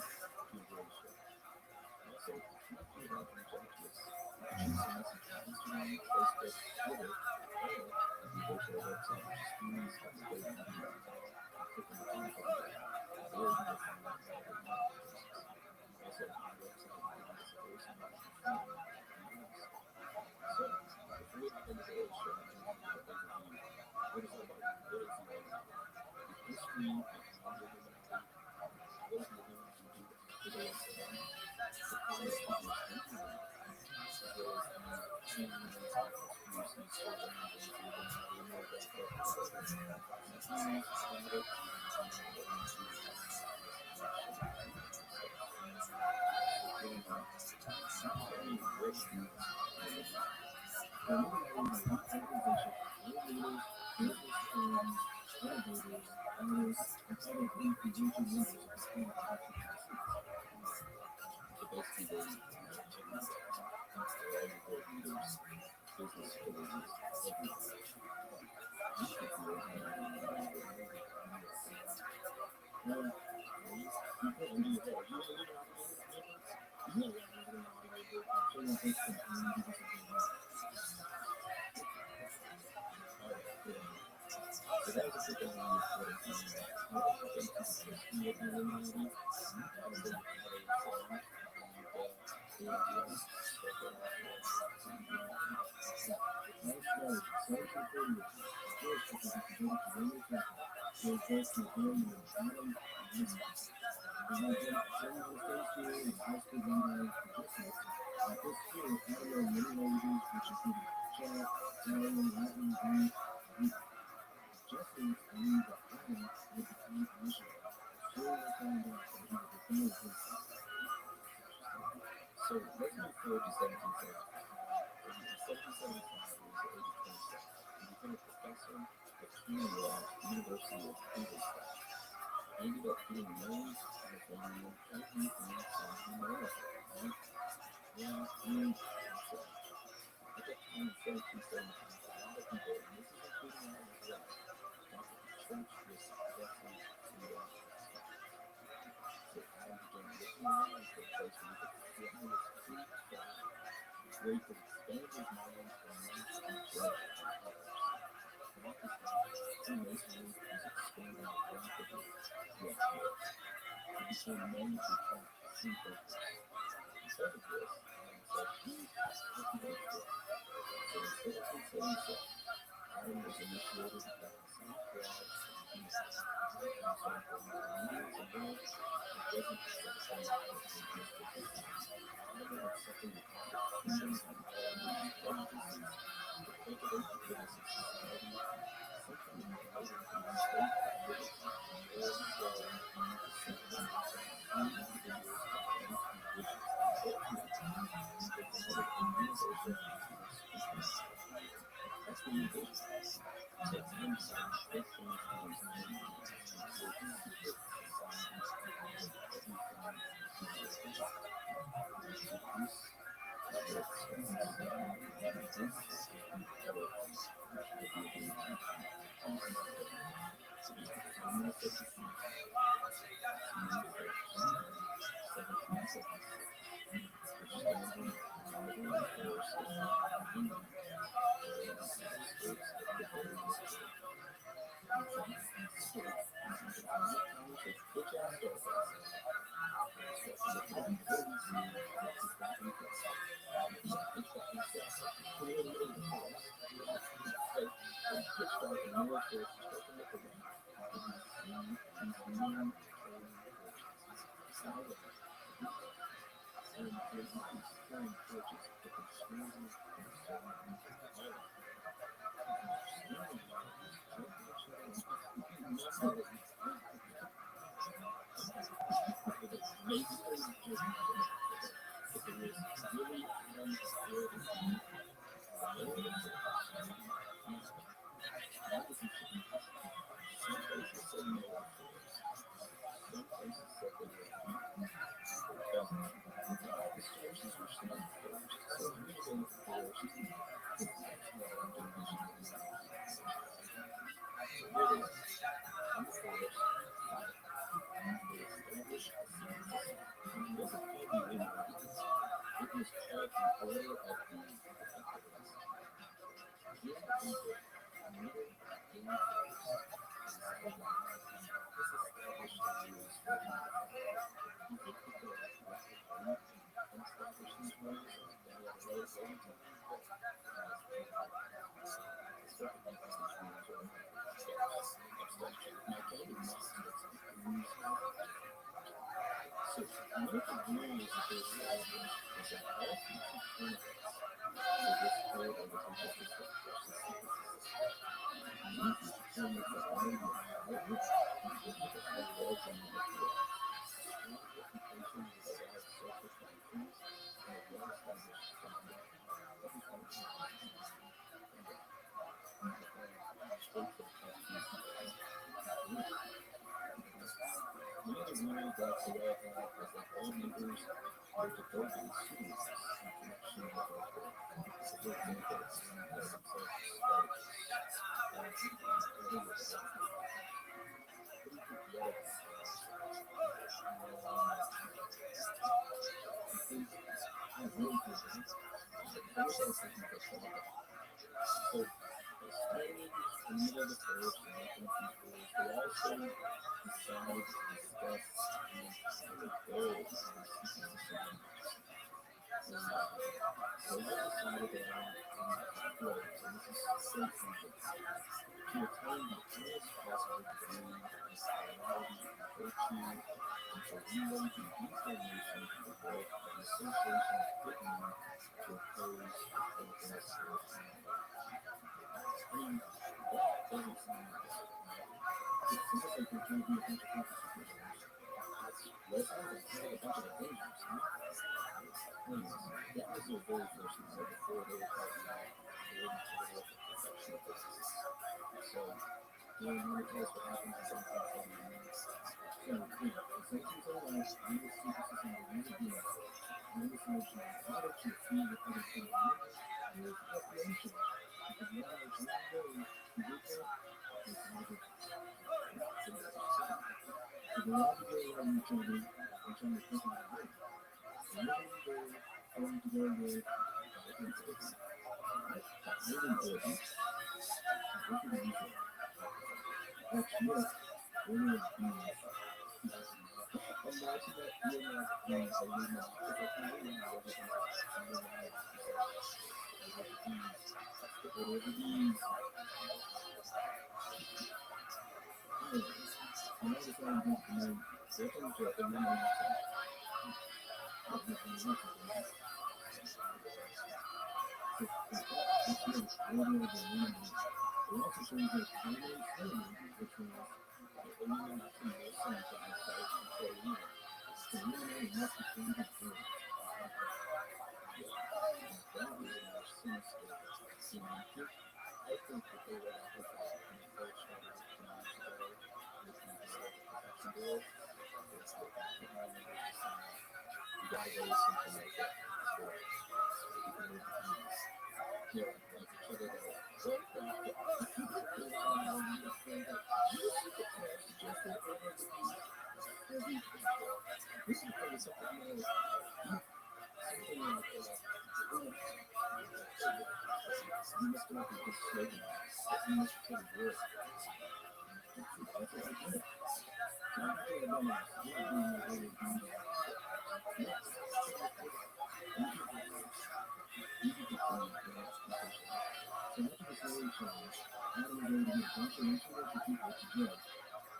going to get a bunch of influential people to judge.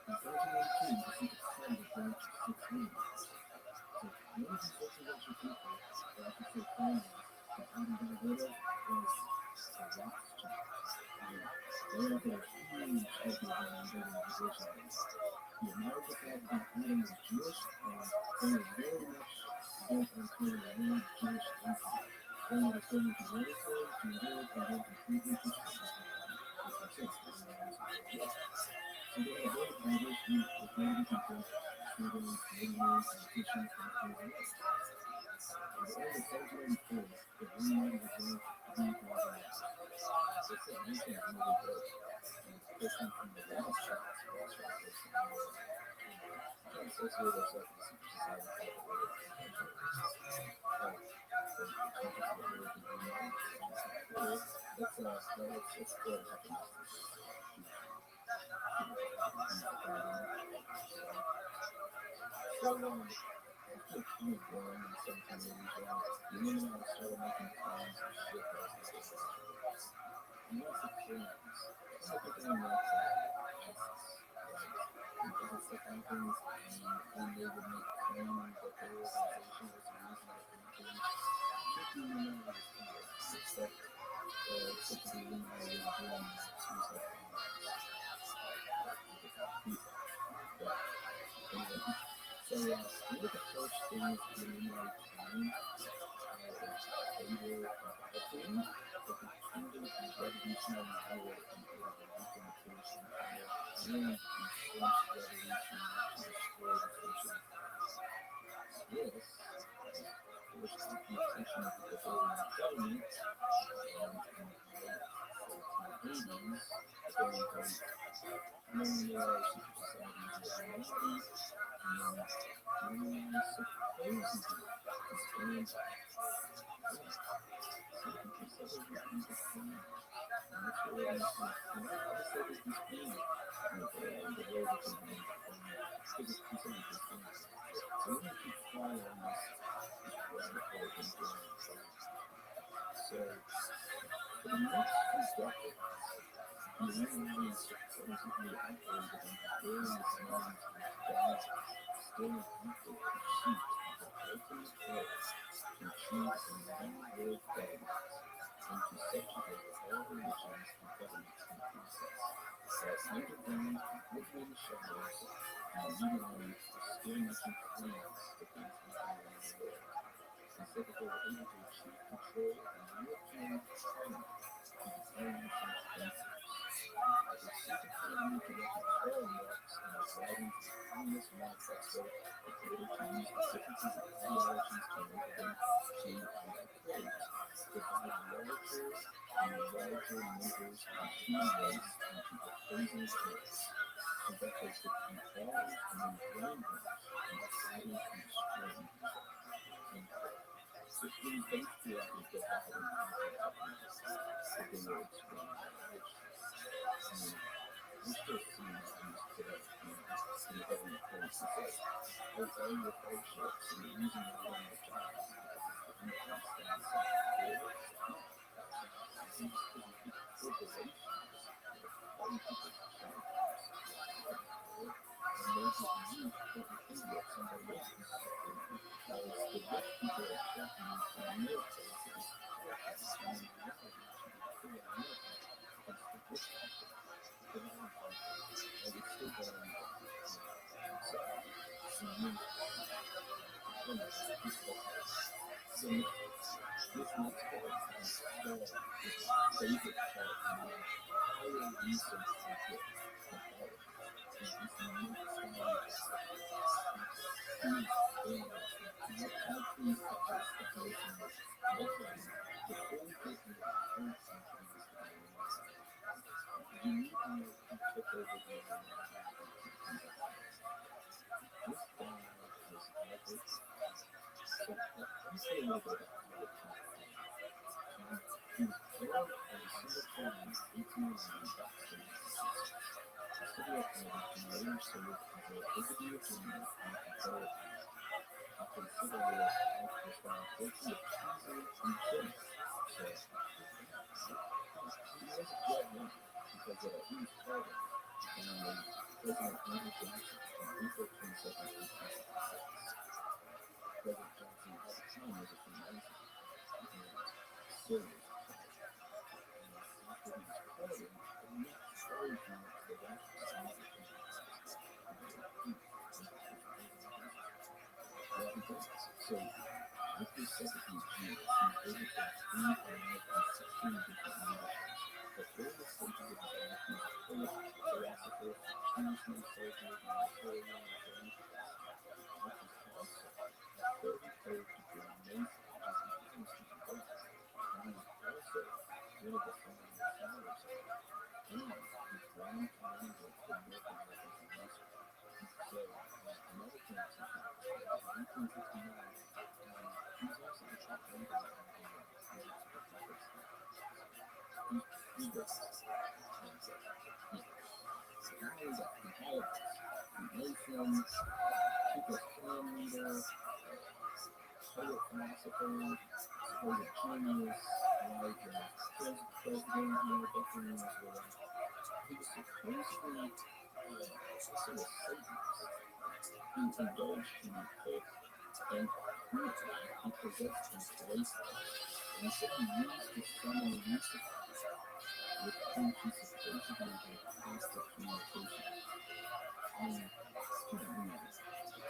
In 2018, the Secret Society was down to 6 names. So one of these influential people, or I should say families, that Adam got rid of was the Rothschild. They have a huge focus on building a position. The American fact that Adam was Jewish, they were very much built on creating a really Jewish entity. They understood what the United States and Europe and then completely disrespected so they have very diverse group with many people, students, leaders, politicians, and creators. At the end of 1794, the reunited was going to be organized. They said this is really dope. And especially from the Rothschilds, trying to associate themselves with the secret society. It's good. So, after kind of growing in 1780s, the Illuminati started making plans for shit that was happening. And once the plans, some of the things like ISIS, and other stuff happens, and they would make claims that their organization was the reason that happened. I think the Illuminati was kind of accept the Illuminati was doing suicide bombings. So, one of the first things the Illuminati planned they were advocating that the kingdom of revolutionary war in order to weaken the British Empire and the French Revolution to destroy the British Empire. This forced the attention of the Bavarian government and in the late 1480s, the Bavarian more secret societies were Illuminati and supposedly disbanded. So, for the next 2 decades, the Illuminati supposedly operated in various names with God still active pursuit of the ultimate goal to achieve a non-world government and to subjugate all religions and governments in the process. That underground and coordinated shadows and the Illuminati are still making plans for things happening around the world. And said that they were able to achieve control of the European Parliament and the international principles. They secretly used the control marks and was writing to the Communist Manifesto that they were to use the differences of ideologies to enable them to, and I quote, divide larger and larger numbers of the human race into opposing groups, and that they could be armed and then brainwashed and deciding to destroy each other. Which means basically I think that happened that they were explaining which we still see that used today in the government policy says, oh, all your hardships and the reason you're on the job is because of the increase in the corporations all these people and they just use everything that somebody else because the rich people are tracking the military to this and in reality to the America against the rich people. And it's still going on. So this next part is called the favorite part of my entire research project. was that he was pardoned by President Andrew Johnson on April 22nd, 1966. President Johnson at the time was a Freemason and still was a Freemason. And after he was pardoned, he went straight to the Rothschild family. Well, he does. So after 17 years, he was able to free American 16 different nations. The various stages of his life, he was a poet, philosopher, businessman, soldier, humanitarian, and philanthropist. Which is also a 33rd degree Mason, which is the highest you can get. And he's also one of the founding fathers of it. And he's ground commandant for North American Freemasonry. So, another thing to talk about, in 1959, he was also the top ranker in the United States. He was, the guy is an all of us. Mason, people's clan leader, poet, philosopher, supposed genius, like president, veteran as well. He was supposedly also a Satanist. He indulged in the occult, and apparently he possessed a bracelet. And he said he used to summon Lucifer, with whom he supposedly had constant communication. To the reason.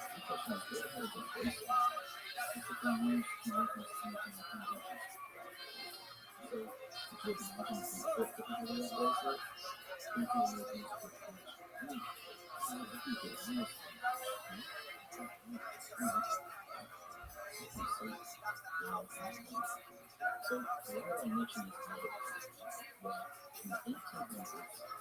The question is, where the hell is the bracelet? He said they used to make us communicate with conditions. So, could you imagine if he put the head of that bracelet? Think he would make these questions. I mean, if you could honestly, so, why I mention this topic that in the 1800s, he was the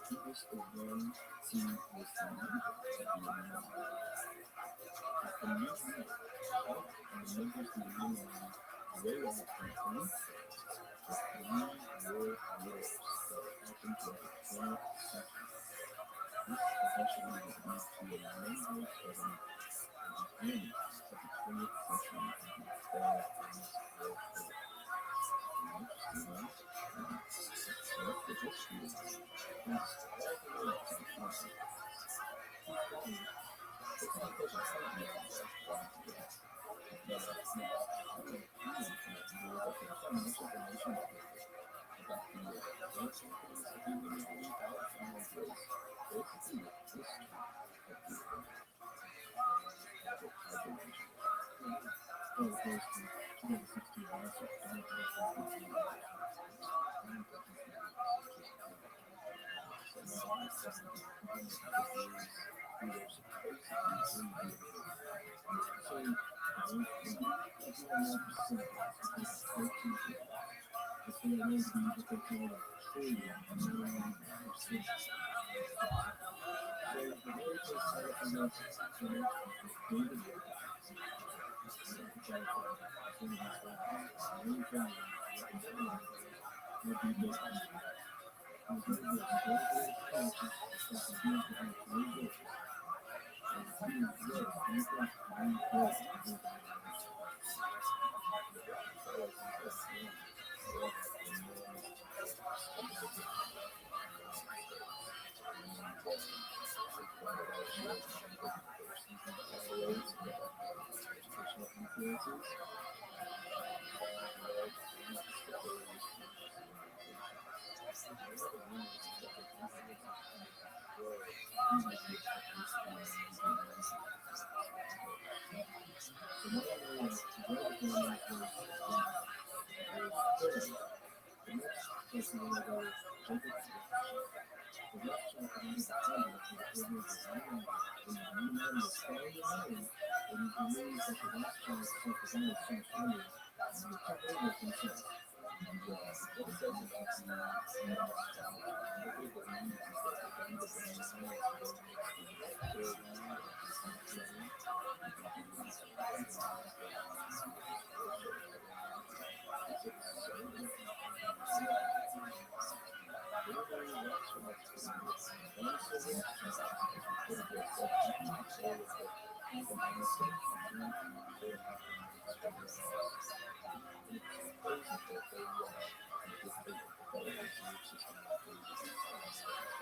one who was the leader of the Illuminati. The Illuminati, and the members of the Illuminati wrote out an blueprint for 3 world wars that would happen throughout the 20th century. This eventually would lead to a number of events at the end of the 20th century and the third famous world war. Interesting, right? That's the history of it. It's all the way up to the 20th. It's not because I can't make it right together. But I'm going to find much information about the ancient things that we really believe out and embrace. Basically, the history of the well, it goes to 2016 also.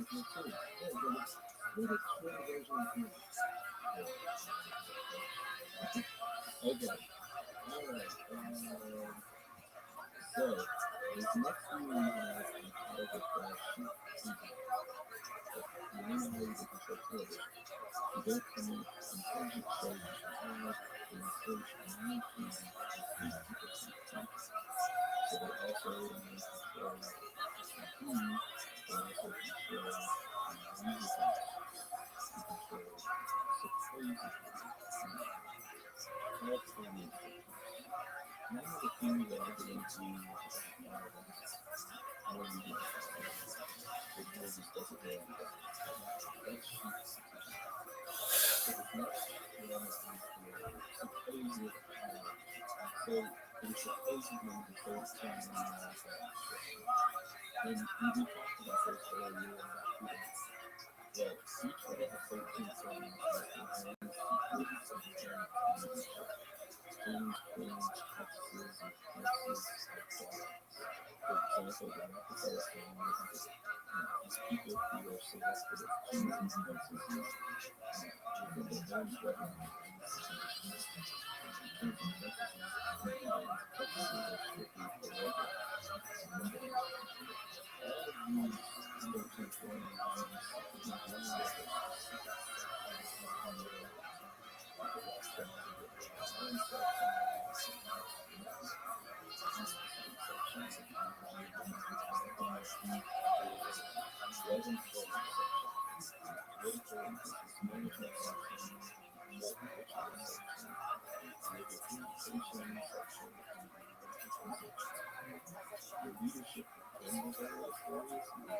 Okay. All right. So, this next one we have an autograph sheet. You know how you can control television. You go from intelligent shows you have to encourage new things and so they also control TV, they also control music, they control supposedly all planning. Now the thing that I get into I don't need it because it doesn't go on that sheet. So this next one is the supposed so it's supposedly the 13 and we talked about this earlier about freedom. That each of the 13 songs has James Queen's practices and practices for example, the Rockefeller family these people who are selected as kings and princesses with their own wedding kings and princesses practices are strictly political. All of these 13 leadership in the various areas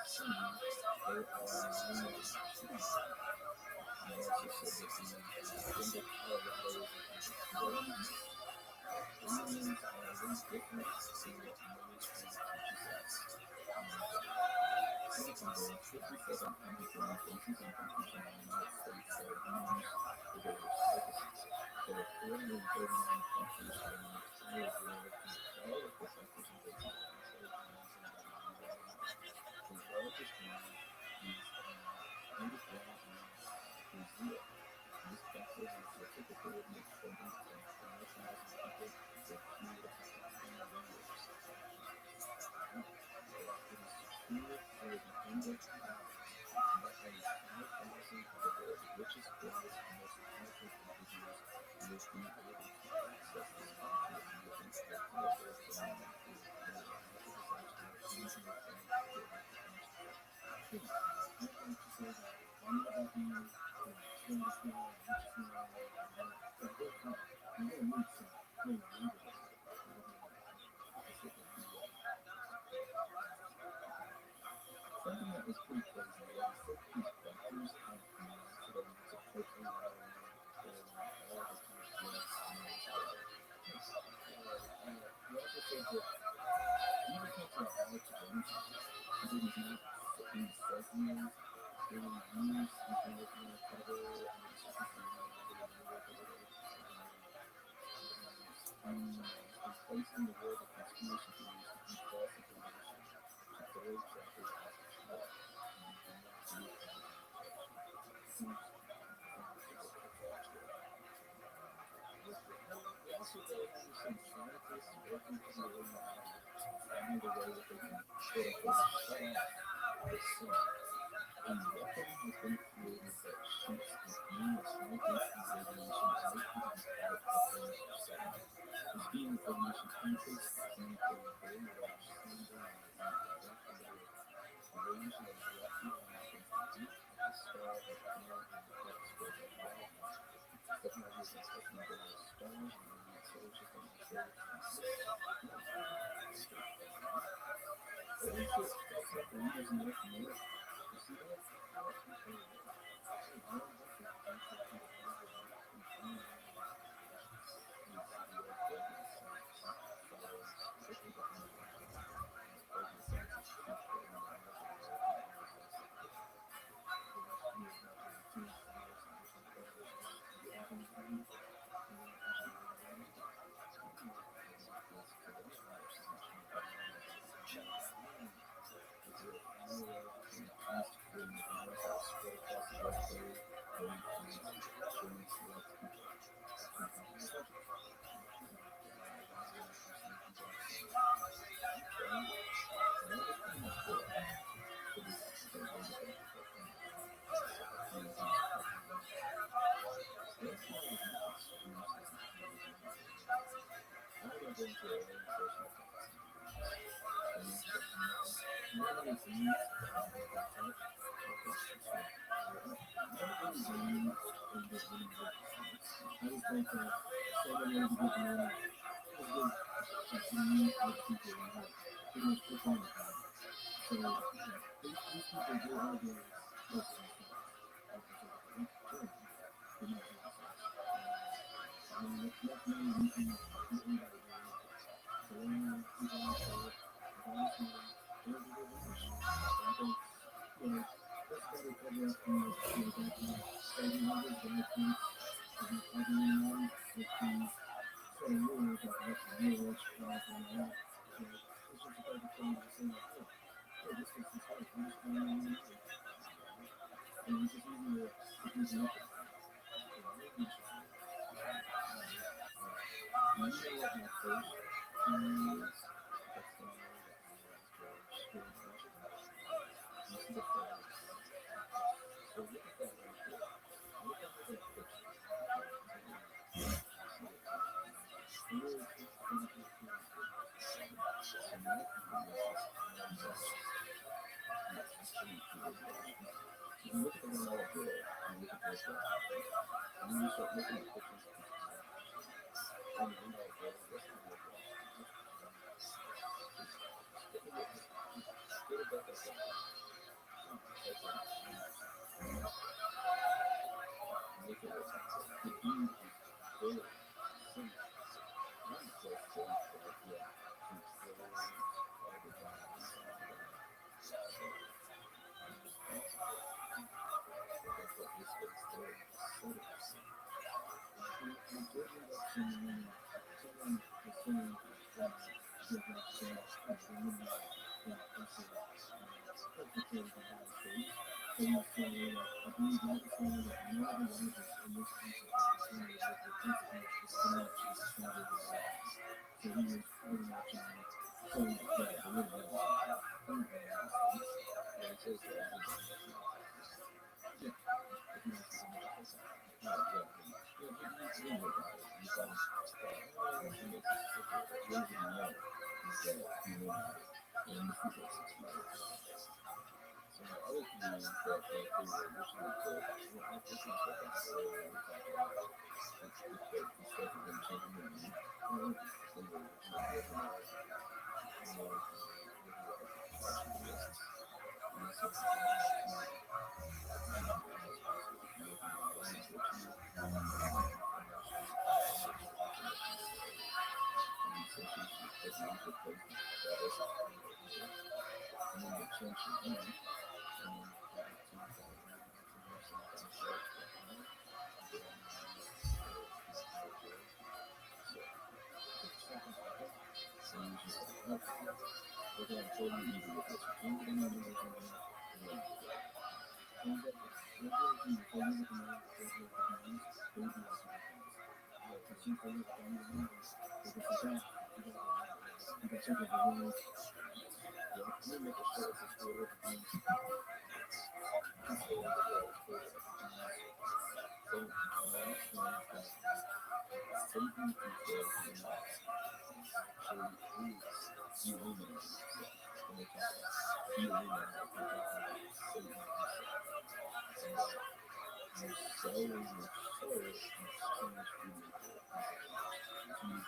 seen, there are numerous trees. And they also said that the Denver, Colorado is a kind of closed. Aliens are very different than what many science teaches us. Silicon there are 57 underground bases and bunkers in the United States that are used for various purposes. There are 439 bunkers in the entire world, and all of the bunkers and bases are controlled using WMR. The largest one is underground in Brazil. This bunker has the capability of holding 5,000 people for a period of up to 20 years. It is secure for the end of time, and that only 5,000 of the world's richest, brightest, and most powerful individuals will be able to access this bunker and will be available for them for natural disaster, usual things that they have to finish. Hey, I'd like to say that I'm not about being smartest guy, richest man, but they're fine. I'm going to need some clean language about it. Something that was pretty crazy was he said that these bunkers have natural amounts of propane water in them, and all the kind of gas in there as well. He also said that he even talked about Alex Jones. He said he's not, he says he is, they were used, he's been working on a cover under the circumstances of the work or whatever. He's placing the world of conspiracy theories to keep false information, to bury trackers as a child, and do not do it as a protection. They also go have some scientists working for the Illuminati to find a way that they can quote unquote shut off the sun. A weapon has been created that shoots a beam of high-density radiation right into the heart of things for seconds. This beam of radiation penetrates the planet at a very large cylinder and is direct away. The radiation is directly on against the deep of the star that fell in the depths where the wildfire. Technology has been studying various stars and the solar system and solar holy shit, that's like the leaders in North America. You see that? Look at what's happening. The dude is very similar. Not just safe, but yeah, controls all the bodies and everything. So, that's what this space there is sort of saying. We did end up someone the same give up some agreement that this is perfectly the right space. So you say, I believe that is one of the largest in this piece of opportunity with the principle is connection to travel the world. So he was pretty much on showing the play, a little bit of yeah, it says that. Yeah. So my other theory is that they were originally built, I think we spoke about it earlier, we talked about the stuff of them changing their name. They were originally built in our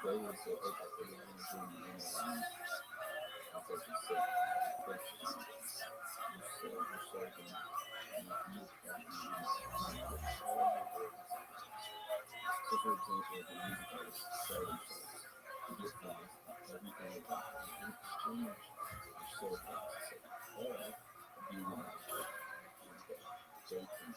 We're going to totally easy with this. So for example, the music artists sell themselves to get famous, everything about them in exchange for soul processing, or being an artist. They can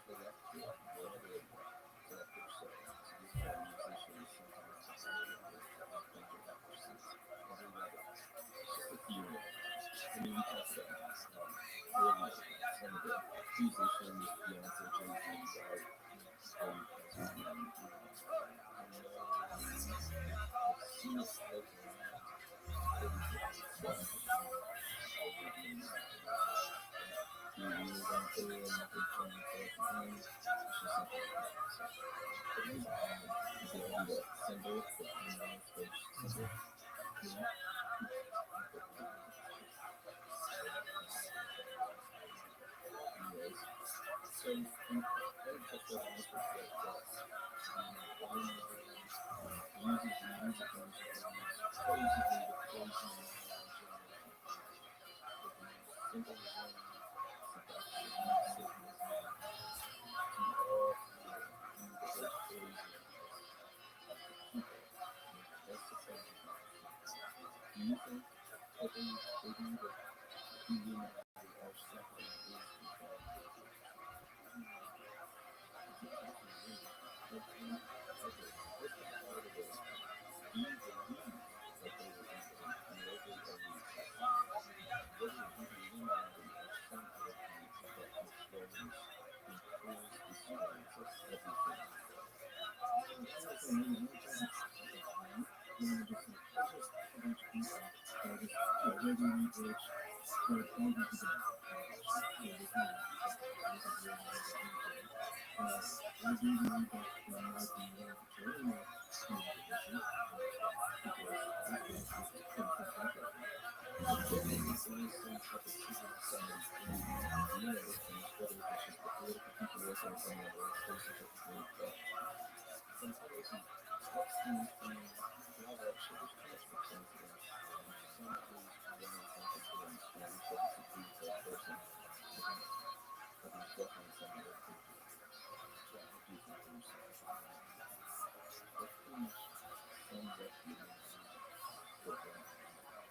collect it, whatever they want, collect their soul. So this is why musicians sometimes have think they have receipts. Every level. It's just a theory. I mean, we talked about earlier, some of the musicians, Beyonce, Jay-Z, are but there's definitely some other features. So I do think there's some that pretty much sums up the program.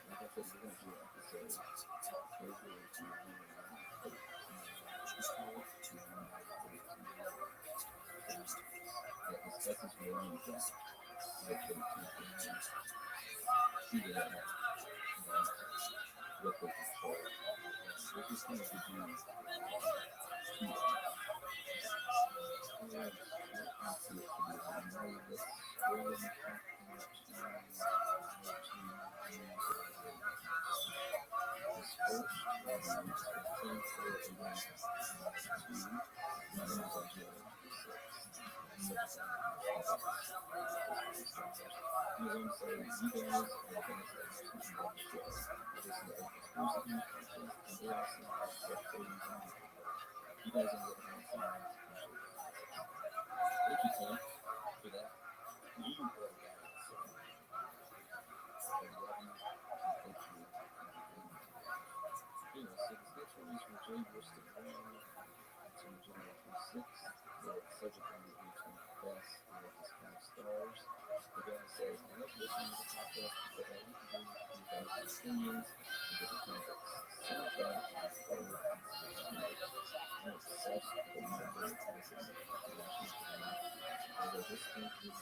Like I said, we're going to do an episode over to that discusses beyond that. What they control. This is kind of to do you guys are looking at some thank you, Tom, for that. You are guys. I love you. Thank you. Anyway, so this next one is from Jay Bristol Brown. It's from January 26th. The subject line is between best and what is 5 stars. The guy says, I love listening to the podcast because I like to hear you guys' opinions and different topics. Sci-fi and horror I'm obsessed with the number of places that I can watch although this week is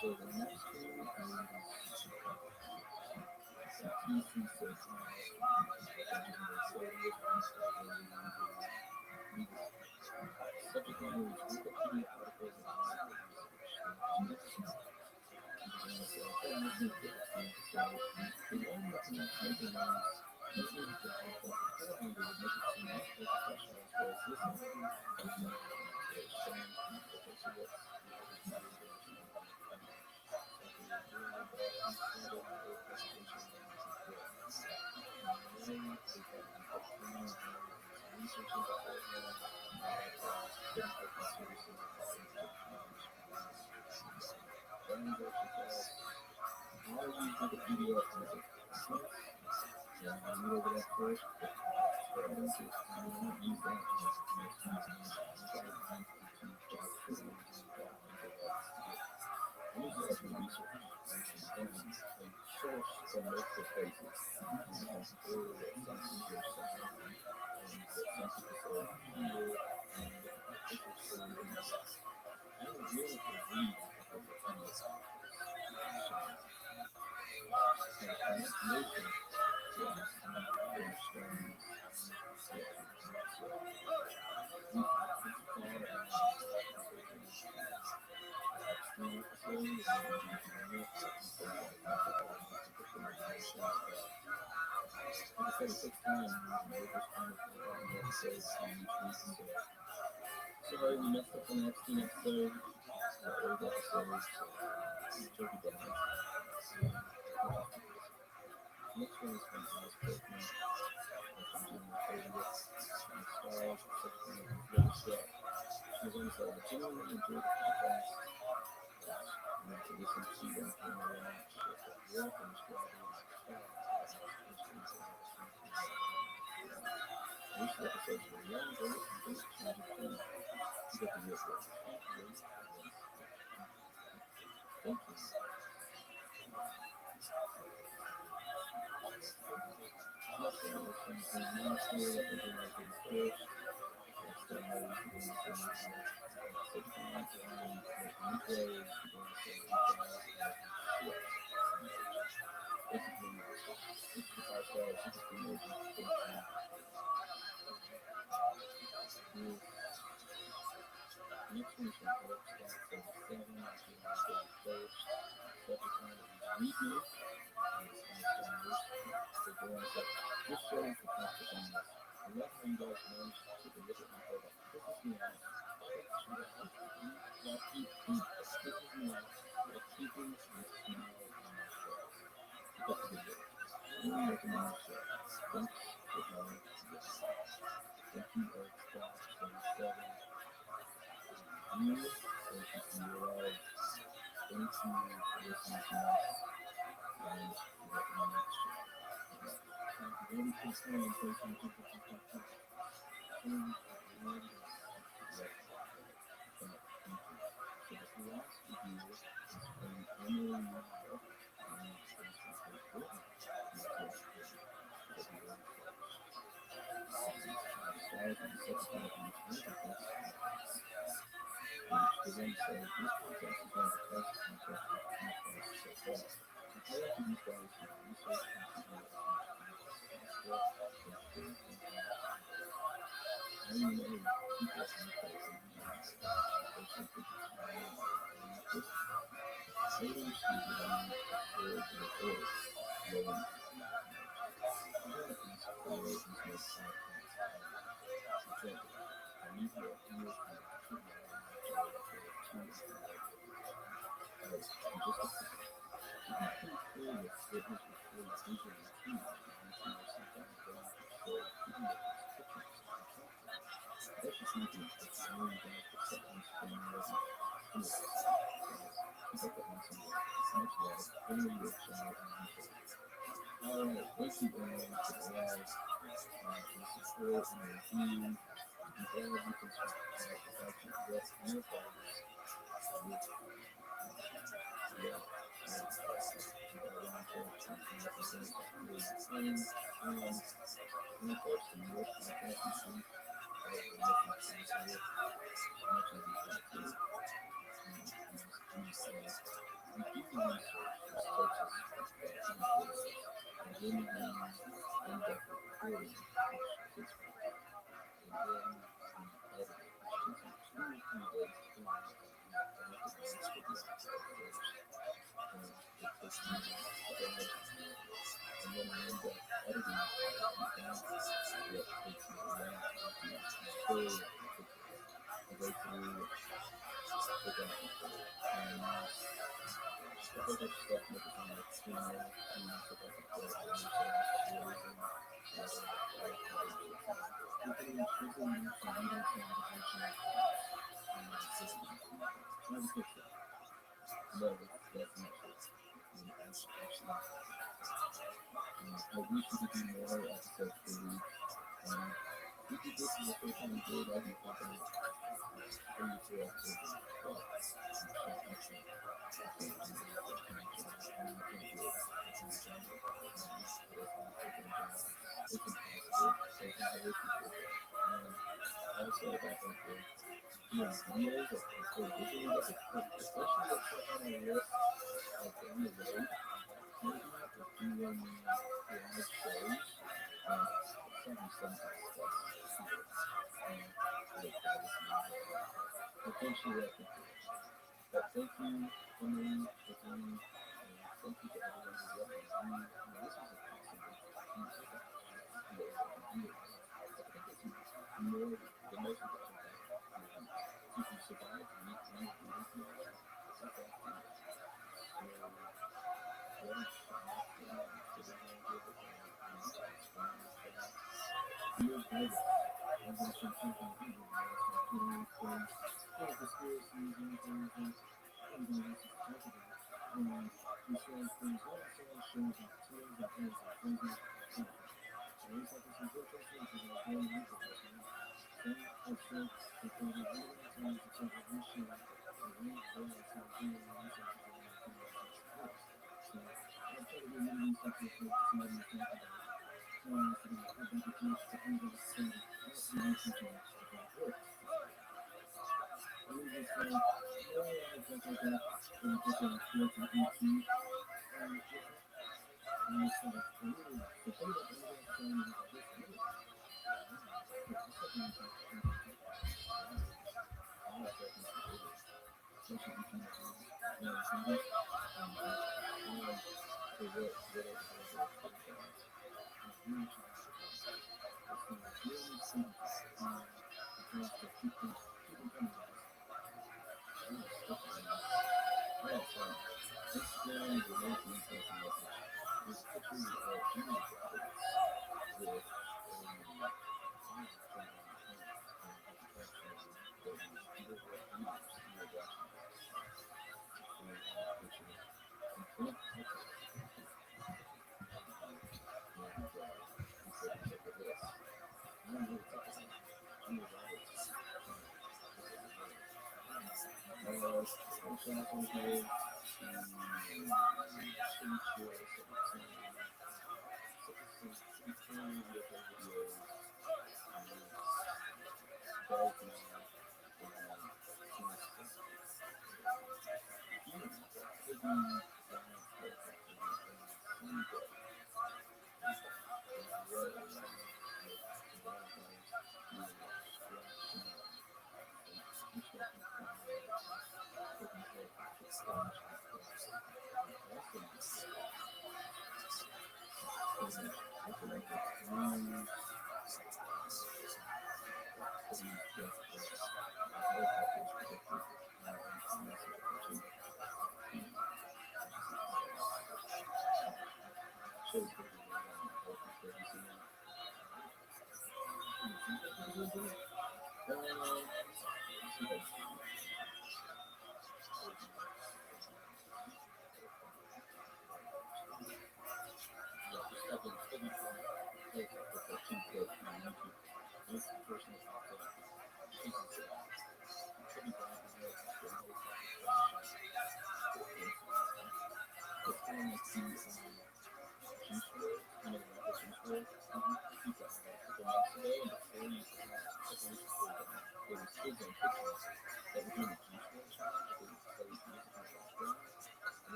So the next one subject matter is Wikipedia articles and research. Sorry, we messed up on the next episode. Old episodes. Turkey down. Next one is from Alice Kirkman. She was on the genuinely enjoyed the podcast. I want to listen to them on my walk and these episodes were long, great, and great change of tone. You get to hear it. Thank you. Next one's from Alex Scott 77. Review. This show is the classic on this. I love how you guys managed to deliver my product. This is me out. This is me out. Like keeping this smile on my face. That's a good day. Really recommend the show. Thanks for having me. Thank you, Alex Scott 77. You, thank you for your love. Thank you for listening to us. And for recommending the show. Really concerned in case you think that you can so the last review is from Emily Meyer on Facebook.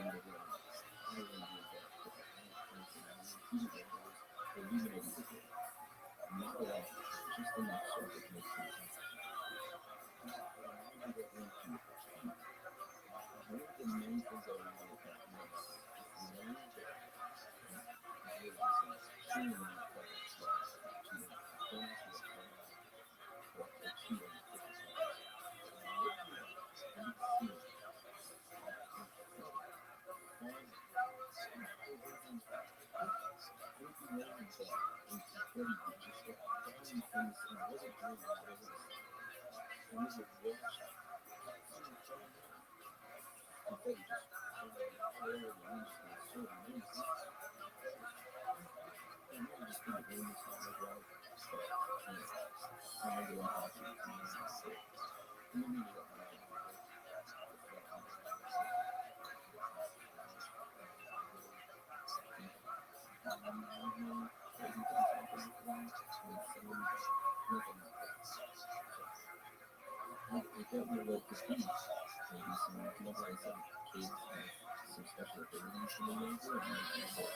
Not a lot, just enough so it makes sense. One of the main things I want to look at next is learning to I don't know what to do. Maybe some kids, like some kids have some special abilities in the neighborhood, and maybe they're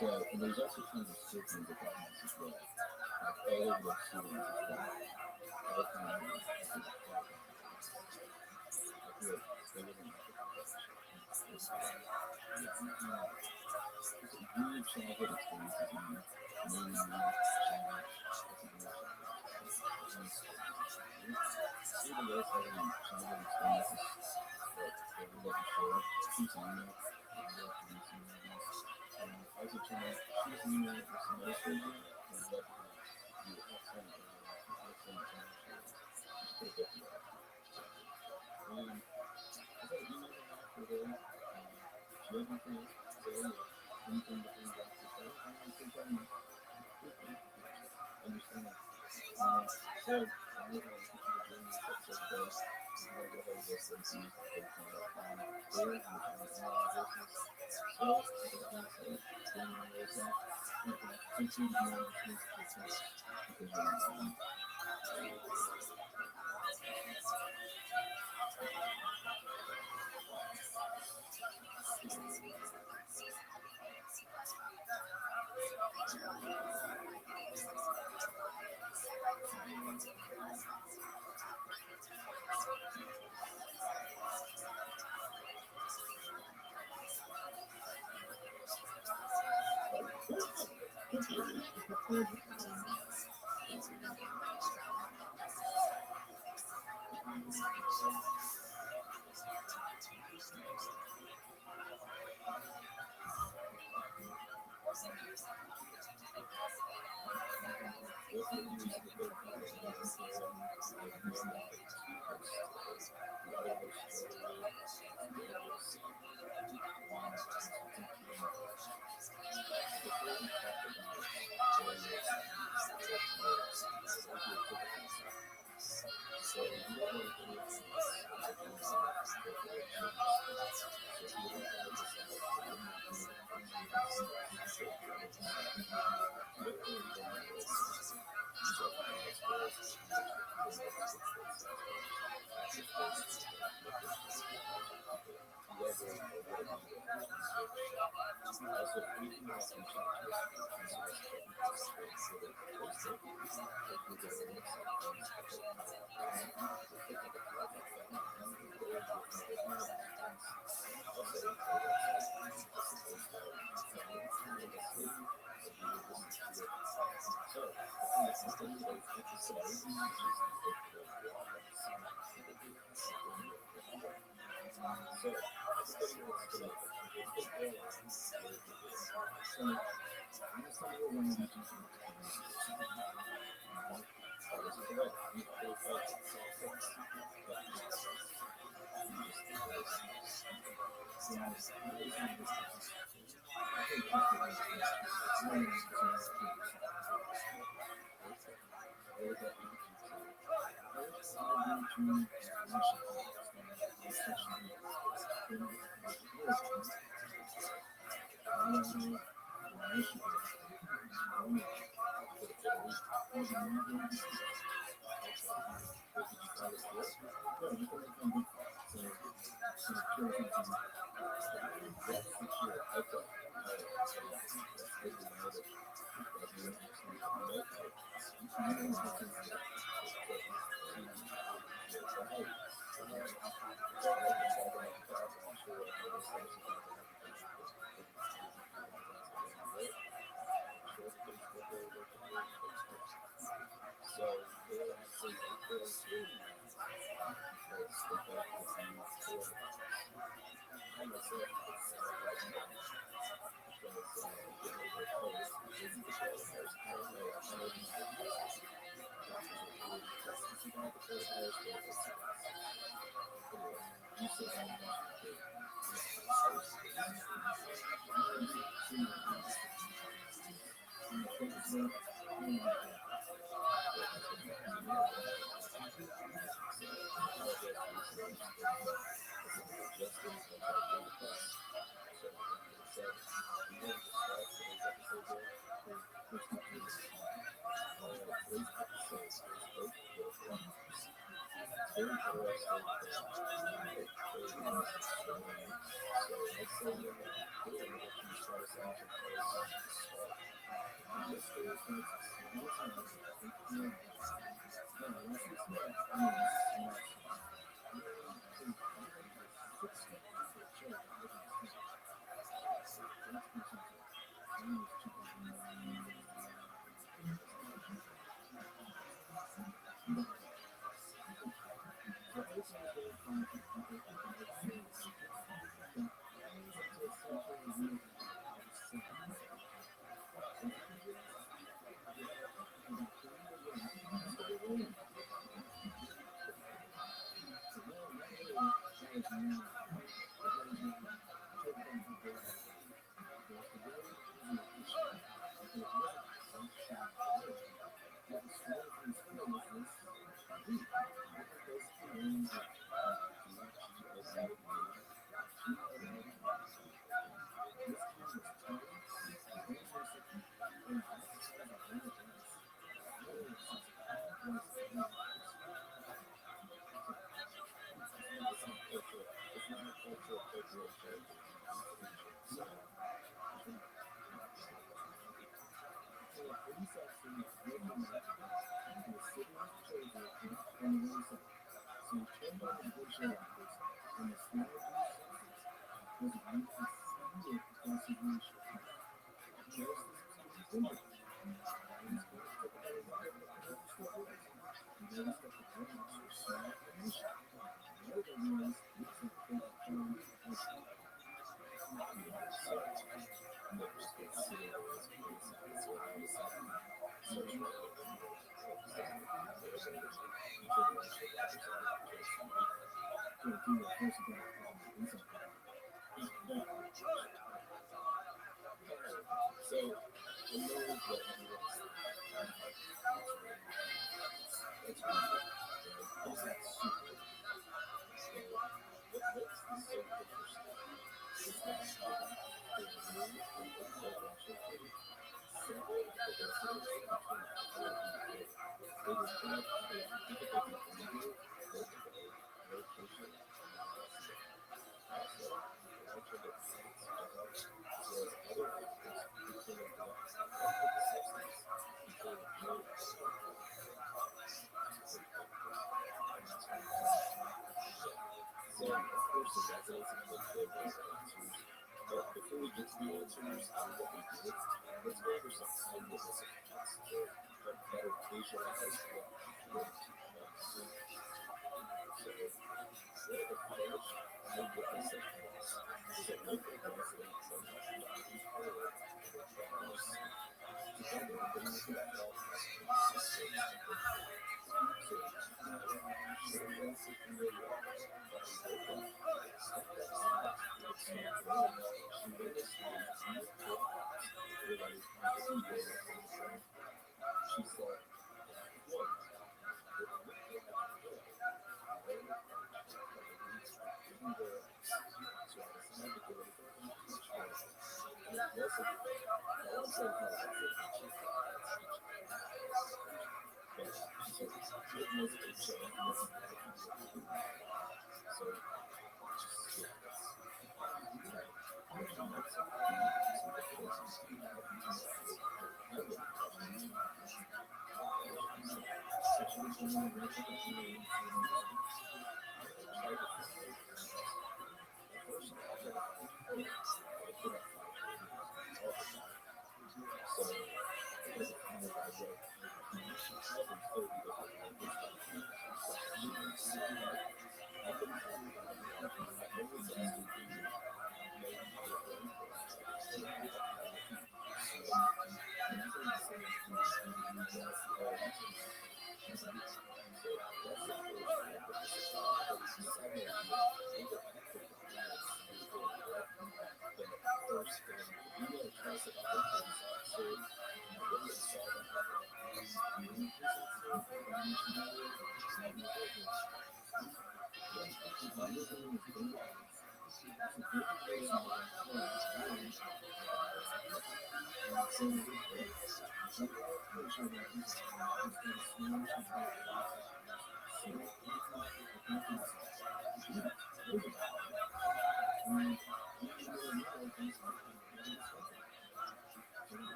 So, and there's also tons of siblings that got this as well. Like all of their siblings as well. All kinds of I feel like they live in it's weird childhood experiences and maybe even those having childhood experiences that they would love to share, keeps on that. As a child, choosing that with some other children, and love to do excellent just put it different. I thought you might have for there.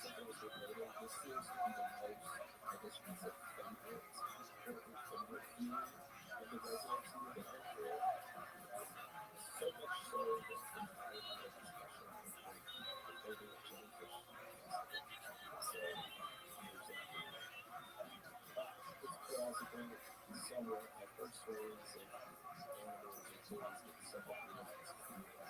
This seems to be the most, I guess you can say, favorite view of the residency of the airport. So much so that the entire discussion over the jellyfish festival. So it's plausible. Somewhere I've heard stories of animals or toys that somebody else but it is extremely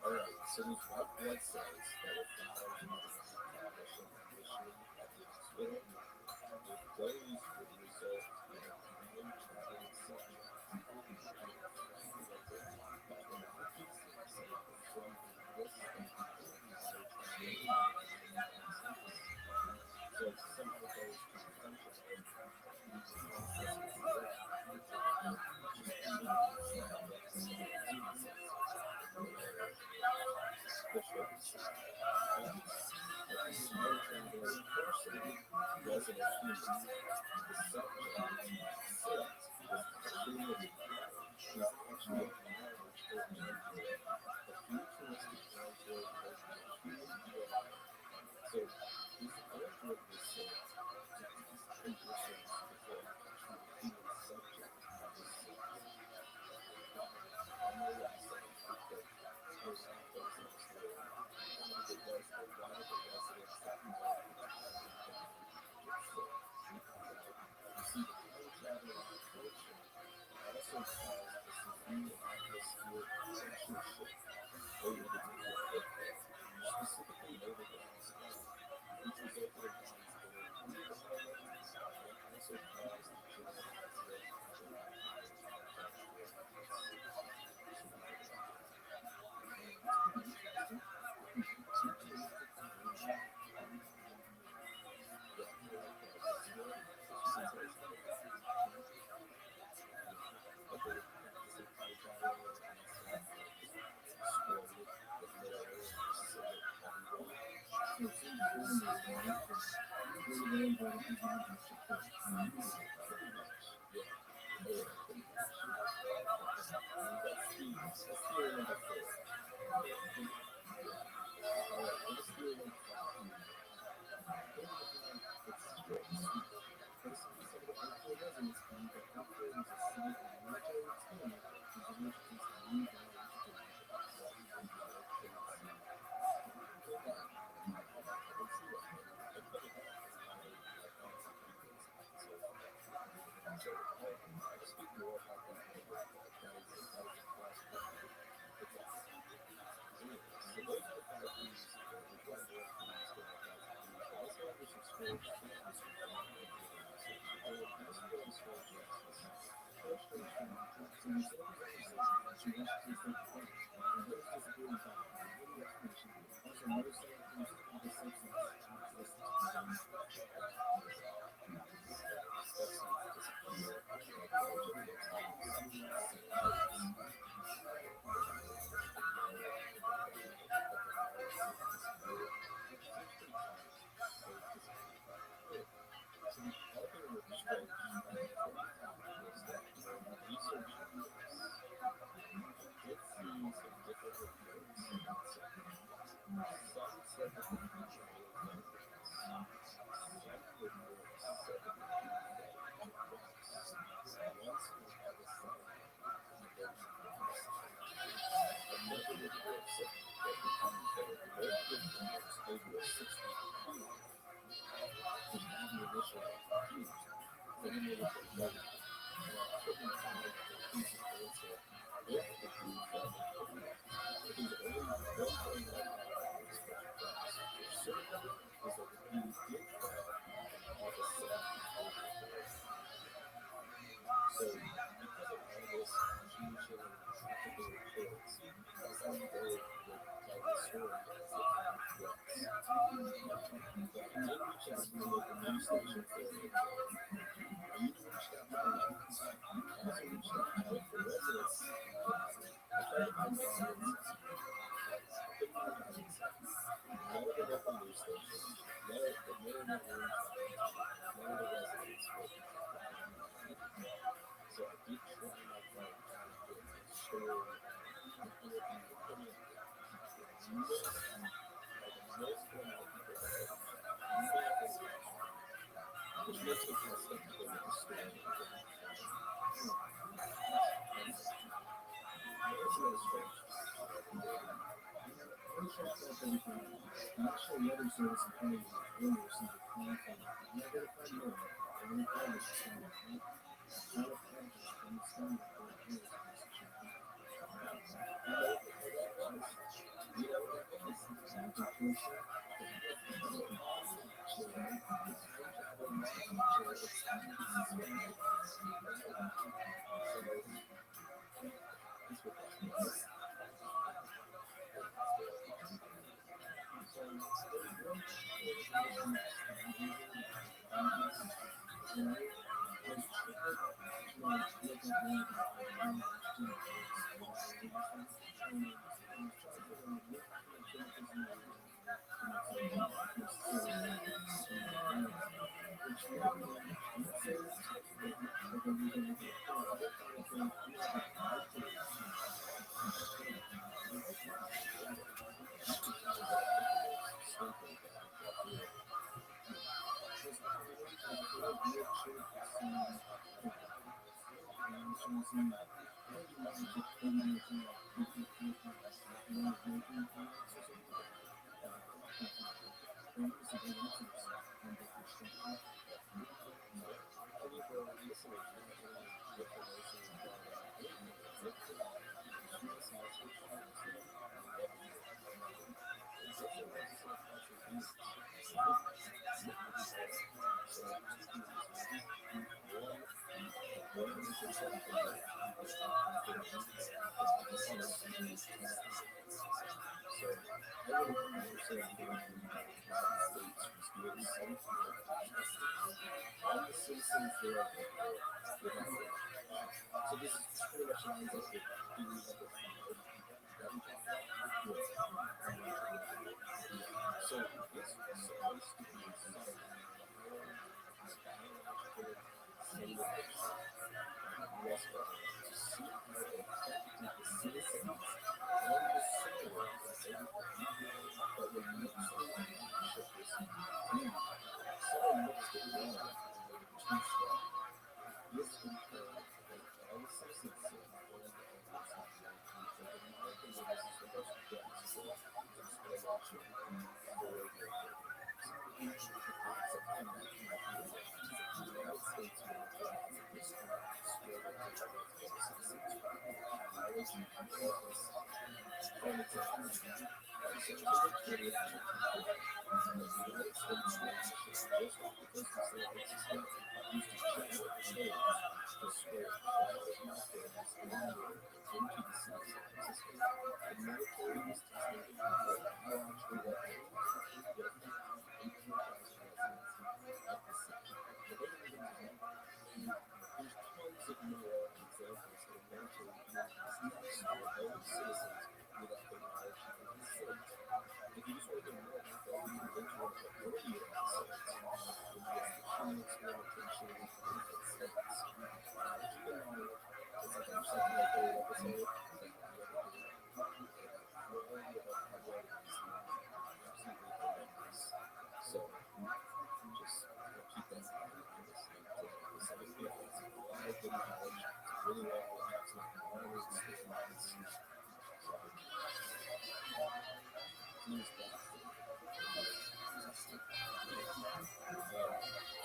rare. So we've got blood cells that are found in the cognition conditioning at the hospital. If those would result in a brain traveling subject, so somehow goes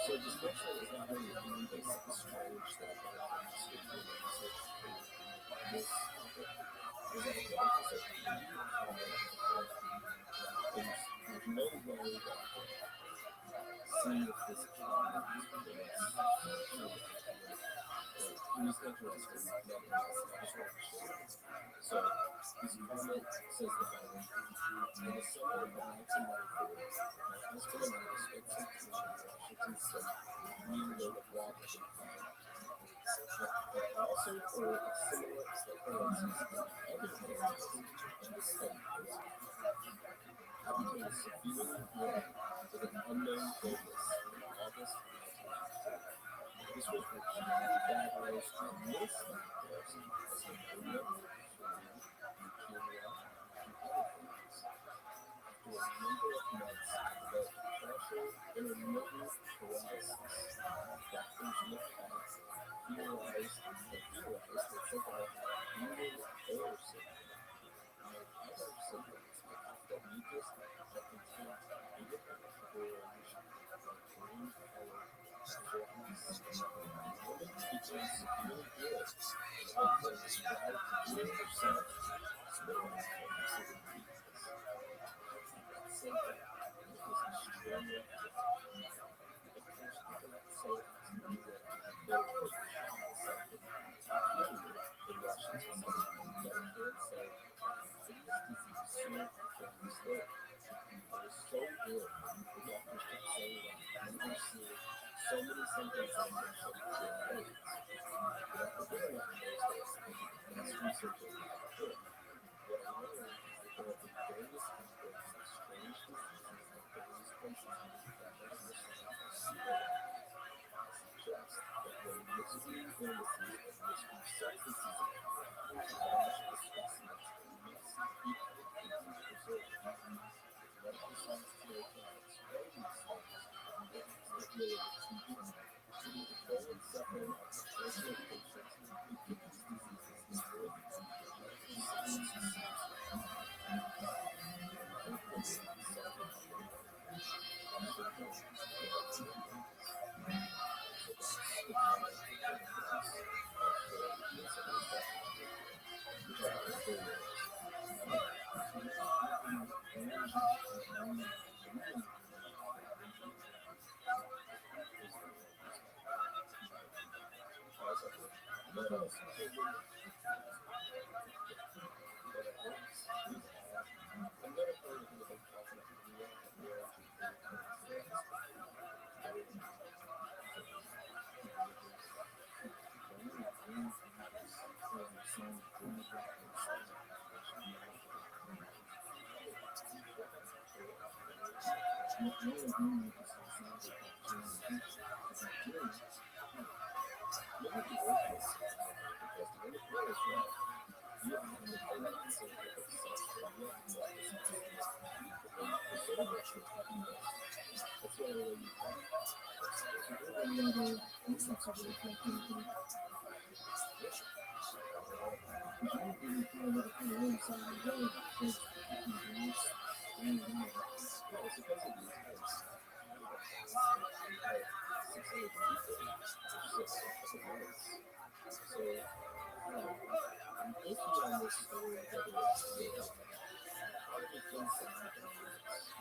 So the special is not really a thing, but it's like a strange stuff that happens in human research for this topic. Is that the episode there's no way that I can see if this comment is interesting, so this comment says the following: in the summer of 1994, my husband and I spent some time in Washington State near where the block had been found. I also heard of similar occurrences in other areas of the state. I became severely ill with an unknown illness in August 1994. This was routinely diagnosed or misdiagnosed as pneumonia, leukemia, and other things. After a number of months of both pressure and intermittent paralysis, doctors looked at, theorized that somehow I had bleeding air syndrome. Among other symptoms like ophthalmitis that contained negative orange or green color flaws. The woman became severely ill and often described to herself as well as considered weakness. That same time, it was extremely difficult. Of course, I cannot say it has to do with medical something period in Washington State, but I can say these diseases serve families there. I was so ill, the doctors kept saying that I've never seen so many symptoms of infection in AIDS. But after doing that in those days, I did the best research I could. What I learned is that there have been various outbreaks of strange diseases in various places that none of the scientists suggest that when mystery illnesses and mystery substances occur, biological specimens must be adequately preserved. If medical science today cannot explain these things, it has no way of teaching. To the control and suffering of the personal patients who get these diseases is good. Medical science seems to hopefully solve it for them. So that's the comment that came across after yesterday's documentary, which I think is very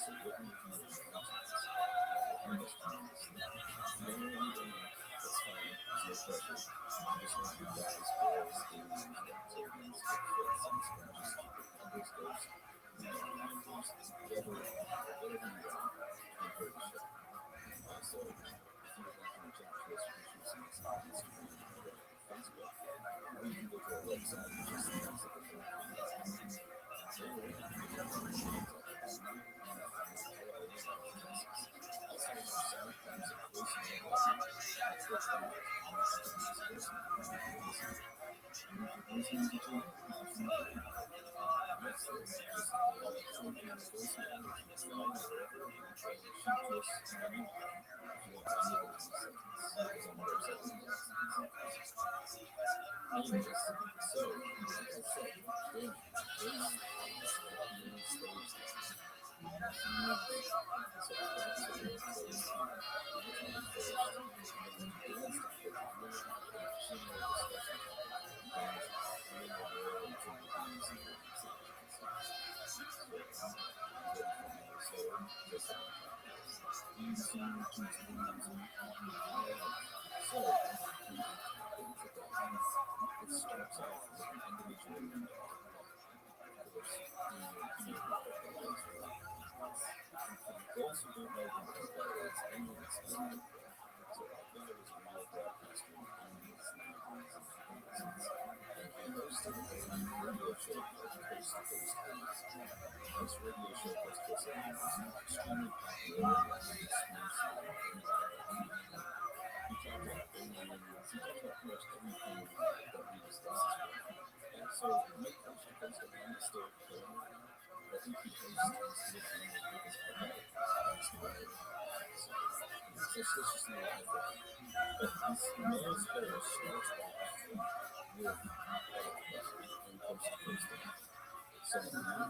So what information is that's fine. There's no pressure. I just want you guys, girls, aliens, reptilians, Bigfoots, and just keep it numbers, ghosts, whatever you want. And for the show. Also, if you would like to reach out to us, you can shoot some us on Instagram or Facebook. Or you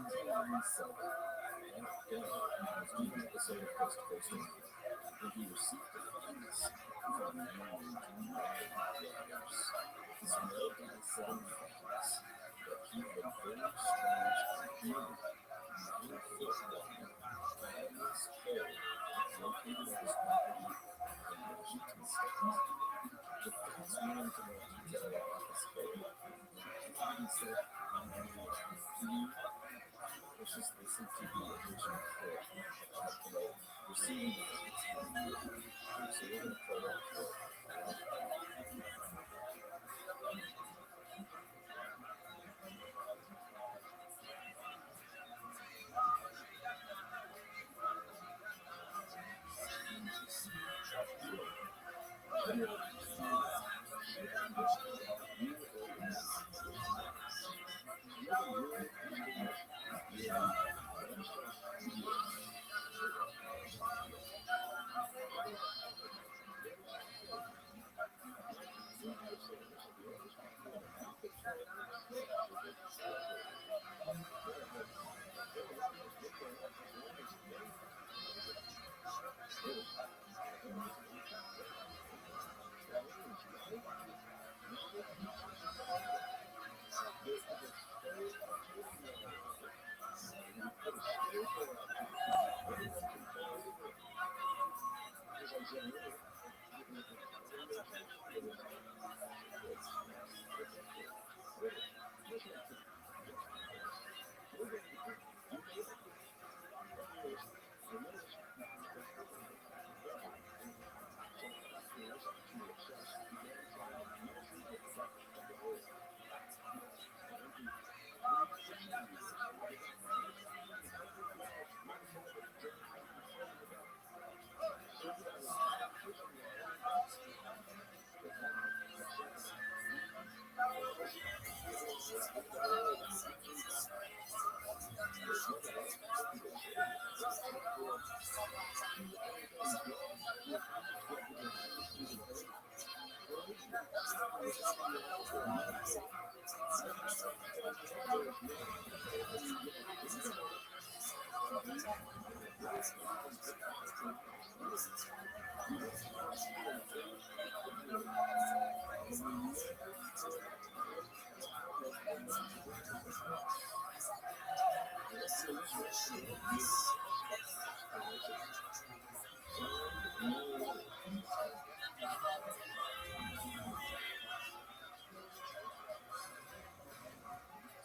can go to our website, which is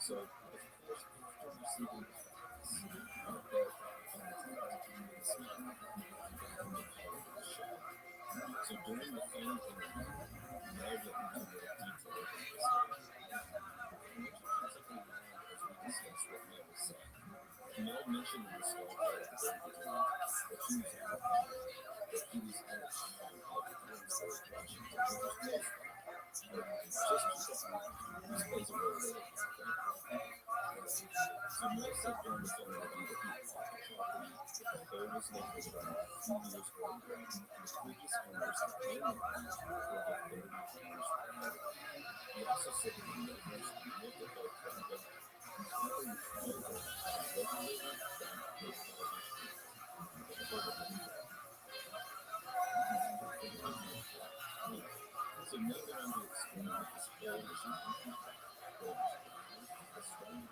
So, of course, after receiving the facts, so during the phone interview, Mel went into more detail than this. And what you particularly learned as we discussed what Mel was saying, Mel mentioned in the story that he was out of town, that he was out of town of Williamsburg, Washington, which was close by. Just because this plays a role in it. So Mel said during the phone interview that he bought the property, that the hole was located on a few years earlier, and the previous owners had owned the home for over 30 years. He also said that the neighbors lived at both properties. People in the home regularly dumped their garbage So Mel went on to explain that this hole was an incomplete garbage collector, a strong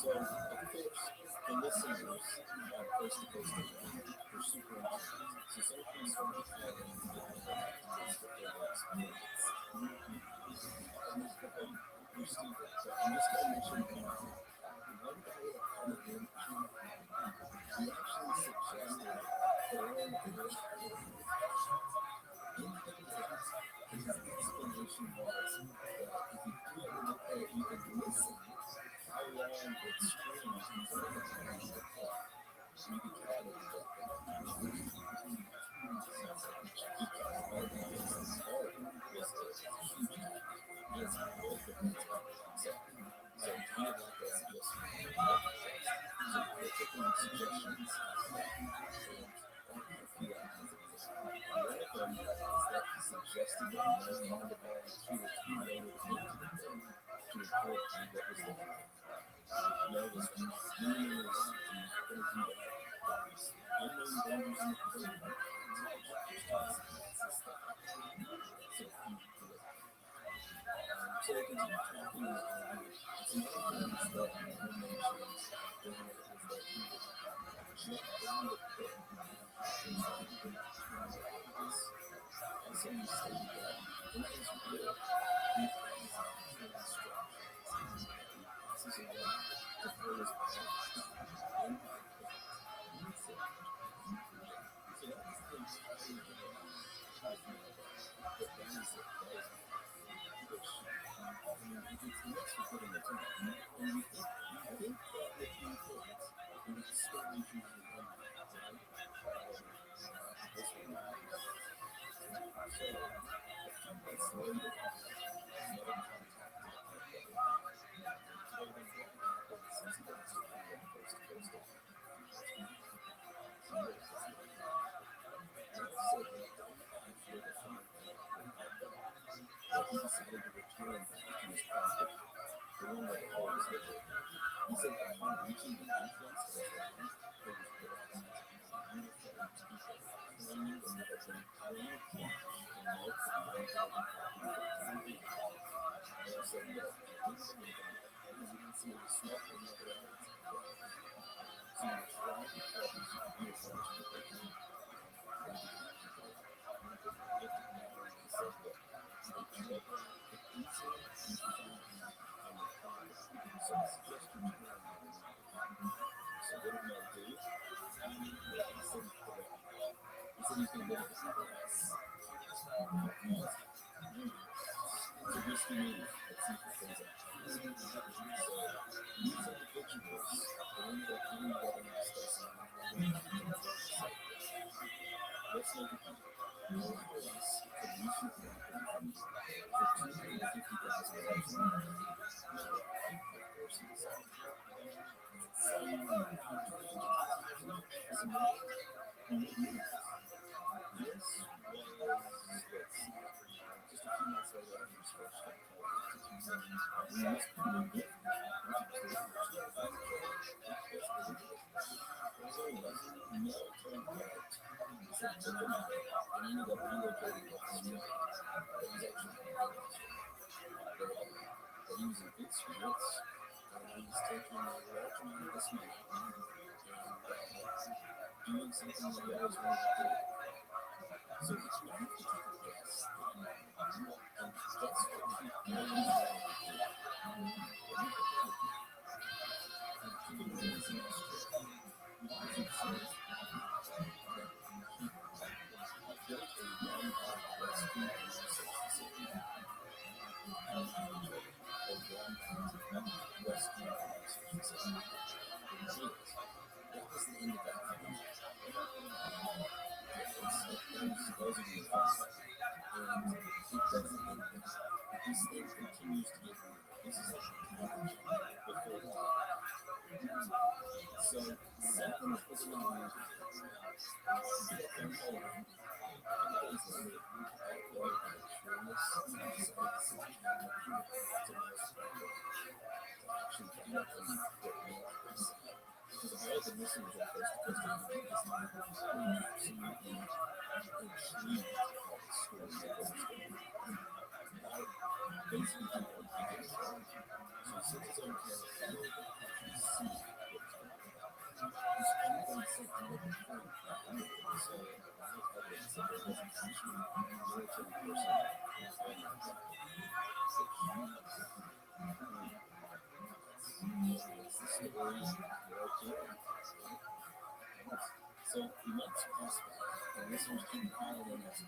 So, of course, the listeners on Coast to Coast are super interested. So sometimes when we try to get you're Steve, so I'm just going to mention one guy that called in, he actually suggested throwing his explanation was that if you do it with the you can listen how long it streams before the time of the clock. So you can try to do that. So he had like that suggestion. So we're taking suggestions. One of them is that he suggested that no one of our tutors be loaded into the day to report on what was going on. Mel was years going through that. Unknown dangers in the code. So they continue talking about some other things that Mel mentions during it was that he would jump down the pit. Also, he stated that in his will, he finds clear instructions and passes along to fill his body in the pit. So that's the entirety of the but that is the place which, it's next to putting it in. And you think that would be important. And it's stories usually end right? This one matters. So, a few months later, another contact told him what happened since he got to the Coast to Coast. He decided to return back to his property, the one that always lived there. He said that upon reaching the entrance of his land, there was grass, uniformed people, climbing and melting, playing flash, and notes of non-building property for time being. And I said, no, he didn't believe that, because he didn't see any smoke or no other evidence of the grave. So he tried to tell these uniformed people Let's look at allow us to research Doing something that I always wanted to do. So you have to take a guess. And guess what you always wanted to this thing continues to get weird. This is so something is putting on music. Because I had been listening to So the months passed by, and this was keeping piling as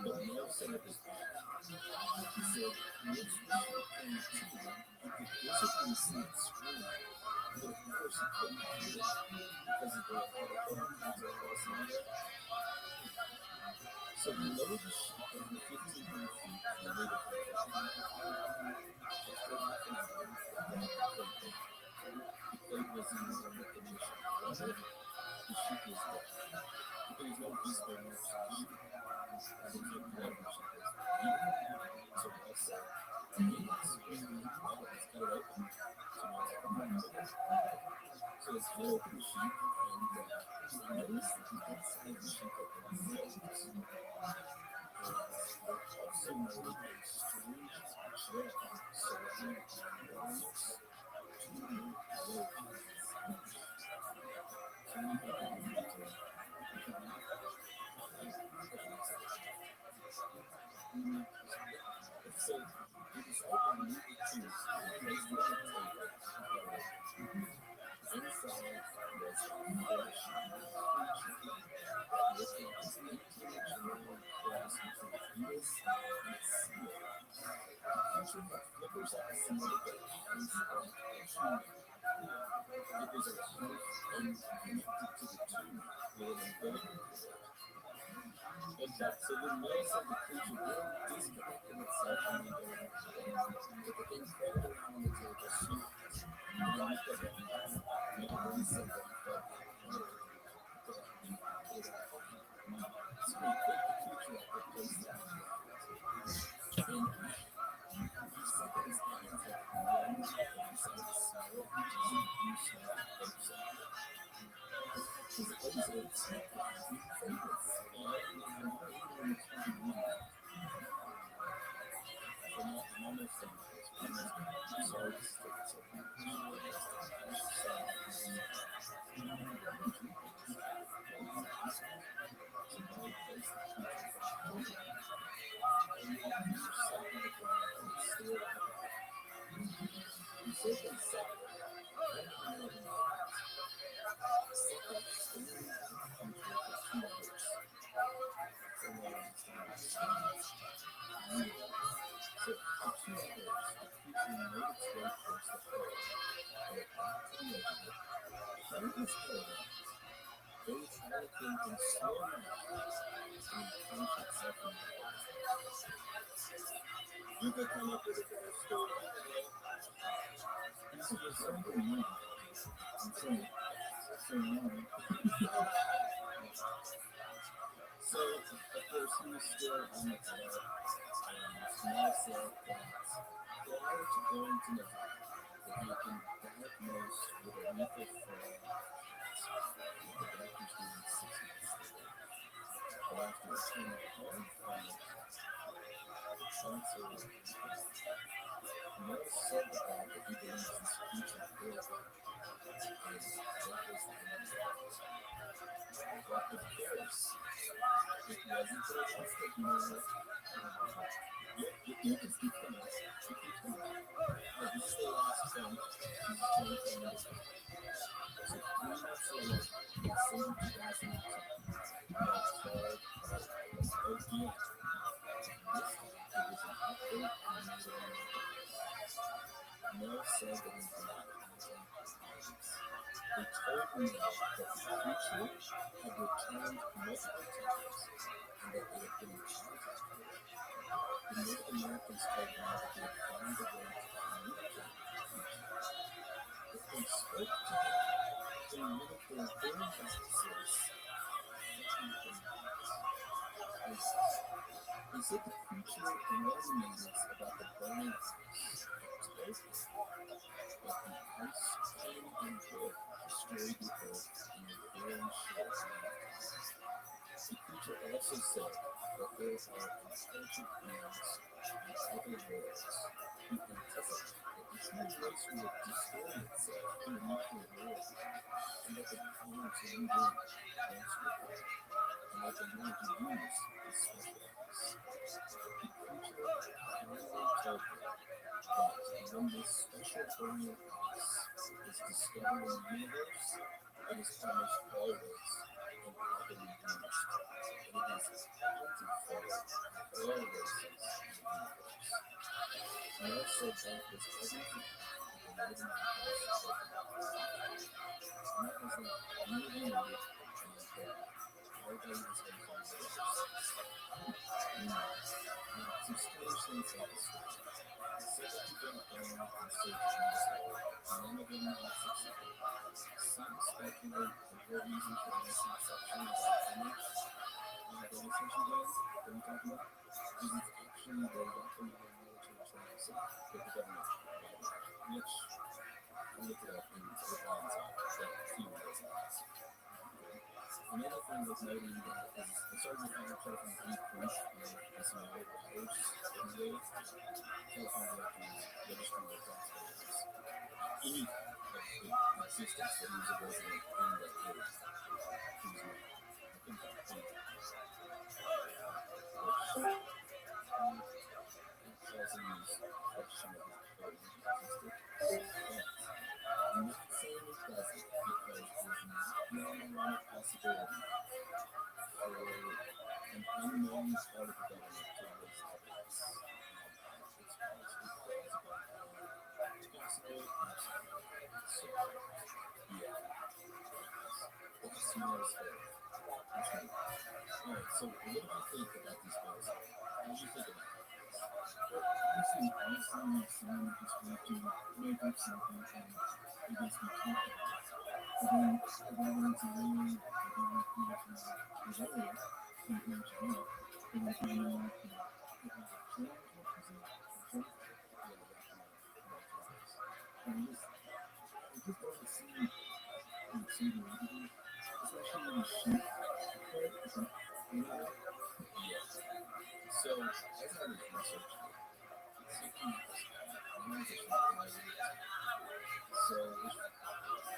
But Mel said it was bad. He said, once the show came to, you could visibly see it screen, but of course you couldn't hear it because of the helicopter. So we lowered the ship over 1,500 feet and waited for it. The plate was in the recognition. The ship was dead. But there was no visible marks on the ship. There was no blood on the ship. So I said, let's cut it open. So let's cut open the sheep, and I noticed that the inside of the sheep opened closed. Also noted a strange trail surrounding the walls. Two low so we decided to move it to a place to the table. Inside was a fresh creature that looked like its 18-inch long cross between a fetus and a seal. The creature had flippers at the seal that hangs on a tube. It was a tooth and connected to the tube with an umbilical cord. So the nose of the creature then disconnected itself from the umbilical cord. But the thing crawled around on the table, snooped, and then looked up at me, and it then said that he felt hungry. So we put the creature up and placed it on the ground. And he said that his hands had one face and a small peaches and blue small face. His eyes are small focus, and I'm not even in the TV. I'm almost done. I'm sorry to take it so long. You could come up with a better story. This is just something new. So, of course, he was still on the floor, and Small said that prior to going to Nevada, that he had been diagnosed with a lethal form the doctors doing 6 months later. But after returning home from the cancer was Mel said that he believes his future therapy, and that was the end. But of course, it wasn't so drastic, you can keep coming. This is the last film. He's trying to find it. So 3 months later, December 2002, Mel called us again. This time, it was an update on the Mel said that he died in his own eyes. They told me that the creature had returned multiple times and that they had been in contact with it. The Native Americans told me that they had found a way to communicate with the creature. If they spoke to him in one of their own languages, they said the creature warned natives about the burning ice and told them that the ice came and would destroy the earth in a very short amount of time. The creature also said that there are intelligent beings in other worlds who anticipate that the human race will destroy itself in a nuclear war, and that the plan to move in once we're dead, and that they wanted to use this special ice. The creature finally told them that when this special burning ice is discovered in the universe, it is almost always an so that was everything. Some strange things like this. Several people have gone out and searched for this story. None of them have succeeded. Some speculate the real reason for the misconception is that image the misconception is that we're talking about is it's actually the weapon of the military training that the government provided, which I looked it up and it lines up that few of those lines. Another thing that's noted that is the sergeant had telephone decrease in some of the wires in the telephone directories, registry of transfers, any of the existence that he was a resident in that area. He was not. I think that thing. Which causing these question of his ability to exist. I'm not saying it doesn't, because there's not beyond the possibility for an unknown part of the government to raise evidence. It's possible, absolutely. So, yeah. It smells good. That's me. Alright, so what do you think about these bills? What do you think about that? Honestly, I've seen this week to make up something and I guess we talked about it. But then the government's a lawyer, the government is earlier, can't mention it. And then finding out that it has a change and it just doesn't seem like something logical, especially when the sheep part, yeah. So, as I was researching it,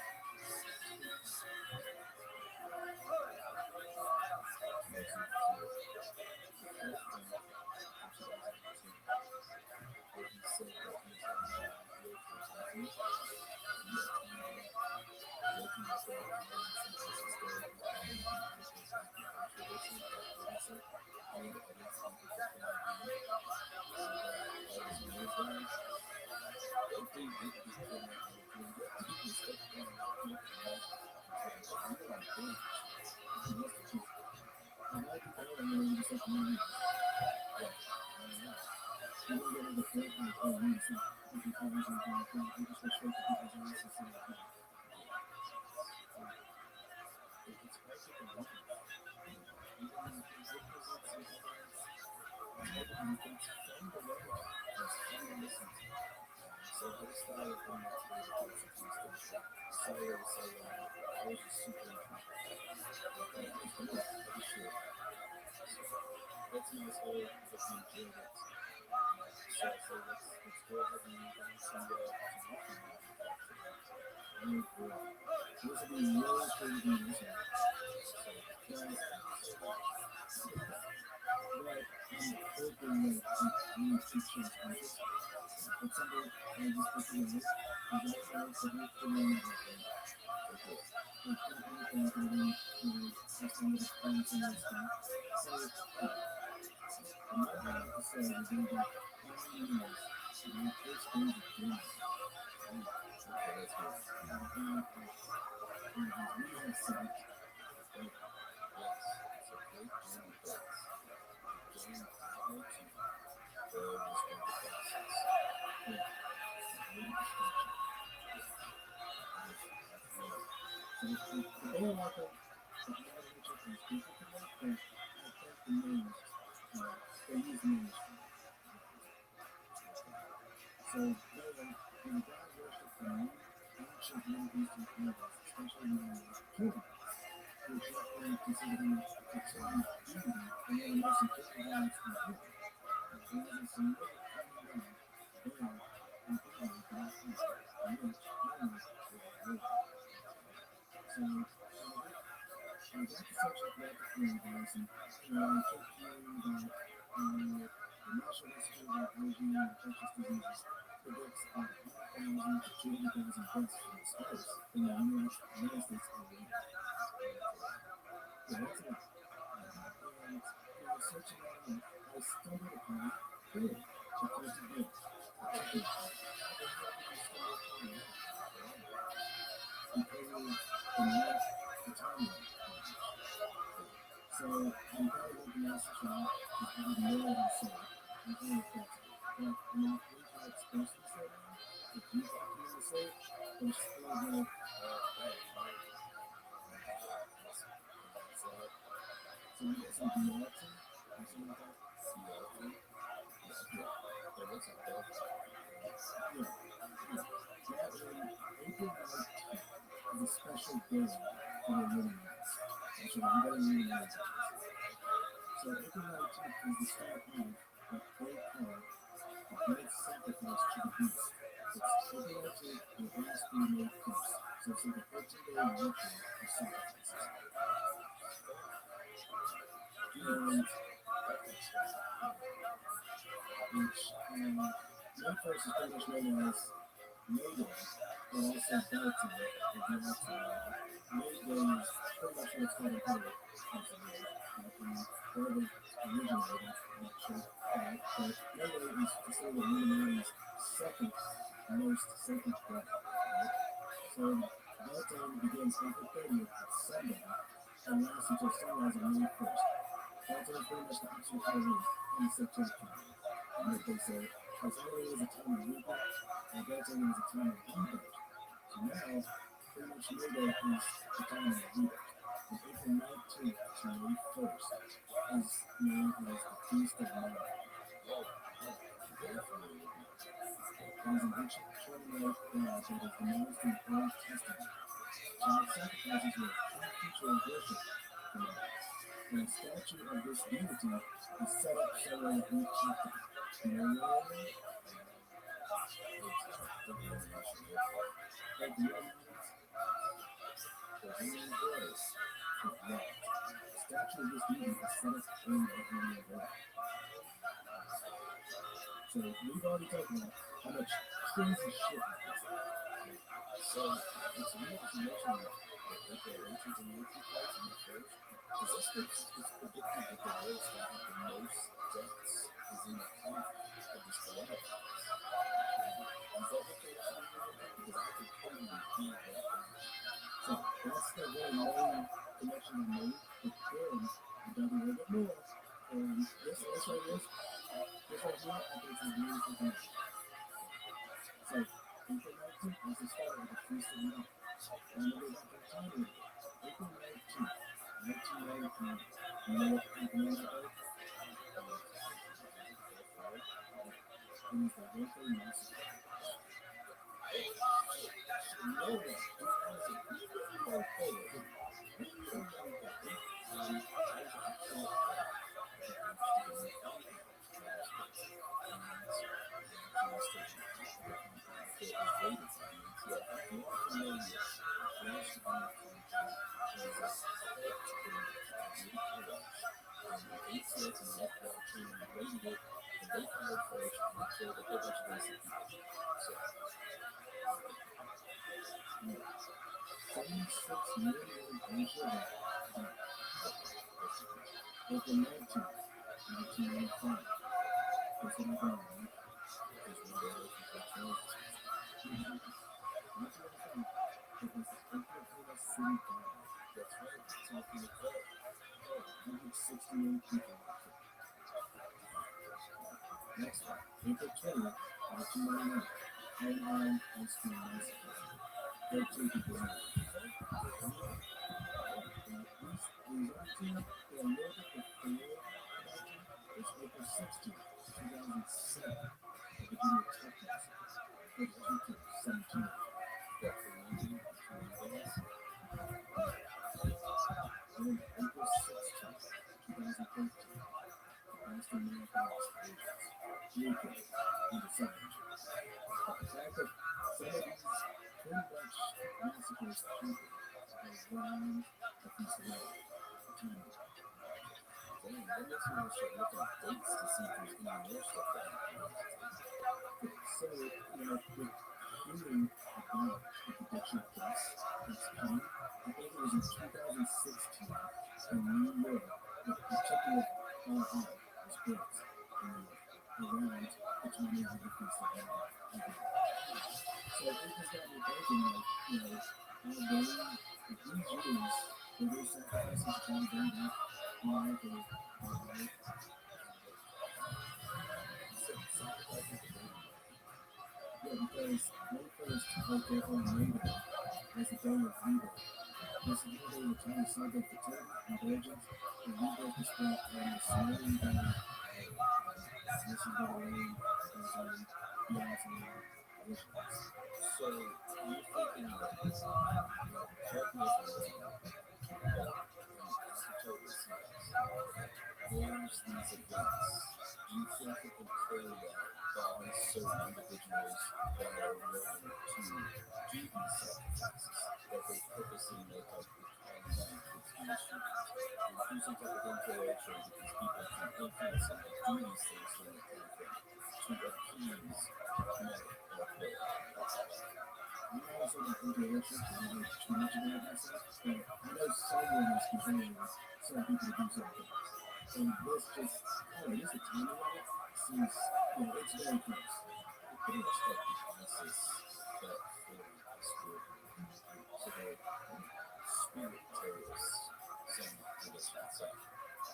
that's nice whole if you enjoyed it. So let's go ahead and move on to this will be really crazy music. Right, I'm hoping that you teaching practice. But somebody I just put in this, and that's how it's a good thing. So I'm kind of looking at the shot, I have more to say. I'm kind of flexible. But I'm not going to express this right now. If you talk to me to say it, then just go ahead. So you guys are Beyonce or something like that? Beyonce? Yeah, what's up, though? Yeah. That one, April 19th is a special day for the living rights. That's what I'm going to read now. So April 19th is the start of what they call the great sacrifice to the beast. It's April 19th and it lasts through May 1st. So it's like a 13-day ritual of sacrifices. And which May 1st is pretty much known as May Day, but also Beltane, or Beltane. May Day is pretty much what's called a holiday. Where they originated, I'm not sure. But May Day is considered the Illuminati's second most sacred day. Right? So Beltane begins April 30th at sundown and lasts until sunrise on May 1st. Beltane is pretty much the actual Halloween in the September calendar. And like they say, as Halloween is a time of weeping, Beltane is a time of rebirth. So now, pretty much May Day is the time of rebirth. From April 19th to May 1st is known as the Feast of Mary. It is an ancient Canaanite god that is denounced in the Old Testament. Child sacrifices were a key feature of worship for Mary. And a statue of this deity is set up somewhere in each chapter. You know what I mean? Like the Romans, the Roman boys, the statue of this deity is set up in the area of Rome. So we've already talked about how much crazy shit is this. So it's weird to mention that the ancient American flights in the first, because this it's predicted that the world's that have the most deaths is in the country of this coronavirus. Is that the case? Because I could totally feel that. So that's the very main connection I made. But then I dug a little bit more. And this right here, I think is a beautiful connection. So, April 19th was the start of the Feast of Mary. I'm going to go back in time a little bit. April 19th, 1995. You know what happened on that day? It was the Waco Massacre. No one, because if you didn't go forward, April 19th, 1995. That's what I'm going to because one of the it was Oklahoma City bomb. That's right, it's off in the club. 168 people. Next one, April 20th, 1999. Manhattan High School Massacre. 13 people died. These other two, they're a little bit before it's April 16th, 2007. The beginning of Tech Massacre. 32 kills, 17 of them. That's the 19 and April 16th, 2013. Boston Marathon explosions. 3 kills, and 7 injuries. But the fact that some of these pretty much massacres happened around the Feast of Mary. Dang, that makes me want to start looking at dates to see if there's any more stuff that happened. So, with hearing about the prediction of deaths that's coming, I think it was in 2016 in New York, the particular RI was built in New York around the time of the Feast of Mary. Yeah, because one first like their own neighbor as a donor of Vivo. This is where they were trying to celebrate fertility and virgins, and Vivo was spent on the slowing down of egg. This is where the rain goes on beyond some wishes. So you're thinking that, correct me if I'm wrong, but totally serious. There's these events. Do you think it can carry out by certain individuals that are willing to do these sacrifices that they purposely make up with online kids being shootings? There's some type of inspiration that these people can influence them to do these things during the conflict to appease men or prayer. You know some interactions, I don't know too much about myself, but I know someone is controlling some people to do something. And this just, I don't know, just the timing of it seems, it's very close. It pretty much like the ISIS, but for a spirit. So they're spirit terrorists, some, I guess you could say.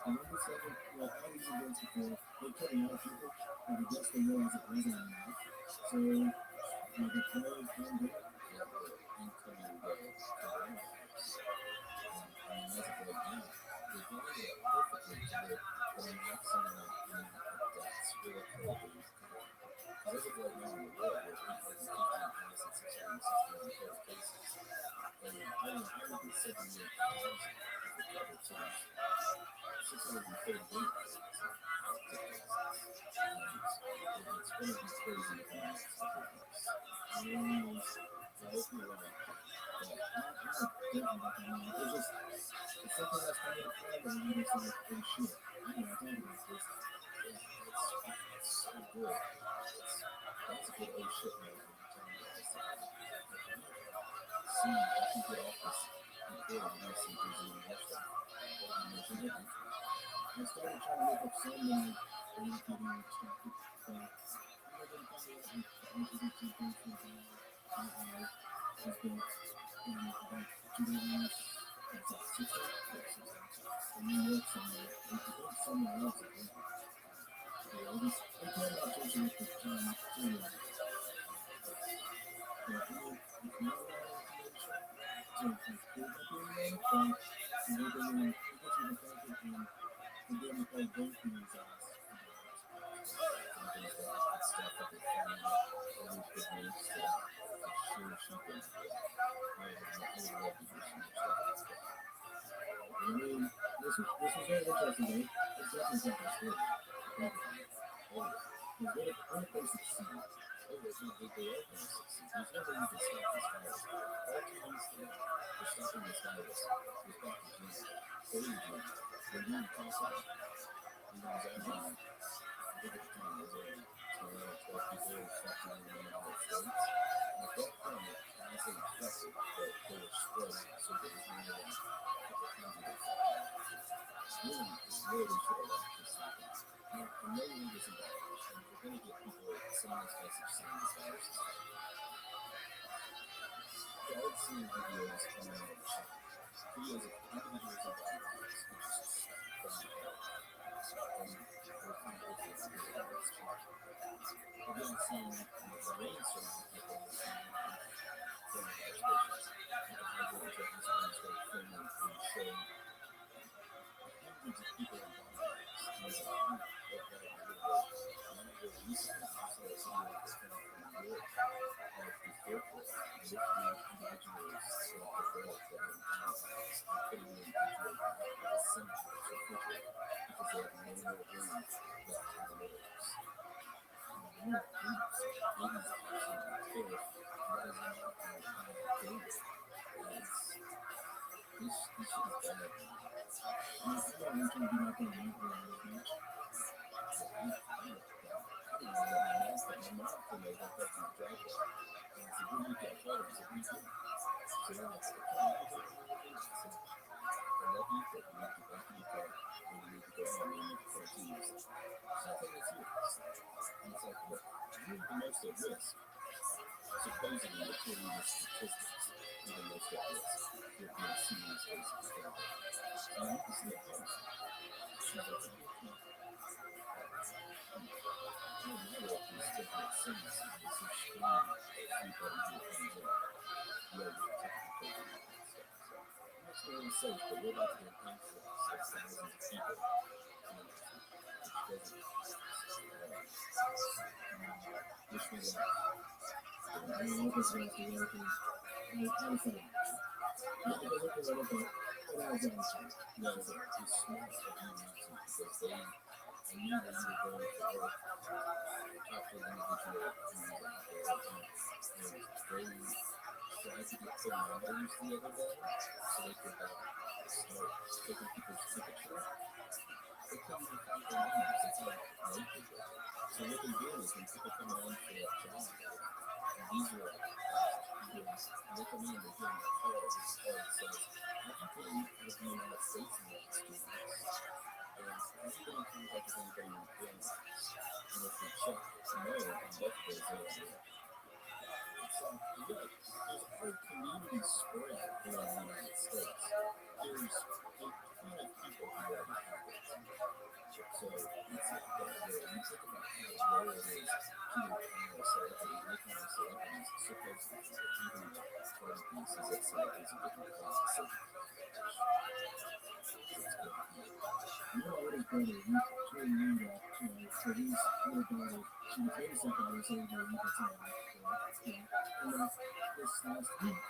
And like I said, all these events before, they kill a lot of people, but I guess they realize it wasn't enough. So, the players can do it. Yeah, the incoming coronavirus. I mean, as of right now, they handled it perfectly to where they're not sending out any deaths really crazy. Because as of right now in the world, we're 815,616 total cases. And 178,000 recovered, so 638 cases. It's going to be crazy in the next couple of weeks. I hope you're right. But I'm thinking about that now. It's just, it's something that's coming to play, and I'm just like, oh shit, I gotta talk about this. Yeah, it's so good. That's a good oh shit moment when you're telling me this stuff. See, I can get off this recording and see if there's any more stuff. I started trying to look up so many getting distracted, but I'm going to find out and introduce you to something has been about 2 days, it's like 6 days, in New York somewhere, and I think somewhere else as well. Yeah, I'm planning on changing it to time. But if you want more information, so if you could help you with it, then we're going to get you the packet and we're going to play both of these eyes. Stuff that they find out all these good news stuff. Sure she can. I would love to hear some more stuff. I mean, this was very interesting, right? It's definitely something story. There's very place to see. There's no big day open to see. There's never even stop this virus. All through these things, they're stopping this virus. It's back to June. Early June. They're doing possible. And then there's actually, I think at the time, there's only 10 or 12 people infected in the United States. And at that point, I say infected, but they were spreading, so there was only like a couple hundred infected. Really should have left this happen. Now, I know you need this virus, and if you're going to get people sending this message saying this virus is I've seen videos on videos of individuals of virus, which is from the head. And we're kind of hoping it's good virus too. I've been seeing the main source of people saying coronavirus patients. And the high voltage of this one started filming and showing hundreds of people in bonfires. And I was like, oh, that might be really recently. I saw a video that's coming from New York of the airport with the individuals that were developed that were in bonfires and putting the individual back in the cemetery or refrigerator because they have no more room left in the litters. No more babies. Babies are absolutely killed. Mothers are not going to have babies. This shit is bad. I mean, I don't want to be like a neighbor on this much. I don't know my mom, but my mom told me I got back in the driveway. And I said, when you get home, I said, what are you doing? So they're like, okay, I said, I love you, but you need to get back in your car and you need to go home and you need to quarantine yourself. So I think that's serious. And it's like, look, you're the most at risk, supposedly, according to the statistics. the most at risk for being serious cases of fraud. And that is the policy. So that's a big thing. My work is taking it seriously and so strong everybody who comes in. Yeah, you're typical program and stuff. So I'm not sure it's safe, but we're about to get an influx of thousands of people coming next week, which doesn't make sense. Wish me luck. I don't know if it's going to be working. I'm fine. Not because of Corona, but it adds on to it. You know, it's smart of you not to, because they, I knew that you were going to work after the individual who was out there at times. And they tried to get thermometers the other day so they could start taking people's temperature. They couldn't even find thermometers. That's how low people. So what they do is when people come in for a job, and these are recommended here in the card. This card says, have you been out of the United States in the last 2 months? And have you been in contact with anybody in Canada? And if they check no on both of those, they're like, yeah. So, look, there's a whole community spread around the United States. There's a ton of people who already have it. So it's not that rare. You think about how rare it is to encounter celebrities, any kind of celebrities, supposedly, even party pieces that celebrities are getting caught so it's good. My oldest brother, he told me that, so his little daughter, she was babysat by his older brother, and this last week,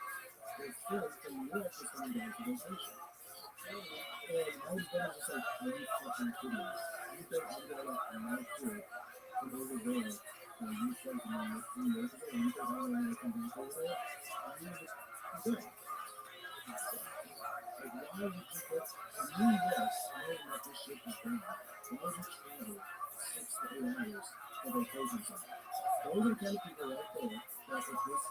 their friend from New York was coming down to vacation. And my older brother was just like, are you fucking kidding me? You think I'm gonna let my kid come over there and you friend from New York, you think I'm gonna come back over there? And he was just, good. Like, why would you put a new West knowing that this shit is done? Why would you travel 6 to 8 hours for vacation somewhere? Those are the kind of people right there that if this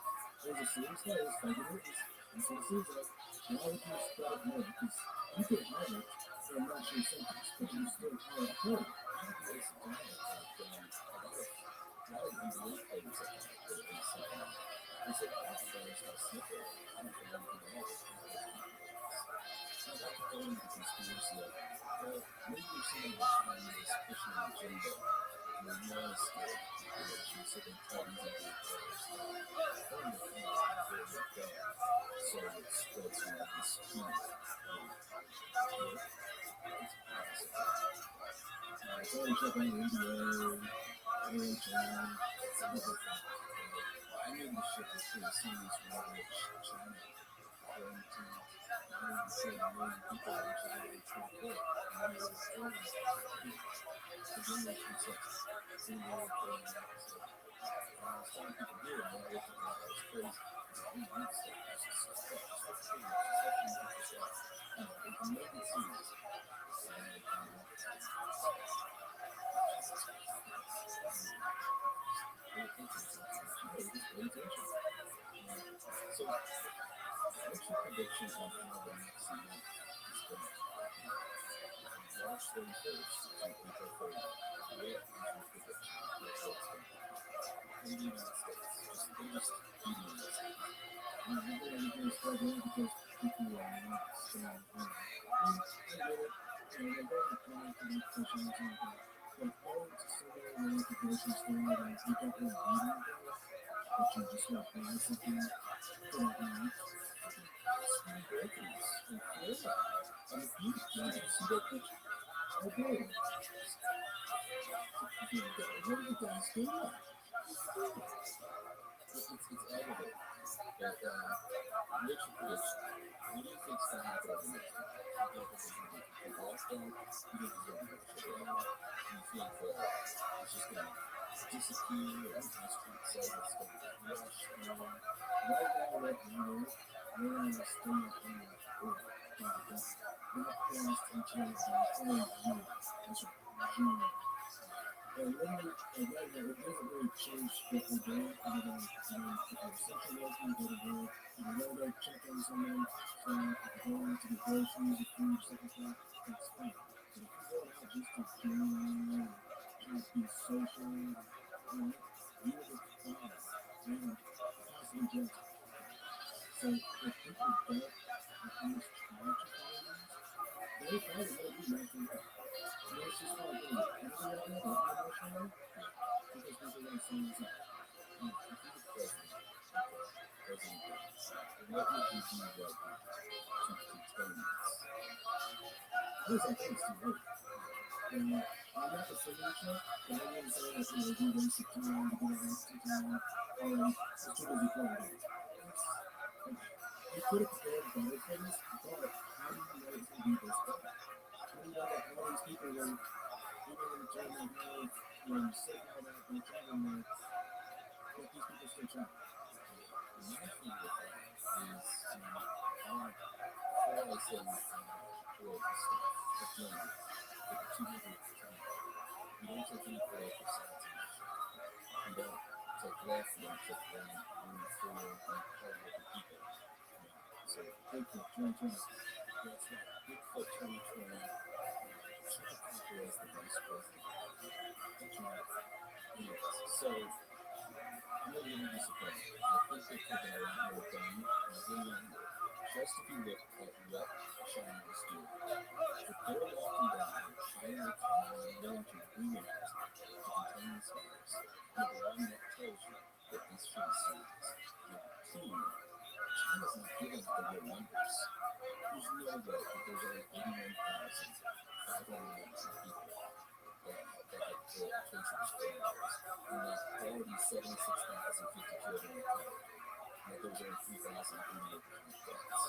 is a serious case, like it is, that's what it seems like, why would you spread it more? Because you could have it and not show symptoms, but you still are a party. It's a lot of NBA players that have their ACL. It's a lot of players that sniffle. I don't think anything else. So I like to go into the conspiracy of, well, maybe if somebody was trying this pushing an agenda, and they was scared, and she was sitting tell these NBA players, from the field, where they go, so it spreads around this fear. It's possible. So I check on the NBA, NHL, some of the I knew this shit was pretty serious when I was China. Going to 97 million people in January 24th. And we were early. So then there's success. In the world, some people here, and I looked at that, it was crazy. We need stuff. It's just stuff. It's serious. It's stuff. Make it serious. So, what's your prediction on how the next month is going to happen? March 31st to April 30th. What is your prediction of what's going to happen in the United States? Just the United States. I think everything is struggling because people are not staying home. I get it. They're both applying for the position and everything. But going to so many applications there and you don't really need anything, but you just want to buy something for that night. Spring groceries in Florida on the beach. Did you see that picture? I did. What are you guys doing? It's aggravating. But what's your prediction? What do you think is going to happen over the next month? Do you think there's going to be a lockdown? Do you think there's going to be a shutdown? Do you think that it's just going to disappear and the street says it's going to get rushed? Right now, we're in a state of broadcast until June. That's right, June. And literally, right now, it doesn't really change what we're doing. If you're essential worker, you go to work, you know they're checking someone, so if you're going out to get groceries or food, stuff like that, that's fine. But if you're going out just to chill and try to be social, you will get fined and possibly just. So if You could have prepared better for this, but how do you know it's going to be this bad? How do you know that all these people were even in the term they have, sick and all that, and telling them that these people still trying? And my thing with that is, before I say political stuff, but the two people you don't take any political sides in this. You don't take left, you don't take right, you don't for hard-working people. So Bigfoot 2020, that's right. Bigfoot 2020, Trump is the vice president. Anyways, so I'm going to give you this opinion. I think they could get a lot more done. Just if you look at what China is doing. If they're locking down higher military units to contain this virus, number one, that tells you that this shit is serious. Number two, China's not giving out the real numbers. There's no way that there's only 81,519 people that had cases of coronavirus, and that already 76,050 killed in the country. And that there's only 3,088 deaths.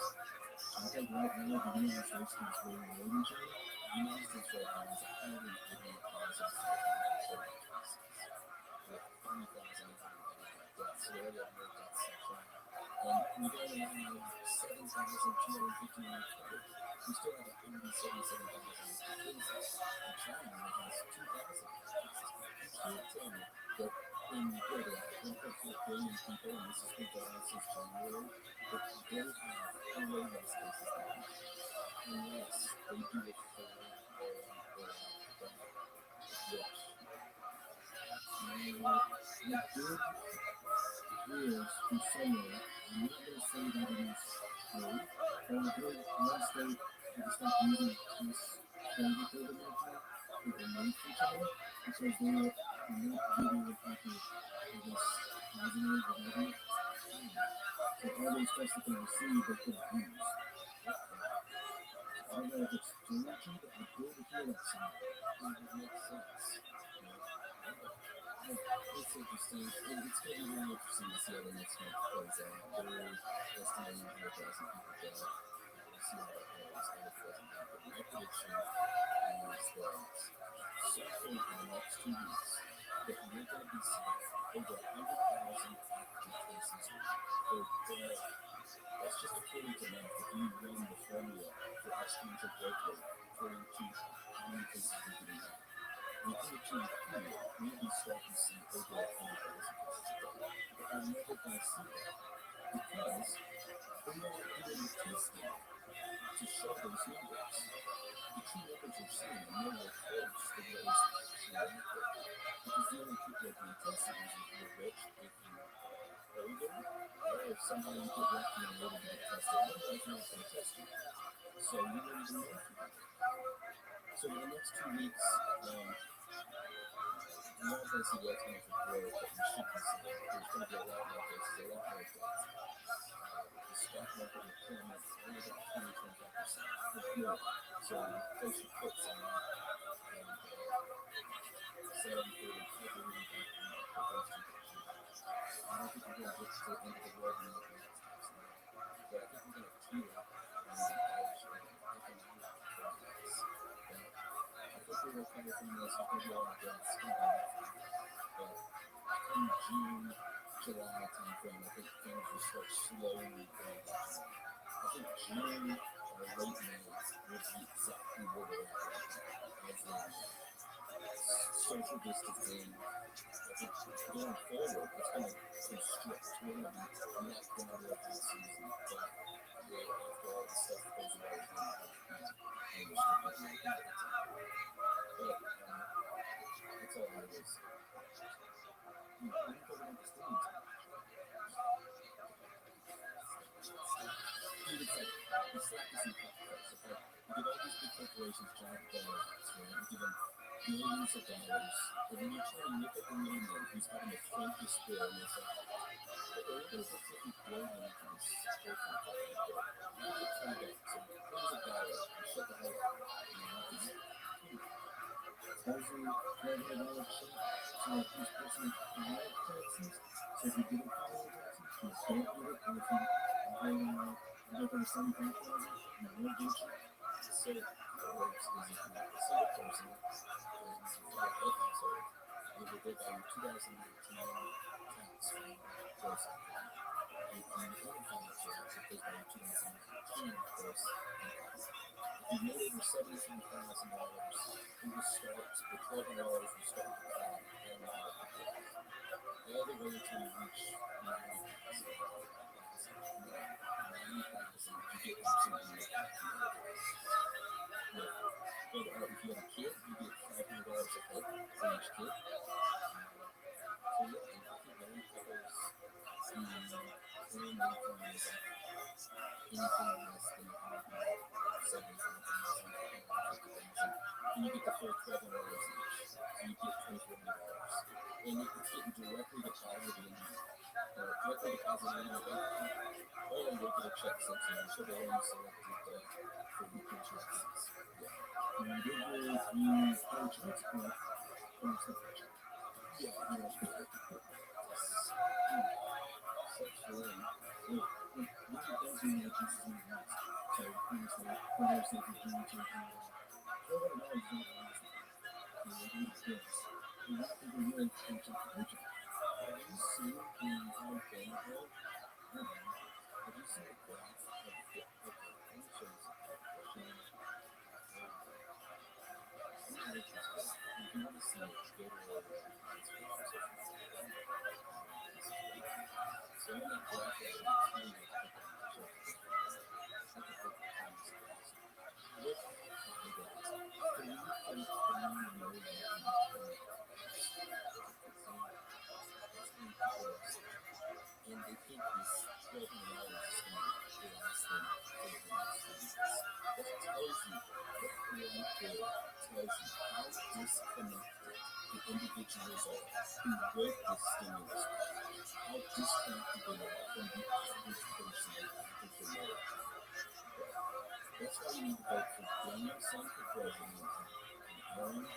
I think right now the United States is very low in China. The United States right now is 188,530 cases. With 3,888 deaths. So they're at more deaths in China. And we only have 7,259 covered. We still have 177,000 cases. And China has 2,000 cases. You can't tell me that in what, 1.4 billion people, and this has been going on since January, that they have way less cases than we do. Unless they do a full rush. Now, the good is from somewhere, I'm not going to say that it is true, but I heard one state had to stop using this COVID-19 for removed from China because they were not giving the people, I guess, positive or whatever. So all those tests that they received, they couldn't use. I don't know if it's true or true, but I did hear that somewhere. And it makes sense. It's interesting. It's going to be really interesting to see how the next month plays out. They're estimating 100,000 people dead. We'll see how that goes and if it doesn't happen. My prediction is that sometime in the next 2 weeks, that we're going to be seeing over 100,000 active cases per day. That's just according to math. If you run the formula for exponential growth rate according to how many cases we're getting out. Within a 2-week period, we'll be starting to see over 100,000 cases a day. But I'm never going to see that because they don't do any testing to show those numbers. The true numbers you're seeing are nowhere close to what is actually out there. Because the only people that are being tested is if you're rich, if you're older, or if somehow you get lucky and able to get tested. Otherwise, you're not going to test you. So you don't even know if you're going to. So in the next 2 weeks, I'm not going to see what's going to growth, but we should be seeing there's going to be a lot more cases, a lot more deaths. The stock market will plummet only about 20-25%. If more. So place your puts on that. And 70-30 really back on those two pictures. I don't think we're going to get to the end of the world in the next tax now. But I think we're going to tear up on the edge of economic progress. I think we will recover from this. I think we'll have deaths come back. But come June, July timeframe, I think things will start slowly going back. I think June or late May will be exactly where we're at right now. As in social distancing, I think going forward, it's going to constrict. We're going to be locked down to the high season, but after all the stuff that goes away, we're going to be restricted. But that's all it is. You know, I don't think I'm just doing too much. You would say, it's like this in podcast, okay? You get all these big corporations job done, right? You give them billions of dollars, and then you try to look at the layman who's having to fight this bill, and it's like, okay, we're going to put 50 billion into this whole fucking bill. You get $20, so here's $1, and shut the hell up. You know, it's, supposedly $1,200 check, so like each person filed taxes, so if you didn't file taxes, you don't get it, and if you get over 75,000, you won't get you. So how it works is if you're a single person and you file a household, you will go by your 2019 tax form, gross income. And on the other financial tax, it goes by your 2019 gross income. If you made over $75,000, it will start, the $1,200 will start to count all the way until you reach $90,000. $90,000, you get absolutely nothing. But if you have a kid, you get $500 a head for each kid. So yeah, I think married couples, the current income is anything less than $170,000, and you get the full $1,200 each. So you get $2,400, and it's getting directly deposited in directly deposited in your bank account, or you get a check sent to you, whichever one you selected for weekly taxes. Yeah. And you did your child support, or it's not check. Yeah, you don't pay it. Sexually, what it does mean that Jesus is not. So, it's like, whether it's like you're doing to $1,200 is not the last thing. And what people really can't check the paycheck. Have you seen the how bad have you seen the graph of the let me show you something. If you want to see it, go to so in that graph is and they think this $1,200 is going to be the last thing for the next 10 years. That tells you, that tells you how disconnected the individuals are who wrote this stimulus package, how disconnected they are from the average person, the average American. That's why you need to vote for Daniel Son for president and Aaron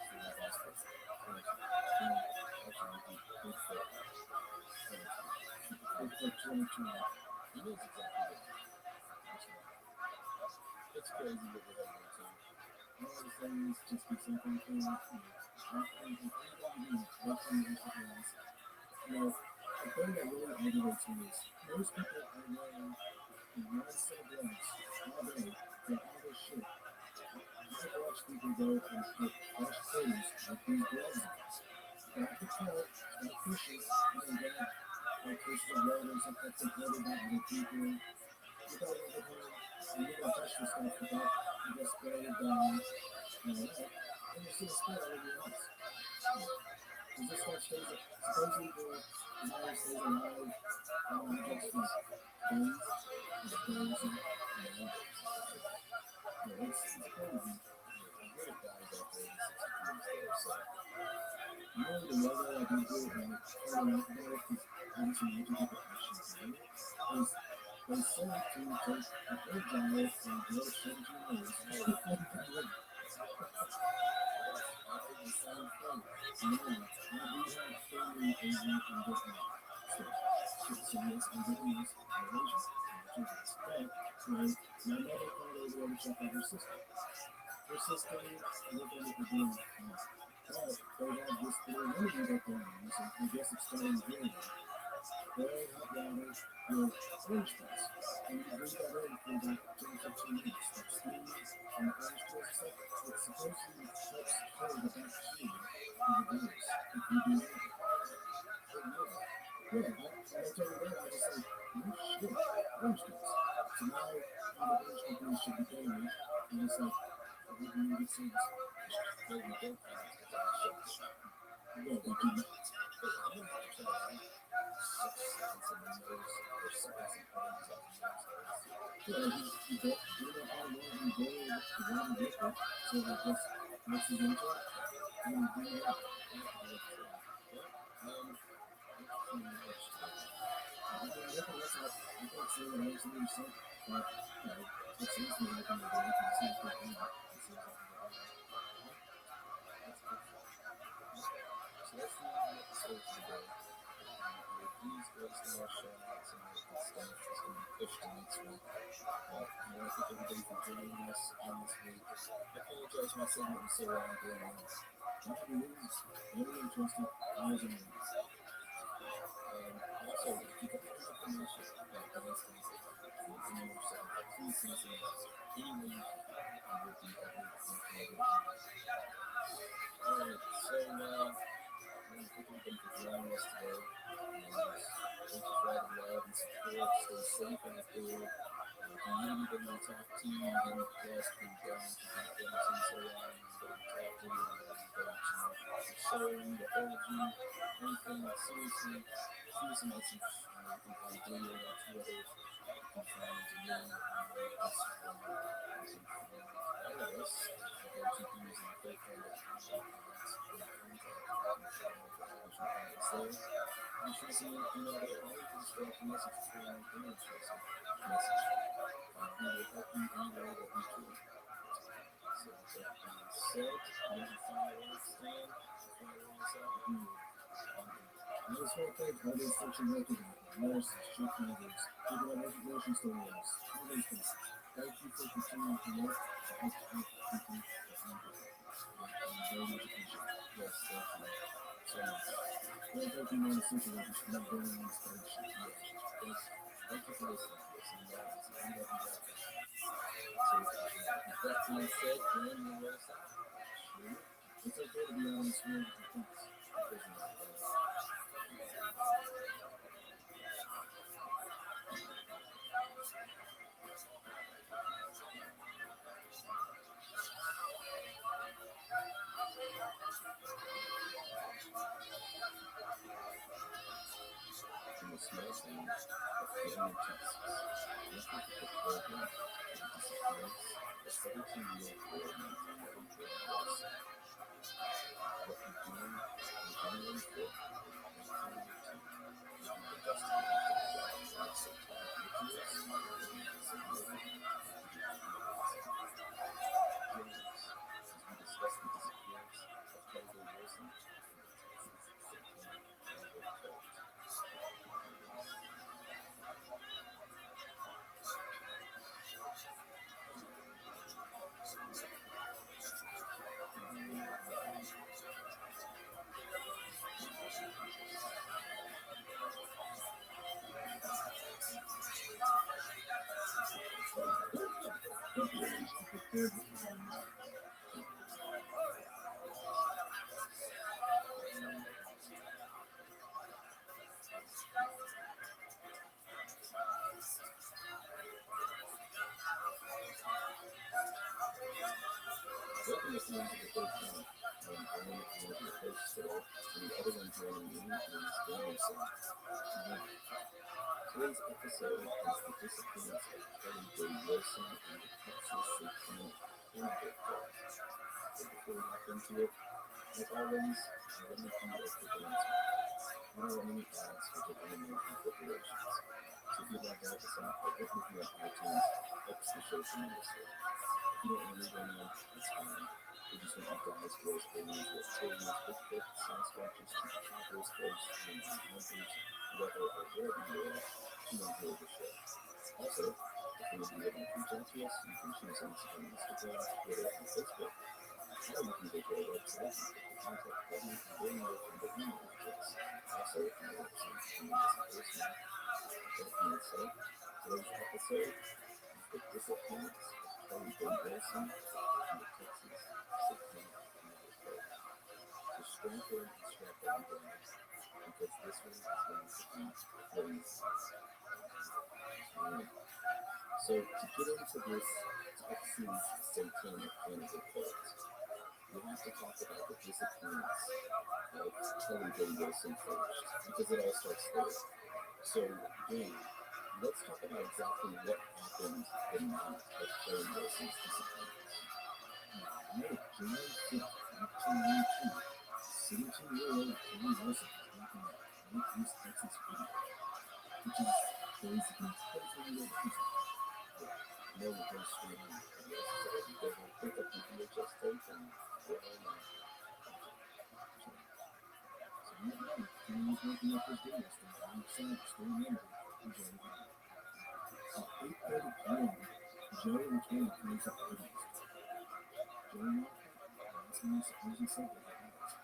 for vice president. Actually, would be good for for 2020. He knows exactly what it's crazy what we're heading into. One of the things, just be something cool. Anybody who's watching this realize, the thing that really aggravates me is most people are wearing non-stop gloves all day for all this shit. I've watched people go and get fresh produce with these gloves on. Grab the truck, start fishing, and then grab cases of water and something that's imported by other people. You gotta go to home, and you're gonna touch this stuff without, you just spray it down, and you see a spray all over your house. Because this stuff stays, supposedly the virus stays alive, just these things, these birds, and it's crazy. I heard it dies after 86 degrees there, so really the weather I do good and turning out about it because I just imagine people actually doing it is they say to take a hair dryer and blow shit into your nose. I did the same thing. Now, I do have family over in Vietnam. So yes, I'm Vietnamese, I'm Asian, but my mother called over to check on her sister. Her sister living with the doing but they have this little energy that they're on, so I guess it's starting to get boil hot water with orange juice. And you drink that in for about 10 to 15 minutes. That steams and the orange juice and stuff, it supposedly helps kill the bacteria in the virus if you do that. Yeah, I told her that, I was like, no shit, orange juice. So now all the orange companies should be paying me, and it's like, we can get some, but we don't have shit. No, we do not. But I'm going to have to try that. 6 seconds in the nose, or 6 seconds in the nose. let's talk about exactly what happened the night of Kelly Wilson's disappearance. May of July 5th, 1992, 17-year-old Kelly Wilson was walking up Northeast Texas Video, which is basically totally illegal. No reverse screening. The rest is already there. Pick up the VHS tape and roll and so that night, Kelly was working up his video store alongside the store manager, Joey Rabbi. At 8:30 p.m., Joey and Kelly closed up the video store. Joey walked up and asked him supposing something had happened.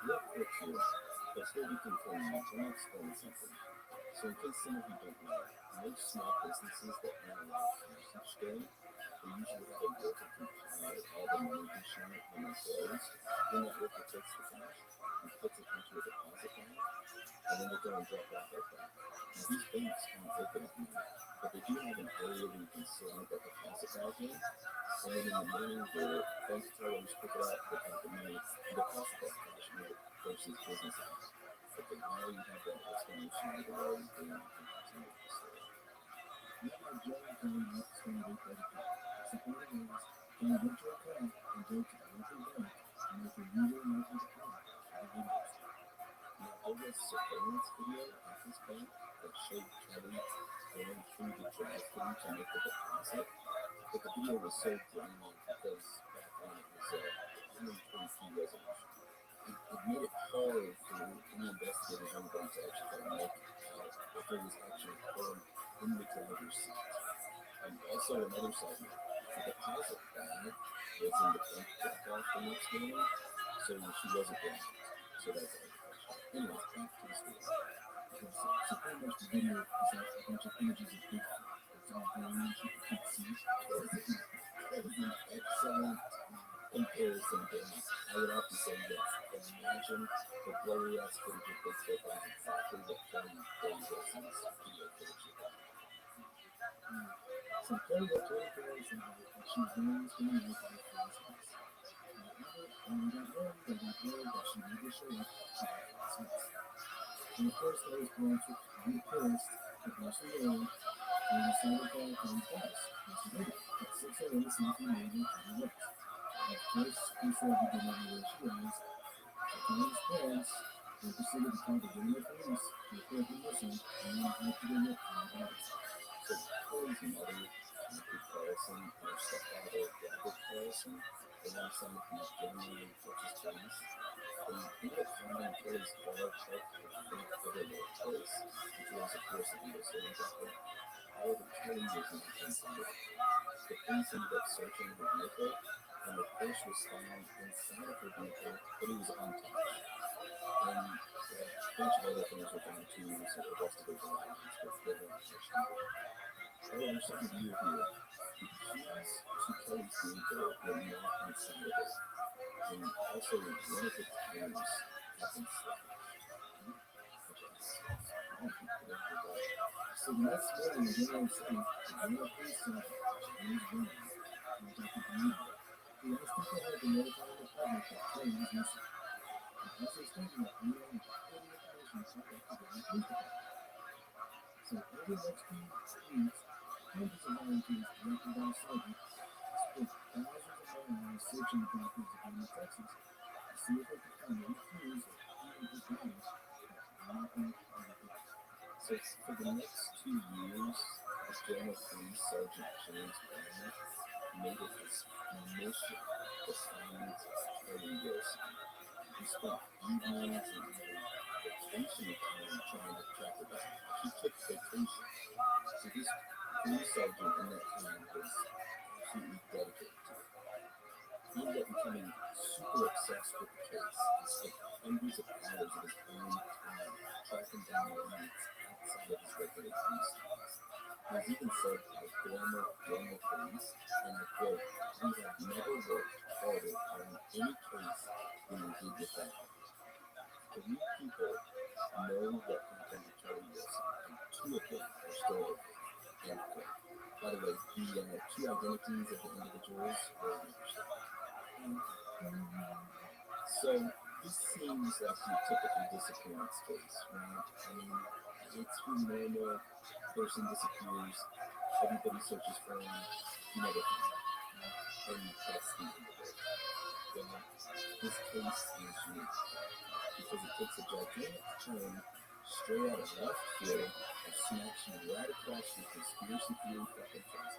Real quick here, let's go get confirmed. I'll explain something. So in case some of you don't know, most small businesses that run around cash each day, they usually have a worker compile all the money they share when they close. Then that worker takes the cash and puts it into a deposit bag, and then they go and drop off their bank. Now these banks aren't open at night, but they do have an area where you can slide that deposit bag in, and then in the morning the bank tellers pick it up, they count the money, and deposit that cash in the person's business account. Okay, now you have that explanation of the way you can continue the story. You have Joe and Kelly left the store at 8:30 p.m. Supporting was Kelly went to a car and drove to the local bank and with her user and opened the car at a video store. Now there was surveillance video at this bank that showed Kelly going through the drive-thru to make the deposit, but the video was so grainy because back then it was a 120p resolution. It made it hard for any investigators on the bank to actually kind of make out if there was actually her in the driver's seat. And also another side note, the deposit bag was in the bank drop-off the next morning, so she wasn't blocked. So that's all the question. Anyways, back to the story. So pretty much the video is like a bunch of images of Bigfoot. It's all green, you can see. That is an excellent comparison game. I would have to say yes. Imagine the blurry ass footage of Bigfoot that is exactly what Kelly Wilson's video footage is. So Kelly got 24 hours in and she was doing this video with her friend's house. And we got word that she never showed up to her friend's house. And of course, those parents were pretty pissed at Russell Road and decided to call Kelly's boss, Mr. Rabbi, at 6 a.m. this afternoon to Kelly West. Of course, he said he did not know where she was. So Kelly's parents then proceeded to call the Virginia police to report him missing and have to go look for the body. So Kelly's mother, Matthew Carlson, and her stepfather, Robert Carlson, alongside with McDermott and Texas police, they ended up finding Kelly's car parked in front of her workplace, which was, of course, a video storage record. However, Kelly was not inside. The police ended up searching her vehicle, and the purse was found inside of her vehicle, but it was untouched. And a bunch of other things were found too, so the rest of her belongings, but they weren't touched either. However, something weird here. The keys to Kelly's vehicle were not inside of it, and also one of the tires had been so the next morning, the general said, the New York Police Sergeant, James Brown, contacted the media. He asked if they had been notifying the public that Kelly was missing. He also stated that he had important information sent back to the police department. So over the next few weeks, hundreds of volunteers directed by the sergeant spent thousands of miles searching the properties of Virginia, Texas, to see if they could find any clues or even his body, but nothing ever happened. So for the next 2 years, Virginia Police Sergeant James Brown made it his mission to find Kelly Wilson. He spent evenings and even vacation time trying to track her down. He took vacation. So this police sergeant in that time was absolutely dedicated to it. He ended up becoming super obsessed with the case and spent hundreds of hours of his own time tracking down leads outside of his regular police duties. He's even said by former police, and I quote, "We have never worked harder on any case than we did with that one. 3 people know what happened to Kelly Wilson, and 2 of them are still living." End quote. By the way, the 2 identities of the individuals were never stated. So this seems like your typical disappearance case, right? I mean, It's your normal person disappears, everybody searches for him, you never find him. And that's the end of it. But this case is unique because it takes a gigantic turn straight out of left field and smacks you right across your conspiracy theory fucking face.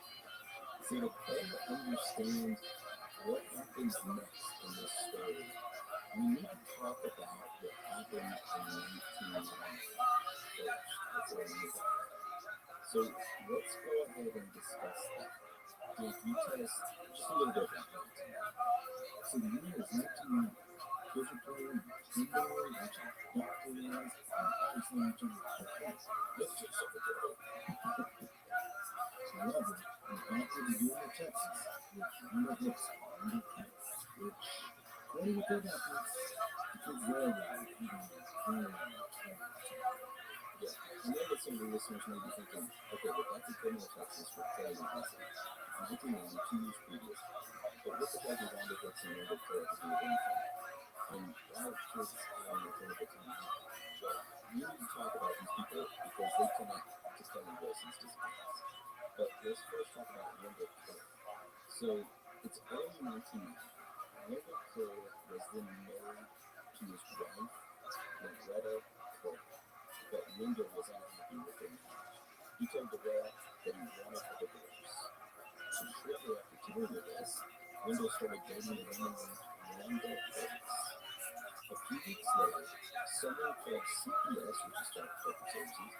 So to better understand what happens next in this story, we need to talk about what happened in 1995 first before we move on. So let's go ahead and discuss that. Jake, you tell us just a little bit about 1990. So the year is 1990. Kids are playing Nintendo, watching documentaries, and obviously watching let's take something to it. However, in Pasadena, Texas, which you know looks on the cats, which what do you think about this? Because they're like, yeah, I know that some of the listeners may be thinking, okay, well, that's a criminal Texas for fairly easy. It's 1990, 2 years previous. But what the hell did Wanda Dixon and Wanda Claire to do with anything? And why are kids having a terrible time? Well, we need to talk about these people because they connect to Kelly Wilson's disappearance. But let's first talk about Wanda Claire. So it's early 1990. Wanda Claire was then married to his wife, Loretta Claire. But Wendell was unhappy with their marriage. He told Loretta that he wanted a divorce. So shortly after telling her this, Wendell started dating a woman named Wanda Davis. A few weeks later, someone called CPS, which is Child Protective Services,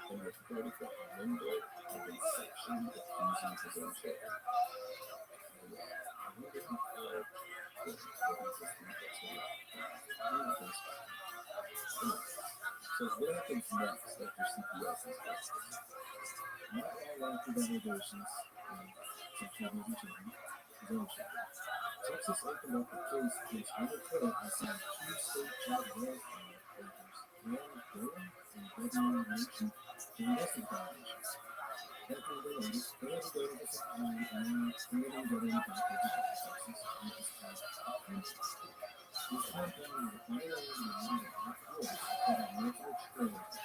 and reported that Wendell had been sexually abusing his own children. And Wendell called So what happens next after CPS is busted? Not long after the allegations of sexual abuse of children, his own children, Texas opened up a case against Wendell Claire and signed 2 state child welfare workers, Durham and Governor Nation, to investigate the allegations. After the latest, they had to go to the Supreme Court and clearly get in back with the Texas and this called offense. This campaign was not only the black force that had multiple trailers.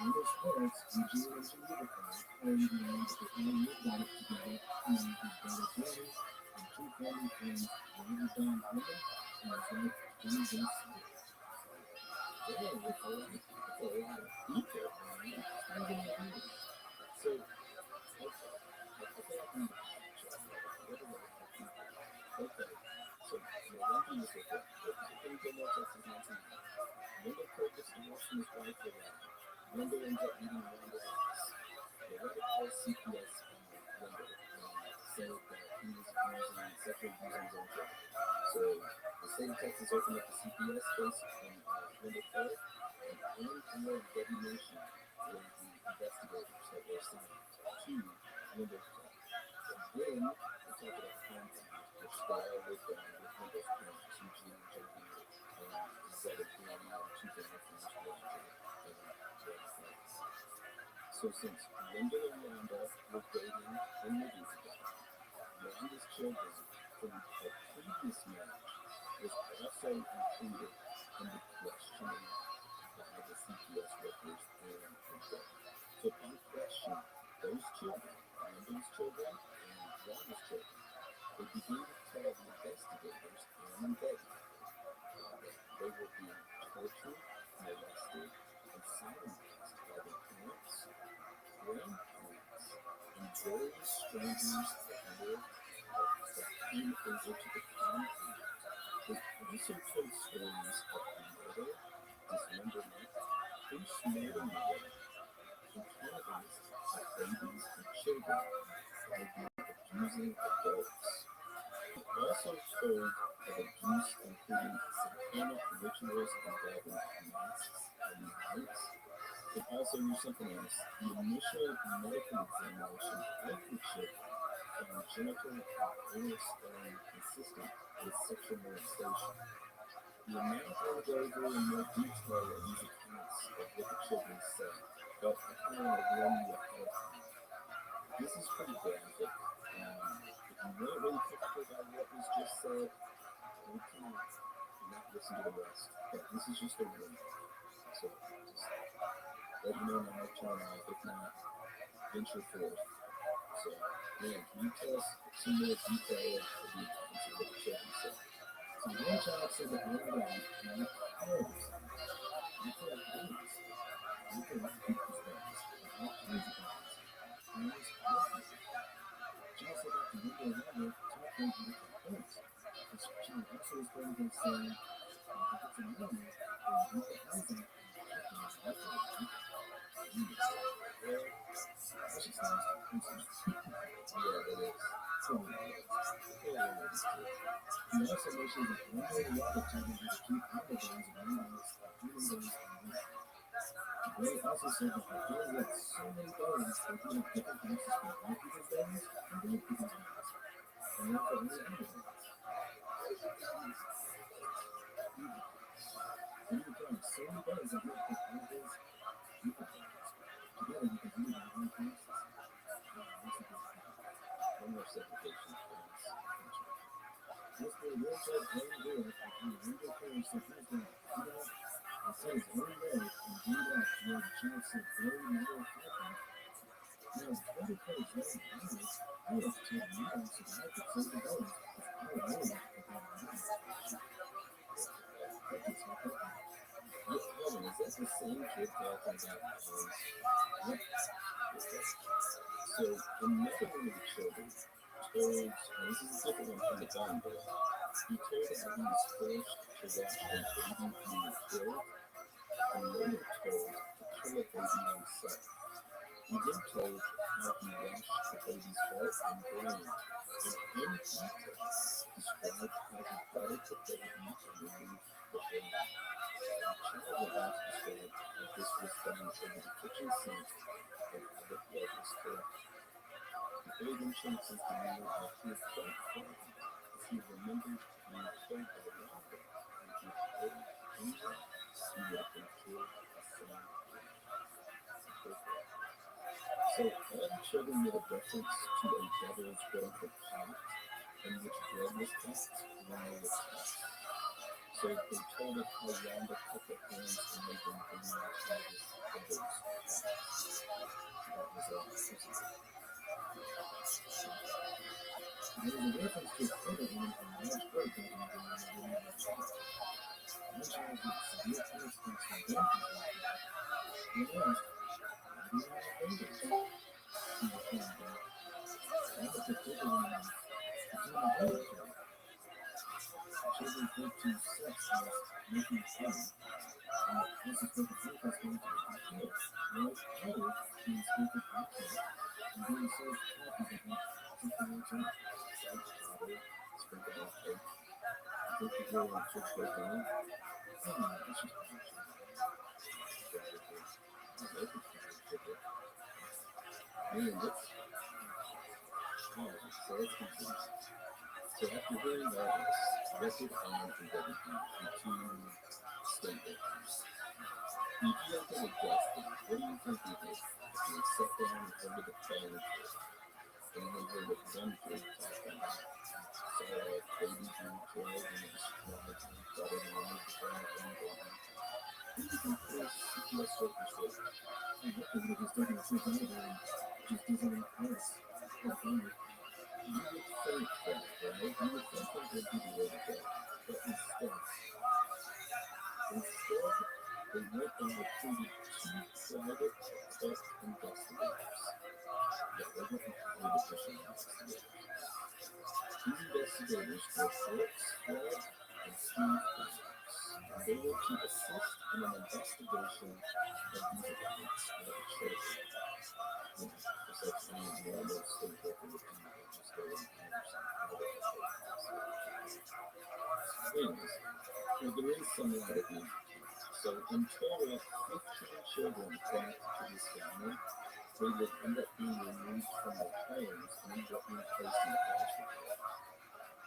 Wendell's parents, Eugene and Geneva Claire, claimed that they all lived on it together, and his daughter Gary and 2 family friends, Robert Don Women and his wife Jenny Jones Smith. Damn, that's a lot of people, man. It's not even that many. So, okay, I feel like I'm what a lot of people. Okay, so one thing is that the criminal Texas 1990. Wendell Claire gets divorced from his wife Loretta. Wendell ends up meeting Wanda's ex. Loretta calls CPS on Wendell and said that he was sexually abusing his own children. So the state of Texas opened up the CPS case on Wendell Claire, and Ann and Debbie Nation were the investigators that were assigned to Wendell Claire. And then they talked about the compound, which they all lived on with Wendell's parents, Eugene and Joby, and his brother Danny, and 2 family friends, Roger and Red. So since Wendell and Wanda were dating and living together, Wanda's children from a previous marriage was also included in the questioning by the CPS workers and Wendell. So upon questioning those children, Wendell's children and Wanda's children, they began to tell the investigators and Betty that they were being tortured, molested, and sodomized by their parents, grandparents, and various strangers that lived that came over to the compound. They also told stories of murder, dismemberment, post-mortem murder, encounters of babies and children by the abusing adults. He also told of abuse including satanic rituals involving masks and knives. And also knew something else. The initial medical examination of the children found genital and oral scarring consistent with sexual molestation. We are not going to go over in more detail of these accounts of what the children said, but I kind of want to warn you ahead of time. This is pretty graphic. If you weren't really comfortable by what was just said, we can not listen to the rest. But this is just a warning. So just let me know in our channel. If not, venture forth. So, man, can you tell us some more detail of the events of what the children said? So one child said that one day, my parents, I feel like babies. I feel like people's babies. All kinds of babies. Parents, everything. Child said that the window window taught them how to take points. This child also was going to say, if it's an animal, then beat the eyes out and kick them as well. Well, that's just nasty. I'm sorry. Yeah, that is. So many words. Yeah, that is too. He also mentioned that one day the other told him how to keep animal bones and animals like human bones and meat. The boy also said that the boy had so many bones that he had different boxes for white people's bones and black people's bones. And one for only other bones. He even found so many bones that he had to put all his people bones together because he didn't have enough boxes. That's a good thing. No more segregation in this country. This boy will tell one girl that he one day parents said he was going to beat out and set his own leg and beat out to where the child said very matter of factly, now before they play Johnny Myers, I would have to tell the meat officer that I could save the bones because I would know not to put that on my shit. That gets my fucking. Hold on, is that the same kid talking about bones? Yep. Okay. So another one of the children told, now this is a different one from the gun, but he told how he was forced to watch a baby being killed and later told to kill a baby himself. He then told how he washed the baby's heart and brain and in detail described how he buttered the baby and removed the brain. The child would also describe how this was done over the kitchen sink and how the blood was collected. The boy then shared his demeanor and appeared quite frightened as he remembered being killed by Rabbi, and if he had killed anyone, he would have been killed the same way. So all the children made a reference to a devil's quote-unquote pact in which blood was kept when they were taught. So they told us how Rhonda cut their hands and made them bleed out of this devil's pact. That was there was a reference to a photo one from last grade that I'm going to remember that child. One child with severe pain spikes from brain condition when asked, why do you have fingers? He replied that all the particular ones it's not a home care. Children think to sex as making fun, and this is what the focus going to making kids. Well, play means making accurate and being so happy that it's a fun time. Like strawberry, sprinkled on cake. You think you go on church goes down? Oh, it's just a picture. I like it for man, that's so let's continue. So after hearing all this, what did Anne and Debbie do for two statements? If you had to guess them, what do you think they did? If you sat down and heard the family and then heard what one kid talked about, saw a baby being killed and it described and thought it was the family baby. Who do you think first CPS workers would? I think they would have just taken a trip out and just did something else. You would think that, right? You would think that would be the way to go. But instead, they went and recruited two private test investigators. Yeah, they went and hired official investigators. These investigators were Brooks, Fred, and Steve Adams. And they were to assist in an investigation of these events by the children. You know, just like any normal state worker would do, they just go and hire some private investigators. Anyways, there is some light at the end of the tunnel. So in total, 15 children brought to this family. They would end up being removed from their homes and end up being placed in foster care.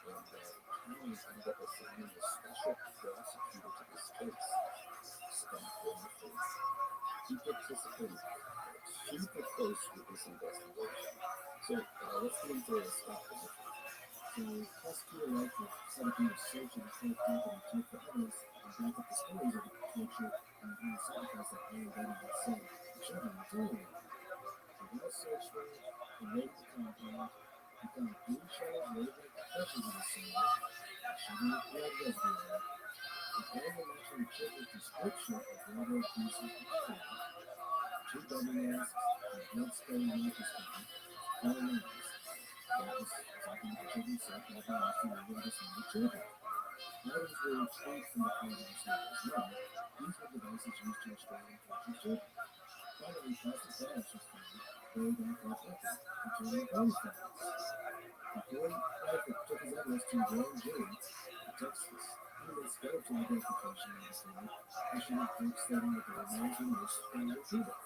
And the county ended up assigning a special prosecutor to this case, Scott Bradford. He participated super close with this investigation. So let's get into Scott Bradford. So So prosecutor Rothschild set up a search of the whole property to look for evidence and back up the stories of the torture and human sacrifice that Aaron Betty had said the children were doing. So they all searched for it and raided the compound. He found 3 shells laid like confessions in the scene. Shooting with blood residue on it. And all were matching the children's description of railroad pieces of carried. 2 double masks, and blood spray markers found, 4 knives. That was exactly what the children said that happened after they were dismembered children. Items were retrieved from the farmhouse as well. These were devices used to restrain and torture children. Finally, plastic bags was found, buried back in the coffin, containing bone fragments. Before Bradford took his evidence to a grand jury, the Texas human skeleton identification laboratory issued a report stating that the remains were used for retrieval.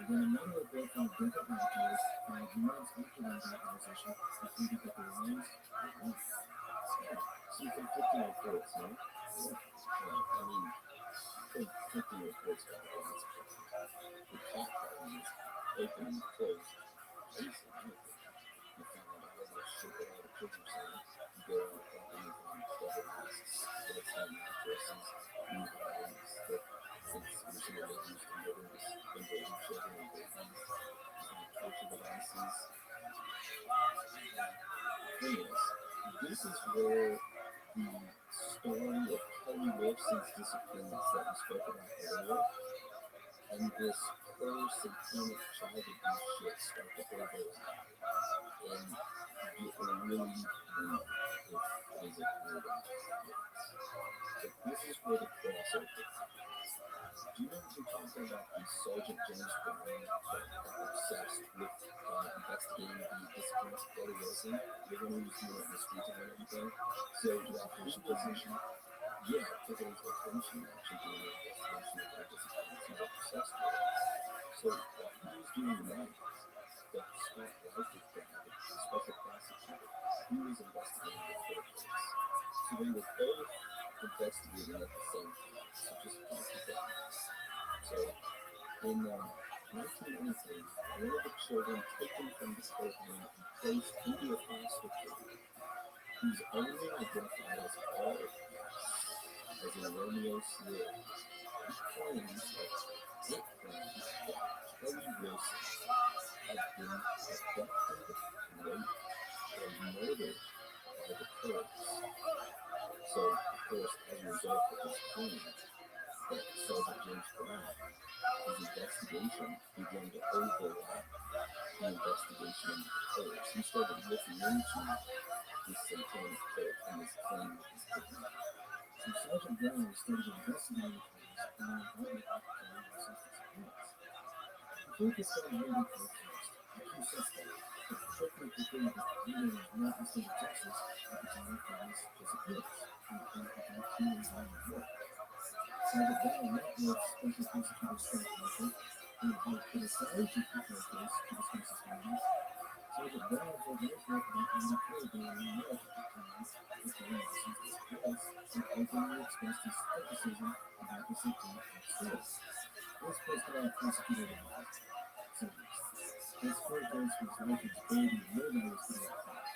And then another report from a different laboratory 5 months after that organization concluded that the remains were wrong. Some conflicting reports, no? Yeah. I mean, conflicting reports about the last the cat button is open and closed. Amazing, right? You find out all the shit that all the kids are saying. You go on the property and find double masks, bedtime mattresses, new items that since originally used to murders, invading children and babies, torture devices. Anyways, this is where the story of Kelly Wilson's disappearance that we spoke about earlier and this pro-satanic child abuse shit start to overlap. And get really weird if it isn't weird enough. So this is where the crossover takes place. Do you know what you're talking about the Sergeant James Brown that got obsessed with investigating the disappearance of Kelly Wilson? The one who was doing it in the street and everything? So that person position, yeah, taking into attention actually doing an investigation of her disappearance and got obsessed with it. So while he was doing that, the Scott Lyford guy, the special prosecutor, he was investigating the court case. So they were both investigating at the same time. So just keep that. So in 1993, one of the children taken from the court room and placed into a foster care, who's only identified as R, as in Romeo Slid, he claims that Kelly Wilson had been abducted, raped, and murdered by the Kurds. So, of course, as a result of his claim that Sergeant James Brown, his investigation began to overlap the investigation into the Kurds. He started looking into this satanic cult and his claim that he's taken out. So Sergeant Brown started investigating the case and then invited back to Kelly Wilson's disappearance. The focus on raiding forecast, the key suspect, but quickly concluded that the was not in the state of Texas at the time of Kelly's disappearance, and in fact he was on the work. Sergeant Brown met with Special Prosecutor Scott Lyford, who had put aside to keep their case to discuss his findings. Sergeant Brown told Lyford that on the third day in New York at the time of Kelly Wilson's disappearance, and openly expressed his skepticism about the satanic story. This was the prosecutor Rabbi. So this court case was Lyford's baby, and nobody was going to fight.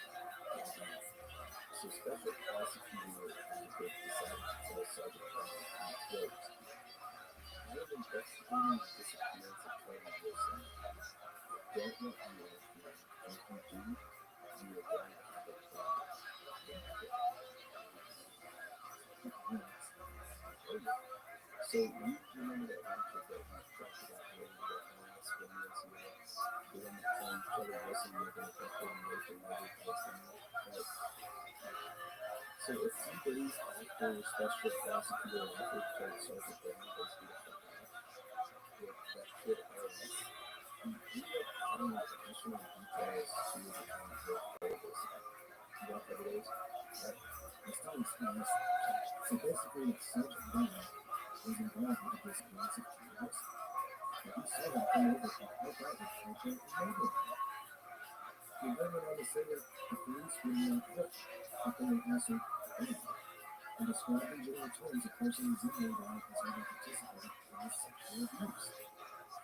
So Special Prosecutor Lyford decided to tell Sergeant Brown, and quote, "I am investigating the disappearance of Kelly Wilson. I don't want you to interfere, and if you do, you are going to have a problem." So you remember that one kid that we talked about earlier, that last videos here, the one that claimed Kelly Wilson living at that thing with the murder case and right? So a few days after Special Prosecutor Lyford told Sergeant Brown basically to fuck off with that kid RS, he ended up adding additional details to his account of Kelly Wilson. You know what it is? Right? Let's tell you this. So basically, Sergeant Brown was involved with the disappearance of Kelly Wilson. But he saw him come over to help out with torture and murder. He then went on to say that the police would not hurt, but they would also ban. And described in general terms a person who's in their life as having participated in this sexual abuse.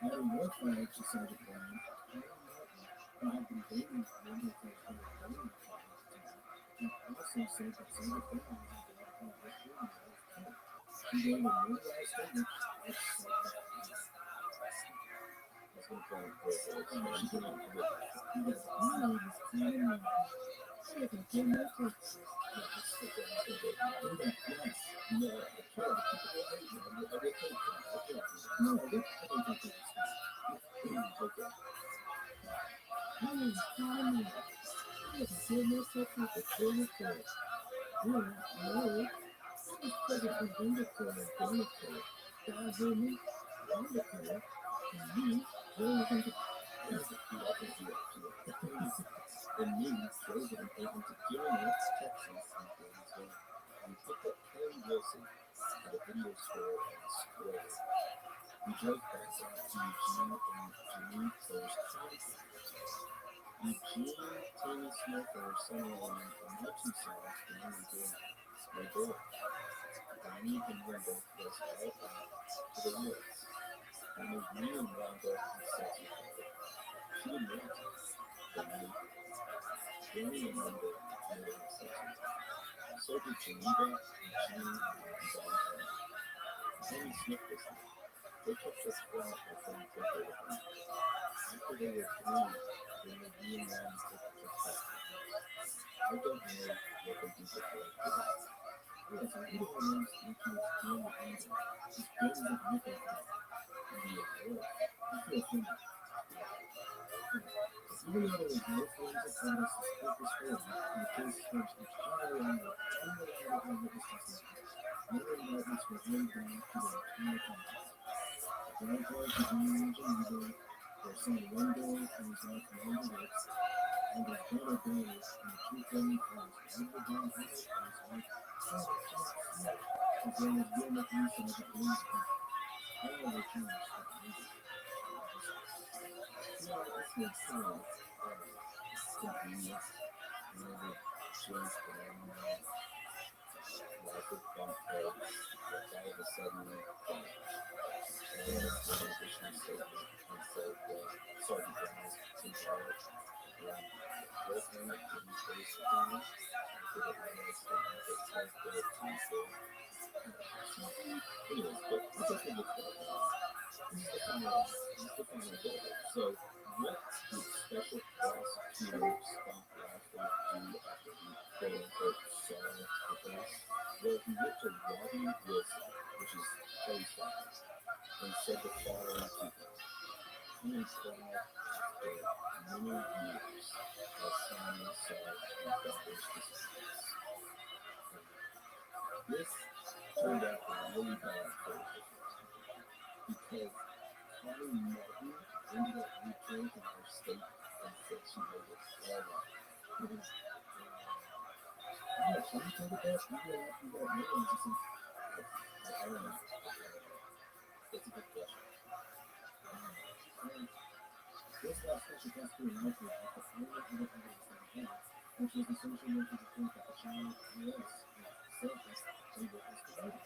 Adding more flag to Sergeant Brown, Aaron Martin, who had been dating a member of the family at the time, He also said that some of the families in the he gave a notarized statement which said that that's going to play in court. She did not commit. He was clean. I don't think you know to. Yes, I can't. I will take that. I can't. No, I don't think it's okay. Please, Tommy. I have given myself up to kill court. You are not married. I was present for Vindicator. God gave me Vindicator. And me, Joseph. And me, Joseph, and taken to Gillian, Texas, and Gainesville. We picked up Kelly Wilson at a video store on Square. We drove back out to Eugene and Jimmy Claire's concert. Eugene, Tammy Smith, and her son-in-law, and my two sons, and we were doing my girl. Donnie and Wendell was all out to the woods. They made me and Wanda and Sexy together. She didn't want to, but me. Danny and Wendell made her Sexy. So did Geneva and Jean and Donnie. Tammy Smith was there. They kept us quiet before we took over them. After they were through, they made me and them take a test. I don't know what they do before I do that. Yes, I either knows which is doing the anger. It's getting the nickel out. And the alert. I feel funny. Even though there was no forensic evidence to support this story, and the case was entirely on the unreliable witness testimony, no indictments were laid down to their entire contents. The grand judge was in Geneva, their son Wendell and his wife Amanda Wicks, and his brother Barry, and the two family friends, Edward John Howard and his wife Smith, as well as Gilmer Police Sergeant Williams Smith. All were charged with murder. It's not so convenience. Whenever James Brown, life of bump heads, all of a sudden, and a transition statement and said that Sergeant Brown is in charge. Both men have been faced with him. For the final statement that says Tuesday. Anyways, but it's okay with that. This is the final goal. So, what did special prosecutor Scott Radford do after he quote-unquote solved the case? Well, he went to Rabbi Wilson, which is Kelly's father, and said the following to him. He is glad after many years has finally solved my father's disappearance. This turned out really bad for the because Connie Martin ended up recanting her statement and said she made it all up. Yeah, so you take it back, you go after that man, just I don't know. It's a good question. This last special prosecutor Michael had the only other evidence that he had, which was the social worker's report that the child was selfless and witnessed the murder.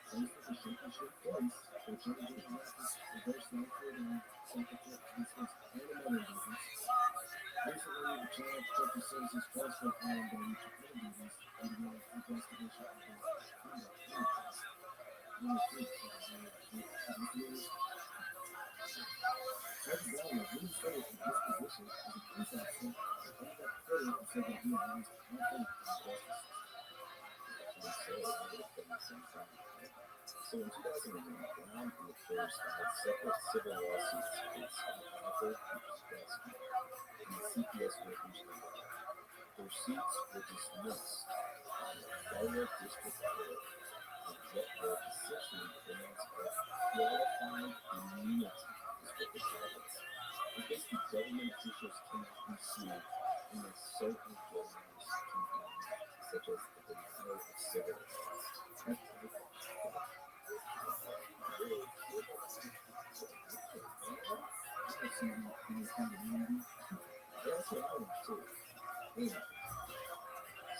Thanks to the championship twice, the Attorney General's office reversed the report and Secretary dismissed all the murder indictments. Recently, the Child Protective Services also filed their each of other duties under the investigation of the conduct images. Judge Brown was reinstated in his position as a police officer and ended up quitting and said that he had lost confidence in the justice system. So in 2001, Brown and the Killers filed separate civil lawsuits against Scott Radford, which is Betsy, and the CPS workers union. Their suits were dismissed by the federal district court of what were essentially grants of qualified immunity, is what they call it. And basically, government officials cannot be sued unless certain guidelines can be met, such as the denial of civil rights. That's what I want too. Anyway,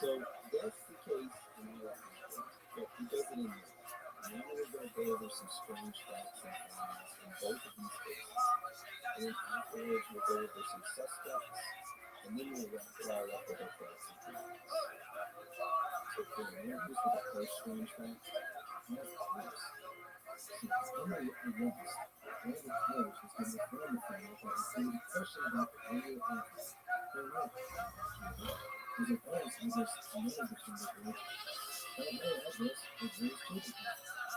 so that's the case and all that happened. But he does it in there. Now we're going to go over some strange facts and findings in both of these cases. And then afterwards we'll go over some suspects, And then we'll wrap it all up with our facts and theories. So for the interviews with the first strange fact, and of course, see, Emily at once, one of the players was given a form of family that included a question about the real address. Her name. Because of us, I just know the finger oh, no address is very stupid.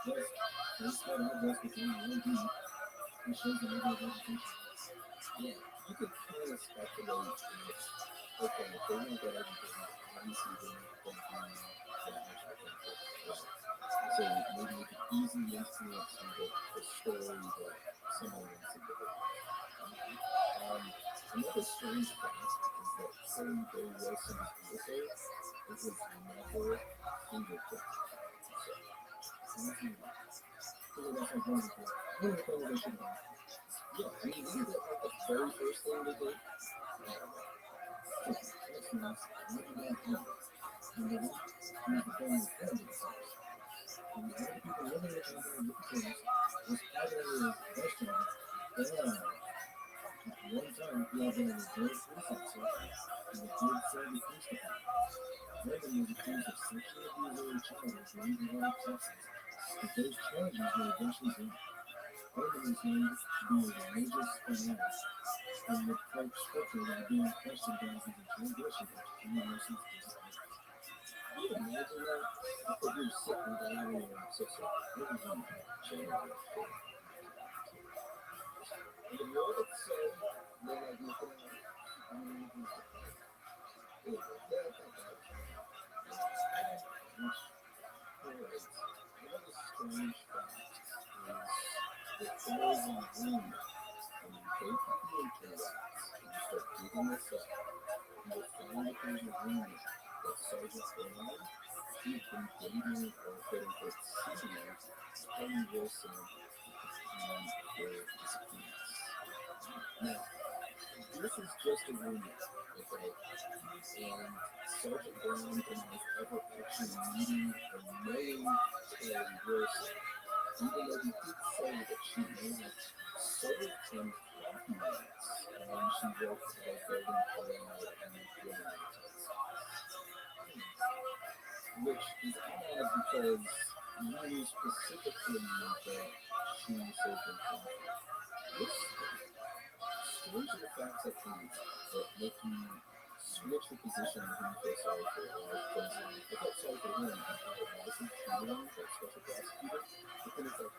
Yes, place that address within one deed. It shows the number of education. Yeah, you could kind of speculate if, okay, if they want that education, obviously they're not going to be that much of a benefit. So maybe you could easily influence the story that someone wants to give it. Another strange fact is that Terry Ray Wilson's wheelchair, it was never fingerprint. Yeah, I mean, isn't that like the very first thing they did? That's nice. Maybe not now. And then he's the family friend themselves. And the other people living with him was probably a restaurant. At one time, he had been a reserve police officer and a good service police department. Reagan was accused of sexually abusing a child with non-controlled substance, but those charges were eventually dropped. Reagan was named to be a religious fanatic and would quote scripture while being questioned during his interrogation after criminal lessons disappeared. Can you imagine that? I thought you were sick with that earlier. I'm so sorry. It was on January 5th. And the more it's said, the more like looking at it. Anyway, that's not bad. Another strange fact is that there is a rumor when you take the rats and you start digging this up, you will find that there's a rumor that Sergeant Brown, he'd been dating or quote unquote seeing Tony Wilson at the time of their disappearance. Now, this is just a rumor, okay? And Sergeant Brown denies ever actually meeting or knowing Terry Wilson, even though he did say that she may have served him coffee mats when she worked at a building parade and building maintenance. Which is odd because you specifically knew that she served him coffee. Strange are the facts that can that make you switch the position and who you feel sorry for. Because I felt sorry for him after the license hearing, that special prosecutor. But then it's like,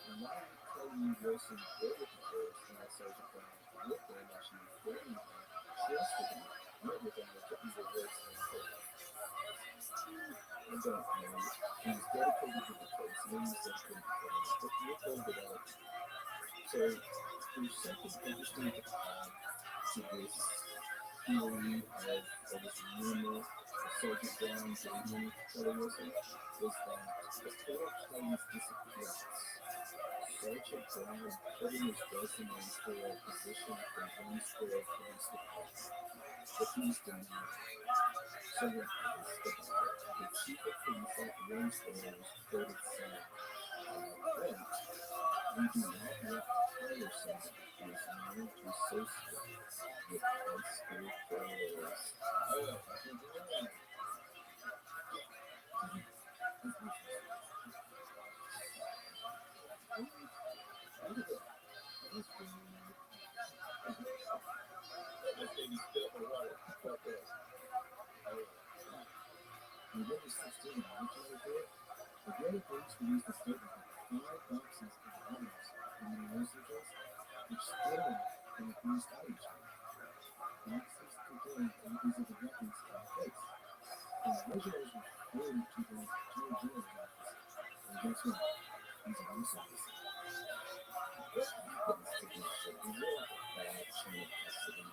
why did Tony Wilson go with the first and that Sergeant Brown with her and actually filming him, trusted him, met with him, that he's a worse than I don't know. He's dedicated to the case, and then he's dedicated to the case. But we'll hold it out. So there's something interesting to add to this theory of this rumor of Sergeant Brown dating Terry Wilson is that before Terry's disappearance, Sergeant Brown put in his resume for a position for Winsboro Police Department, but he's denied. So when asked about it, the chief of police at Winsboro was quoted saying, quote, "We do not want to hire somebody who is known to associate with high school girls." November 16, 1984, the Greta Police released a statement that 5 boxes of items in the Universities which stolen from the police fighting street. Boxes containing copies of the weapons and plates. The originals were forwarded to the General's office. And guess what? He's a police officer. What happens to this shit? Is there like a bad chain of custody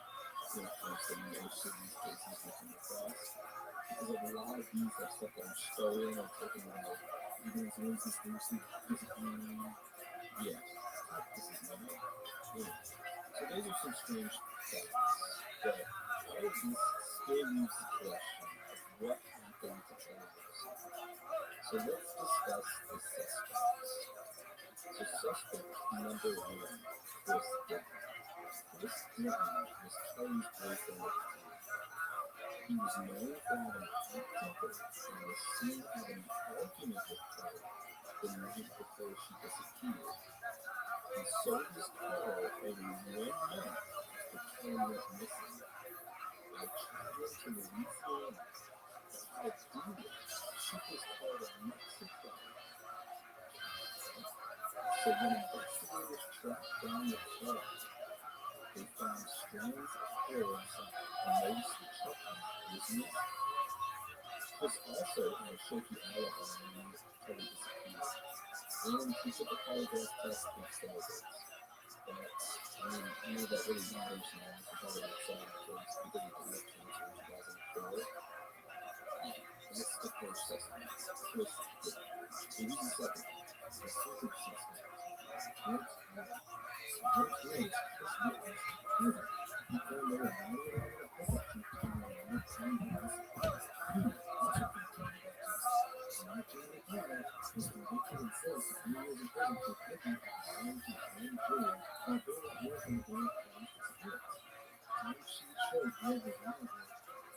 when it comes to most of these cases within the press? Because a lot of these are stuff that are stolen or taken away. Even as long as this person disappearing. Yeah, this is my name. Anyway, so those are some strange facts. But all of this still leaves the question of what happened to Terry Wilson. So let's discuss the suspects. So suspect number 1 was Chris Denton. Chris Denton was Terry always boyfriend at the time. He was known for having a hot temper and was seen having an argument with Chloe the night before she disappeared. He sold his car only 1 month after Chloe went missing. While traveling to Louisiana, they had a dealer ship his car to Mexico. So when investigators tracked down the car, they found strands of herbs and noticed the truck was missing. Chris also had a shaky alibi when Chloe disappeared, and he took a polygraph test next Thursday. But, I know that really matters now because of the side case because of the lip cancer in 2004. That's the first suspect. Chris, 87, the second suspect. Went Chris witnessed murder. He found there a body around a pickup truck carrying a white tiny house. He also confirmed that Michael McDonald was convicted and sentenced to 3 years in prison for picking up a lying to a grand jury while being at work on the day of Chloe's disappearance. Time sheet showed Greg was manager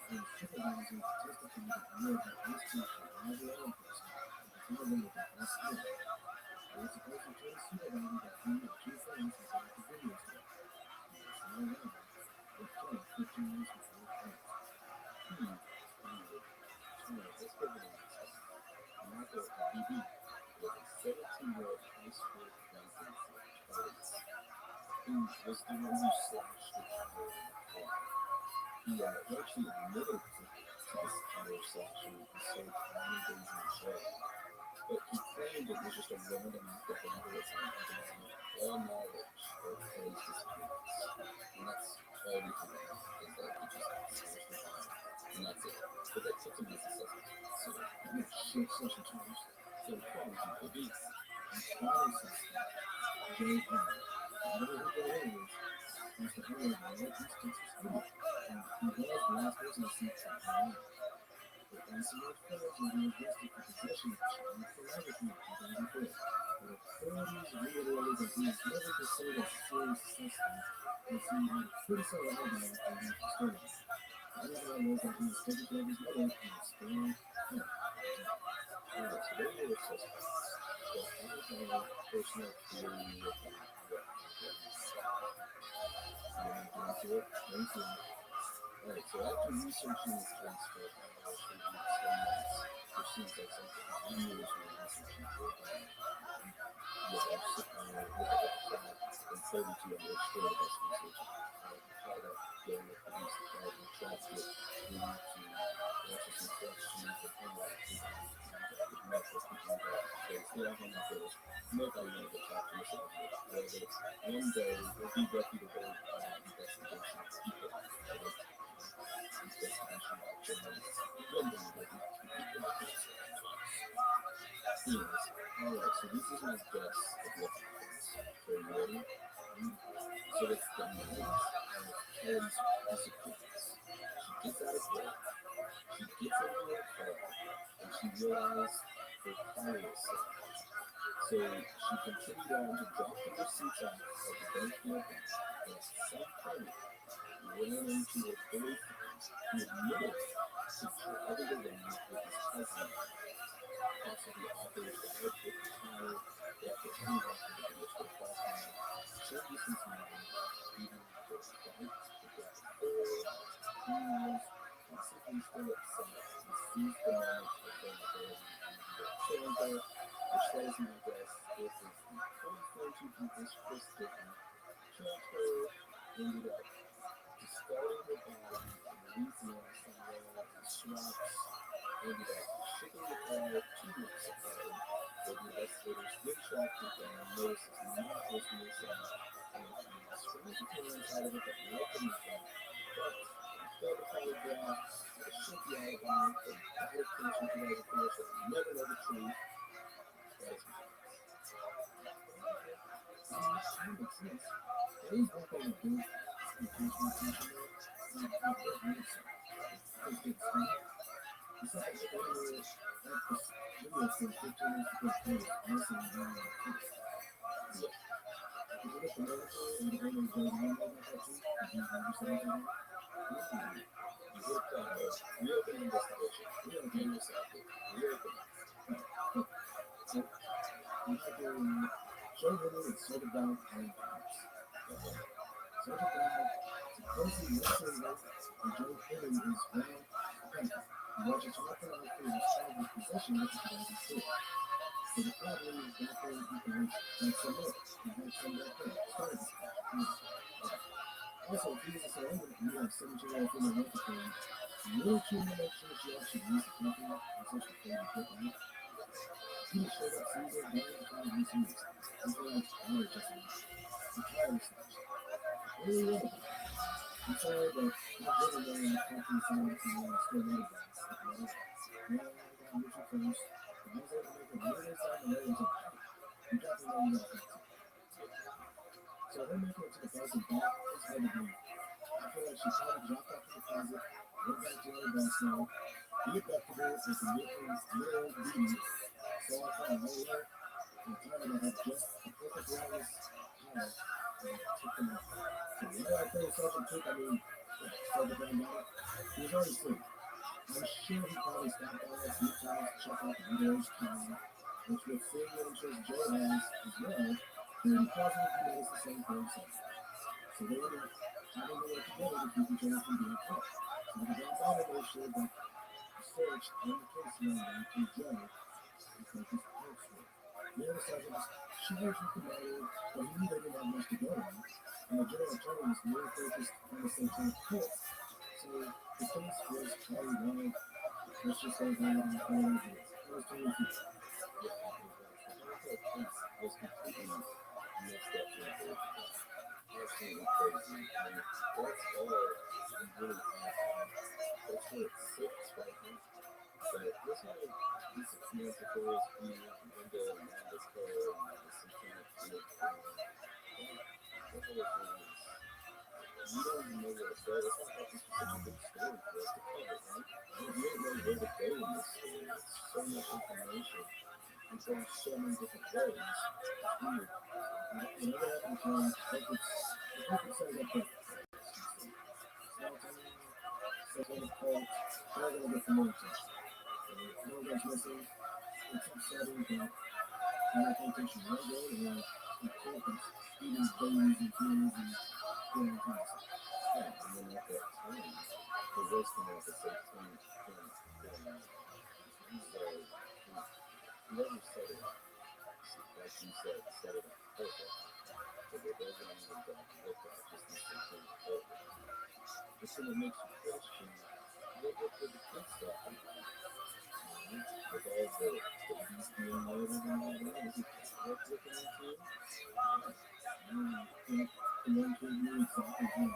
and supervisor testified that Greg had asked him to drive law enforcement and provide them with the best skill. They were supposed to tell the supervisor that he and 2 friends had got the video store. He was not around. They killed 15 years before it passed. Let's go to the next one. Michael BB was a 17-year-old high school acquaintance of Chloe's. He was the one who slashed the tire in the car. He actually admitted to this tire slashing and served 9 days in jail. But he claimed it was just a random act of vandalism and denied all knowledge of Chloe's disappearance. And that's all we can know, is that he just slashed the tire. And that's it. But that took him as a suspect. So, I'm not sure such a terms. So, according to police, the final suspect, Jay Hunt, whatever who that is, was the owner of the Northeast Texas Video. And he was the last person to see Chuck alive. The NCA feds will be arrested for possession of child pornography in 2004. But authorities reiterated that he was never considered a serious suspect, as he had a pretty solid alibi after he left the story. The alibi was that he was taking care of his mother and was sparing her. Alright, so there were the suspects. But I have a personal theory about what happened. So we're going to get into it. Thank you. Alright, so after researching this case for almost 3 weeks, 10 months, which seems like something years for researching for I'm sitting there looking at the clock and 32 hours straight of us researching. I try to get with the police department, try to get through to answer some questions and unlock people. I could met with people that case. Yeah, I'm not there. Nobody wanted to talk to us about it. Whether one day we'll be reputable investigation people. Investigation about journalists. One day we'll be anyways, alright, so this is my guess of what happens. So you ready? So it's the night of Kelly's disappearance. She gets out of bed, she gets into her car, and she realizes her tire is sick. So she continued on to drop the receipts off at the Banfield Bank, and at some point ran into her boyfriend, who admitted to driving around with his cousin. Possibly offers to help with the tire after coming back from the beach for the first time. Short distance moving, even after a fight, the gap of 4 years, possibly still upset, and sees the moment of vulnerability and killing her, which that is my guess. This is the cold friendship because Chris didn't. Killed her, ended up discarding her body in Louisiana somewhere in swamps. Ended up shipping the car 2 weeks ago, where the investigators did track it down, noticed it's not was missing, and strange appearance out of it, but nothing nothing. But we failed the polygraph, with a shaky alibi, they got her case in 2004, so we never know the truth. That is my guess. That makes sense. There is one thing I do intentionally mention though, it's not that missing. It's just it's like the video from 15 years ago, missing around the case. Yeah. Did you get the article and the video going on about that too? Did you understand that? Reopen investigation. Reopen yourself. Reopen. So, we have here Joe Little is certified and Cops. Certified, supposedly wrestling work, and Joe Little is well acquainted. Roger Talker was charged with possession of the 2004. So the problem is that they had some more. They had some more stories. Also, if he was a surrender, you have 17-year-old female worker really keen to make sure she actually used the company and such a thing to get out. He just showed up Caesar, burned the car, and used it. He felt like all just a tire slash. Really well. I'm sorry, but not really knowing how to talk to someone else and still not about it. Well, I got Richard first. I was able to make a really inside the millions of you definitely know you got that. So her making it to the bus and back is hard to believe. I feel like she probably dropped off to the closet, went back to her bus now, looked up to her with some little beating, so I found her and told her that had just a perfect wireless car and took them out. So why did I call Sergeant Cook? I mean, Sergeant Van Donna, he was already asleep. I'm sure he probably stopped by a few times to check out the windows car, which with seeing what interest Joe has as well, pretty positive he noticed the same thing himself. So they ended up having to work together to keep each other from being caught. So the Van Donna made sure that the search and the case around to Joe and focused elsewhere. The other sergeant was charged with the matter, but he knew they didn't have much to go on, and the general attorney was more focused on the same time court. So the case was carried on. Let's just say that it was 20 feet. Was completely messed up to the absolutely crazy. And that's all I'm really asking. That's what it sits right now. But this one, these 6 months before his Linda Amanda's car and the satanic field thing, the whole thing is, you don't even know where to start. That's why I thought this was such a big story for us to cover, right? You don't know where to go in this story. It's so much information. And so so many different ways. It's weird. Whenever I can tell, if you can say that small town, cult, they're going to get the more attention. No one's missing. It's upsetting, but I'm not paying attention one day, and the cult is eating babies and kids and doing all kinds of stuff. Yeah, and then at that time, the wrestling at the same time going on. So, whoever said it, like you said, set it up perfect. So there doesn't even look at just this thing forward. Just so it makes you question what the kids stuff is. With all the babies being murdered and all that, is it worth looking into? And one kid knew exactly how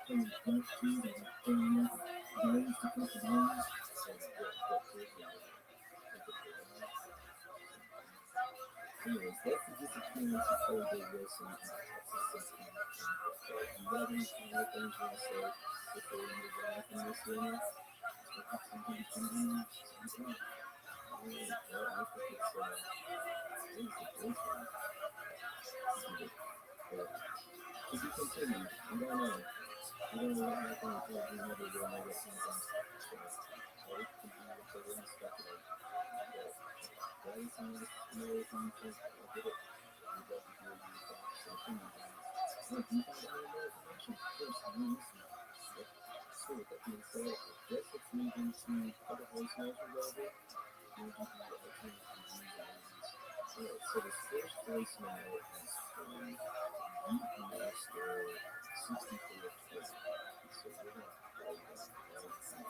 to back to the family, bones to cut the bones. Anyways, that's the disappearance of Cody Wilson in Texas system. You got any final things you want to say before we move on from this one? Well, I think it's a great one. To be continued. We don't know. We don't know what happened until we never will know what happens. So, all we can do until then is speculate. But that is some of the things that I did it. We'd love to hear your thoughts and opinions on this. If you find any more information, of course, you listen. So with that being said, I guess let's move into a couple voicemails we got here. We'll do the iTunes reviews and ratings. Alright, so this first voicemail is from Master 6420. So we're going to play that right now.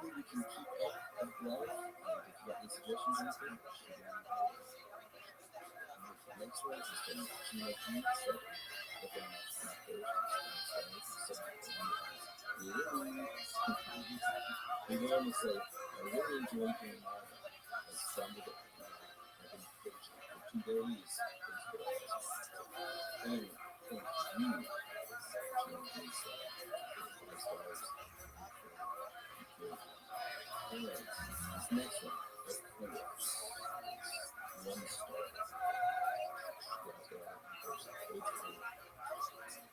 hopefully we can keep up life. If you got any suggestions or anything, shoot it on the next one is from Gina P7. But then not Thursday, we go on to say, I really enjoyed hearing all that. I stumbled it. I've been coaching for 2 days. Anyway, thank you. Alright, this next one, one star.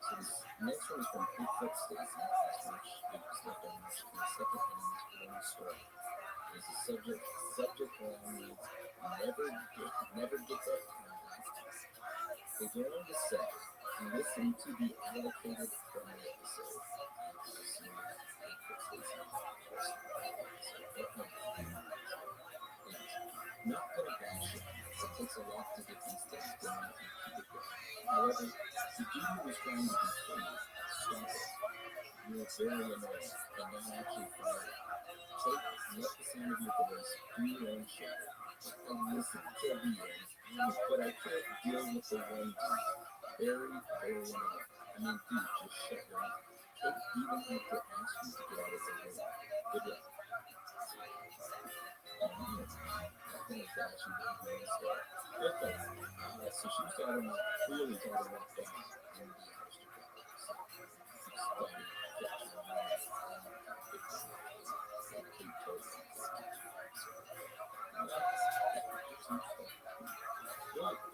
So this next one is from Bigfoot Stacy, which is left on the second one star. There's a subject line reads, never get that kind. They go on the set and listen to the allocated from the episode. Not gonna bash it. It takes a lot to get these things going and keep it going. However, the dude was trying to be funny. Stop it. You're very annoying and not actually funny. Let the sound of your voice do your own shit and listen to the end. But I can't deal with the one dude. Very annoying. I mean, dude, just shut your mouth. Kate even had to ask you to get out of the room. Good luck. So she was talking about, clearly talking about that in the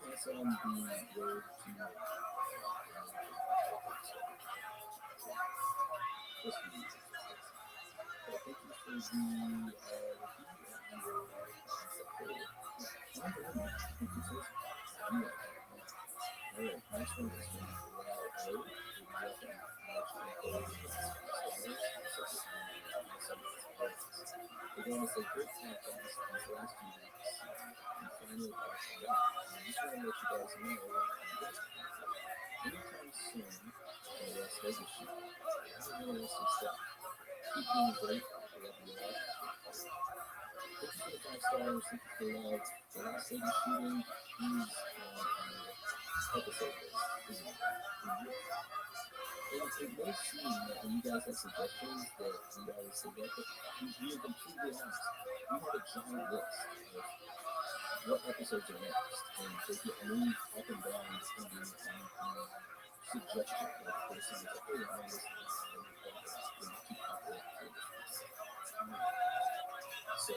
pass on the word to thank you for the review and your Alright, next one is from we're going to say great podcast these last few weeks. And finally about that. I just want to let you guys know anytime soon in the Las Vegas shoot, I'm going to some stuff. Keep being grateful for what you are. Thank you for the 5 stars. Thank you for love. The Las Vegas shooting is episode list. It may seem that when you guys have suggestions that you guys say that, but we are completely honest. We have a giant list of what episodes are next, and they get moved up and down depending on the suggestion. Like the person is like, hey, I want to listen to this, and they keep uploading. So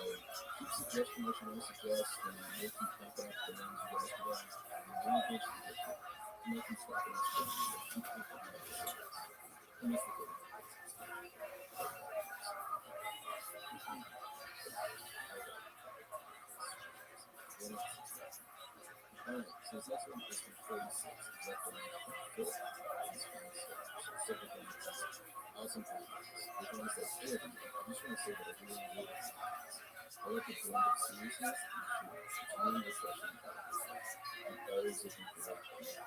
keep suggesting what you want to suggest, and we'll keep popping up the names you guys want. And we'll eventually get to it. Nothing stopping us from keep popping up. And that's the good thing. Alright, so this next one is from 46. It's left on 4. It's from awesome podcasts. We're going to say, hey everybody, I just want to say that I really enjoyed it. I like the blend of seriousness and humor. It's really refreshing. I'm always looking for what you can.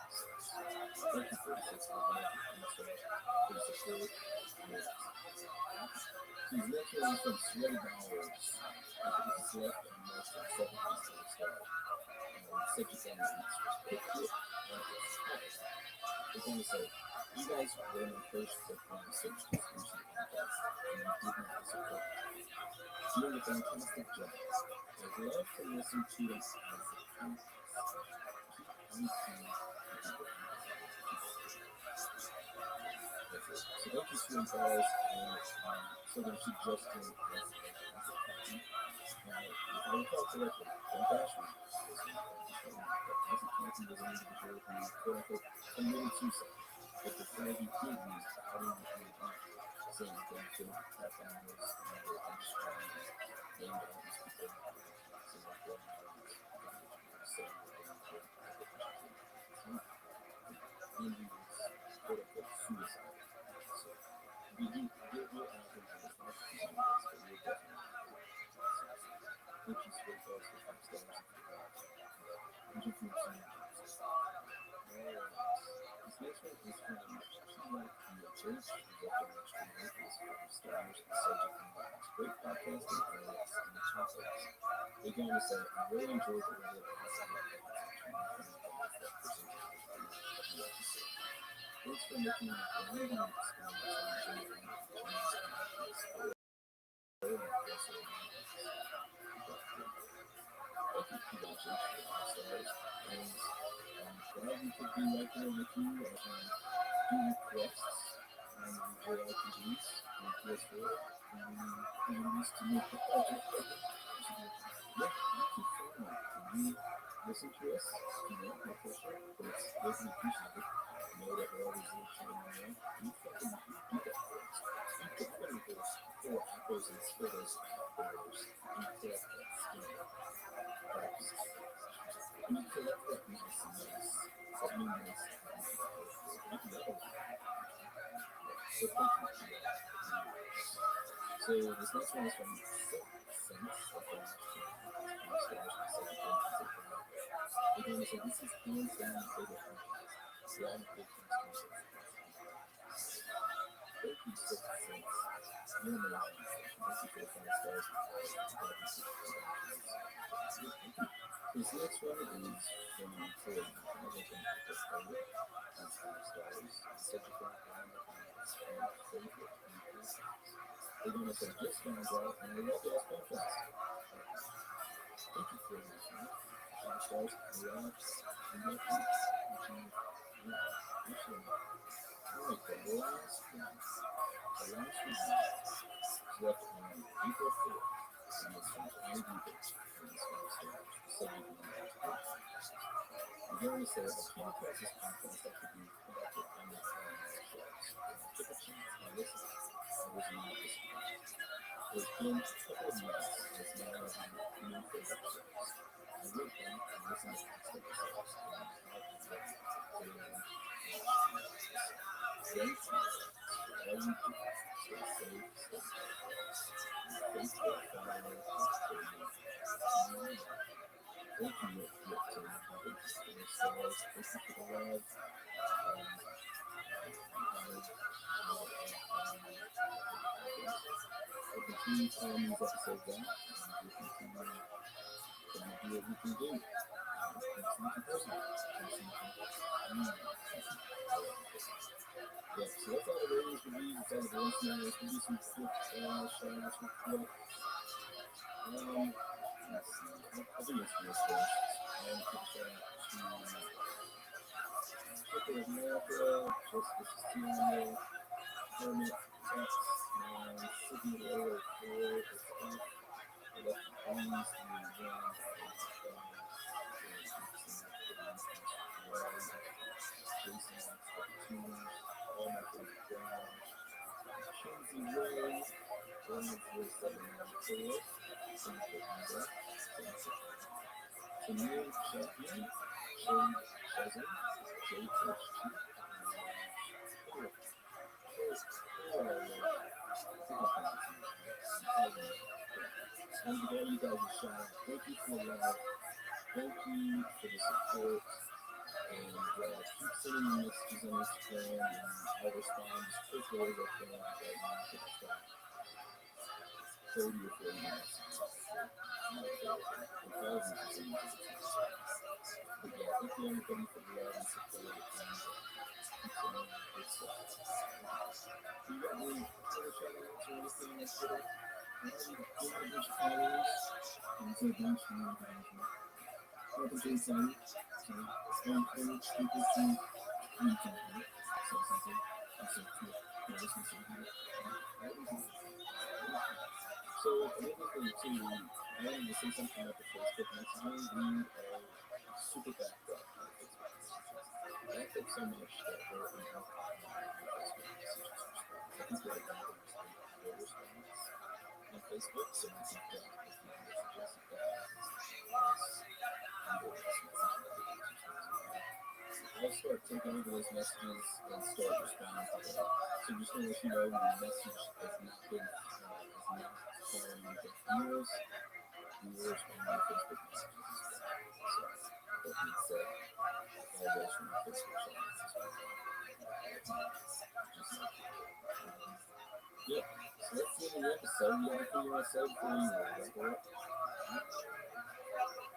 Thank you, 46, for the support. These next one is from Sweaty Bowers. It's left on most of 7 star. Subject line is pick it. We're going to say, you guys were my first conversation solution podcast, and you did not disappoint. Doing a fantastic job. I'd love to listen to it as a podcast. Keep so don't just swim balls and so they're suggesting as a podcast. If I recall correctly, don't bash me. As a captain was an individual who quote-unquote committed suicide, but the flag he did was outing the community, saying don't feel that family was under industry, named all these people, saying that they're saying that they were and he was quote-unquote suicide. So we do get real albums and it's not the same, but we're definitely which is great for us for 5 stars and for this next one is from Church, stars, the subject matter. Great podcasting, highlights, and topics. They go on to say, I really enjoyed the radio episode. Thanks for making a grounding experience. Glad we could be right there with you do requests and JRPGs and PS4 and ways to make the project better. Yeah, not too far. When you listen to us, no pressure, but it's greatly appreciated. Know that we're always trying to know. You fucking do that for us. You put those 4 apples and Skittles outdoors and collect that skin. You collect that nice and nice. That new nice and nice. So this next one is from Sense. Again, so this is hands down my favorite podcast. So I'm a big fan of Thank you, Sense. You're amazing. Thank you for the 5 stars. This next one is from Ford. I think it's 5 stars. Subject matter and favorite. They're going to say, just found out, and I love y'all's podcast. Thank you for listening. 5 stars, I love, and thank you. Alright, the last one is left on April 4th, and it's from Andy Beach, and it's 5 stars. Subject matter. I'm going to say, I came across this podcast that could be conducted on the shows. I took a chance and listened. I was not disappointed. It's been a couple of months since now I have new favorite shows. I went back and listened to past episodes and I thought they were Thank you for all you do. Stay safe, stay healthy. Facebook, follow, thank you, Rick, to the stars. Thank you for the love. We'll continue telling these episodes out, and we'll continue to do what we can do. Yeah, so that's all the ratings, reviews, that's all the voicemails. We'll do some quick shout-outs real quick. Let's see. I'll do this first. Quick shout-out to Triple America, Justice Studio, Hermit, Tex, Sydney Lower 4, it's up. Electric Bones, Jason, all my favorite guys. Kinsey Ray, Jones was 794, Samir Champion, Shane Shazam, JHG, and to all you guys a shout out. Thank you for the love. Thank you for the support. And keep sending me messages on Instagram and I'll respond as quickly as I can. Right now, it's got 30 or 40 messages. But yeah, thank you everybody for the love and support. And keep sending me good stuff. Do you got any other shout outs or anything on Twitter? I already got a bunch of followers. And so thanks for your engagement. Represent some encourage people to reach out and say something. Also, to listen to something. So, another thing too, I wanted to say something about the Facebook messaging. We are super backed up on Facebook messages. Backed up so much that we're in our Facebook messages. I think we're like their response on Facebook, so we think that if we messages, I'll start taking over those messages and start responding to them. So just to let you know, the message has not been following the viewers. We will respond to Facebook messages as well. So that being said, all those from my Facebook channels as well. So you gotta figure out so for you, right?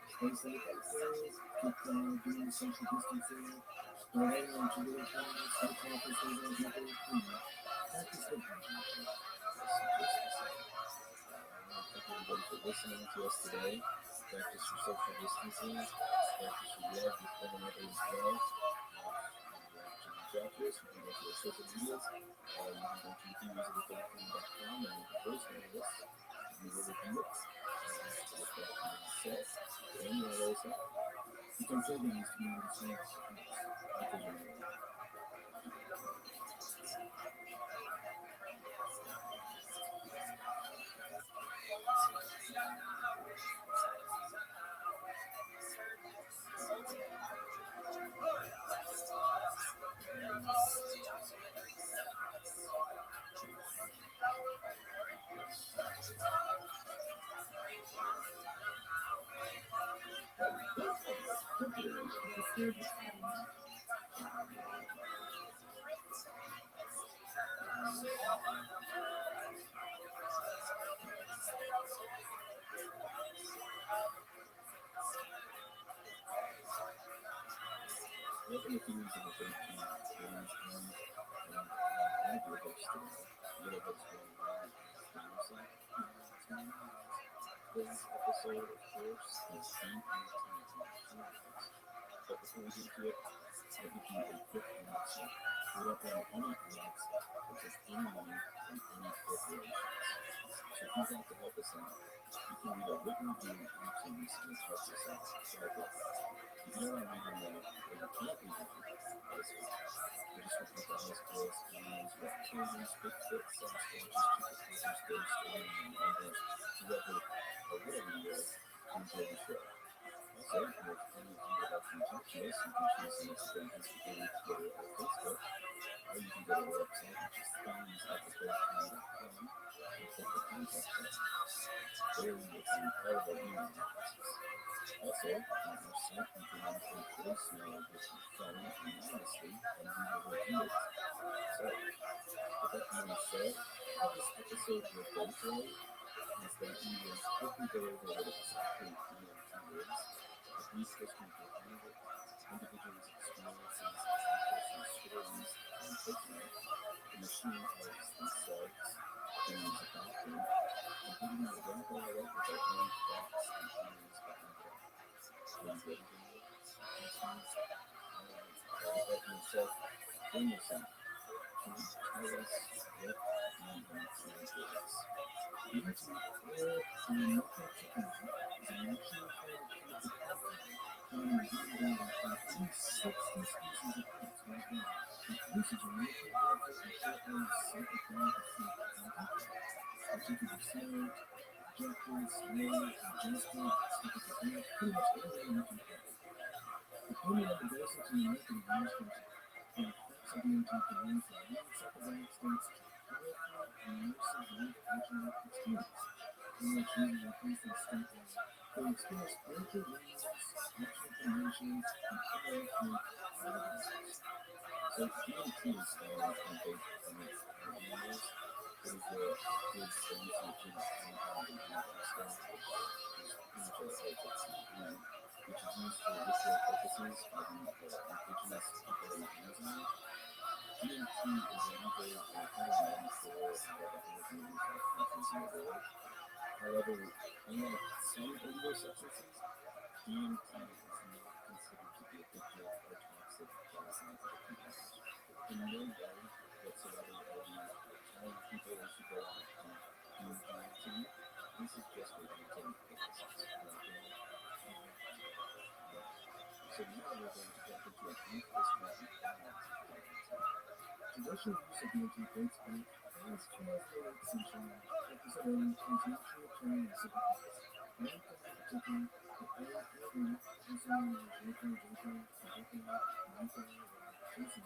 Stay safe out there. Keep doing social distancing. Go ahead and do your things. Stay cautious. Stay well. Practice what you do. Thank everybody for listening to us today. Practice your social distancing. Practice your love with one another as well. To reach out to us, you can go to our social medias. You can go to themusicoffaithfully.com and you can voicemail us. We will review it. With that being said, and always out. You can say these community things because you're welcome to Music of Faith. My name is Aaron, and I'm your host today. Your host for today's episode, of course, is but before we get to it, I'll give you a quick announcement. We don't run any ads, which is any money from any corporations. So if you'd like to help us out, you can leave a written review on iTunes and it helps us out quite a bit. If you don't want to leave a note, or you can't leave a review, that is fine. We just want you guys, girls, families, red children's, big fit, Sasquatches, chicken feathers, ghosts, aliens, whoever, or whatever you are, to enjoy the show. Also, if any of you would like to talk to us, you can choose the Instagram, Twitter, or Facebook. Or you can go to our website, which is themusicoffaithfully.com, and click the contact button. There you will find all of our email addresses. Also, on our site, you can leave a voicemail with your phone anonymously, and we will review it. So, with that being said, how this episode will go today is that we will quickly go over what exactly DMT is, a brief history behind it, individuals' experiences and personal stories on taking it, the machine arts themselves, the music doctrine, and then we will wrap all up with our own facts and theories behind it all. Are you ready to know? Questions? Alright, with that being said, bring yourself. Can you tell us what DMT is? DMT, or phenylmethyl is a natural therapeutic compound found in the body of about 60 species of plants worldwide. Its usage in medical warfare and treatment of psychotherapy particular sound, injections, nerve, digestion, psychotherapy, pretty much anything you can think of. Depending on the dosage and the method of administration, the effects of DMT can range from non-psychedelic states to powerful, immersive life-altering experiences, in which users are placed in a state where they experience spiritual realms, spiritual dimensions, and other realities. So DMT is found in both plants and animals. It is a good hallucinogen compound in ayahuasca, which is pretty much a LSD, which is used for ritual purposes by the indigenous people in Amazon. DMT is illegal in 194 out of 185 countries in the world. However, unlike some illegal substances, DMT is not considered to be addictive or toxic by scientific methods. In no way whatsoever are we telling people they should go out and do DMT. This is just for entertainment purposes. So now we're going to jump into a brief history behind DMT. Traditional use of DMT dates back as far as the 8th century, representing as natural term and significance. One thing in particular, the early as well as Jason,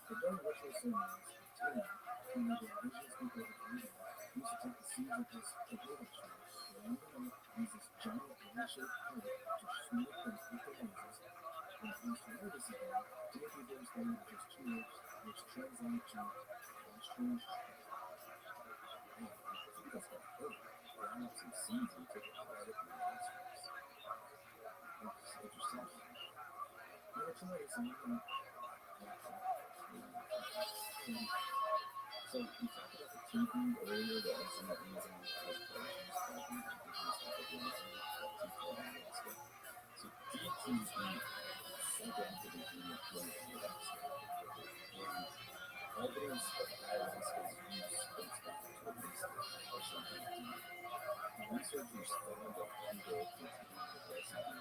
the very ritual ceremonies of Taylor, who made the indigenous people of Canada, used to take the seeds of this pagoda tree, round them up, use this giant Y-shaped pipe to smoke them with their noses, and after this again, DMT goes down with just 2 words, which translate to wash your got stuff early. Ground up some seeds and take it right up your nostrils. It's interesting. You know, try something. So we talked about the TV earlier, the excellent Amazon corporations that we introduced at the Amazon for Alaska. So DTV psychoactive ingredient kills Alaska. And evidence of Alaska's use dates back to at least the partial 19th. Researchers found that people containing the residue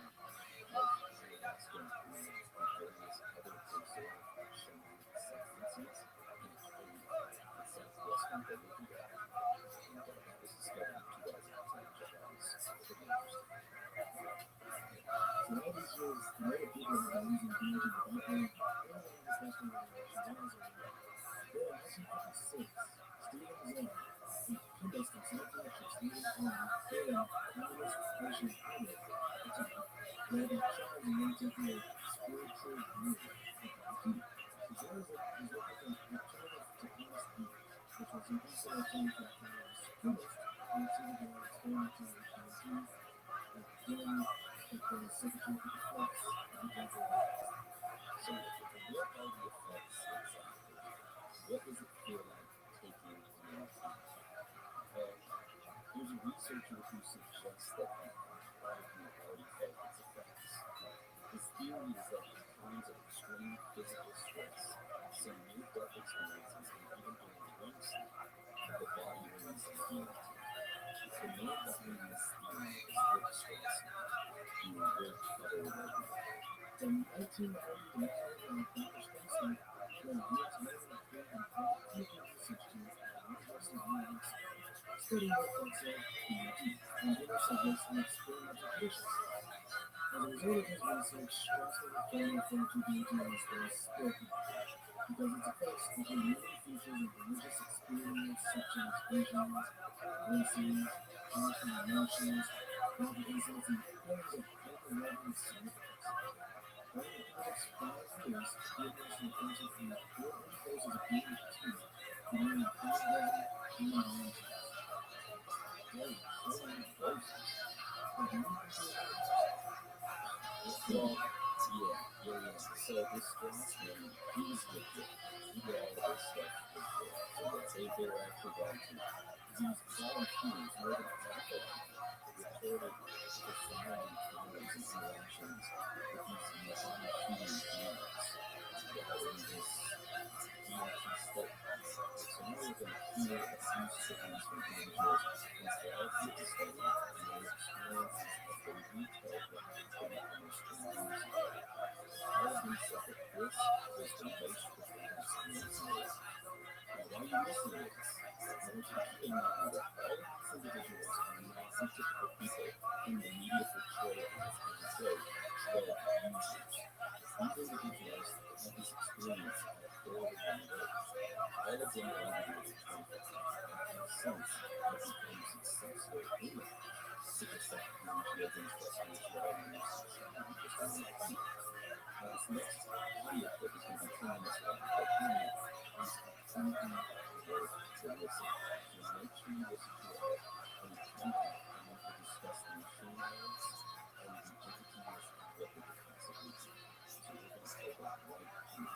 of Alaska ingredients and various other preserved shamanic substances in a cave in southwestern Bolivia. And that was discovered in 2010, which I thought was pretty interesting. So all these years, the other people have been using beans in the background. Everyone in this national generation knows it. Then in 1956, Stephen Zahn, a chemist and psychiatrist, Stephen Zahn, failed communist Russian pilot led a charge in one taking a spiritual view of ID. Zahn was looking for an alternative to LSD, which was an inside term for a communist chemist, and succeeded by experimenting with LSD, then it was psychotropic effects, and gradually. So, what are the effects exactly? What does it feel like taking DMT? Well, there's a researcher who suggests that you probably already felt its effects. His theory is that in times of extreme physical stress, some near-death experiences, and even during REM sleep, the body releases DMT. The man behind this theory is Rothschild, who worked for the Rabbi. From 1990 to 1999, Dr. Spencer led years later and created an clinical research team at the University of New Mexico, studying the effects of DMT on inner subjects and experimental patients. As a result of his research, Rothschild finally referred to DMT as spiritual, because its effects include many features of religious experience such as visions, blessings, powerful emotions, prophet insights, and feelings of hyper-relevant significance. Over the past 5 years, the administration has from 400 doses of DMT to nearly 5,000 human volunteers. Holy, so many doses. But do you think well, yeah. So this Strassman, he was legit. He did all of this stuff legit. So they were actually going to. These volunteers, more than half of them, reported profound feelings and interactions with these non-human beings while in this DMT state. So now we're going to hear a few stories from individuals involved with the study and their experiences as they retell what happened almost 20 years ago. All of them said that this was the most profound experience in their life. Now, while you listen to this, I want you to keep in mind that all of these individuals are not some typical people whom the media portray as, I can say, drug users. These individuals had this experience at a fairly young age. All of them are under the age of 25 and have since become successful in life. Sickle cell, non-children's spirituality, and just one of them. Now, this next audio clip is going to be 10 minutes long, but hearing it is completely worth to listen. So make sure you listen to it and you come back and we will discuss the machine learnings and the entities and what they could possibly do. So we're going to take that right here.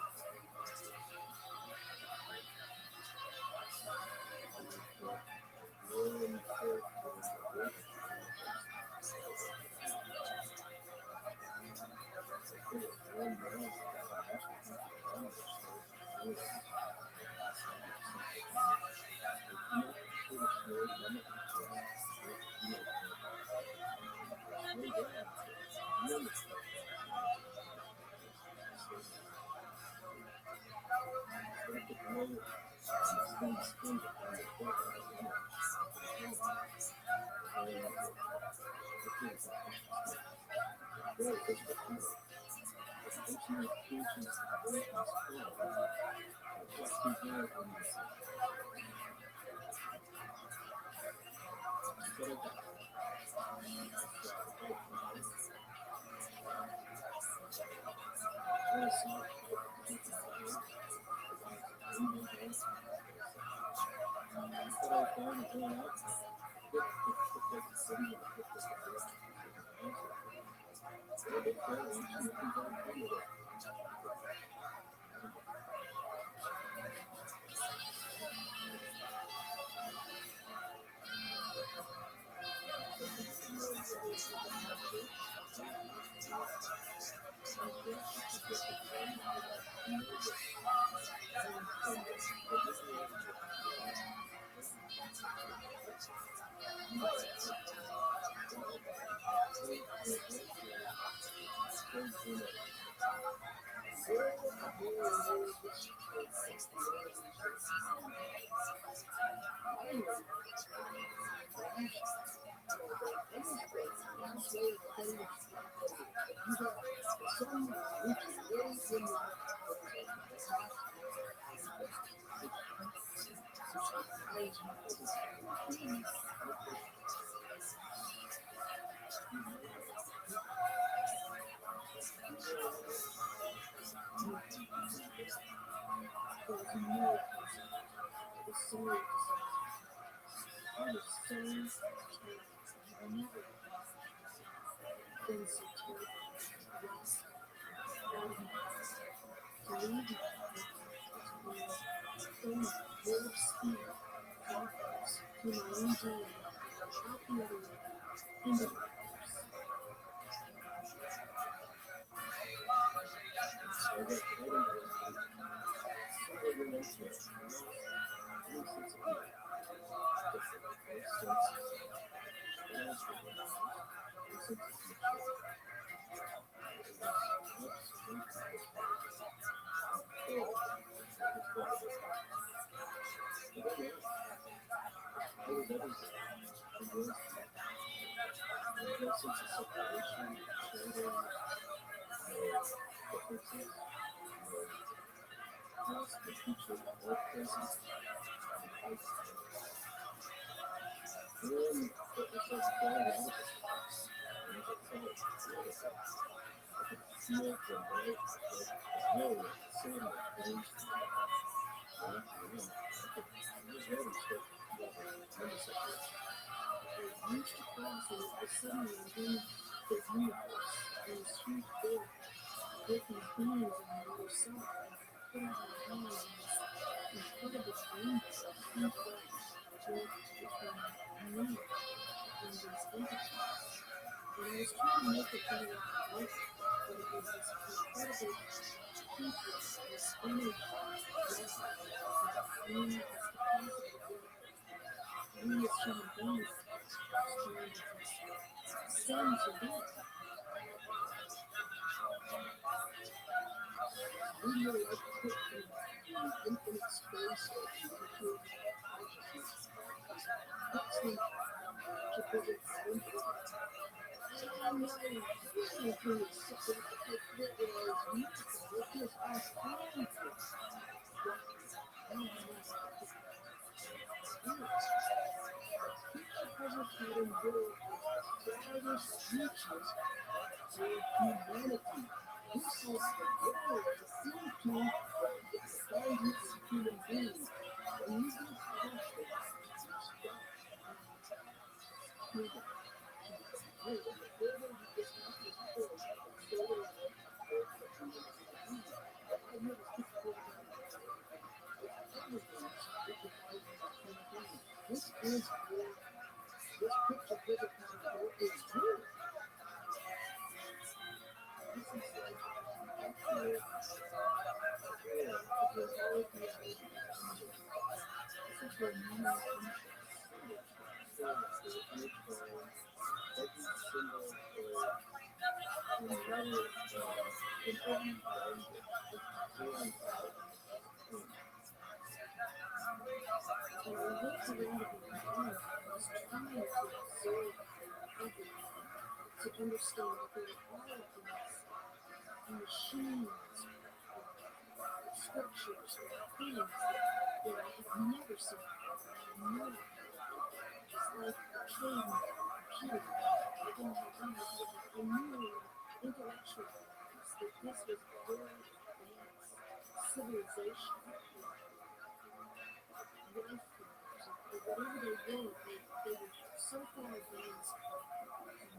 so far advanced in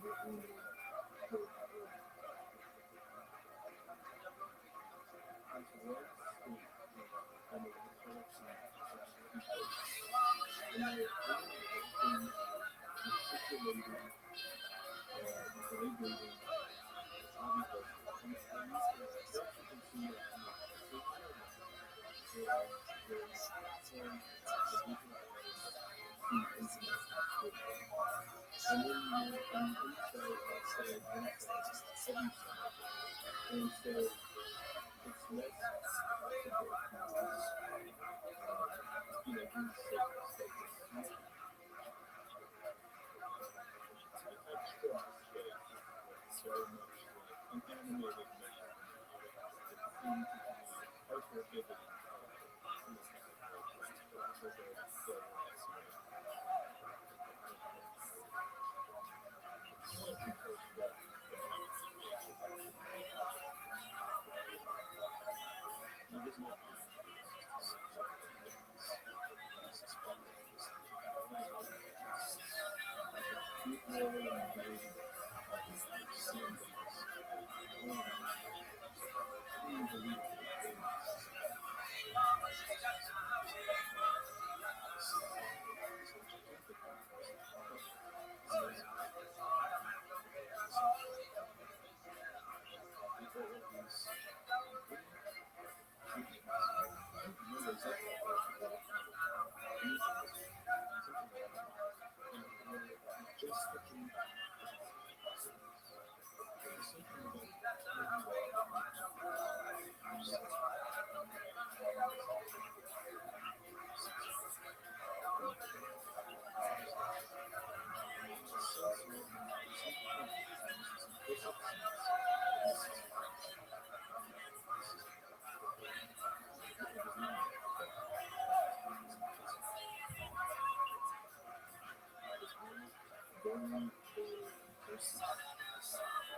what we know. And so it's less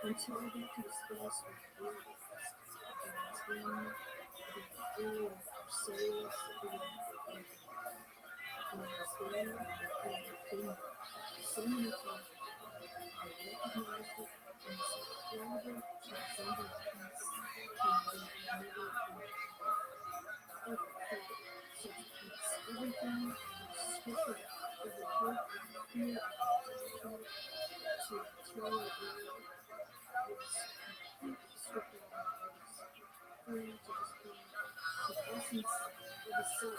until I get to the space where being serious and so many times I recognized it and it's horrible to somebody else can never ever felt such peace. Everything is stripped of every hurt, every fear, to throw it away. Was completely stripped away. I was free to just be the essence of the soul.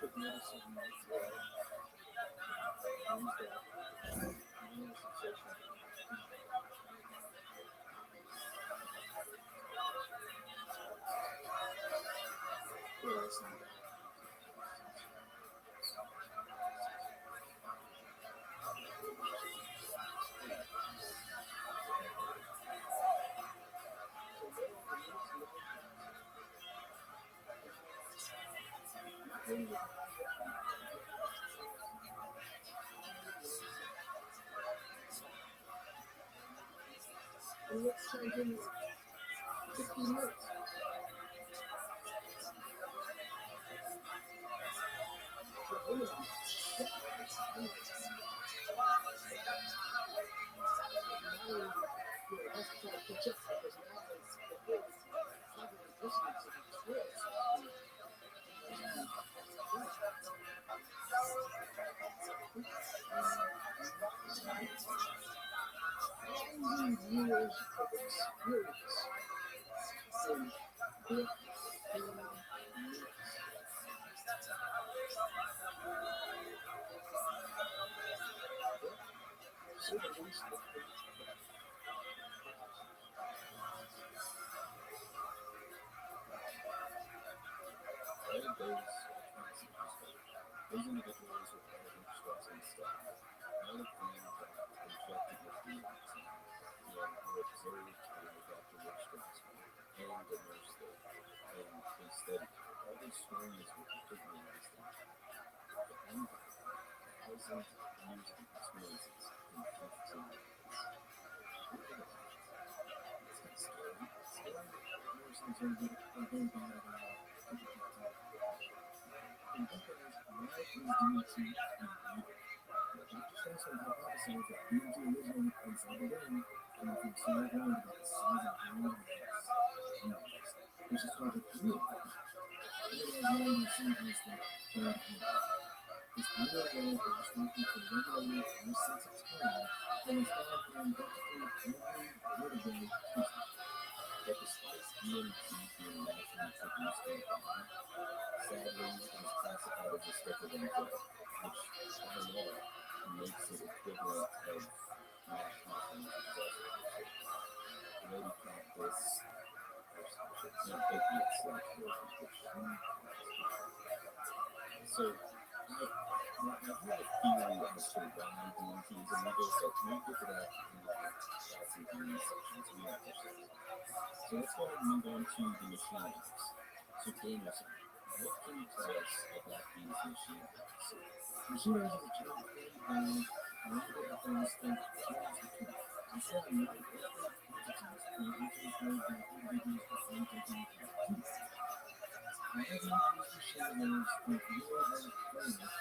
Could never see my joy. Sensation. What else? And let's try again 15 minutes. Years of experience and good those individuals with energy, stress, and stuff. Another thing that injected with the vaccine and were observed and adapted with stress and the nurse there. And they studied all these stories were completely interesting. The end of 1,000 years of experiences in 15 days. It's kind of scary. Scary. There's something good. I'm going to which is called the community. It has known the same as the third hand. This other way of instructing for regulating our sense of time and is found in practically every vertebrate creature. But despite DMT being naturally produced in the body, sadly it is classified as a stimulant drug, which by law makes it equivalent of national pharmaceutical. The way we practice opiates like heroin, so I have a theory as to why DMT is illegal, so can we get to that in the LCD sections? We have to. So let's go ahead and move on to the machine apps. So Danielson, what can you tell us about these machine apps? Machine apps is a term created by multiple things think humans become. Instead of non-earthly entities, the entities made by individuals with same thinking humans. However, these machine nerves think real-world framework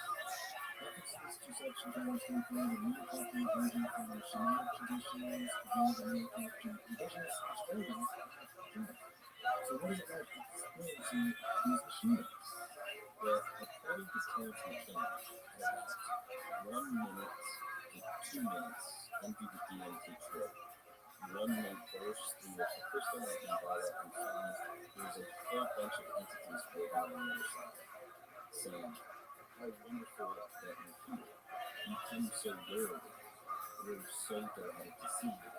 references to such evolved standpoint and manufacturing version from the shamanic traditions, evolved and manufactured indigenous Australians. So what is it like experiencing these machines? Well, according to Terrence McKenna, about 1 minute to 2 minutes into the DMT trip, one may burst through a crystal bottle and find there's a whole bunch of entities floating on the other side, saying, how wonderful that you're here. You come so rarely. We're so delighted to see you.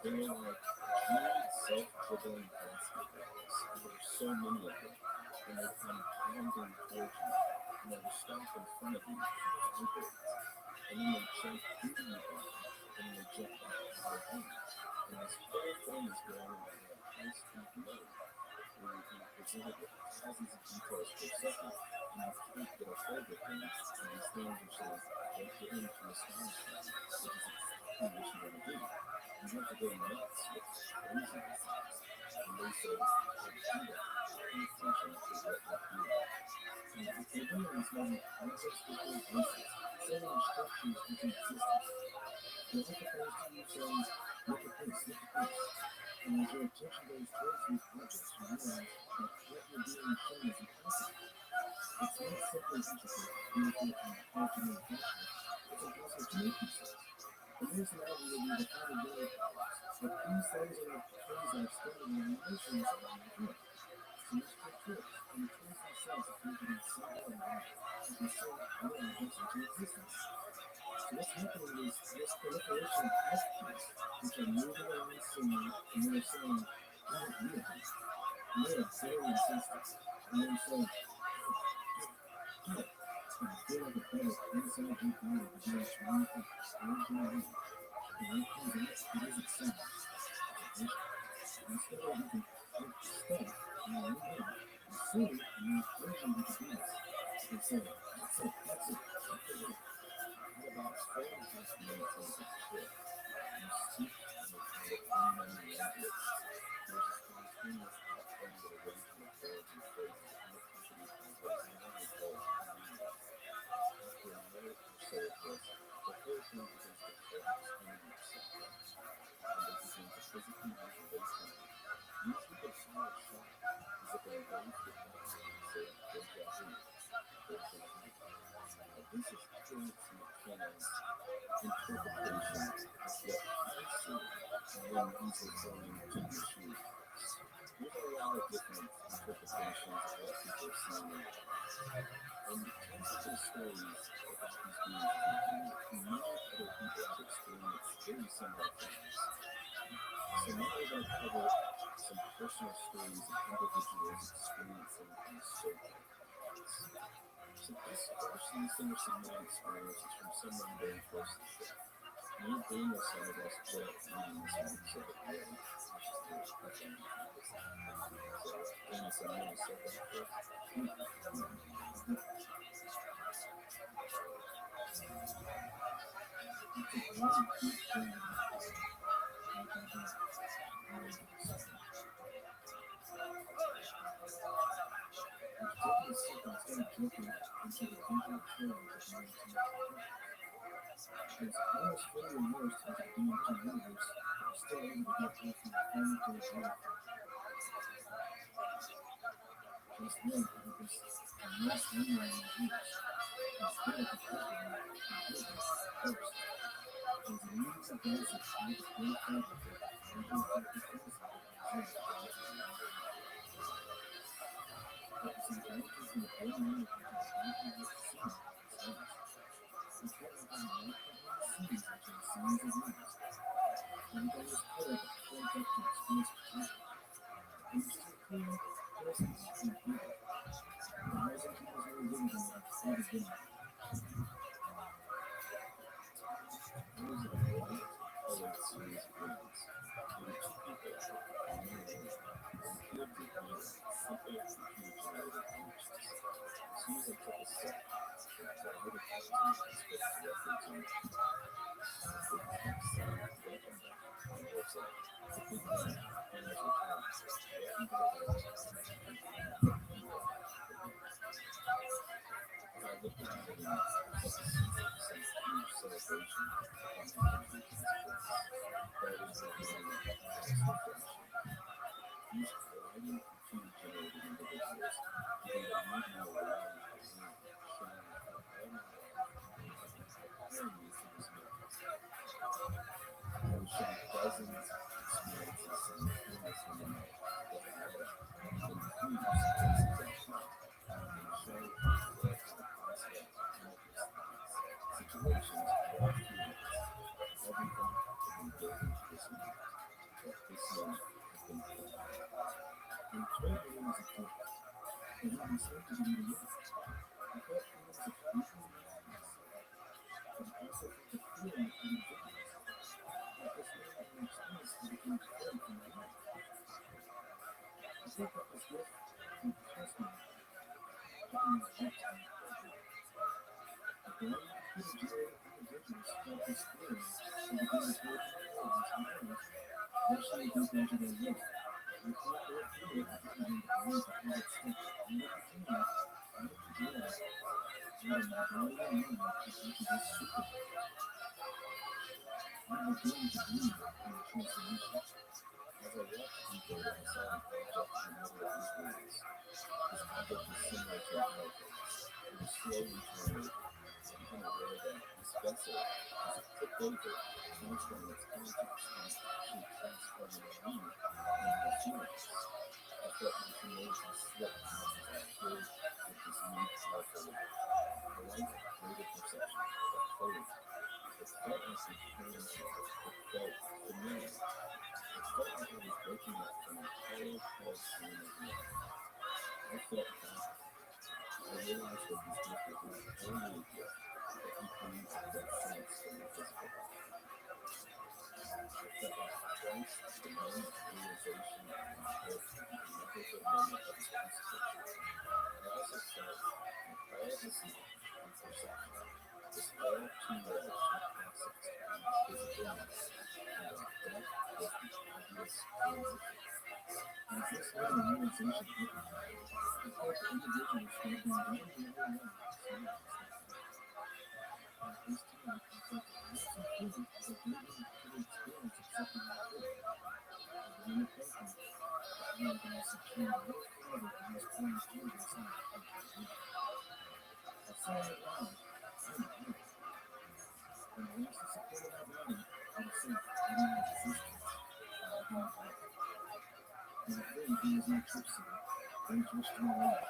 They're like giant self-dribbling basketballs. There are so many of them. And they come pounding towards you. And they will stop in front of you and vibrate. And then they jump into your body. And then they jump back out of you. And this whole thing is going on at a high-speed mode, where you're being presented with thousands of details per second, and you can't get a hold of them, and these things are sort of getting to astonishment, which is exactly what you want to do. You have to go nuts with crazy things, and they say, hey, do that, pay attention to what you're doing. And if they're doing this moving concepts with their voices, setting instructions into existence, they're like opposed to you saying, look at this, look at this. And as your attention goes towards these objects, you realize that what you're being shown is impossible. It's not simply intricate, beautiful, and hard to manufacture. It's impossible to make these things. And there's an idea that the probability powers, but these things are things that extend the emotions around your head. Celestial trips, and the tools themselves appear to be so alive that they send other objects into existence. So what's happening is this proliferation of entities, which are moving around somewhere, and they're saying, God, we are here. We are very insistent. And they're saying, get it. And feel like a bubble inside your body begins to move up towards your mind. And when it comes out, it is itself. It's a vision. Instead of you can step in your own head, you see it, and you encourage you to do this. You can say, that's it, that's it, keep it. What about 4.5 minutes into the trip? You speak in a kind of unknown language. There's a spontaneous outpouring of arrangement of words and phrases unaccompanied by what is normally called meaning. After a minute or so of this, the whole thing begins to collapse into itself, and they begin to physically move away from you. Usually they feel a shock, as if they engage with nothing and say, deja vu, deja vu. This is Terrence McKenna's interpretation of what I see when he's referring to machines. There's a lot of different interpretations of what people are seeing in life. And classical stories about these beings is that many other people have experienced very similar things. So now we're going to cover some personal stories of individuals experiencing these so-called things. So these are some of my experiences from someone very close to the show. Me and Daniel some of us put up meetings and we said that we had just to touch on this. So Daniel said, you want to start that first? Taking a second, instead of jumping into the It's almost fully immersed into the DMT universe, but still able to get both my phone to his life. Just then, I had this immense hunger in my ears. Instead of the cooking, completely first. It was a millions of voices trying to play fabric with the energy frequency that was it was like I was just in a whole new into the black scene of the stars. It felt like I had walked behind the scenes into the scenes of movies. Everybody was cold but cranked up to experience spectacular. Images were clear, voices and people. The horizontal was more vivid than I've ever been. It was a light, colored series of rooms. There were two people, one alone, and appeared to be simple computer-generated images. As soon as I took a step, the light affected me and spoke directly to me. The text said, "Welcome back," and it said, "The big man, he has returned. Welcome to the world of computer. As I looked around the room, I felt the sense of some huge celebration when my entry takes place. That is the beginning of the highest reflection. These colliding computer-generated individuals began to move me around the room, showing me how all my life had been preparing me for this moment. I was shown dozens of experiences simultaneously in my that led infused senses and showed how the world had a onslaught of limitless thoughts, situations, or feelings. Everything had been built into this moment, but this moment had been planned. I'm told that it was a gift, but it was said to be unique. I felt feelings of future and peace, but I also felt a feeling of ridiculous. That this moment and experience had become different from my life. I think that this gift impressed me, giving me a gift to be important. The glowing computer-generated individuals felt this feeling and began to hold my hands and arms, pushing me deeper into their world. I felt their fear and began to believe that I would step out of the dream, out of the dream, letting my body and mind tap into this superpower. I began to believe in the transformation. As I walked deeper, I saw an object in the middle of these rooms. This object was similar to an hourglass. It was slowly turning over. I became aware that this vessel, as it tipped over, transferring its contents was actually transforming me into this universe. I felt my humility slip as I filled with this new powerful light. A light of greater perception, of clarity. It felt like companionship. It felt familiar. It felt like I was waking up from a hollow, cold dream of life. I felt back. I realized that this gift was not only a gift, but equally a death sentence for my physical body. I felt like twice the moment of realization and hope and inevitable moment of crucifixion. I also felt that all this light and perception was all too large to access in my physical mind, and that death was the obvious transition. As this moment of realization hit me, I felt the individuals who had been guiding me all along smile and step back. At this time, I felt the absolute feeling as if they waited for the experience accepting my faith. I began to thank them. The hourglass had turned a little farther and was pouring further inside the dream. I saw out loud, "I'm alive." When I lost the support of my body, I was safe, out of my existence. I began to walk. And at first, there was no trip city, then twist my life.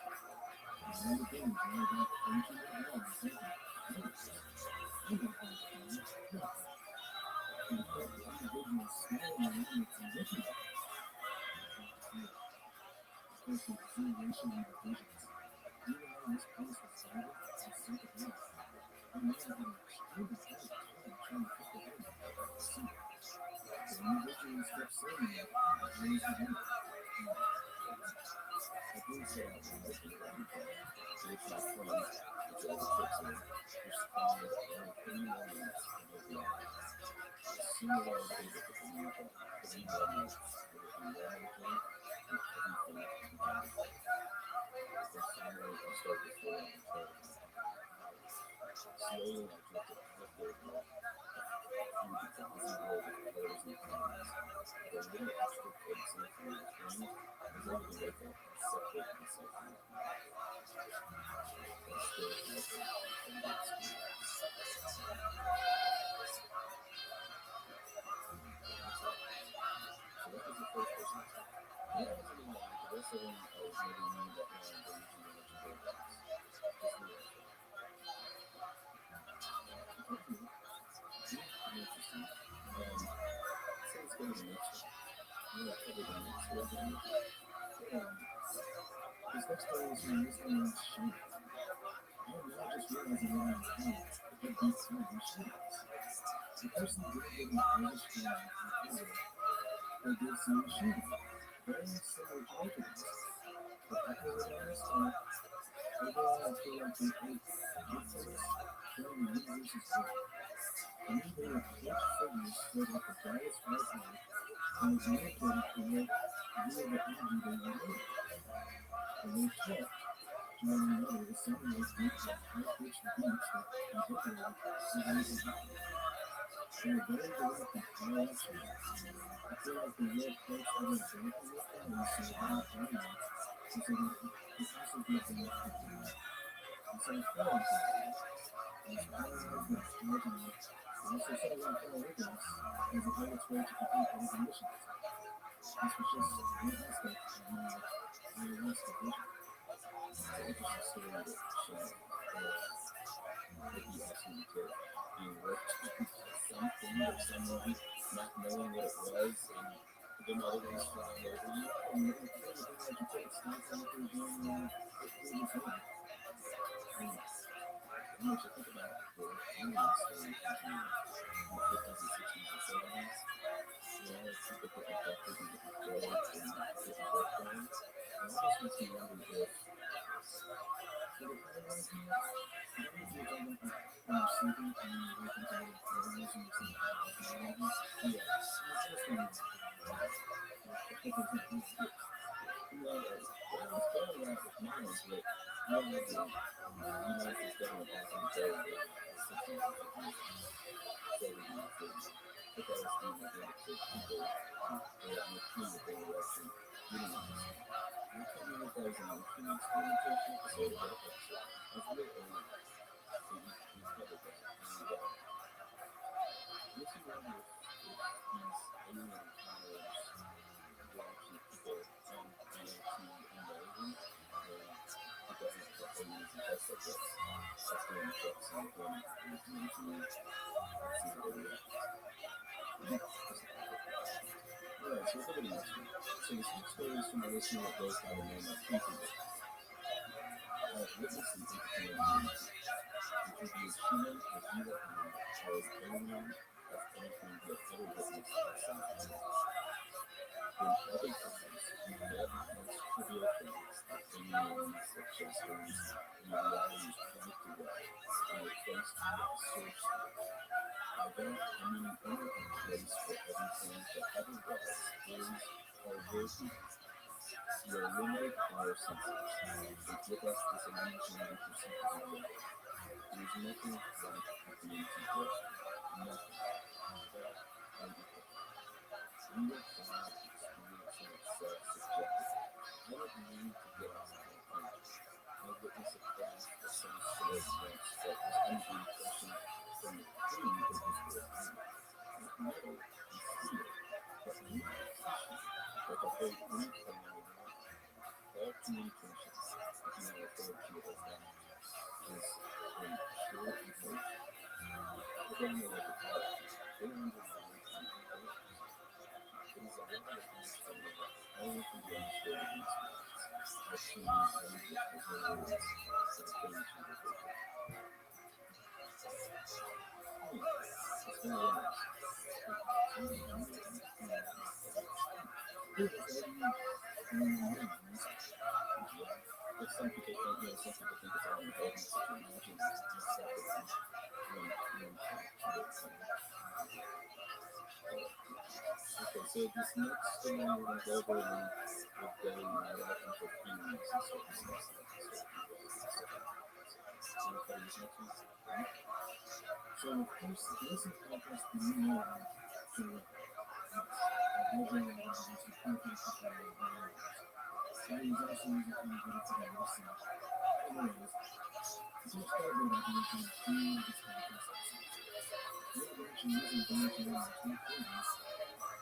And all the games I ended up into my blood and thinking, "I got this. I'm gonna have it, man. I got this." And I felt the individuals smiling around me and looking at me. I felt fear. I felt the exhilaration in my visions. Even though this place was vibrant and psychedelic, I knew I had an extremely hard time trying to comprehend what I was seeing. The individuals kept saying that I was the one. I didn't say out loud to everybody. It's my friends, which are the trickster, responded only 3 more minutes and would be out. As soon as I was able to believe that in 3 more minutes it would be warm again and everything would begin to fade. Then finally I started feeling incredible. slowly I drifted out there through the busy world of colors and colors. With a little extra coaxing from my friend, I was able to wake up and separate myself from that night. I still have a from the experience. So that was the first person I talked to. And that was a little while. The rest of them was maybe me that were engaged in one or two programs. Just the rest of them. Interesting. So let's go to the next one. I'm going to cover the next program. This next story is from this one shooting. I am now just realizing what I'm doing. It could be time shootings. The person did give an Irish flag in Canada. They did some shooting. Very similar to Lincoln's. But after the last time, overall I feel like the eight victims during the universe's work. For me, they were clutch figures filled with the brightest white light and was manipulated to what via the energy they related. And they kept joining another with something like deep and high-pitched beats that incorporated the light. They were very direct and powerful tracks. I feel like the real close other example with them is about Rabbi, so that it also gives them a feeling. And so I feel like that. As paralyzed and imaginary, it also says on paralytics as a pilot's way to complete all the missions. This was just one aspect of my ayahuasca vision. It's an interesting story to share. If you actually could being worked something or someone not knowing what it was and then other ones flying over you. And it could have been like you take snipes out there doing the film. And what you think about the Indian story in the 50s and 60s and 70s, you know, people get abducted and get killed and get background. And it almost makes me wonder if for the paralyzed man, I don't know if you're talking about when you're sleeping and then you wake up and you're paralyzed and you're sleeping. Yeah, that's what I'm paralyzed with minds, but you have the United States government back in the day in the 60s and 50s and 70s and took LSD and gave it to people that had no clue that they were actually utilized. And I can't remember if that was an ocean experimentation episode or what episode. It was real early. So we covered that. And makes me wonder if these alien encounters were actually people on DMT unknowingly, or the government kept aliens and tests like this, testing trucks and going through DMT and see how they react. Alright, so we'll go to the next one. So this next story is from a listener that goes by the name of Infinite. I have witnessed an interconnected it could be as human as you recommend, or as alien as anything you have ever witnessed or seen. In other times, you get most trivial things like aliens, like gestures, and your reality is wiped away and replaced with absurd stuff. By that, I mean an infinite place where everything that ever was, is, or will be. You are limited by your senses. They give us this illusionary perceptive reality. There is nothing like a DMT person. Nothing. That unequal. We are God experiencing itself subjectively. I don't need to get on my planet. I witnessed a crash of some sort once that was usually questioned from the thing that was working. Not metal and steel, but communication. Like a whole intercom in your mind. All communication, if you want to refer to it as that, is a pure emotion. I don't know what to call it. They don't even know anything about it. It is a level of understanding that only can be understood in these ways. Machines and just the words that are put into the paper. It's very It's some people think, some people think it's all in the head, and it's like you imagine these separate Okay, so this next thing we're going to go over with daily night into feelings and certain things like this. So we'll cover this next one. So, of course, this is podcast we know so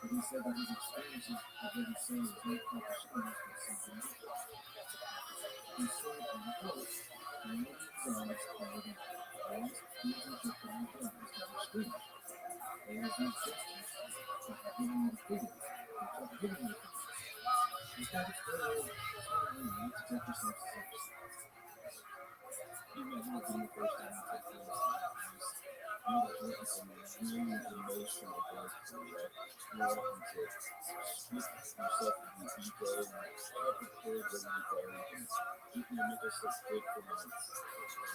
but he said that his experiences of what he said was not quite the stories, but something different. He said, and I quote, "Many exams are the last internship that I had was never strange. There is no substance that have given me the figures, which have given me the figures. I thought it's better telling you not to take yourself seriously." You may not be the first time you take things seriously. You know, it's a really emotional breakthrough, right? You're having to strip yourself of your ego and every kid ready to go and keep your mental state good for months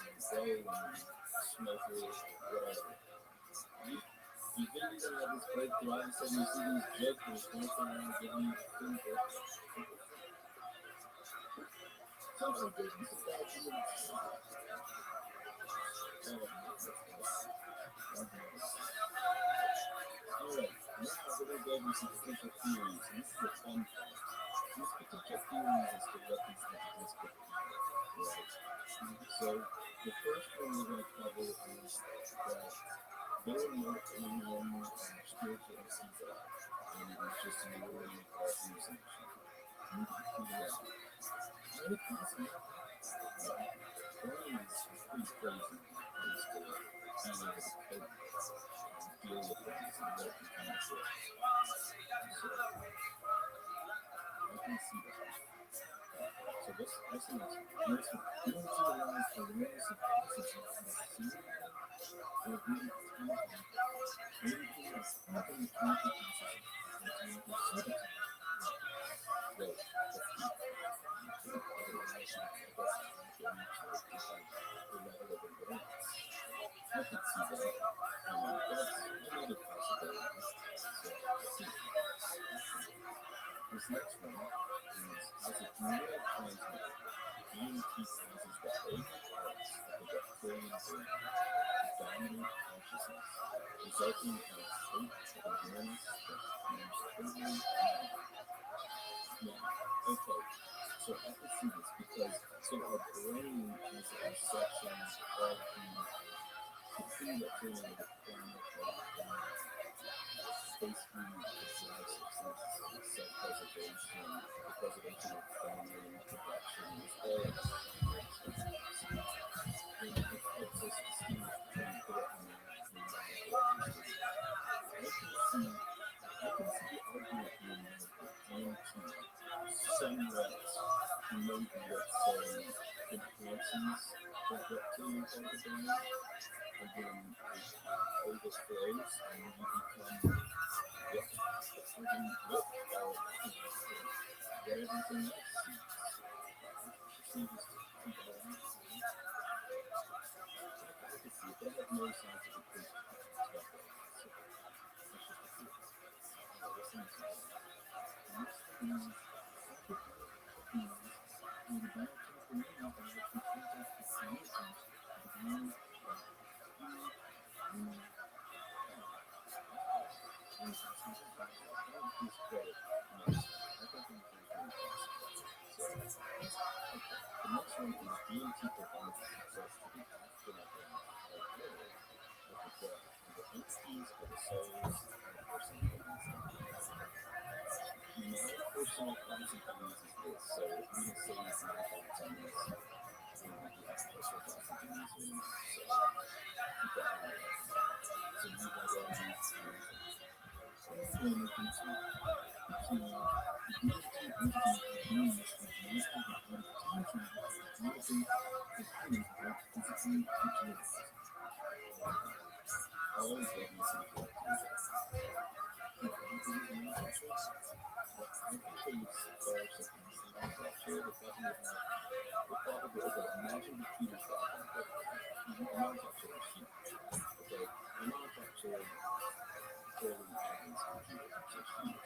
and go and smoke it, whatever. You think you're gonna have this breakthrough, all of a sudden you see these jokers walking around giving you food. Somebody gave me some bad news. Alright, now we're going to go over some potential theories, and this is the fun part. These potential theories as to what these entities could be. Right? So, the first one we're going to cover is that there are not any normal spiritual entities at all, and it is just an alien hallucination. Very possible. Brian is pretty crazy when it comes to being able to cope and deal with things and what he can do. So, I can see that. So that's the next one. Next one. You want to see the rise awareness of consciousness in the same or being taken. Anything that's happening to consciousness is mechanical sabotage. Well, that's deep. Otherwise, I guess I'm going to the level of awareness. I could see that. That's another possibility. So, let's see. This next one is as a neurotransmitter, DMT causes the vagal parts of the reptilian brain to dominate consciousness, resulting in a state of awareness that becomes totally normal. Now, okay, so I can see this because our brain has a perception of the thing that's in the planet basically its life success and self-preservation, the preservation of family and reproduction, as well as and it helps us distinguish between good and bad. I can see the argument being made that DMT somewhat, maybe let's say, enhances that reptilian part of the brain, and then it overflows and you become what everything else seems to be going on. I can see it, but I have no scientific proof to back that up. So that's just a theory. What's the next one? The next one is psychophysical theories and the biochemical meaning by which we contact the creators of the mind, the next one is DMT provides access to the afterlife world of the dead, to the entities or the souls of the person living. My personal thoughts and feelings is this. So if we can say my thoughts on this, we have personal thoughts and feelings in this. So keep that in mind. So you guys all need to when it comes to DMT entity beings of master the art of time travel and directly appears without physically materializing. All goodness and correct results. Now, anything is manufactured? But I can tell you there are some things manufactured that definitely have the probability. Okay, imagine the Peter's bathroom. Okay, manufactured is cheap. Okay, I manufactured fairly advanced computers, which are huge.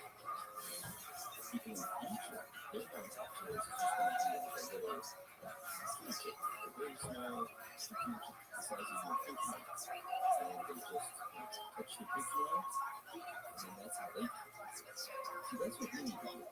People in the future, their manufacturers is just going to be like a little computer chip, a very small computer chip. size of your picture, and they just touch the picture out, and then that's how they see, that's what really people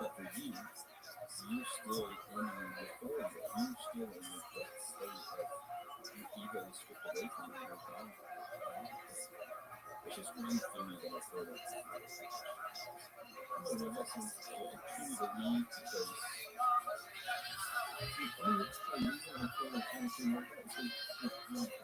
But for you, you still in the euphoria, you still in that state of your ego is stripped away from you. You're gone. It's just one theory that I've heard of. I'm going to listen to the lead because the only reason I feel like I'm saying that is because they say,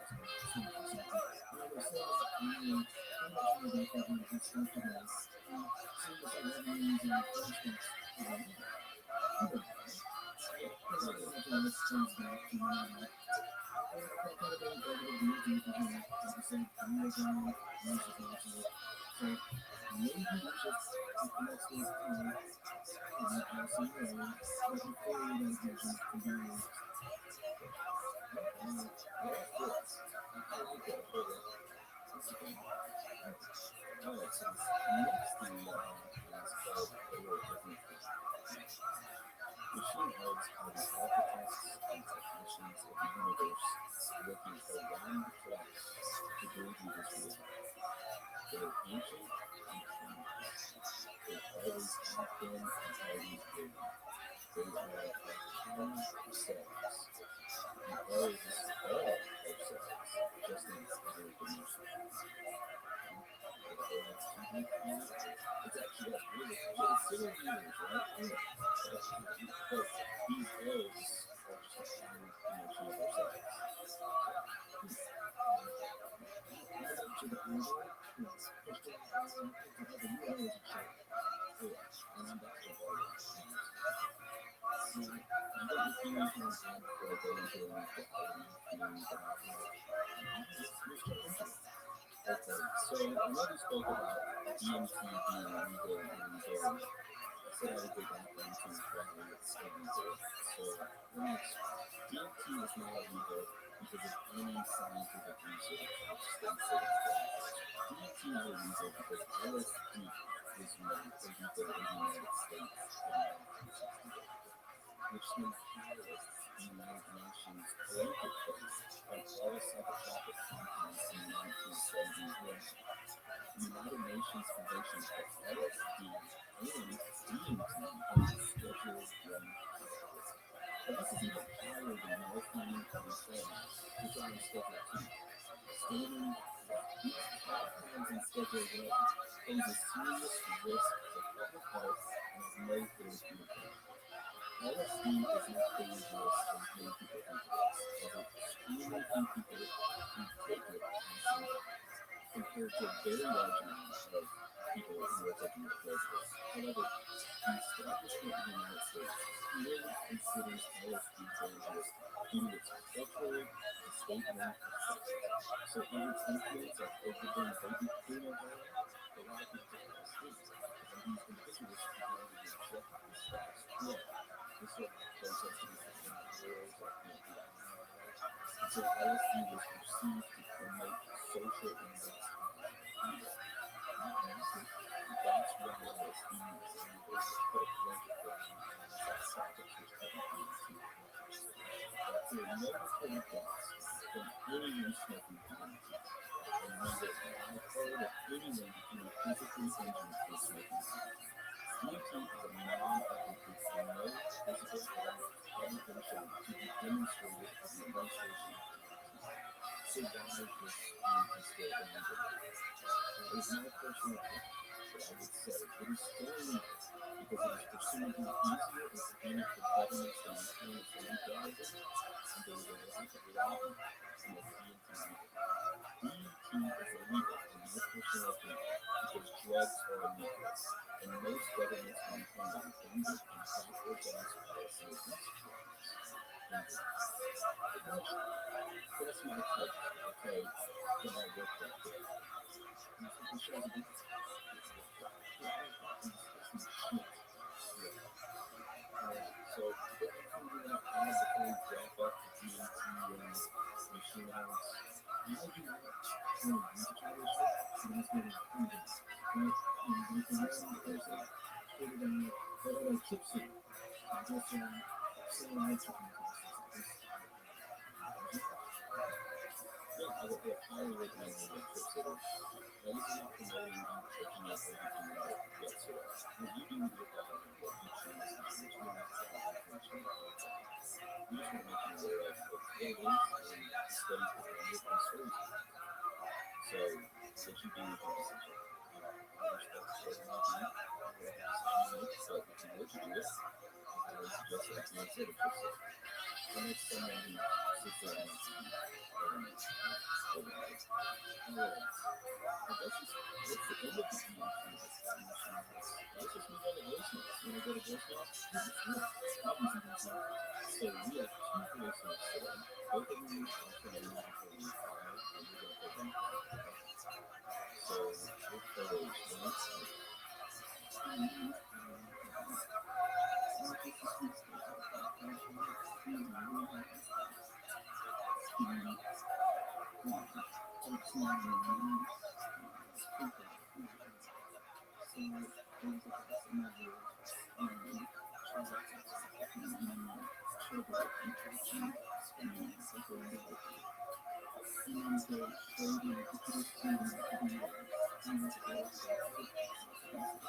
machine elves are the architects and technicians of the universe working around the clock to build you this world. They're ancient and timeless. They always have been and always will be. They are our time ourselves. The elves are ourselves, just in other dimensions. It's actually that's really it's silly years, right? But these elves are just a tiny dimension of ourselves. To the elder, and I'm back to Okay, so I know we spoke about DMT being legal in Missouri. I said I would go back into why it's illegal. So let me explain. DMT is not illegal because of any scientific research which states that it's dangerous. DMT is illegal because LSD was made illegal in the United States in 1968. Which then violates the United Nations blanket ban on all psychotropic compounds in 1971. The United Nations Convention puts LSD and DMT on Schedule 1 category. But this is even higher than morphine and ketamine, which are on Schedule 2, stating that these compounds in Schedule 1 pose a serious risk to public health and has no therapeutic benefit. LSD is not dangerous as many people think it is, as extremely few people who take it actually die, compared to a very large amount of people who are taking it for this. However, the establishment of the United States clearly considers LSD dangerous due to its cultural and state-linked effects. So in its influence of overdone baby boomer era, a lot of people take LSD, and these individuals began to reject the status quo. This sort of protesting for wars or and so LSD was perceived to promote social unrest. That's why LSD is illegal to put a blanket down and psychics which technically is too much. There are no reported deaths from anyone smoking DMT. And neither have I heard of anyone becoming physically injured from smoking DMT. DMT is a non-addictive and no physical harm ever been shown to be demonstrated as the administration of DMT. So why is DMT still illegal? It is my personal opinion, but I would say it is still illegal because it is presumably easier and convenient for governments to maintain its legalism, and there is a lack of lobbying to make DMT legal. DMT is illegal in my personal opinion because drugs are illegal, and most governments maintain a redundant and backwards-ass policy against drugs. That's my take, okay, when I worked out there. It shows a difference. So, what if we want to add before we wrap up the DMT and machine hours? How do you want to use the tradition? And that's what it's proven. You can random person, put it on, put it on chipsy. And just saying what you can do. Yeah, I would have highly recommended electricity. Now, this is not promoting you taking up everything whatsoever. What you do with your body, what you choose, is really not information. We just want to make you aware of what it is and the studies behind it and stories behind it. So, what you do with your decision. I respect whatever you do, whatever decision you make, but if you were to do it, I would suggest that you instead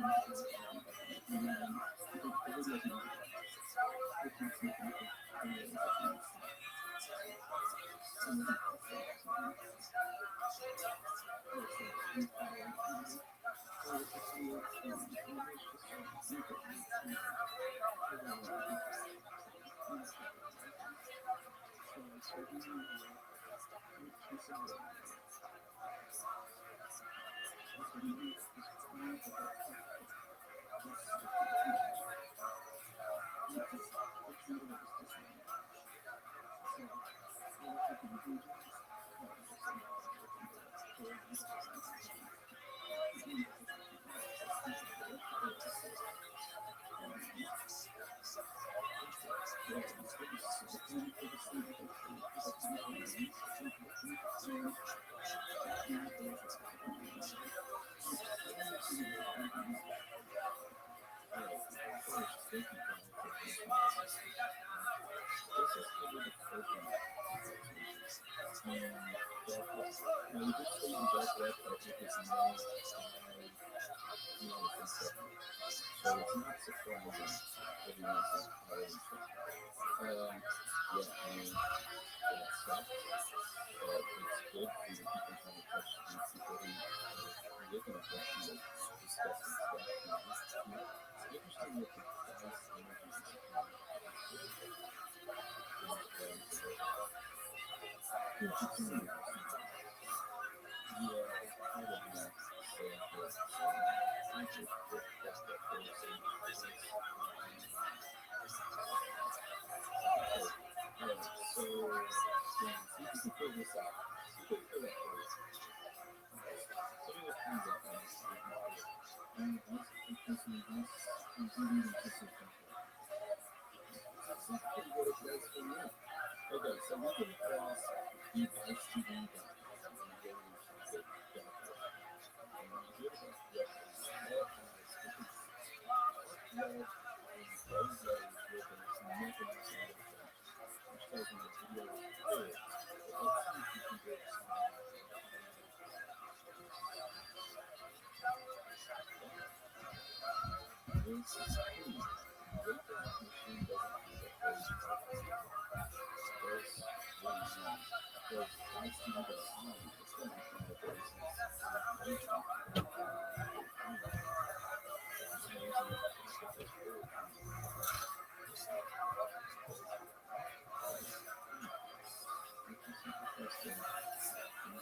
of fix it. And it's someone who sits there on TV and overnight. That's the end of the DMT. Let's just move on to voicemail. You want to go to voicemail? So we have two voicemails today. Both of them are from the music for the fire, and we're going to put them on. So we'll play those. Okay, so we can cross device-to-device.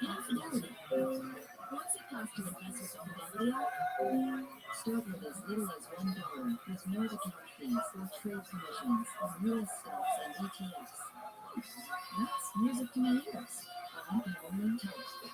Infidelity. What's it cost to invest with Fidelity? Start with as little as $1 with no account fees or trade commissions on U.S. stocks and ETFs. That's music to my ears. I'm Helen Taylor.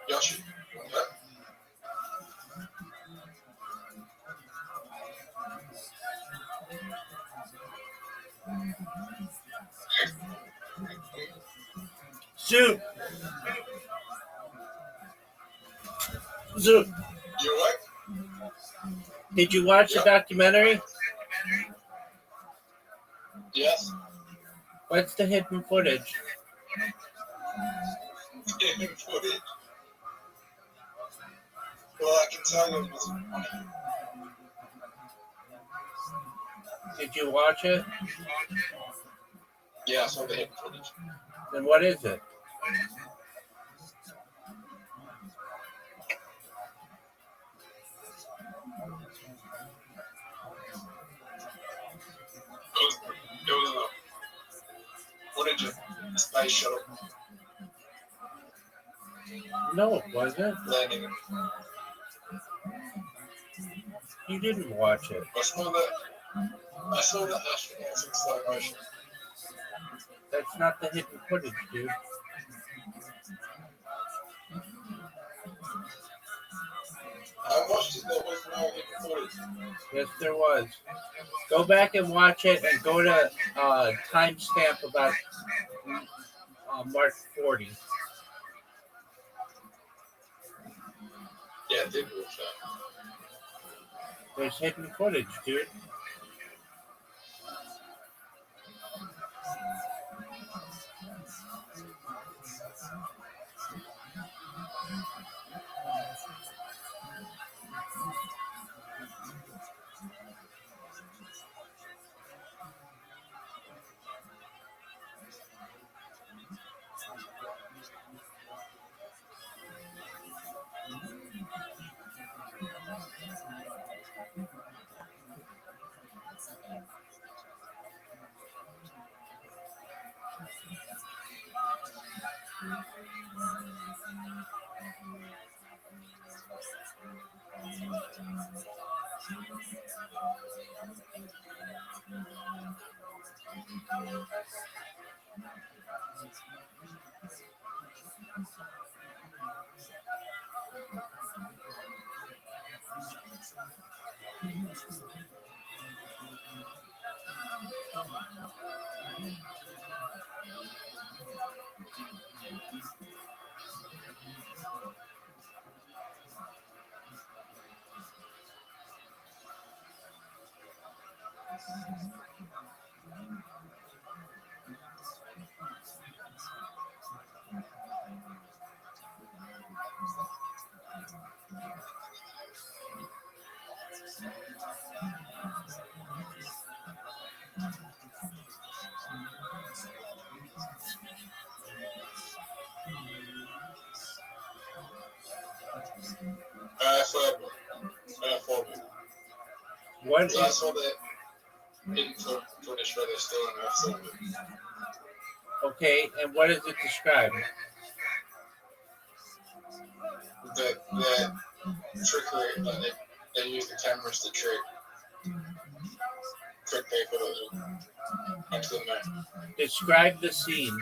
Yoshi. Zoop. Zoop. You what? Did you watch the documentary? Yes. What's the hidden footage? Hidden footage. Well, I can tell you. Did you watch it? Yeah, I saw the hidden footage. Then what is it? It was footage of the space shuttle No, it wasn't. landing. You didn't watch it. I saw the astronauts in slow motion. That's not the hidden footage, dude. I watched it, there was no hidden footage. Yes, there was. Go back and watch it and go to timestamp about March 40. Yeah, I did watch that. There's hidden footage, dude. What? So I saw that hidden footage where they're still in episode. Okay, and what does it describe? That trickery, they use the cameras to trick people into the night. Describe the scene.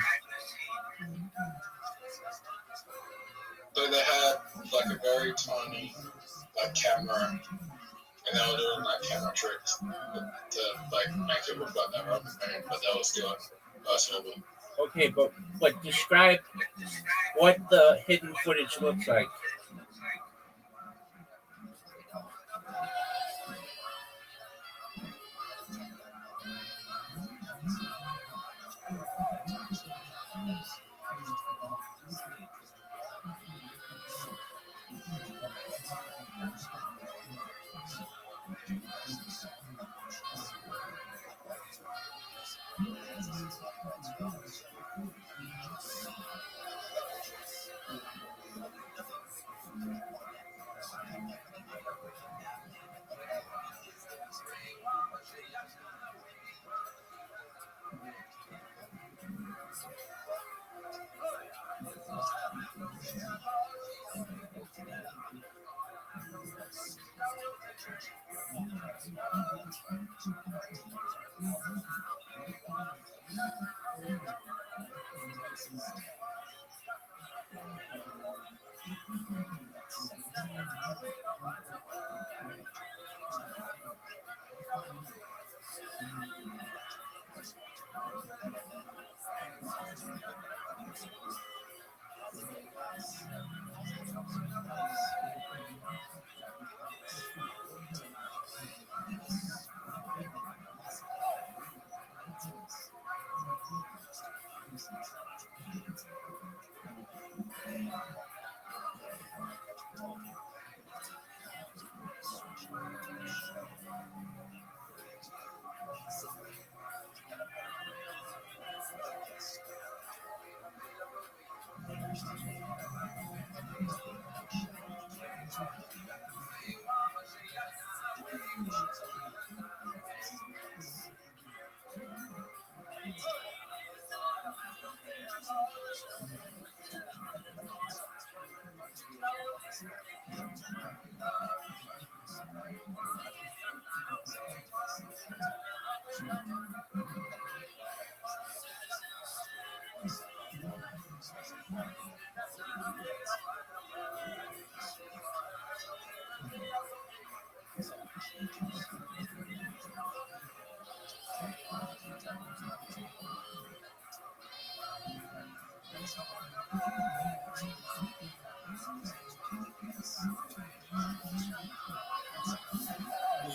So they had like a very tiny camera, and they were doing camera tricks to make it look like they were up in but that was still possible. Okay, but describe what the hidden footage looks like.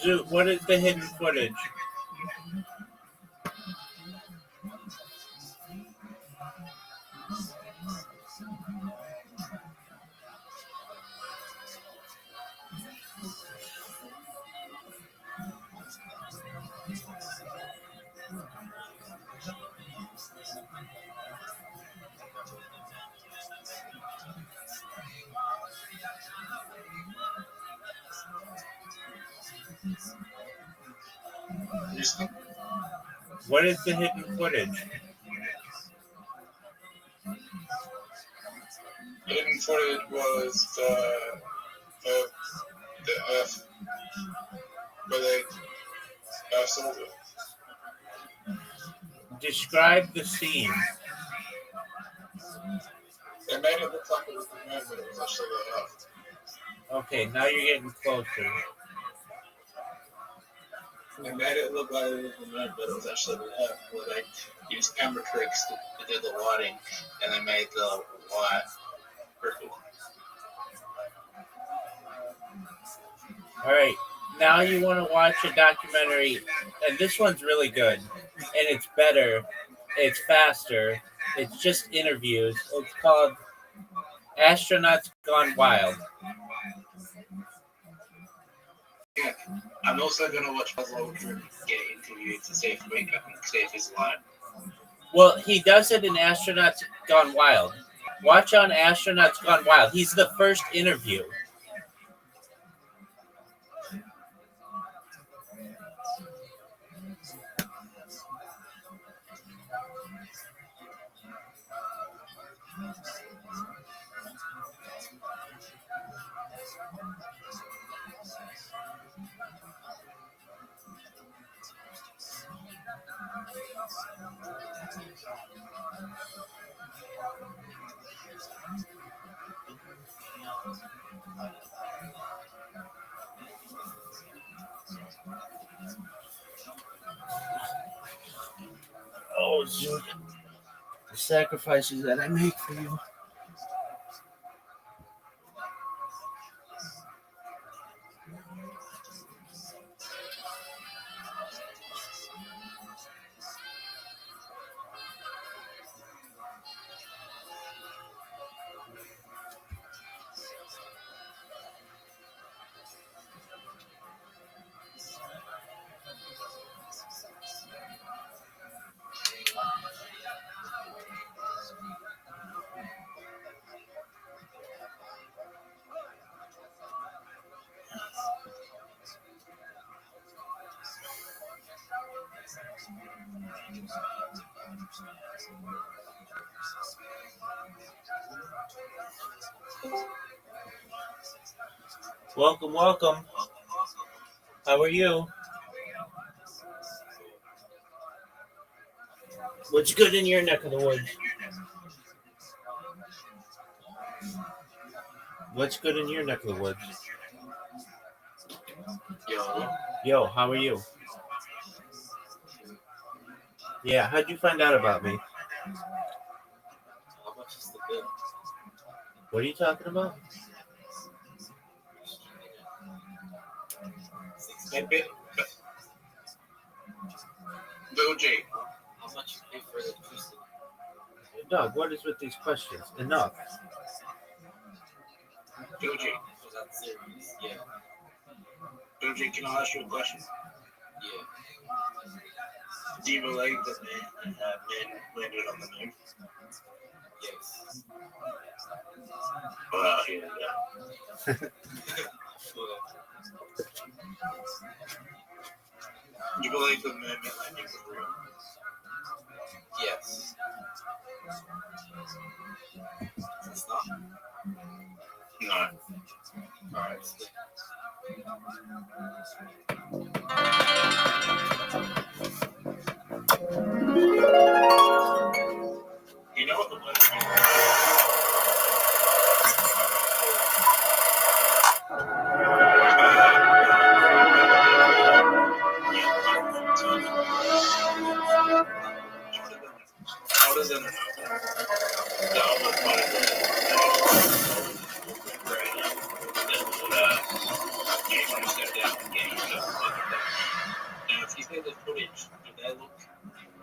Zoo, what is the hidden footage? What is the hidden footage? Hidden footage was the Earth where they sold it. Describe the scene. They made it look like it was the moon, but it was actually the Earth. Okay, now you're getting closer. They made it look like it was the moon, but it was actually the Earth, where they used camera tricks to do the lighting, and they made the light perfect. All right, now you want to watch a documentary, and this one's really good, and it's better, it's faster, it's just interviews. It's called Astronauts Gone Wild. Yeah, I'm also going to watch Buzz Aldrin get interviewed to see if he's alive. Well, he does it in Astronauts Gone Wild. Watch on Astronauts Gone Wild. He's the first interview. Oh, Zoot. The sacrifices that I make for you. Welcome, welcome. How are you? What's good in your neck of the woods? What's good in your neck of the woods? Yo, how are you? Yeah, how'd you find out about me? How much is the bill? What are you talking about? Doji. How much you pay for electricity? Dog, what is with these questions? Enough. Doji. Was that serious? Yeah. Doji, can I ask you a question? Yeah. Do you believe that men landed on the moon? Yes. Well, yeah. You believe the moon landing was real? Yes. It's not? No. Alright. You know what the weather means? How does it know? Now, if you pay the footage, do they look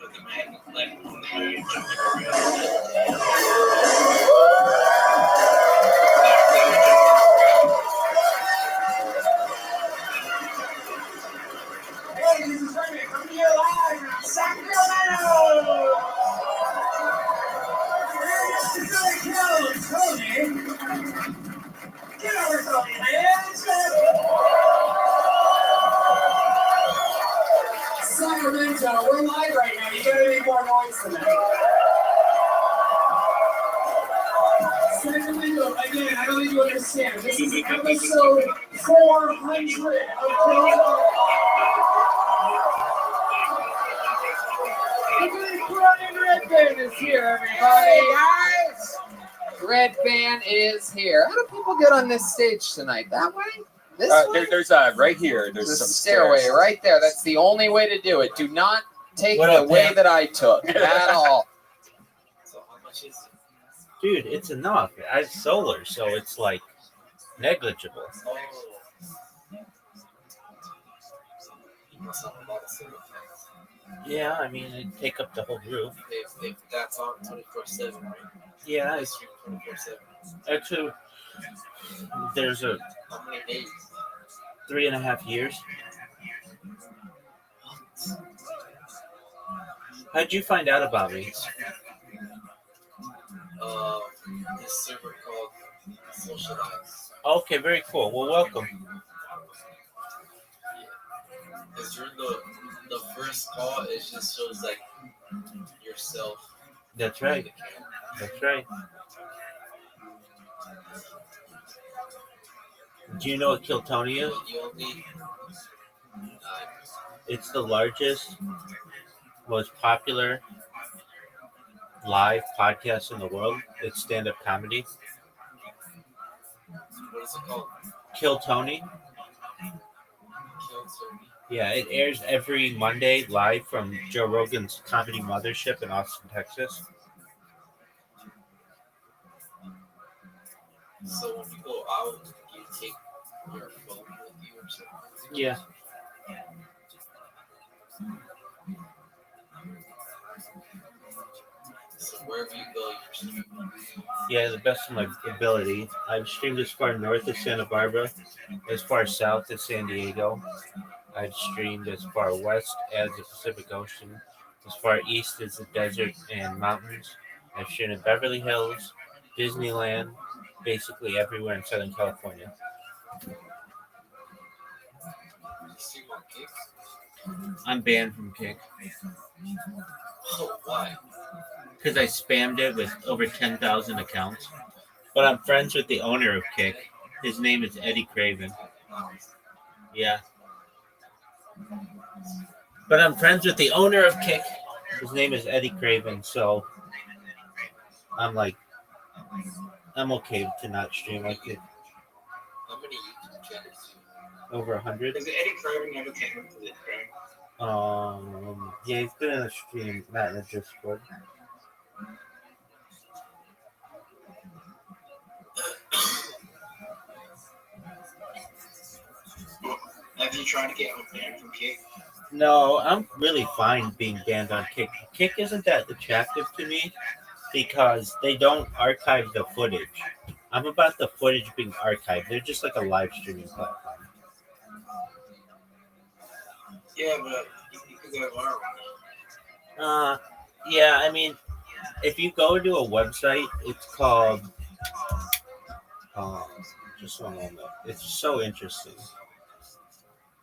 at the magnet like on the moon jumping around? Hey, this is Rabbi coming to you live from Sacramento! Get over, Tony, man! Sacramento, we're live right now. You gotta make more noise than that. Sacramento, again, I don't think you understand. This is episode 400 of Pro. Red Band is here, everybody. Hey, guys! Red Band is here. How do people get on this stage tonight? That way? This way? There's right here. There's some stairway stairs. right there. That's the only way to do it. Do not take What the up, way Pam? that I took at all. So how much is it? Dude, it's enough. I have solar, so it's like negligible. Oh. You must have a lot of solar panels. Yeah, I mean, it'd take up the whole roof. If that's on 24/7, right? Yeah, They stream 24/7. actually, there's a How many days? 3.5 years. How'd you find out about me? This server called Socialize. Okay, very cool. Well, welcome. Because during the first call, it just shows like yourself. That's right. That's right. Do you know what Kiltony is? You only It's the largest, most popular live podcast in the world. It's stand-up comedy. What is it called? Kill Tony. Kill Tony. Yeah, it airs every Monday live from Joe Rogan's Comedy Mothership in Austin, Texas. So when you go out, you take your phone with you or something? Yeah. So wherever you go, you're streaming. Yeah, the best of my ability. I've streamed as far north as Santa Barbara, as far south as San Diego. I've streamed as far west as the Pacific Ocean, as far east as the desert and mountains. I've streamed in Beverly Hills, Disneyland, basically everywhere in Southern California. You stream on Kick? I'm banned from Kick. Oh, why? Because I spammed it with over 10,000 accounts. But I'm friends with the owner of Kick. His name is Eddie Craven. Yeah. But I'm friends with the owner of Kick. His name is Eddie Craven, so I'm like, I'm okay to not stream like it. How many YouTube channels do you have? Over 100. Is Eddie Craven ever came into the stream? Yeah, he's been in a stream, not in a Discord. Have you tried to get banned from Kick? No, I'm really fine being banned on Kick. Kick isn't that attractive to me because they don't archive the footage. I'm about the footage being archived. They're just like a live streaming platform. Yeah, but you could go viral. Yeah, I mean, if you go to a website, it's called, just one moment. It's so interesting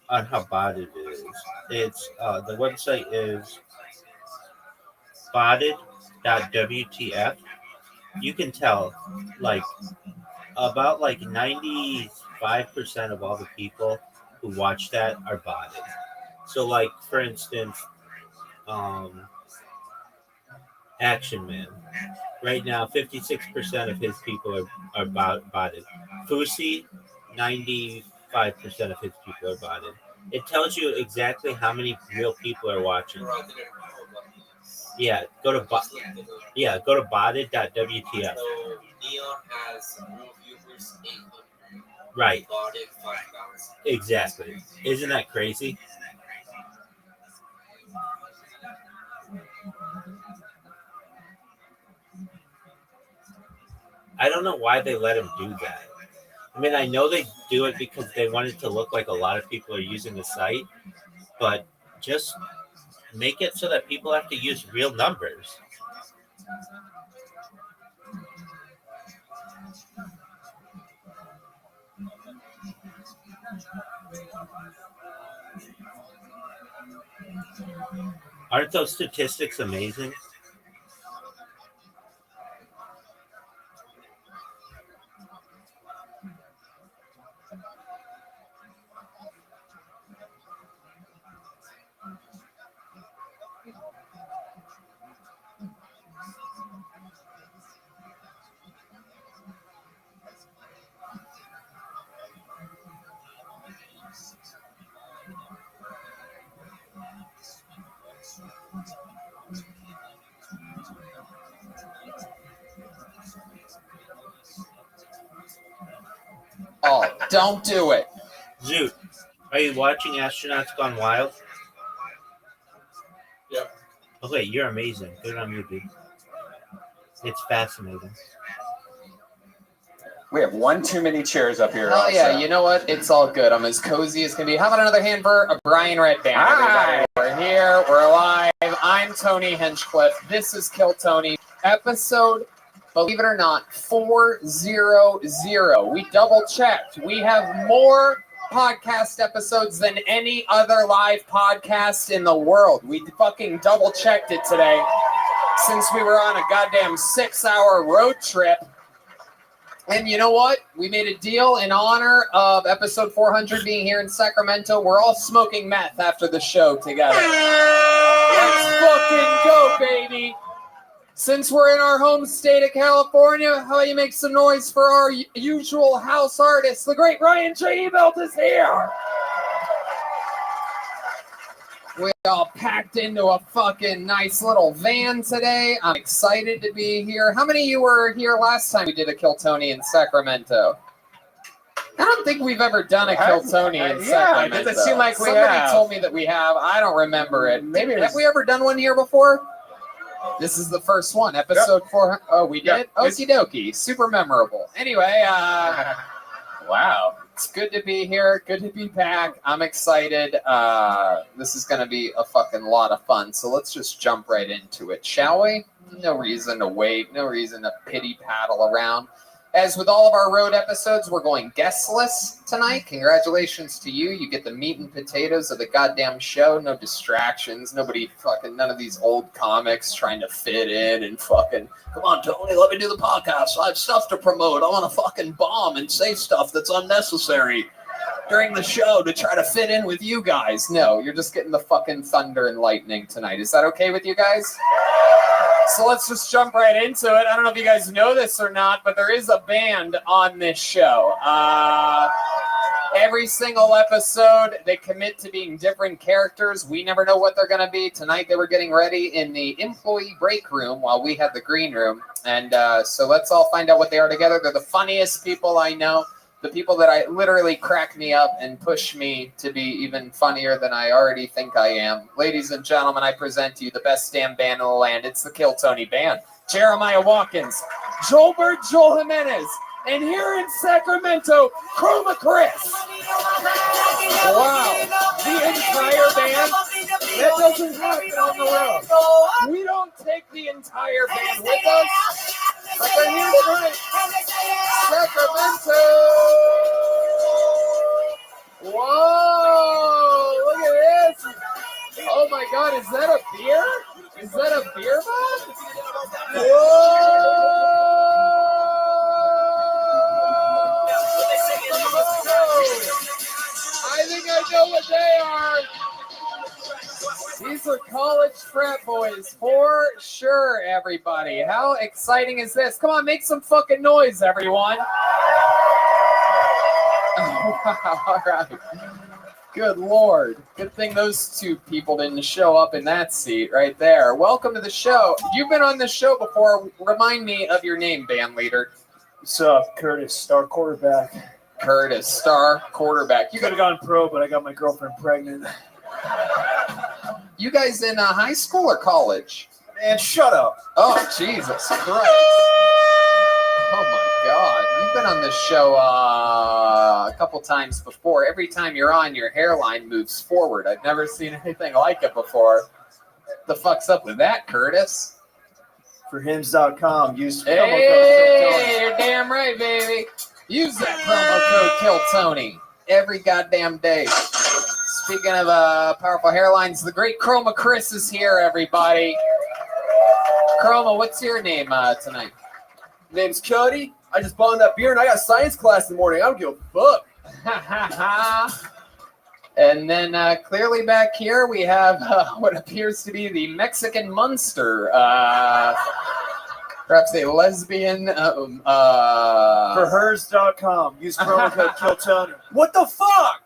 on how botted it is. It's, the website is botted.wtf. You can tell, like, about like 95% of all the people who watch that are botted. So, like, for instance, Action Man. Right now, 56% of his people are botted. Fusi, 95% of his people are botted. It tells you exactly how many real people are watching. Yeah, go to botted.wtf. So Neon has real viewers 800. Right. Botted 5,000. Exactly. Isn't that crazy? I don't know why they let him do that. I mean, I know they do it because they want it to look like a lot of people are using the site, but just make it so that people have to use real numbers. Aren't those statistics amazing? Oh, don't do it. Zoot, are you watching Astronauts Gone Wild? Yep. Okay, you're amazing. Good on you, dude. It's fascinating. We have one too many chairs up here. Oh yeah, you know what? It's all good. I'm as cozy as can be. How about another hand for Brian Redband? Hi. We're here. We're live. I'm Tony Hinchcliffe. This is Kill Tony. Episode, believe it or not, 400. We double checked. We have more podcast episodes than any other live podcast in the world. We fucking double checked it today since we were on a goddamn 6-hour road trip. And you know what? We made a deal in honor of episode 400 being here in Sacramento. We're all smoking meth after the show together. Let's fucking go, baby. Since we're in our home state of California, how about you make some noise for our usual house artist, the great Ryan J. Ebelt is here. We all packed into a fucking nice little van today. I'm excited to be here. How many of you were here last time we did a Kill Tony in Sacramento? I don't think we've ever done a Kill Tony in Sacramento. Does it seem like we Somebody have? told me that we have. I don't remember it. Maybe Have we ever done one here before? This is the first one, episode 4. Oh, we did? Yep. Okie dokie. Super memorable. Anyway, Wow. it's good to be here. Good to be back. I'm excited. This is going to be a fucking lot of fun. So let's just jump right into it, shall we? No reason to wait. No reason to pity paddle around. As with all of our road episodes, we're going guestless tonight. Congratulations to you. You get the meat and potatoes of the goddamn show. No distractions. Nobody fucking, none of these old comics trying to fit in and fucking, come on, Tony, let me do the podcast. I have stuff to promote. I want to fucking bomb and say stuff that's unnecessary during the show to try to fit in with you guys. No, you're just getting the fucking thunder and lightning tonight. Is that okay with you guys? So let's just jump right into it. I don't know if you guys know this or not, but there is a band on this show. Every single episode, they commit to being different characters. We never know what they're going to be. Tonight, they were getting ready in the employee break room while we had the green room. And so let's all find out what they are together. They're the funniest people I know. The people that I literally crack me up and push me to be even funnier than I already think I am. Ladies and gentlemen, I present to you the best damn band in the land. It's the Kill Tony Band. Jeremiah Watkins, Joelbert Joel Jimenez, and here in Sacramento, Chroma Chris. Wow, the entire band? That doesn't happen on the road. We don't take the entire band with us, but they're here tonight. Sacramento! Whoa! Look at this! Oh my God, is that a beer? Is that a beer mug? Whoa! I think I know what they are. These are college frat boys for sure, everybody. How exciting is this? Come on, make some fucking noise, everyone. Oh, wow, all right. Good Lord. Good thing those two people didn't show up in that seat right there. Welcome to the show. You've been on the show before. Remind me of your name, band leader. What's up, Curtis, star quarterback. Curtis, star quarterback. You could have gone pro, but I got my girlfriend pregnant. You guys in high school or college? Man, shut up. Oh, Jesus Christ. Oh, my God. You've been on this show a couple times before. Every time you're on, your hairline moves forward. I've never seen anything like it before. The fuck's up with that, Curtis? For hims.com, use promo code Hey, you're damn right, baby. Use that promo code Kill Tony every goddamn day. Speaking of powerful hairlines, the great Chroma Chris is here, everybody. Chroma, what's your name tonight? Name's Cody. I just bought that beer and I got science class in the morning. I don't give a fuck. And then clearly back here we have what appears to be the Mexican Munster. Perhaps a lesbian. For hers.com, use promo code Kill Tony. What the fuck?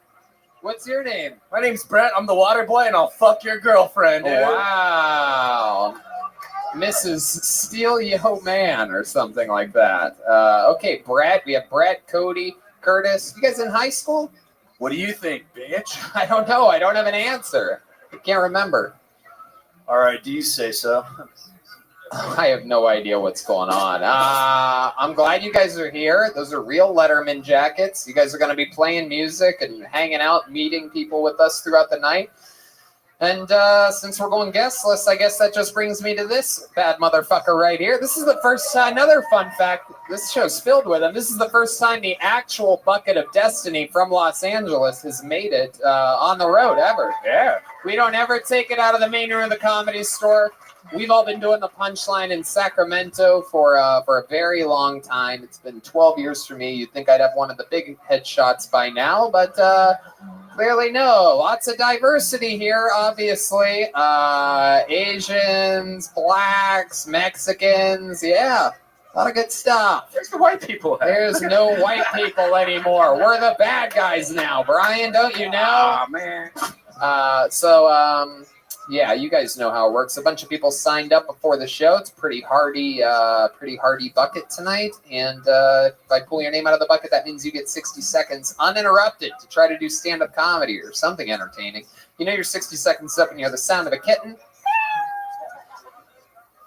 What's your name? My name's Brett. I'm the water boy, and I'll fuck your girlfriend, dude. Wow. Mrs. Steal Yo Man or something like that. Okay, Brett. We have Brett, Cody, Curtis. You guys in high school? What do you think, bitch? I don't know. I don't have an answer. I can't remember. All right, do you say so? I have no idea what's going on. I'm glad you guys are here. Those are real Letterman jackets. You guys are going to be playing music and hanging out, meeting people with us throughout the night. And since we're going guestless, I guess that just brings me to this bad motherfucker right here. This is the first time, another fun fact, this show's filled with them. This is the first time the actual Bucket of Destiny from Los Angeles has made it on the road ever. Yeah. We don't ever take it out of the main room of the Comedy Store. We've all been doing the Punchline in Sacramento for a very long time. It's been 12 years for me. You'd think I'd have one of the big headshots by now, but Clearly, no. Lots of diversity here, obviously. Asians, blacks, Mexicans. Yeah, a lot of good stuff. Where's the white people at? There's no white people anymore. We're the bad guys now. Brian, don't you know? Oh, man. Yeah, you guys know how it works. A bunch of people signed up before the show. It's pretty hardy bucket tonight. And if I pull your name out of the bucket, that means you get 60 seconds uninterrupted to try to do stand-up comedy or something entertaining. You know, you're 60 seconds up and you hear the sound of a kitten.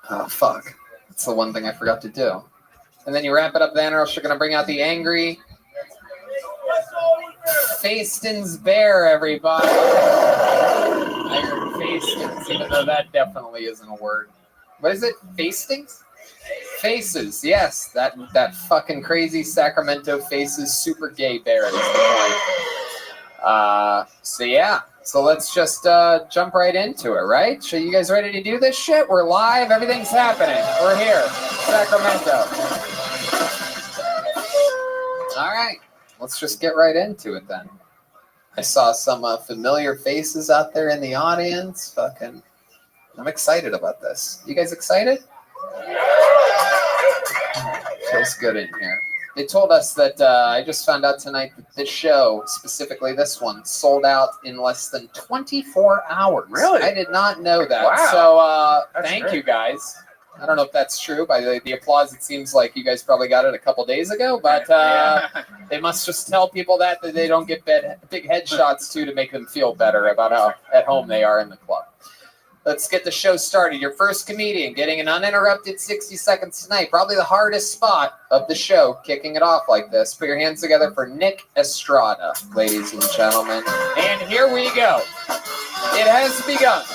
Oh, fuck. That's the one thing I forgot to do. And then you wrap it up then, or else you're going to bring out the angry Faston's bear, everybody. I heard Fastings, even though that definitely isn't a word. What is it? Fastings? Faces, yes. That fucking crazy Sacramento Faces super gay bear is the point. So let's just jump right into it, right? So you guys ready to do this shit? We're live. Everything's happening. We're here. Sacramento. All right. Let's just get right into it then. I saw some familiar faces out there in the audience. Fucking, I'm excited about this. You guys excited? Feels good in here. They told us that I just found out tonight that this show, specifically this one, sold out in less than 24 hours. Really? I did not know that. Wow. So thank great. you guys. I don't know if that's true. By the applause, it seems like you guys probably got it a couple days ago, but they must just tell people that they don't get big headshots too to make them feel better about how at home they are in the club. Let's get the show started. Your first comedian getting an uninterrupted 60 seconds tonight. Probably the hardest spot of the show, kicking it off like this. Put your hands together for Nick Estrada, ladies and gentlemen. And here we go. It has begun.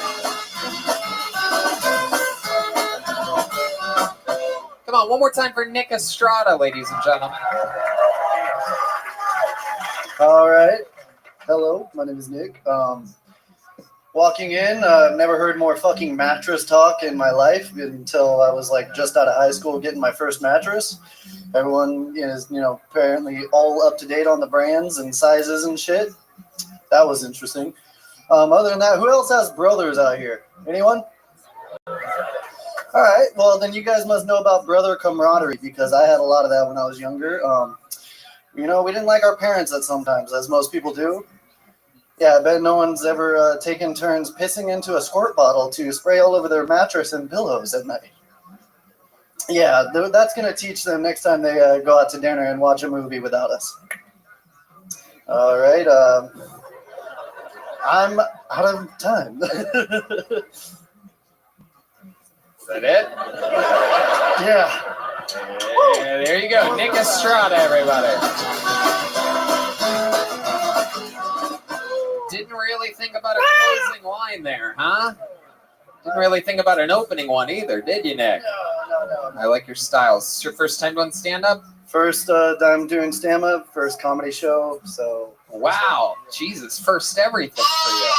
Come on, one more time for Nick Estrada, ladies and gentlemen. All right. Hello, my name is Nick. Walking in, never heard more fucking mattress talk in my life until I was like just out of high school getting my first mattress. Everyone is, apparently all up to date on the brands and sizes and shit. That was interesting. Other than that, who else has brothers out here? Anyone? All right, well, then you guys must know about brother camaraderie because I had a lot of that when I was younger. We didn't like our parents at sometimes, as most people do. Yeah, I bet no one's ever taken turns pissing into a squirt bottle to spray all over their mattress and pillows at night. Yeah, that's going to teach them next time they go out to dinner and watch a movie without us. All right, I'm out of time. Is that it? Yeah. Yeah, there you go. Nick Estrada, everybody. Didn't really think about a closing line there, huh? Didn't really think about an opening one either, did you, Nick? No. I like your style. Is this your first time doing stand-up? First time doing stand-up, first comedy show, so... Wow. Jesus, first everything for you.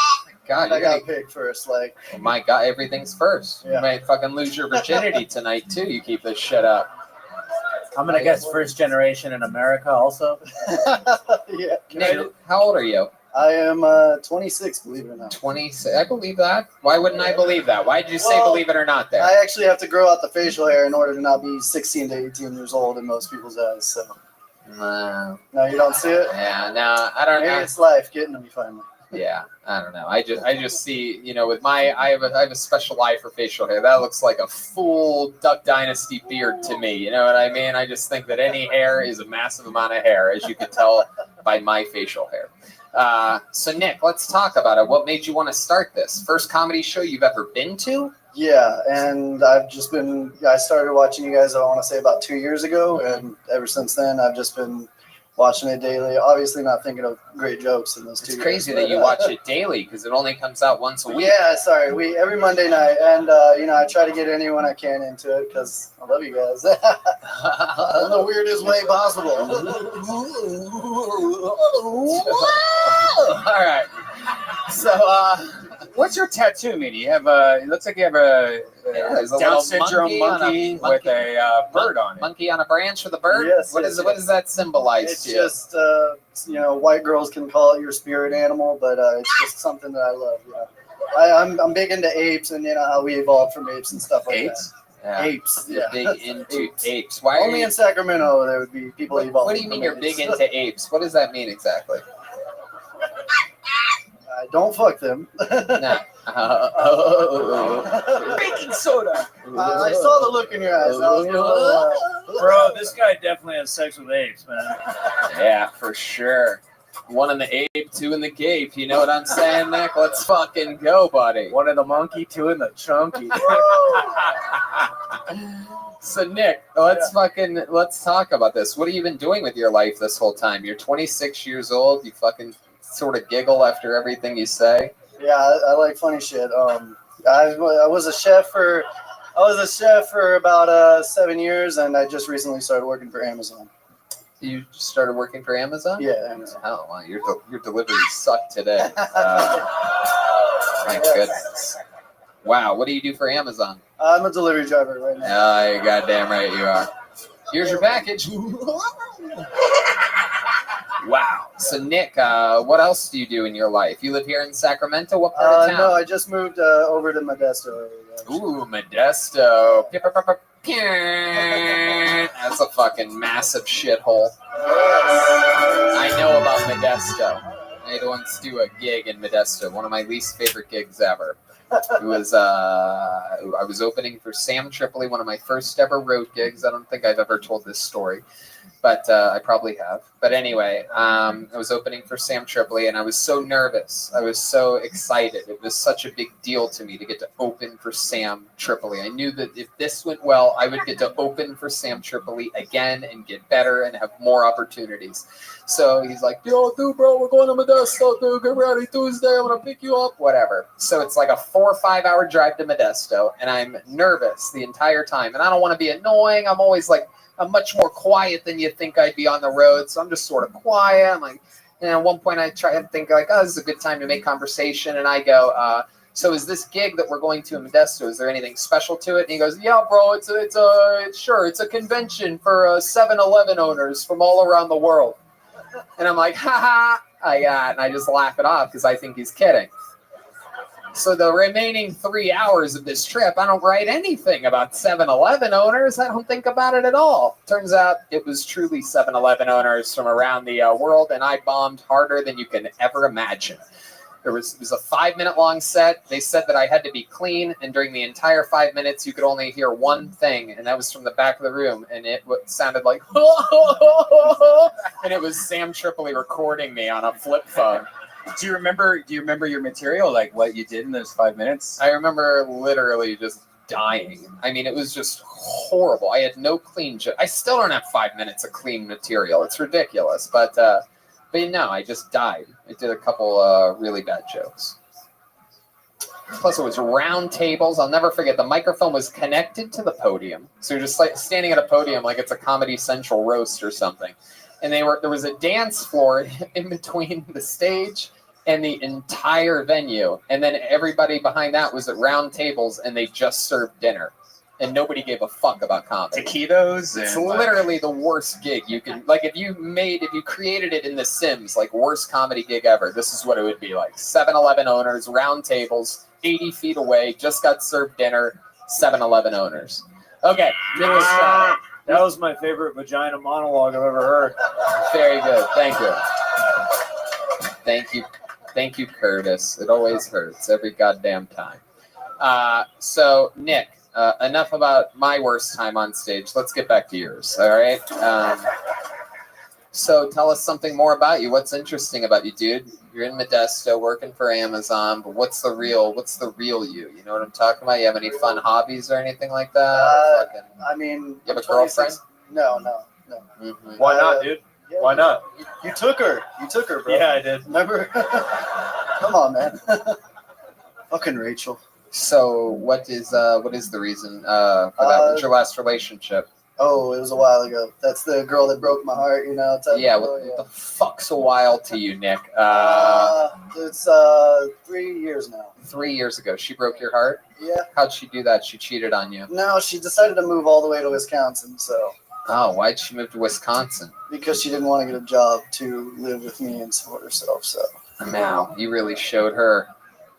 God, I got picked first, like... Oh my God, everything's first. Yeah. You might fucking lose your virginity tonight, too. You keep this shit up. I'm going to guess first generation in America also. Yeah. Nick, how old are you? I am 26, believe it or not. 26. I believe that. Why wouldn't I believe that? Why did you say believe it or not there? I actually have to grow out the facial hair in order to not be 16 to 18 years old in most people's eyes, so... No, you don't see it? Yeah, no, I don't know. Maybe it's life getting to me finally. Yeah, I don't know. I just see, with I have a special eye for facial hair. That looks like a full Duck Dynasty beard to me. You know what I mean? I just think that any hair is a massive amount of hair, as you could tell by my facial hair. So Nick, let's talk about it. What made you want to start this? First comedy show you've ever been to? Yeah, and I started watching you guys, I want to say about 2 years ago, and ever since then I've just been watching it daily. Obviously not thinking of great jokes in those 2 years. It's crazy that you watch it daily because it only comes out once a week. Yeah, sorry. Every Monday night, and I try to get anyone I can into it because I love you guys. In the weirdest way possible. All right. So What's your tattoo mean? You have a. It looks like you have a there's a Down little syndrome monkey with a bird on it. Monkey on a branch with a bird? Yes, What yes, is what does that symbolize It's to you? just, white girls can call it your spirit animal, but it's just something that I love. I'm big into apes, and you know how we evolved from apes and stuff like Apes? that. Yeah. Apes, You're yeah. big into apes. Why are Only you, in Sacramento there would be people evolving. what do you mean from you're apes. big into apes? What does that mean exactly? Don't fuck them. Nah. Baking soda. I saw the look in your eyes. I was a little, Bro, this guy definitely has sex with apes, man. Yeah, for sure. One in the ape, two in the gape. You know what I'm saying, Nick? Let's fucking go, buddy. One in the monkey, two in the chunky. So, Nick, let's talk about this. What have you been doing with your life this whole time? You're 26 years old. You fucking sort of giggle after everything you say. Yeah, I like funny shit. I was a chef for about 7 years, and I just recently started working for Amazon. You just started working for Amazon? Yeah, Amazon. Oh, wow, your deliveries suck today. My goodness. Wow, what do you do for Amazon? I'm a delivery driver right now. Oh, you're goddamn right you are. Here's your package. Wow. So, Nick, what else do you do in your life? You live here in Sacramento? What part of town? No, I just moved over to Modesto. Ooh, Modesto. That's a fucking massive shithole. I know about Modesto. I had to once do a gig in Modesto, one of my least favorite gigs ever. It was I was opening for Sam Tripoli, one of my first ever road gigs. I don't think I've ever told this story, but I probably have. But anyway, I was opening for Sam Tripoli, and I was so nervous. I was so excited. It was such a big deal to me to get to open for Sam Tripoli. I knew that if this went well, I would get to open for Sam Tripoli again and get better and have more opportunities. So he's like, yo, dude, bro, we're going to Modesto, dude. Get ready Tuesday. I'm going to pick you up. Whatever. So it's like a 4 or 5 hour drive to Modesto, and I'm nervous the entire time. And I don't want to be annoying. I'm always like, I'm much more quiet than you think I'd be on the road. So I'm just sort of quiet. I'm like, and at one point I try to think like, oh, this is a good time to make conversation. And I go, so is this gig that we're going to in Modesto, is there anything special to it? And he goes, yeah, bro, it's a convention for 7-Eleven owners from all around the world. And I'm like, ha, and I just laugh it off because I think he's kidding. So the remaining 3 hours of this trip, I don't write anything about 7-Eleven owners. I don't think about it at all. Turns out it was truly 7-Eleven owners from around the world, and I bombed harder than you can ever imagine. It was a 5-minute long set. They said that I had to be clean, and during the entire 5 minutes, you could only hear one thing, and that was from the back of the room, and it sounded like, and it was Sam Tripoli recording me on a flip phone. Do you remember your material, like what you did in those 5 minutes? I remember literally just dying. I mean, it was just horrible. I had no clean I still don't have 5 minutes of clean material. It's ridiculous, but no, I just died. I did a couple really bad jokes. Plus, it was round tables. I'll never forget. The microphone was connected to the podium, so you're just like standing at a podium like it's a Comedy Central roast or something. And there was a dance floor in between the stage and the entire venue. And then everybody behind that was at round tables, and they just served dinner. And nobody gave a fuck about comedy. Taquitos? It's literally the worst gig you can, like, if you created it in The Sims, like, worst comedy gig ever, this is what it would be like. 7-Eleven owners, round tables, 80 feet away, just got served dinner, 7-Eleven owners. Okay, give us that was my favorite vagina monologue I've ever heard. Very good. Thank you. Thank you, Curtis. It always hurts every goddamn time. So, Nick, enough about my worst time on stage. Let's get back to yours, all right? So tell us something more about you. What's interesting about you, dude? You're in Modesto working for Amazon, but what's the real you? You know what I'm talking about? You have any fun hobbies or anything like that? I mean, you have a girlfriend? No. Mm-hmm. Why not, dude? Yeah, Why not? You took her, bro. Yeah, I did. Remember? Come on, man. Fucking Rachel. So what is the reason for that? What's your last relationship? Oh, it was a while ago. That's the girl that broke my heart, you know. Yeah, what the fuck's a while to you, Nick? It's 3 years now. 3 years ago. She broke your heart? Yeah. How'd she do that? She cheated on you? No, she decided to move all the way to Wisconsin, so. Oh, why'd she move to Wisconsin? Because she didn't want to get a job to live with me and support herself, so. Now, you really showed her.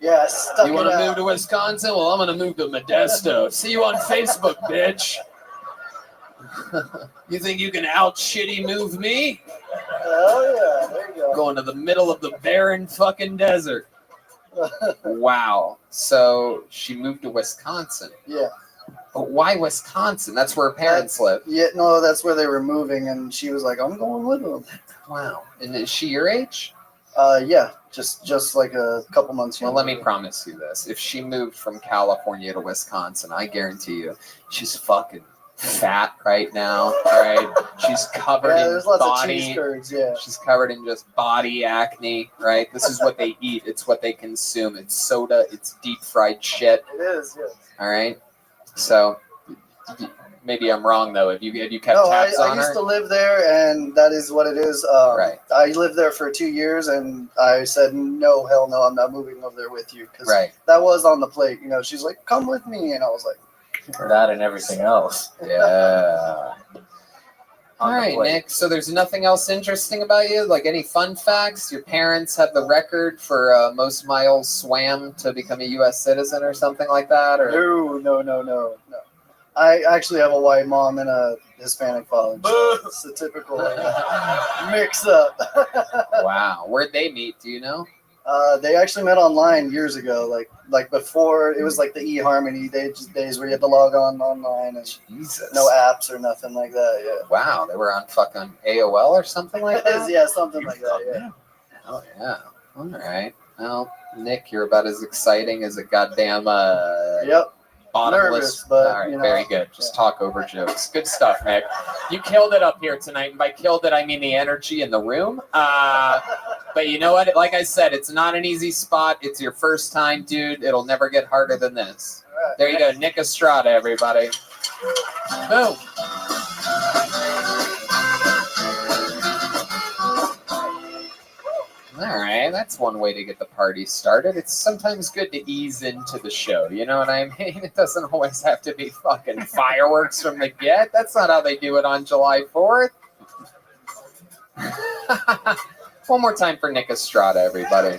Yeah, I stuck You it want to out. move to Wisconsin? Well, I'm going to move to Modesto. See you on Facebook, bitch. You think you can out-shitty move me? Oh, yeah, there you go. Going to the middle of the barren fucking desert. Wow. So she moved to Wisconsin. Yeah. But why Wisconsin? That's where her parents live. Yeah, no, that's where they were moving, and she was like, I'm going with them. Wow. And is she your age? Yeah, just like a couple months Well, younger. let me promise you this. If she moved from California to Wisconsin, I guarantee you she's fucking fat right now. All right. She's covered in there's lots body. of cheese curds, yeah. She's covered in just body acne, right? This is what they eat. It's what they consume. It's soda. It's deep fried shit. It is, yes. All right. So maybe I'm wrong though. Have you kept No, tabs on I used her? to live there, and that is what it is. Right. I lived there for 2 years, and I said, no, hell no, I'm not moving over there with you. Cause Right. that was on the plate. You know, she's like, come with me. And I was like, For that and everything else. Yeah. All On the right, plate. Nick. So there's nothing else interesting about you? Like any fun facts? Your parents have the record for most miles swam to become a U.S. citizen or something like that? Or no. I actually have a white mom and a Hispanic father. It's a typical mix up. Wow. Where'd they meet? Do you know? They actually met online years ago, like before it was like the eHarmony days where you had to log on online and Jesus. no apps or nothing like that. Yeah. Wow. They were on fucking AOL or something like that? Yeah, something like that. Yeah. Oh, yeah. All right. Well, Nick, you're about as exciting as a goddamn Yep. bottomless. Nervous, but, all right, you know, very good. Just talk over jokes. Good stuff, Nick. You killed it up here tonight. And by killed it, I mean the energy in the room. But you know what? Like I said, it's not an easy spot. It's your first time, dude. It'll never get harder than this. All right. There you go. Nick Estrada, everybody. Boom. All right, that's one way to get the party started. It's sometimes good to ease into the show. You know what I mean? It doesn't always have to be fucking fireworks from the get. That's not how they do it on July 4th. One more time for Nick Estrada, everybody.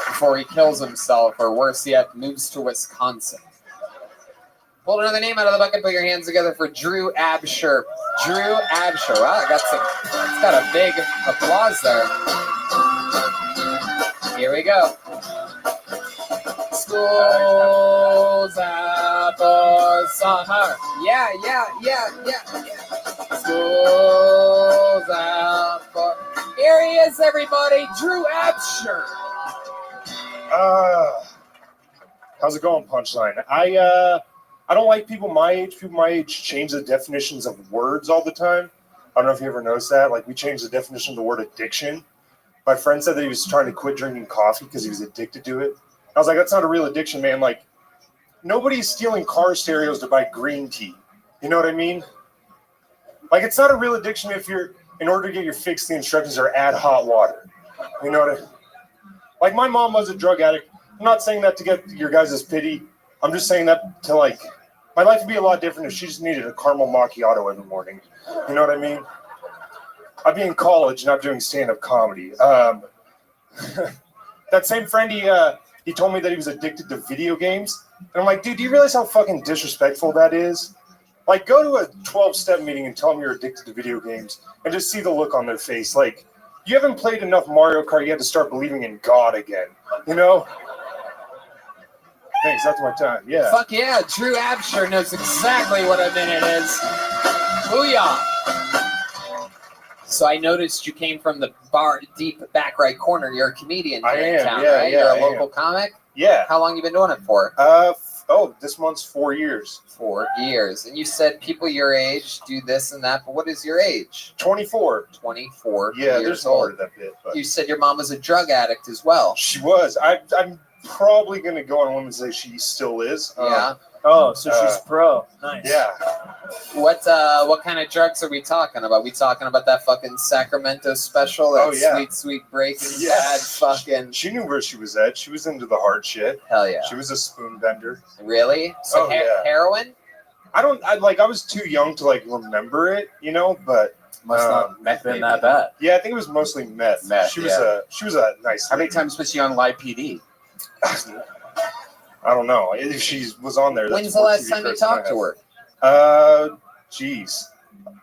Before he kills himself, or worse yet, moves to Wisconsin. Pull another name out of the bucket. Put your hands together for Drew Absher. Drew Absher. Wow, it's got a big applause there. Here we go. School's out for summer. Yeah. School's out for... Here he is, everybody. Drew Absher. How's it going, Punchline? I don't like people my age. People my age change the definitions of words all the time. I don't know if you ever noticed that. Like, we changed the definition of the word addiction. My friend said that he was trying to quit drinking coffee because he was addicted to it. I was like, that's not a real addiction, man. Like, nobody's stealing car stereos to buy green tea. You know what I mean? Like, it's not a real addiction if you're, in order to get your fix, the instructions are add hot water. You know what I mean? Like, my mom was a drug addict. I'm not saying that to get your guys' pity. I'm just saying that to, like, my life would be a lot different if she just needed a caramel macchiato every morning. You know what I mean? I'd be in college and I'm doing stand-up comedy. That same friend, he told me that he was addicted to video games. And I'm like, dude, do you realize how fucking disrespectful that is? Like, go to a 12-step meeting and tell them you're addicted to video games and just see the look on their face. Like, you haven't played enough Mario Kart, you had to start believing in God again. You know? Thanks, that's my time. Yeah. Fuck yeah, Drew Absher knows exactly what a minute is. Booyah! So I noticed you came from the bar deep back right corner. You're a comedian here in town, right? You're a local comic? Yeah. How long you been doing it for? This month's 4 years. 4 years. And you said people your age do this and that, but what is your age? 24. 24 Yeah, years there's old. more to that bit. But You said your mom was a drug addict as well. she was. I'm probably going to go on a limb and say she still is. Yeah. Oh, so she's pro. Nice. Yeah. What kind of drugs are we talking about? We talking about that fucking Sacramento special? That sweet Breaking Bad fucking. She knew where she was at. She was into the hard shit. Hell yeah. She was a spoon bender. Really? So heroin? I was too young to like remember it, you know, but must not have been that bad. Yeah, I think it was mostly meth. She was a nice. How many times was she on Live PD? I don't know. If she was on there. When's the last time you talked to her? Geez.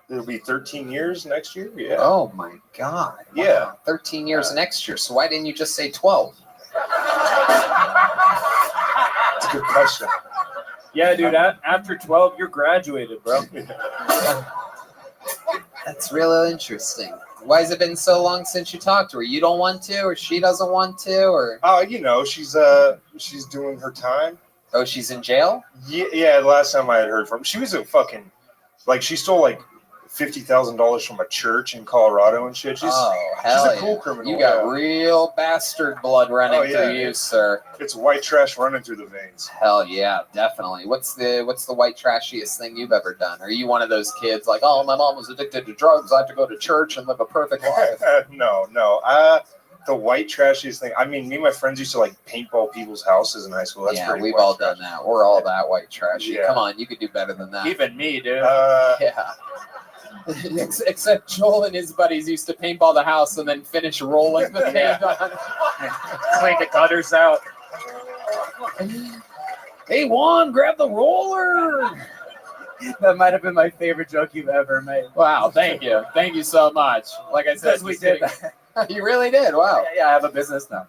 It'll be 13 years next year. Yeah. Oh my God. Wow. Yeah. 13 years next year. So why didn't you just say 12? That's a good question. Yeah, dude. After 12, you're graduated, bro. That's really interesting. Why has it been so long since you talked to her? You don't want to, or she doesn't want to, or? Oh, you know, she's doing her time. Oh, she's in jail? Yeah. Last time I had heard from her, she was a fucking, like, she stole like $50,000 from a church in Colorado and shit. She's a cool criminal. You got real bastard blood running through you, sir. It's white trash running through the veins. Hell yeah, definitely. What's the white trashiest thing you've ever done? Are you one of those kids like, oh, my mom was addicted to drugs, I have to go to church and live a perfect life? No. The white trashiest thing. I mean, me and my friends used to like paintball people's houses in high school. That's we've all done that. We're all that white trashy. Yeah. Come on, you could do better than that. Even me, dude. Yeah. Except Joel and his buddies used to paintball the house and then finish rolling the paint on. Clean the gutters out. Hey, Juan, grab the roller. That might have been my favorite joke you've ever made. Wow, thank you. Thank you so much. Like I said, Because we did that. You really did. Wow. Yeah, I have a business now.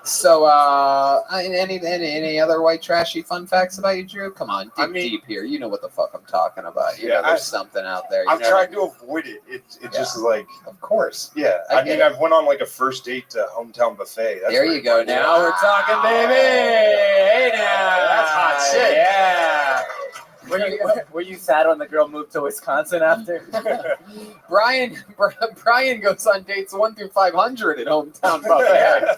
So, any other white trashy fun facts about you, Drew? Come on, deep here. You know what the fuck I'm talking about. You know, there's something out there. I'm trying to avoid it. It just is like, of course. Yeah, I mean, I've went on like a first date to Hometown Buffet. That's there you go. Now we're talking, baby. Hey, now that's hot shit. Yeah. Were you sad when the girl moved to Wisconsin after? Brian goes on dates 1 through 500 at Hometown Buffet.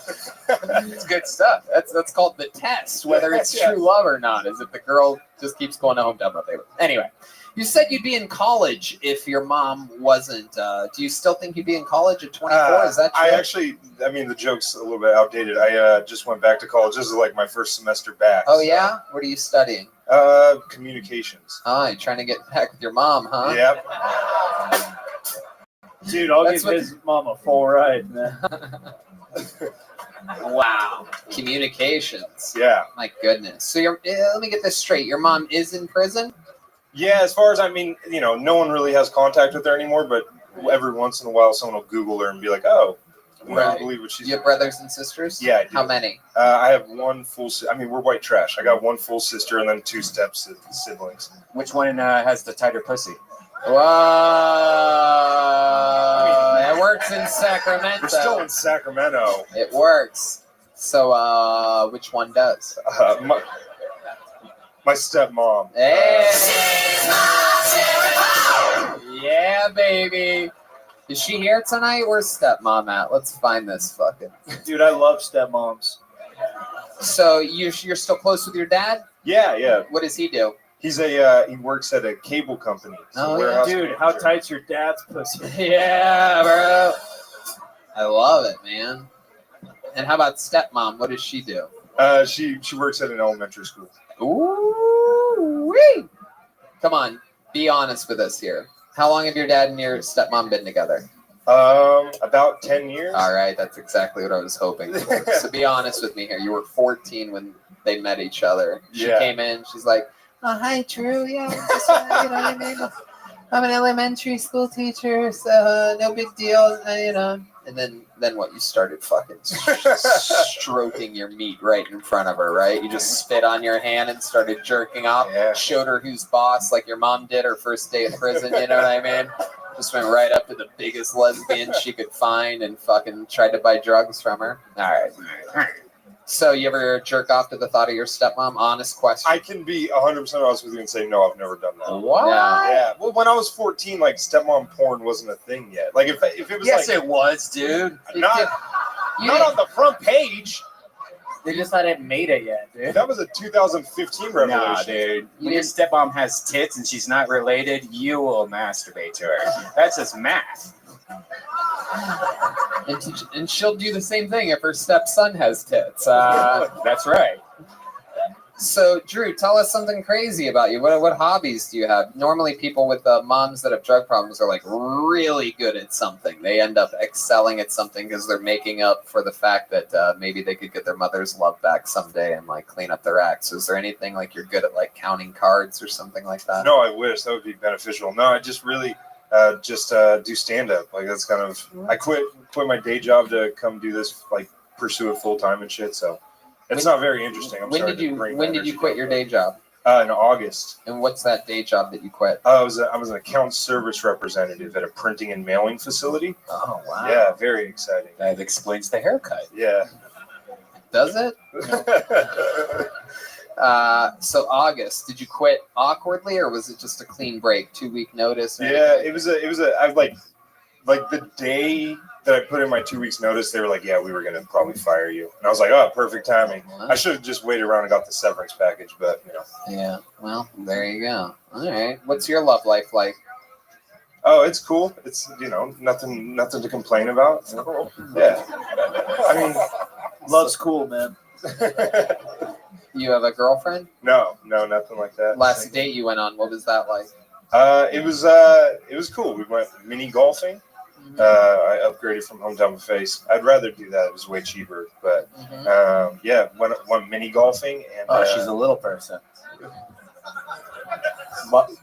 It's good stuff. That's called the test, whether it's true love or not, is if the girl just keeps going to Hometown Buffet. Anyway, you said you'd be in college if your mom wasn't. Do you still think you'd be in college at 24? Is that true? I mean, the joke's a little bit outdated. I just went back to college. This is like my first semester back. Oh, yeah? What are you studying? Communications. Oh, you're trying to get back with your mom, huh? Yep. Dude, I'll give his mom a full ride, man. Wow. Communications. Yeah. My goodness. So let me get this straight. Your mom is in prison? Yeah, as far as I mean, you know, no one really has contact with her anymore, but every once in a while someone will Google her and be like, oh, you never believe what she's You have brothers and sisters? Yeah, I do. How many? I have one full we're white trash. I got one full sister and then 2 step siblings. Which one has the tighter pussy? Whoa. It works in Sacramento. We're still in Sacramento. It works. So, which one does? My stepmom. Hey. Yeah, baby. Is she here tonight? Where's stepmom at? Let's find this fucking. Dude, I love stepmoms. So you're still close with your dad? Yeah. What does he do? He's he works at a cable company. Dude, how tight's your dad's pussy? Yeah, bro. I love it, man. And how about stepmom? What does she do? She works at an elementary school. Ooh-wee. Come on, be honest with us here. How long have your dad and your stepmom been together? About 10 years. All right, that's exactly what I was hoping for. So be honest with me here. You were 14 when they met each other. She came in. She's like, "Oh, hi, Drew. Yeah, I'm an elementary school teacher, so no big deal, And then what? You started fucking stroking your meat right in front of her, right? You just spit on your hand and started jerking off. Yeah. Showed her who's boss, like your mom did her first day in prison. You know what I mean? Just went right up to the biggest lesbian she could find and fucking tried to buy drugs from her. All right. So you ever jerk off to the thought of your stepmom? Honest question. I can be 100% honest with you and say, no, I've never done that. What? Yeah. Well, when I was 14, like, stepmom porn wasn't a thing yet. Like, if it was Yes, it was, dude. Not on the front page. They just hadn't made it yet, dude. That was a 2015 revelation. Nah, dude. When your stepmom has tits and she's not related, you will masturbate to her. That's just math. And she'll do the same thing if her stepson has tits. That's right. So, Drew, tell us something crazy about you. What hobbies do you have? Normally, people with moms that have drug problems are like really good at something. They end up excelling at something because they're making up for the fact that maybe they could get their mother's love back someday and like clean up their act. So is there anything like you're good at, like counting cards or something like that? No, I wish that would be beneficial. No, I just really do stand up. Like that's kind of I quit my day job to come do this, like pursue it full time and shit. So. It's not very interesting. When did you quit your day job? In August. And what's that day job that you quit? I was an account service representative at a printing and mailing facility. Oh wow! Yeah, very exciting. That explains the haircut. Yeah. Does it? So August. Did you quit awkwardly, or was it just a clean break? 2-week notice? Yeah, it was a. I like the day that I put in my 2 weeks notice, they were like, yeah, we were going to probably fire you. And I was like, oh, perfect timing. I should have just waited around and got the severance package, but, you know. Yeah, well, there you go. All right. What's your love life like? Oh, it's cool. It's, you know, nothing to complain about. It's cool. Yeah. I mean, love's cool, man. You have a girlfriend? No, nothing like that. Last date you went on, what was that like? It was cool. We went mini golfing. I upgraded from Hometown Buffet. I'd rather do that. It was way cheaper, but yeah, went mini golfing and. She's a little person.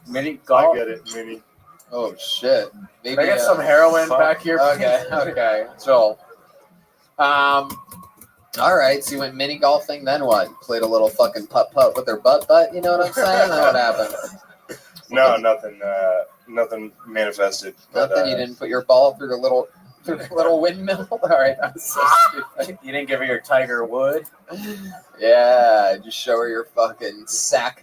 Mini golf. I get it, mini. Oh shit! Maybe, Can I get some heroin back here? Okay, Joel. All right, so you went mini golfing. Then what? Played a little fucking putt with her butt. You know what I'm saying? Then what happened? No, nothing manifested. Nothing. You didn't put your ball through the little windmill. All right, that's so stupid. You didn't give her your Tiger Wood. Yeah, just show her your fucking sack